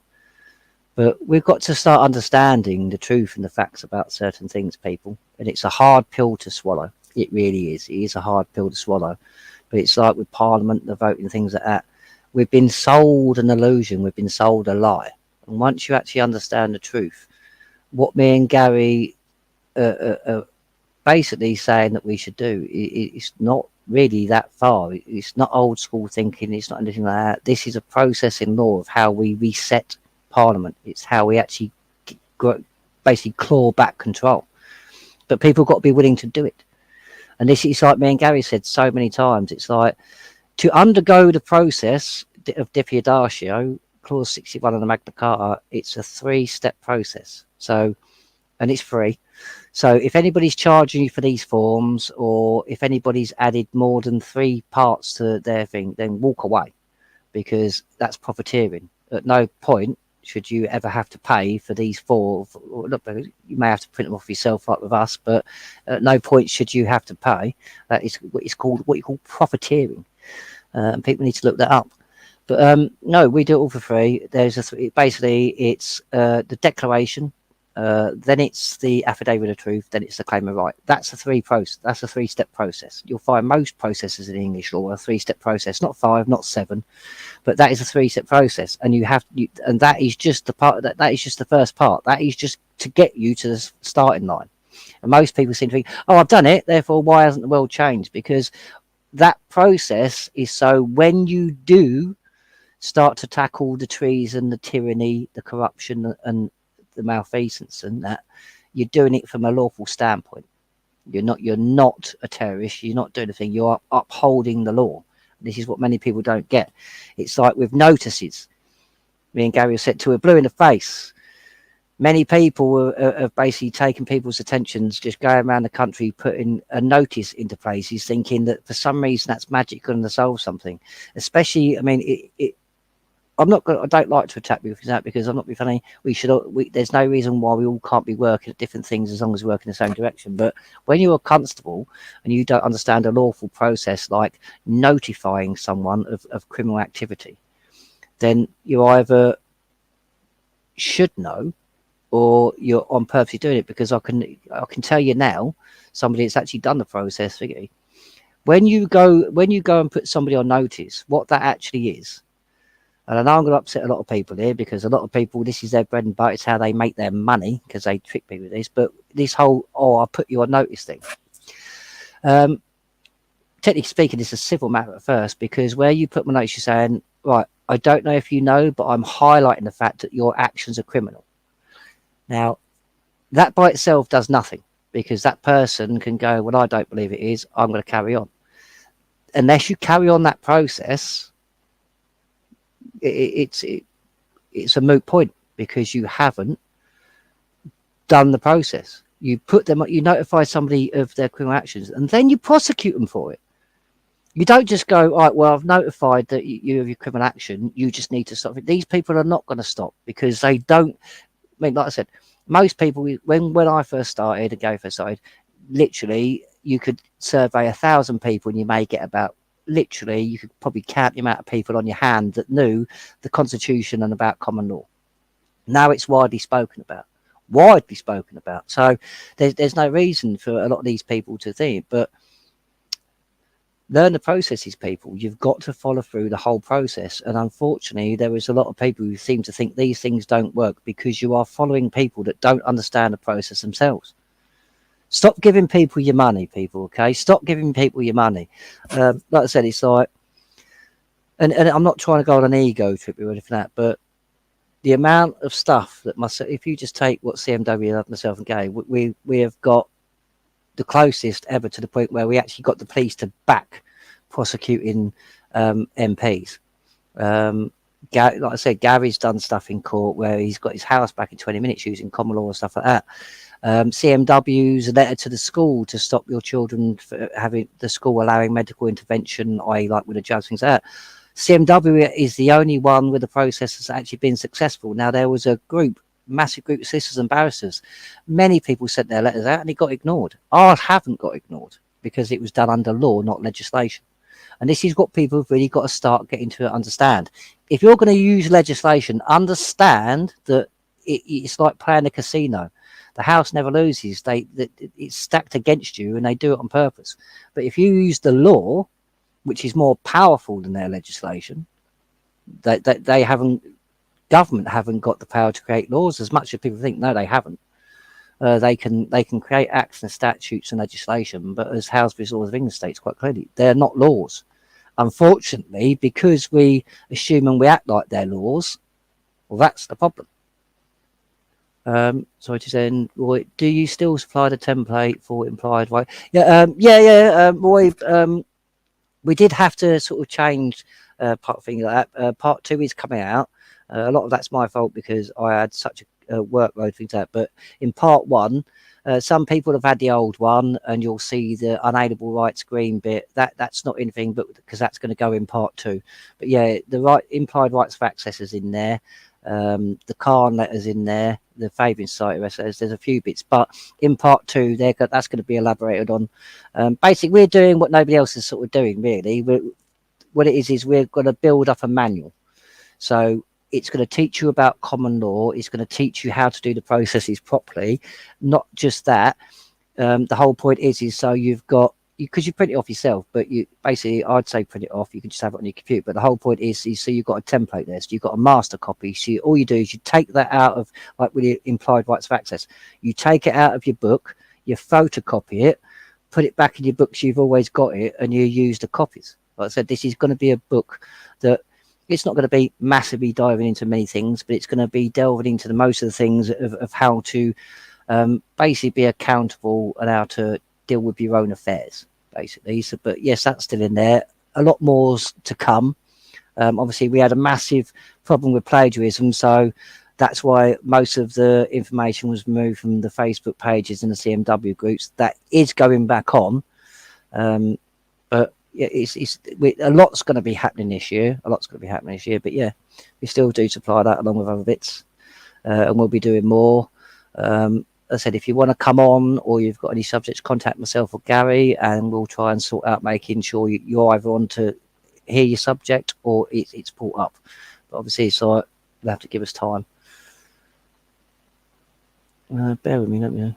but we've got to start understanding the truth and the facts about certain things, people. And it's a hard pill to swallow. It really is. It is a hard pill to swallow. But it's like with Parliament, the voting, things like that. We've been sold an illusion. We've been sold a lie. And once you actually understand the truth, what me and Gary are basically saying that we should do, it's not really that far. It's not old school thinking. It's not anything like that. This is a process in law of how we reset Parliament. It's how we actually basically claw back control. But people got to be willing to do it. And this is like me and Gary said so many times. It's like, to undergo the process of Depopulation, clause 61 of the Magna Carta, it's a 3-step process. So, and it's free. So if anybody's charging you for these forms, or if anybody's added more than 3 parts to their thing, then walk away, because that's profiteering. At no point should you ever have to pay for these 4. Look, you may have to print them off yourself, like with us, but at no point should you have to pay. That is what you call profiteering. And people need to look that up. But no, we do it all for free. There's basically it's the declaration, then it's the affidavit of truth, then it's the claim of right. That's a 3-step process. You'll find most processes in English law a 3-step process, not 5, not 7, but that is a 3-step process. And and that is just the part that is just the first part. That is just to get you to the starting line. And most people seem to think, oh, I've done it, therefore why hasn't the world changed? Because that process is so when you do start to tackle the treason, the tyranny, the corruption, and the malfeasance, and that you're doing it from a lawful standpoint. You're not a terrorist. You're not doing anything. You're upholding the law. This is what many people don't get. It's like with notices. Me and Gary said to a blue in the face. Many people have basically taken people's attentions, just going around the country putting a notice into places, thinking that for some reason that's magic going to solve something. Especially, I mean, I don't like to attack people for that, because I'm not being funny. There's no reason why we all can't be working at different things as long as we work in the same direction. But when you're a constable and you don't understand a lawful process like notifying someone of criminal activity, then you either should know, or you're on purposely doing it. Because I can tell you now, somebody that's actually done the process, when you go and put somebody on notice, what that actually is. And I know I'm going to upset a lot of people here, because a lot of people, this is their bread and butter. It's how they make their money, because they trick people with this. But this whole, I'll put you on notice thing. Technically speaking, it's a civil matter at first, because where you put my notice, you're saying, right, I don't know if you know, but I'm highlighting the fact that your actions are criminal. Now, that by itself does nothing, because that person can go, well, I don't believe it is. I'm going to carry on. Unless you carry on that process, it's a moot point, because you haven't done the process. You notify somebody of their criminal actions, and then you prosecute them for it. You don't just go, all right, well, I've notified that you have your criminal action, you just need to stop it. These people are not going to stop, because they don't. I mean, like I said, most people, when I first started, and Gary first started, literally you could survey 1,000 people and you may get about, literally you could probably count the amount of people on your hand that knew the Constitution and about common law. Now it's widely spoken about. So there's no reason for a lot of these people to think, but learn the processes, people. You've got to follow through the whole process. And unfortunately, there is a lot of people who seem to think these things don't work, because you are following people that don't understand the process themselves. Stop giving people your money, people, okay? Stop giving people your money. Like I said, it's like, and I'm not trying to go on an ego trip or anything like that, but the amount of stuff that if you just take what CMW, myself and Gary, we have got the closest ever to the point where we actually got the police to back prosecuting MPs. Like I said, Gary's done stuff in court where he's got his house back in 20 minutes using common law and stuff like that. CMW's a letter to the school to stop your children having the school allowing medical intervention, i.e. like with the jabs, things like that. CMW is the only one where the process has actually been successful. Now, there was a massive group of solicitors and barristers. Many people sent their letters out and it got ignored. Ours haven't got ignored because it was done under law, not legislation. And this is what people have really got to start getting to understand. If you're going to use legislation, understand that it's like playing a casino. The house never loses. It's stacked against you and they do it on purpose. But if you use the law, which is more powerful than their legislation, government haven't got the power to create laws as much as people think. No, they haven't. They can create acts and statutes and legislation, but as Houseborough's Laws of England states quite clearly, they're not laws. Unfortunately, because we assume and we act like they're laws, well, that's the problem. Sorry to say, Roy, do you still supply the template for implied right? Roy, we did have to sort of change part of things like that. Part 2 is coming out. A lot of that's my fault because I had such a workload, things like that. But in part 1, some people have had the old one, and you'll see the unalienable rights green bit. That's not anything, but because that's going to go in part 2. But yeah, the implied rights of access is in there. The Khan letters in there. The favouring society letters. There's a few bits, but in part 2, that's going to be elaborated on. Basically, we're doing what nobody else is sort of doing, really. What it is we're going to build up a manual. So it's going to teach you about common law. It's going to teach you how to do the processes properly. Not just that. The whole point is so you've got, because you print it off yourself, but you basically, I'd say print it off. You can just have it on your computer. But the whole point is so you've got a template there. So you've got a master copy. So all you do is you take that out of, like with the implied rights of access, you take it out of your book, you photocopy it, put it back in your books. You've always got it, and you use the copies. Like I said, this is going to be a book that it's not going to be massively diving into many things, but it's going to be delving into the most of the things of how to basically be accountable and how to deal with your own affairs, basically. So, but yes, that's still in there. A lot more's to come. Obviously, we had a massive problem with plagiarism, so that's why most of the information was moved from the Facebook pages and the CMW groups. That is going back on, but yeah, a lot's going to be happening this year. But yeah, we still do supply that along with other bits, and we'll be doing more. As I said, if you want to come on or you've got any subjects, contact myself or Gary, and we'll try and sort out making sure you're either on to hear your subject or it's brought up. But obviously, so you'll have to give us time. Bear with me, let me know.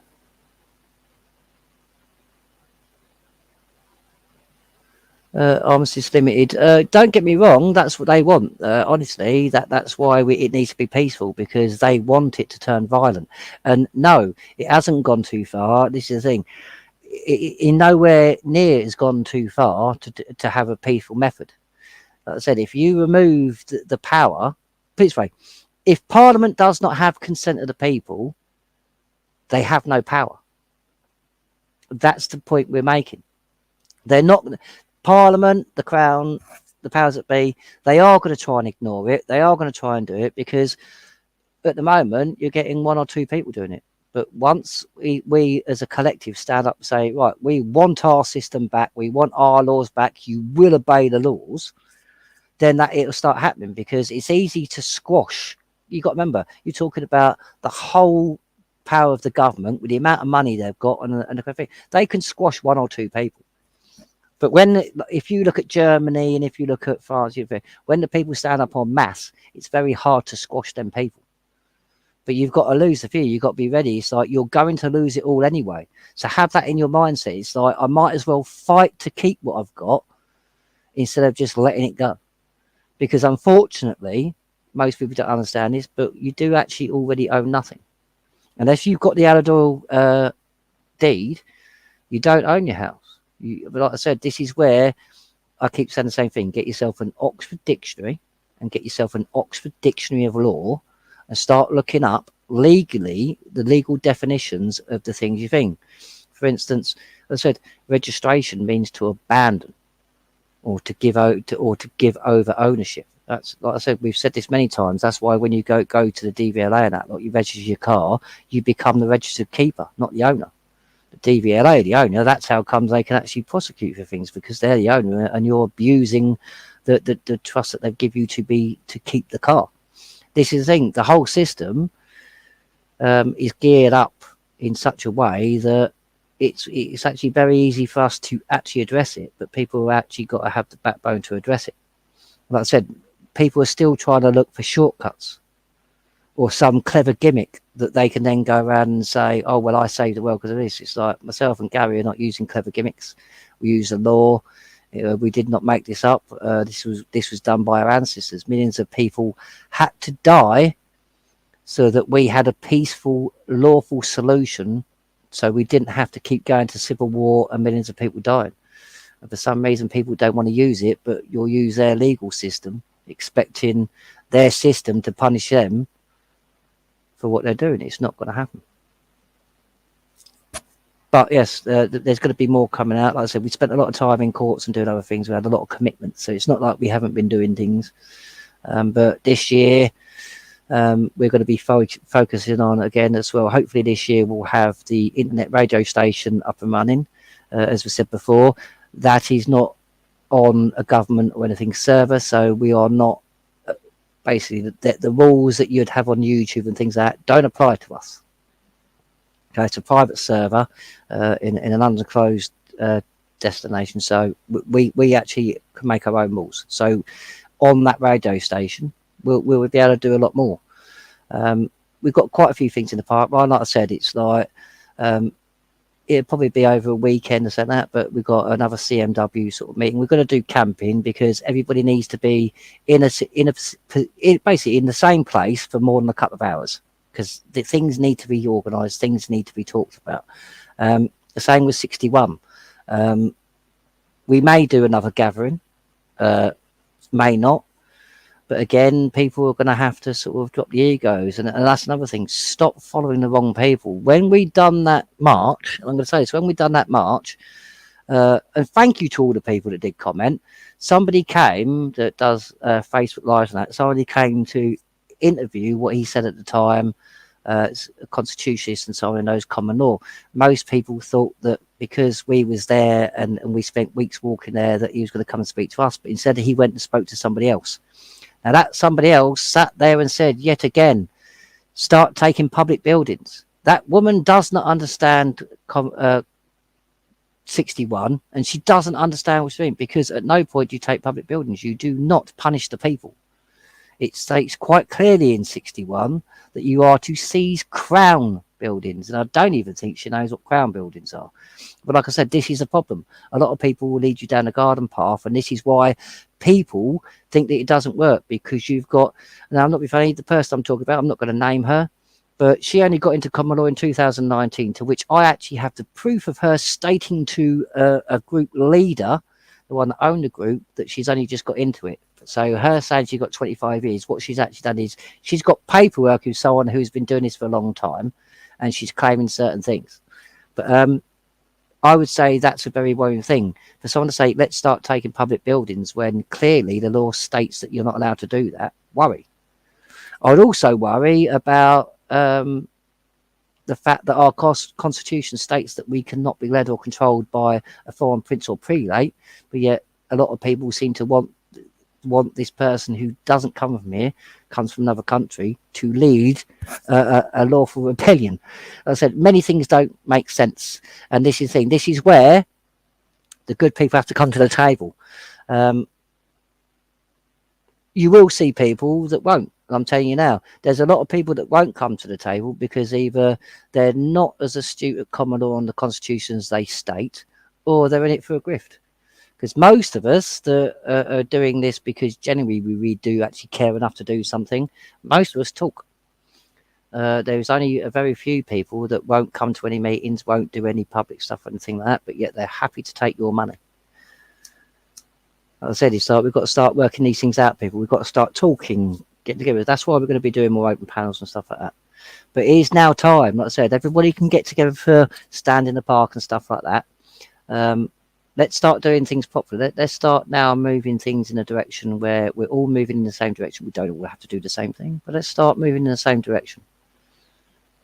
Armistice Limited. Don't get me wrong, that's what they want. Honestly, that's why it needs to be peaceful, because they want it to turn violent. And no, it hasn't gone too far. This is the thing. In nowhere near has gone too far to have a peaceful method. Like I said, if you remove the power, put it this way, if Parliament does not have consent of the people, they have no power. That's the point we're making. They're not... Parliament, the Crown, the powers that be, they are going to try and ignore it. They are going to try and do it because at the moment you're getting 1 or 2 people doing it. But once we as a collective stand up and say, right, we want our system back, we want our laws back, you will obey the laws, then it'll start happening, because it's easy to squash. You got to remember, you're talking about the whole power of the government with the amount of money they've got and the kind of thing. They can squash 1 or 2 people. But if you look at Germany and if you look at France, when the people stand up en masse, it's very hard to squash them people. But you've got to lose the fear. You've got to be ready. It's like you're going to lose it all anyway. So have that in your mindset. It's like I might as well fight to keep what I've got instead of just letting it go. Because unfortunately, most people don't understand this, but you do actually already own nothing. Unless you've got the Alador deed, you don't own your house. But like I said, this is where I keep saying the same thing. Get yourself an Oxford Dictionary and get yourself an Oxford Dictionary of Law and start looking up legally the legal definitions of the things you think. For instance, as I said, registration means to abandon or to give over ownership. That's, like I said, we've said this many times. That's why when you go to the DVLA and that, like, you register your car, you become the registered keeper, not the owner. The DVLA, the owner. That's how comes they can actually prosecute for things, because they're the owner and you're abusing the trust that they give you to keep the car. This is the thing. The whole system is geared up in such a way that it's actually very easy for us to actually address it, but people have actually got to have the backbone to address it. Like I said, people are still trying to look for shortcuts or some clever gimmick that they can then go around and say, oh, well, I saved the world because of this. It's like myself and Gary are not using clever gimmicks. We use the law. We did not make this up. This was done by our ancestors. Millions of people had to die so that we had a peaceful, lawful solution, so we didn't have to keep going to civil war and millions of people dying. And for some reason, people don't want to use it, but you'll use their legal system, expecting their system to punish them for what they're doing. It's not going to happen. But yes, there's going to be more coming out. Like I said, we spent a lot of time in courts and doing other things. We had a lot of commitments, so it's not like we haven't been doing things. But this year, we're going to be focusing on again as well. Hopefully this year we'll have the internet radio station up and running. As we said before, that is not on a government or anything server, so we are not basically the rules that you'd have on YouTube and things like that don't apply to us. Okay, it's a private server in an undisclosed destination, so we actually can make our own rules. So on that radio station, we'll be able to do a lot more. We've got quite a few things in the pipeline. Like I said, it's like it'll probably be over a weekend or something like that, but we've got another CMW sort of meeting. We're going to do camping because everybody needs to be basically in the same place for more than a couple of hours, because the things need to be organised, things need to be talked about. The same with 61. We may do another gathering, may not. But again, people are going to have to sort of drop the egos. And that's another thing. Stop following the wrong people. When we done that march, I'm going to say this, when we done that march, and thank you to all the people that did comment, somebody came that does Facebook Lives and that, somebody came to interview what he said at the time, a constitutionalist and so on, and knows common law. Most people thought that because we was there and we spent weeks walking there, that he was going to come and speak to us. But instead he went and spoke to somebody else. Now, that somebody else sat there and said, yet again, start taking public buildings. That woman does not understand 61, and she doesn't understand what she's doing, because at no point do you take public buildings. You do not punish the people. It states quite clearly in 61 that you are to seize crown buildings, and I don't even think she knows what crown buildings are. But like I said, this is a problem. A lot of people will lead you down a garden path, and this is why people think that it doesn't work, because you've got, now I'm not being funny, the person I'm talking about, I'm not going to name her, but she only got into common law in 2019, to which I actually have the proof of her stating to a group leader, the one that owned the group, that she's only just got into it. So her saying she got 25 years, what she's actually done is she's got paperwork with someone who's been doing this for a long time, and she's claiming certain things. But I would say that's a very worrying thing for someone to say, let's start taking public buildings, when clearly the law states that you're not allowed to do that. Worry. I would also worry about the fact that our constitution states that we cannot be led or controlled by a foreign prince or prelate, but yet a lot of people seem to want this person who doesn't come from here, comes from another country, to lead a lawful rebellion. Like I said, many things don't make sense, and this is the thing. This is where the good people have to come to the table. You will see people that won't. I'm telling you now, there's a lot of people that won't come to the table because either they're not as astute at common law on the constitution as they state, or they're in it for a grift. Because most of us that are doing this because generally we really do actually care enough to do something, most of us talk. There's only a very few people that won't come to any meetings, won't do any public stuff or anything like that, but yet they're happy to take your money. Like I said, it's like we've got to start working these things out, people. We've got to start talking, getting together. That's why we're going to be doing more open panels and stuff like that. But it is now time. Like I said, everybody can get together for stand in the park and stuff like that. let's start doing things properly. Let's start now moving things in a direction where we're all moving in the same direction. We don't all have to do the same thing, but let's start moving in the same direction.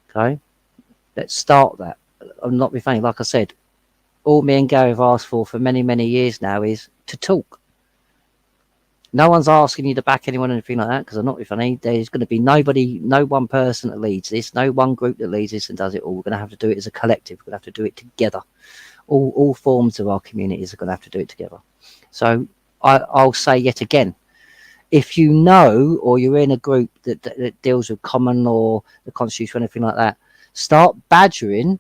Okay, let's start that. I'm not being funny. Like I said, all me and Gary have asked for many, many years now is to talk. No one's asking you to back anyone or anything like that, because I'm not being funny. There's going to be nobody, no one person that leads this, no one group that leads this and does it all. We're going to have to do it as a collective. We're going to have to do it together. All forms of our communities are going to have to do it together. So I'll say yet again, if you know, or you're in a group that deals with common law, the Constitution, anything like that, start badgering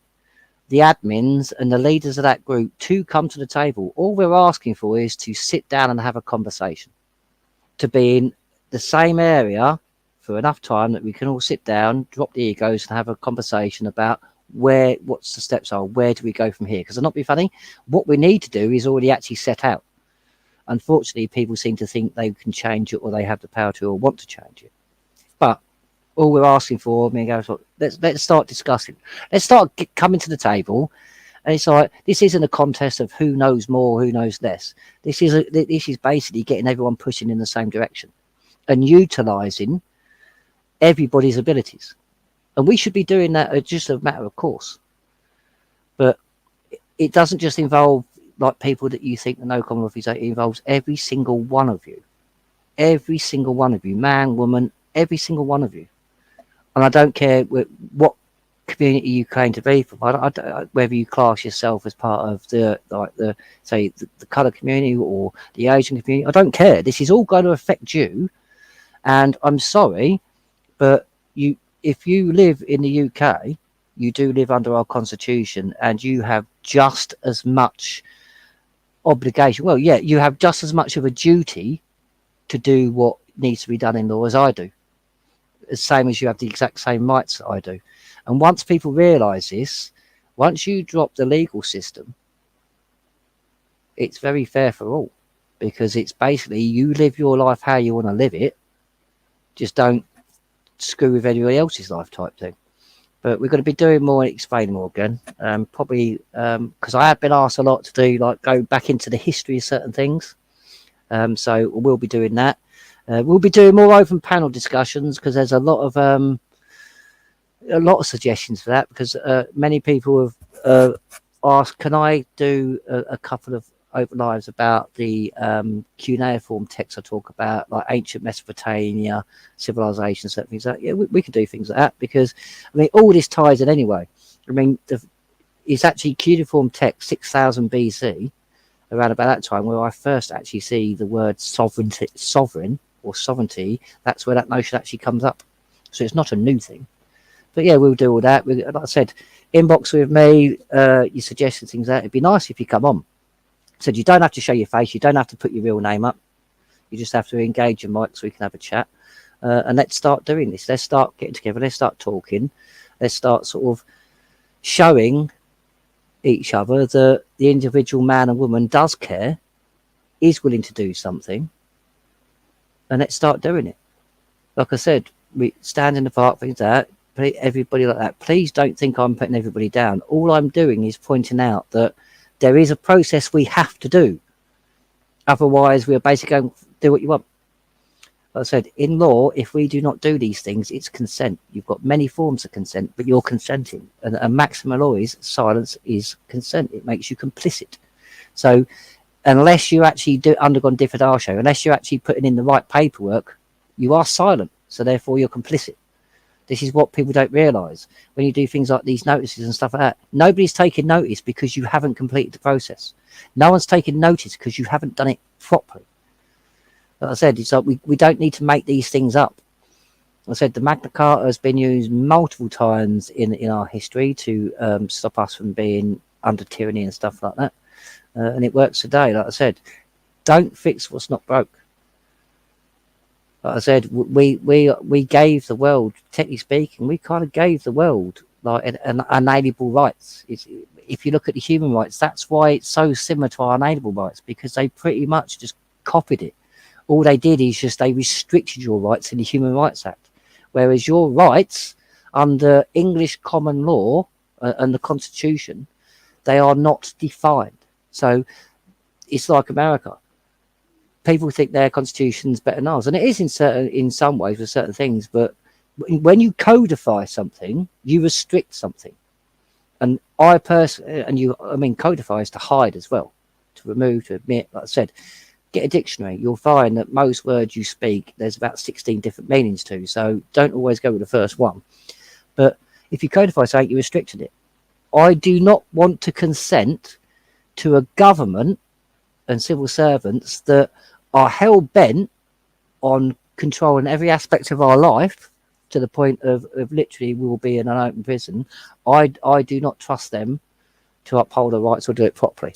the admins and the leaders of that group to come to the table. All we're asking for is to sit down and have a conversation, to be in the same area for enough time that we can all sit down, drop the egos and have a conversation about what's the steps are, where do we go from here? Because I'll not be funny, what we need to do is already actually set out. Unfortunately, people seem to think they can change it, or they have the power to, or want to change it. But all we're asking for, me and Gary, let's start discussing. Let's start coming to the table. And it's like, this isn't a contest of who knows more, who knows less. This is basically getting everyone pushing in the same direction and utilising everybody's abilities. And we should be doing that as just a matter of course. But it doesn't just involve like people that you think the no Commonwealth is. It involves every single one of you. Every single one of you, man, woman, every single one of you. And I don't care what community you claim to be from. Whether you class yourself as part of the colour community or the Asian community, I don't care. This is all going to affect you. And I'm sorry, but if you live in the UK, you do live under our constitution, and you have just as much obligation. Well, yeah, you have just as much of a duty to do what needs to be done in law as I do. The same as you have the exact same rights that I do. And once people realise this, once you drop the legal system, it's very fair for all, because it's basically you live your life how you want to live it. Just don't screw with anybody else's life type thing. But we're going to be doing more and explaining more again. Probably because I have been asked a lot to do, like go back into the history of certain things. So we'll be doing that. We'll be doing more open panel discussions, because there's a lot of suggestions for that, because many people have asked, can I do a couple of open lives about the cuneiform texts I talk about, like ancient Mesopotamia, civilization, certain things like that. Yeah, we could do things like that, because I mean all this ties in anyway. I mean it's actually cuneiform text 6000 BC, around about that time, where I first actually see the word sovereign or sovereignty. That's where that notion actually comes up. So it's not a new thing. But yeah, we'll do all that. Like I said, inbox with me, your suggestions, things like that. It'd be nice if you come on. Said you don't have to show your face, you don't have to put your real name up, you just have to engage your mic so we can have a chat. And let's start doing this. Let's start getting together, let's start talking, let's start sort of showing each other that the individual man and woman does care, is willing to do something, and let's start doing it. Like I said, we stand in the park, things like that, everybody like that. Please don't think I'm putting everybody down. All I'm doing is pointing out that there is a process we have to do. Otherwise, we're basically going to do what you want. Like I said, in law, if we do not do these things, it's consent. You've got many forms of consent, but you're consenting. And a maximum law is silence is consent. It makes you complicit. So unless you actually undergone diffidatio, unless you're actually putting in the right paperwork, you are silent. So therefore, you're complicit. This is what people don't realise. When you do things like these notices and stuff like that, nobody's taking notice because you haven't completed the process. No one's taking notice because you haven't done it properly. Like I said, it's like we don't need to make these things up. Like I said, the Magna Carta has been used multiple times in our history to stop us from being under tyranny and stuff like that. And it works today. Like I said, don't fix what's not broke. Like I said, we gave the world, technically speaking, we kind of gave the world like an unalienable rights. If you look at the human rights, that's why it's so similar to our unalienable rights, because they pretty much just copied it. All they did is just they restricted your rights in the Human Rights Act, whereas your rights under English common law and the Constitution, they are not defined. So it's like America. People think their constitution's better than ours, and it is in some ways with certain things. But when you codify something, you restrict something. And I personally, I mean, codify is to hide as well, to remove, to omit. Like I said, get a dictionary. You'll find that most words you speak, there's about 16 different meanings to. So don't always go with the first one. But if you codify something, you're restricting it. I do not want to consent to a government and civil servants that are hell bent on controlling every aspect of our life, to the point of literally we will be in an open prison. I do not trust them to uphold our rights or do it properly.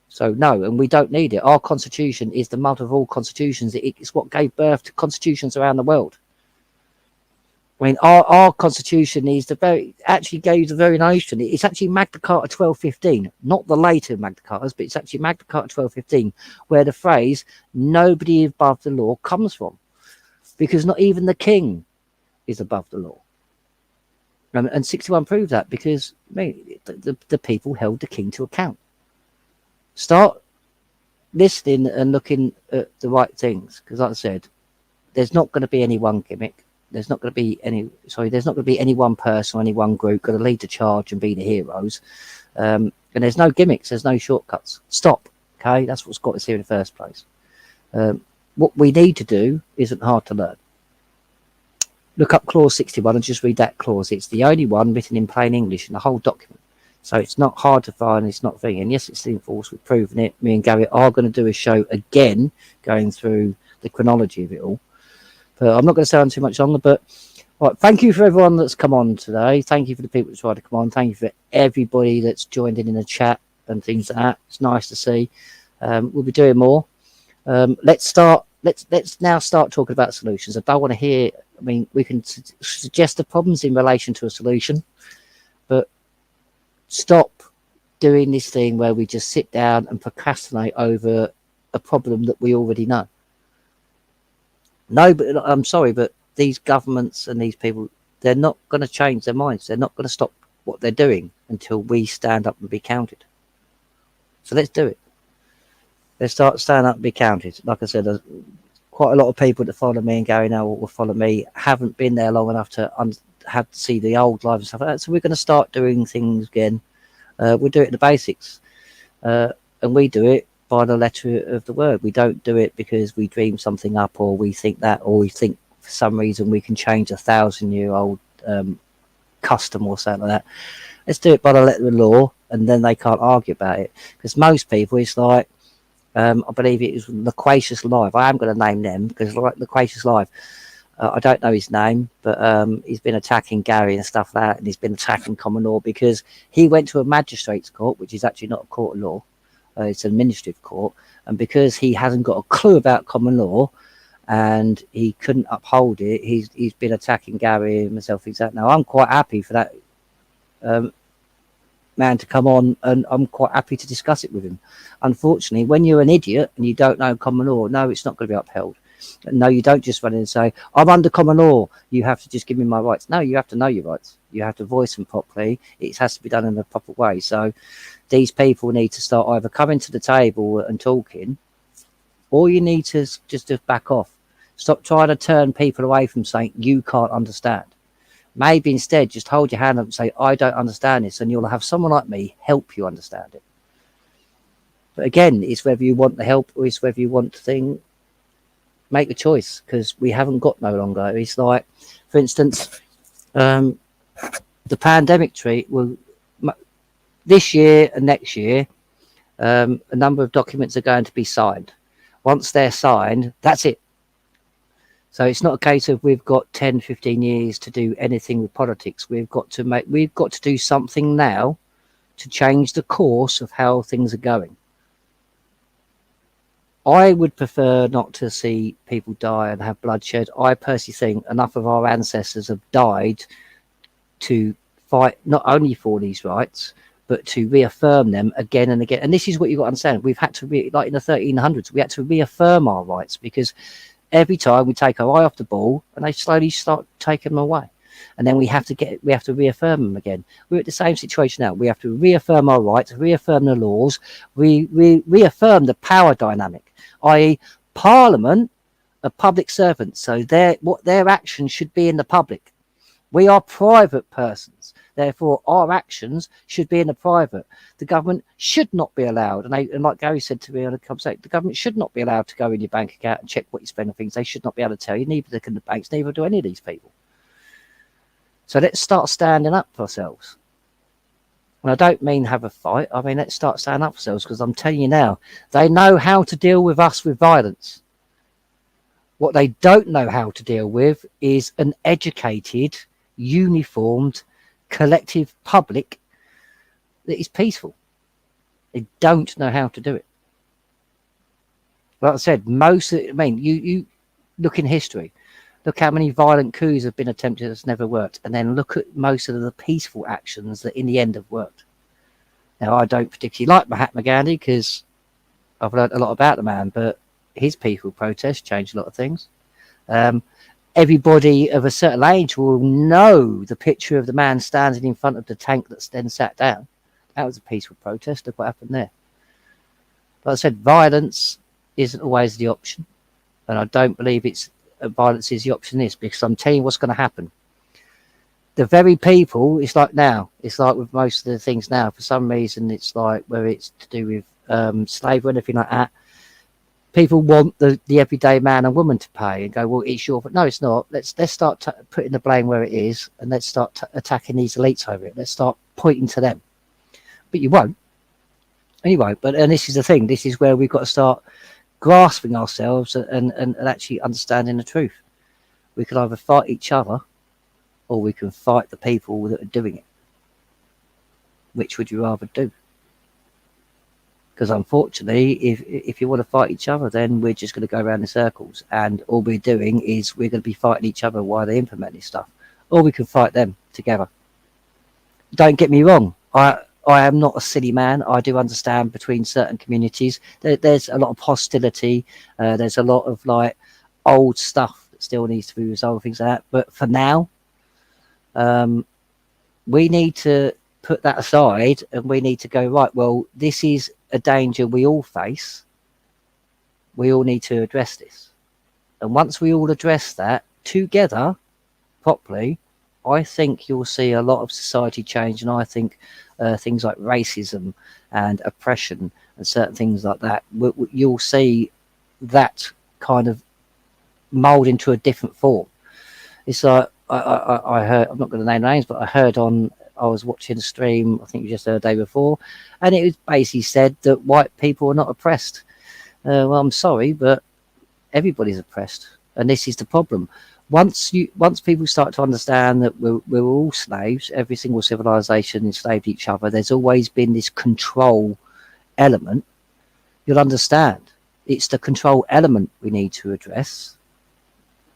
So no, and we don't need it. Our constitution is the mother of all constitutions. It's what gave birth to constitutions around the world. I mean, our constitution is actually gave the very notion. It's actually Magna Carta 1215, not the later Magna Cartas, but it's actually Magna Carta 1215, where the phrase "nobody above the law" comes from, because not even the king is above the law. And 61 proved that, because the people held the king to account. Start listening and looking at the right things, because like I said, there's not going to be any one gimmick. There's not going to be any one person or any one group going to lead the charge and be the heroes. And there's no gimmicks. There's no shortcuts. Stop. Okay, that's what's got us here in the first place. What we need to do isn't hard to learn. Look up clause 61 and just read that clause. It's the only one written in plain English in the whole document. So it's not hard to find. It's not thing. And yes, it's enforced. We've proven it. Me and Gary are going to do a show again, going through the chronology of it all. But I'm not going to stay on too much longer. But right, thank you for everyone that's come on today. Thank you for the people that tried to come on. Thank you for everybody that's joined in the chat and things like that. It's nice to see. We'll be doing more. Let's now start talking about solutions. I don't want to hear. I mean, we can suggest the problems in relation to a solution, but stop doing this thing where we just sit down and procrastinate over a problem that we already know. No, but I'm sorry, but these governments and these people, they're not going to change their minds. They're not going to stop what they're doing until we stand up and be counted. So let's do it. Let's stand up and be counted. Like I said, quite a lot of people that follow me and Gary now will follow me haven't been there long enough to have to see the old lives and stuff like that. So we're going to start doing things again. We'll do it in the basics. And we do it by the letter of the word. We don't do it because we dream something up, or we think that, or we think for some reason we can change 1,000-year-old custom or something like that. Let's do it by the letter of the law, and then they can't argue about it. Because most people, it's like, I believe it was Loquacious Live. I am going to name them because like Loquacious Live, I don't know his name, but he's been attacking Gary and stuff like that, and he's been attacking common law because he went to a magistrate's court, which is actually not a court of law. It's an administrative court, and because he hasn't got a clue about common law and he couldn't uphold it, he's been attacking Gary and myself. Now I'm quite happy for that man to come on, and I'm quite happy to discuss it with him. Unfortunately, when you're an idiot and you don't know common law, no, it's not going to be upheld. No, you don't just run in and say, I'm under common law, you have to just give me my rights. No, you have to know your rights. You have to voice them properly. It has to be done in a proper way. So these people need to start either coming to the table and talking, or you need to just back off. Stop trying to turn people away from saying you can't understand. Maybe instead just hold your hand up and say, I don't understand this, and you'll have someone like me help you understand it. But again, it's whether you want the help or it's whether you want the thing. Make a choice, because we haven't got no longer. It's like, for instance, the pandemic treat will this year and next year, a number of documents are going to be signed. Once they're signed, that's it. So it's not a case of we've got 10, 15 years to do anything with politics. We've got to do something now to change the course of how things are going. I would prefer not to see people die and have bloodshed. I personally think enough of our ancestors have died to fight not only for these rights, but to reaffirm them again and again. And this is what you've got to understand. We've had to, like in the 1300s, we had to reaffirm our rights, because every time we take our eye off the ball and they slowly start taking them away. and then we have to reaffirm them again. We're at the same situation now. We have to reaffirm our rights, reaffirm the laws, reaffirm the power dynamic, i.e. Parliament are public servants, so their actions should be in the public. We are private persons, therefore our actions should be in the private. The government should not be allowed, and like Gary said to me on a conversation, the government should not be allowed to go in your bank account and check what you spend on things. They should not be able to tell you, neither can the banks, neither do any of these people. So let's start standing up for ourselves. And I don't mean have a fight, I mean let's start standing up for ourselves, because I'm telling you now, they know how to deal with us with violence. What they don't know how to deal with is an educated, uniformed, collective public that is peaceful. They don't know how to do it. Like I said, you look in history, look how many violent coups have been attempted that's never worked, and then look at most of the peaceful actions that in the end have worked. Now, I don't particularly like Mahatma Gandhi because I've learned a lot about the man, but his peaceful protest changed a lot of things. Everybody of a certain age will know the picture of the man standing in front of the tank that's then sat down. That was a peaceful protest. Look what happened there. Like I said, violence isn't always the option, and I don't believe violence is the option is, because I'm telling you what's going to happen. The very people, it's like with most of the things now, for some reason it's like whether it's to do with slavery or anything like that, people want the everyday man and woman to pay and go, well, it's your fault. No, it's not. Let's start putting the blame where it is, and let's start attacking these elites over it. Let's start pointing to them. But you won't. Anyway, and this is the thing. This is where we've got to start grasping ourselves and actually understanding the truth. We can either fight each other or we can fight the people that are doing it. Which would you rather do? Because unfortunately, if you want to fight each other, then we're just going to go around in circles, and all we're doing is we're going to be fighting each other while they implement this stuff. Or we can fight them together. Don't get me wrong. I am not a silly man. I do understand between certain communities there's a lot of hostility. There's a lot of like old stuff that still needs to be resolved, things like that. But for now, we need to put that aside, and we need to go, right, well, this is a danger we all face. We all need to address this. And once we all address that together properly, I think you'll see a lot of society change. And I think things like racism and oppression and certain things like that, you'll see that kind of mold into a different form. It's like I heard, I'm not going to name names, but I was watching a stream, I think just the day before, and it was basically said that white people are not oppressed. Well, I'm sorry, but everybody's oppressed, and this is the problem. Once people start to understand that we're all slaves, every single civilization enslaved each other, there's always been this control element, you'll understand. It's the control element we need to address,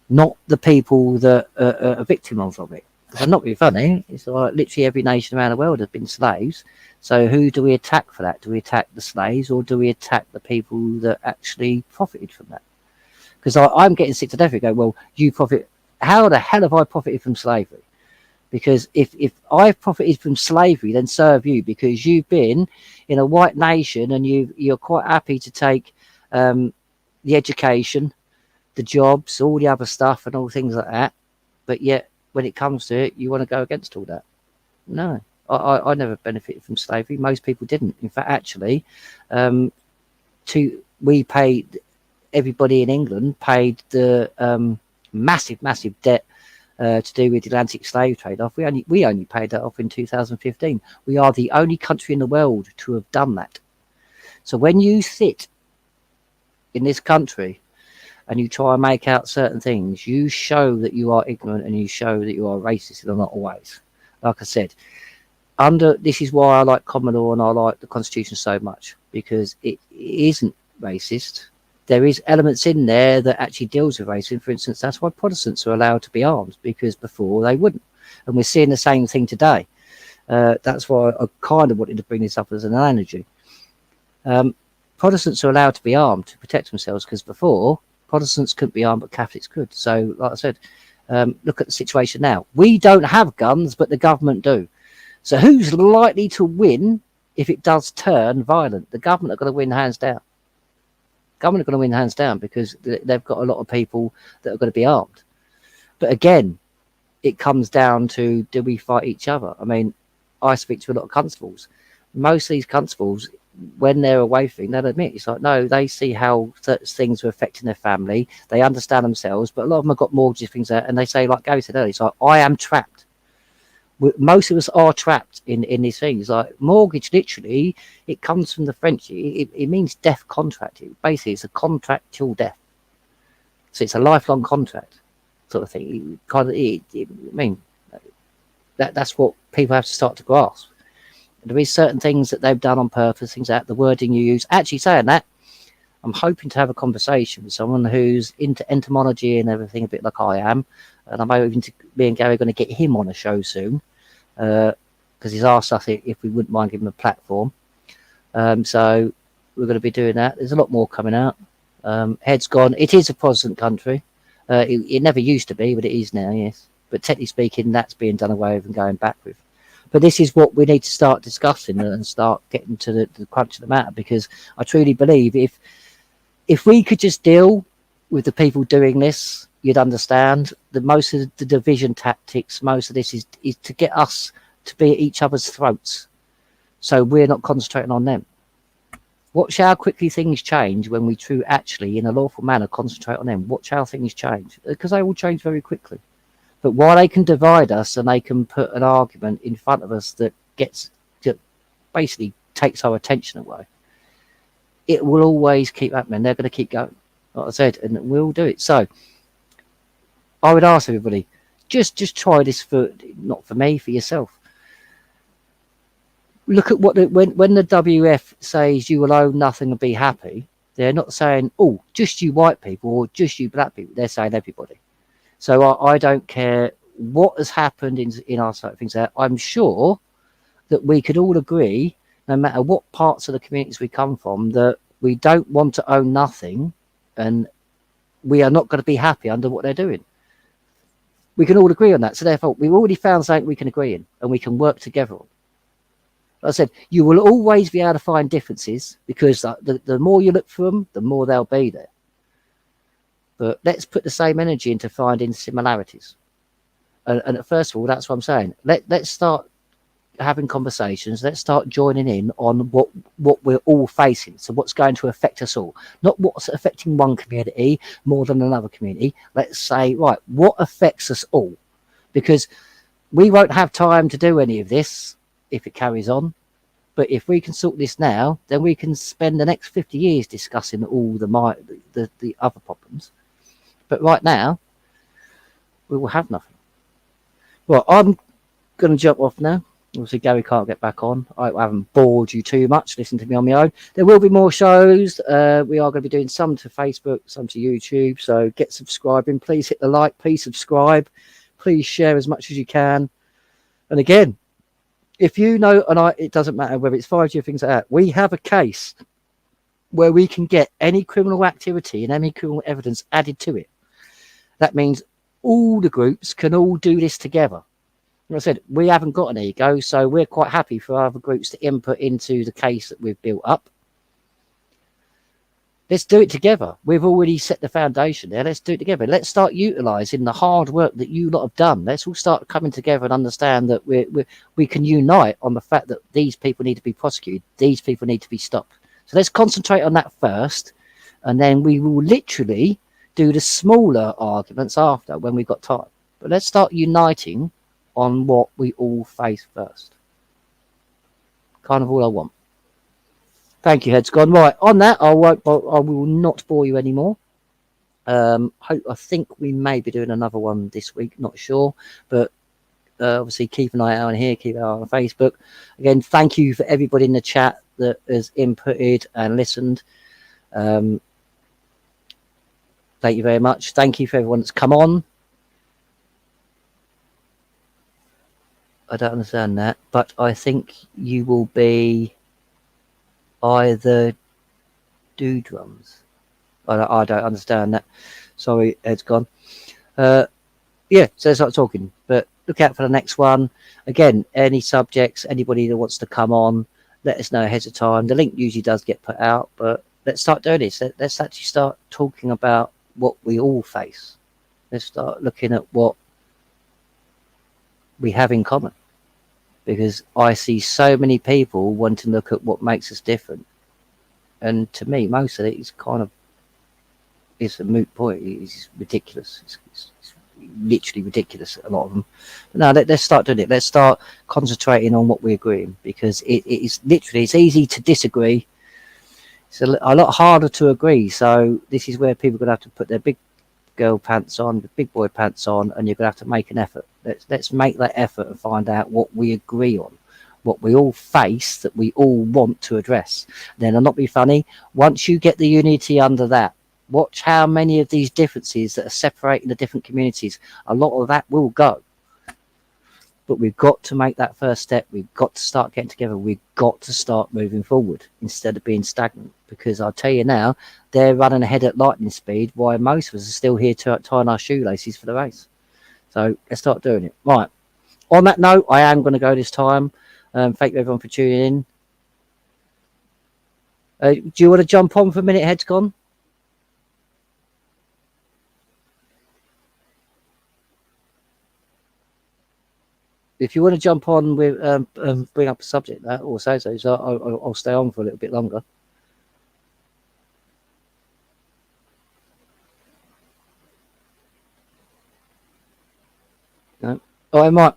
not the people that are victims of it. I'm not being funny. It's like literally every nation around the world has been slaves. So who do we attack for that? Do we attack the slaves, or do we attack the people that actually profited from that? Because I'm getting sick to death. You go, well, you profit. How the hell have I profited from slavery? Because if I've profited from slavery, then so have you, because you've been in a white nation and you're quite happy to take the education, the jobs, all the other stuff and all things like that. But yet, when it comes to it, you want to go against all that. No, I never benefited from slavery. Most people didn't. In fact, actually, we paid, everybody in England paid the massive debt to do with the Atlantic slave trade off. We only paid that off in 2015. We are the only country in the world to have done that. So when you sit in this country and you try and make out certain things, you show that you are ignorant and you show that you are racist in a lot of ways. Like I said, this is why I like common law and I like the Constitution so much, because it isn't racist. There is elements in there that actually deals with racism. For instance, that's why Protestants are allowed to be armed, because before they wouldn't. And we're seeing the same thing today. That's why I kind of wanted to bring this up as an analogy. Protestants are allowed to be armed to protect themselves, because before Protestants couldn't be armed, but Catholics could. So, like I said, Look at the situation now. We don't have guns, but the government do. So who's likely to win if it does turn violent? The government are going to win hands down. Government are going to win hands down because they've got a lot of people that are going to be armed. But again, it comes down to, do we fight each other? I mean, I speak to a lot of constables. Most of these constables, when they're away from, they'll admit, it's like, no, they see how certain things are affecting their family. They understand themselves, but a lot of them have got mortgages, things like that, and they say, like Gary said earlier, it's like, I am trapped. Most of us are trapped in these things. Like mortgage, literally, it comes from the French. It means death contract. Basically, it's a contractual death. So it's a lifelong contract sort of thing. I mean, that's what people have to start to grasp. There is certain things that they've done on purpose, things like that, the wording you use. Actually saying that, I'm hoping to have a conversation with someone who's into entomology and everything, a bit like I am. And I'm hoping to, me and Gary are going to get him on a show soon. Because he's asked us if we wouldn't mind giving him a platform. So we're going to be doing that. There's a lot more coming out. Head's gone. It is a Protestant country. It never used to be, but it is now, yes. But technically speaking, that's being done away with and going back with. But this is what we need to start discussing and start getting to the crunch of the matter, because I truly believe if we could just deal with the people doing this, you'd understand that most of the division tactics, most of this is to get us to be at each other's throats. So we're not concentrating on them. Watch how quickly things change when we actually, in a lawful manner, concentrate on them. Watch how things change, because they will change very quickly. But while they can divide us and they can put an argument in front of us that basically takes our attention away, it will always keep happening. They're going to keep going, like I said, and we'll do it. So I would ask everybody, just try this not for me, for yourself. Look at what when the WF says you will own nothing and be happy, they're not saying, oh, just you white people or just you black people. They're saying everybody. So I don't care what has happened in our side of things there. I'm sure that we could all agree, no matter what parts of the communities we come from, that we don't want to own nothing and we are not going to be happy under what they're doing. We can all agree on that. So therefore, we've already found something we can agree in and we can work together on. Like I said, you will always be able to find differences because the more you look for them, the more they'll be there. But let's put the same energy into finding similarities. And first of all, that's what I'm saying. Let's start having conversations. Let's start joining in on what we're all facing. So what's going to affect us all, not what's affecting one community more than another community. Let's say, right, what affects us all? Because we won't have time to do any of this if it carries on. But if we can sort this now, then we can spend the next 50 years discussing all the other problems. But right now, we will have nothing. Well, I'm going to jump off now. Obviously, Gary can't get back on. I haven't bored you too much. Listen to me on my own. There will be more shows. We are going to be doing some to Facebook, some to YouTube. So get subscribing. Please hit the like. Please subscribe. Please share as much as you can. And again, if you know, it doesn't matter whether it's 5G or things like that, we have a case where we can get any criminal activity and any criminal evidence added to it. That means all the groups can all do this together. Like I said, we haven't got an ego, so we're quite happy for other groups to input into the case that we've built up. Let's do it together. We've already set the foundation there. Let's do it together. Let's start utilising the hard work that you lot have done. Let's all start coming together and understand that we can unite on the fact that these people need to be prosecuted. These people need to be stopped. So let's concentrate on that first, and then we will literally do the smaller arguments after when we've got time. But let's start uniting on what we all face first. Kind of all I want. Thank you, Head's gone. Right, on that, I will not bore you anymore. I think we may be doing another one this week, not sure. But obviously, keep an eye out on here, keep an eye on Facebook. Again, thank you for everybody in the chat that has inputted and listened. Thank you very much. Thank you for everyone that's come on. I don't understand that, but I think you will be either do drums. I don't understand that. Sorry, Ed's gone. yeah, so let's start talking. But look out for the next one. Again, any subjects, anybody that wants to come on, let us know ahead of time. The link usually does get put out, but let's start doing this. Let's actually start talking about what we all face. Let's start looking at what we have in common, because I see so many people wanting to look at what makes us different, and to me, most of it is kind of it's a moot point. It's ridiculous. It's literally ridiculous. A lot of them. But no, let's start doing it. Let's start concentrating on what we agree on, because it is literally it's easy to disagree. It's a lot harder to agree. So this is where people are gonna have to put their big girl pants on, the big boy pants on, and you're gonna have to make an effort. Let's make that effort and find out what we agree on, what we all face, that we all want to address. Then I'll not be funny. Once you get the unity under that, watch how many of these differences that are separating the different communities, a lot of that will go. But we've got to make that first step. We've got to start getting together. We've got to start moving forward instead of being stagnant. Because I'll tell you now, they're running ahead at lightning speed, while most of us are still here tying our shoelaces for the race. So let's start doing it. Right. On that note, I am going to go this time. Thank you everyone for tuning in. Do you want to jump on for a minute, Head's gone? If you want to jump on with bring up a subject that or say so, I'll stay on for a little bit longer. No. Oh, I might.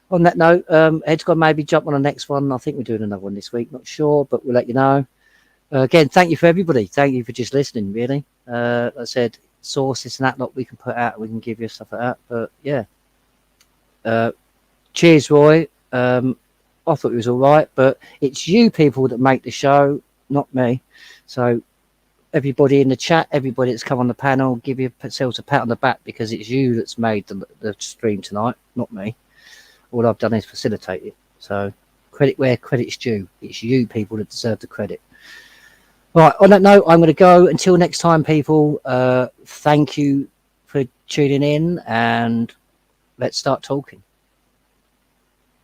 On that note, Ed's gonna maybe jump on the next one. I think we're doing another one this week. Not sure, but we'll let you know. Again, thank you for everybody. Thank you for just listening. Really, like I said, sources and that lot we can put out. We can give you stuff like that. But yeah. Cheers, Roy. I thought it was all right, but it's you people that make the show, not me. So everybody in the chat, everybody that's come on the panel, give yourselves a pat on the back, because it's you that's made the stream tonight, not me. All I've done is facilitate it. So credit where credit's due. It's you people that deserve the credit. Right, on that note, I'm going to go. Until next time, people, thank you for tuning in, and let's start talking.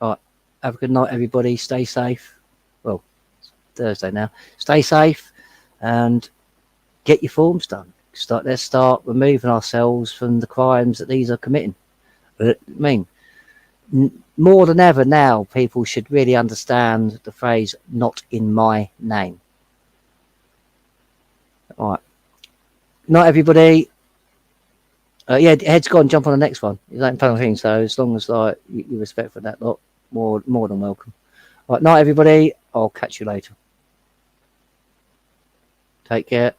All right, have a good night, everybody. Stay safe. Well, it's Thursday now. Stay safe and get your forms done. Let's start removing ourselves from the crimes that these are committing. I mean, more than ever now, people should really understand the phrase "not in my name." All right. Night, everybody. Yeah, Head's gone. Jump on the next one. You don't plan thing, so as long as like you respect for that lot, more than welcome. All right, night, everybody. I'll catch you later. Take care.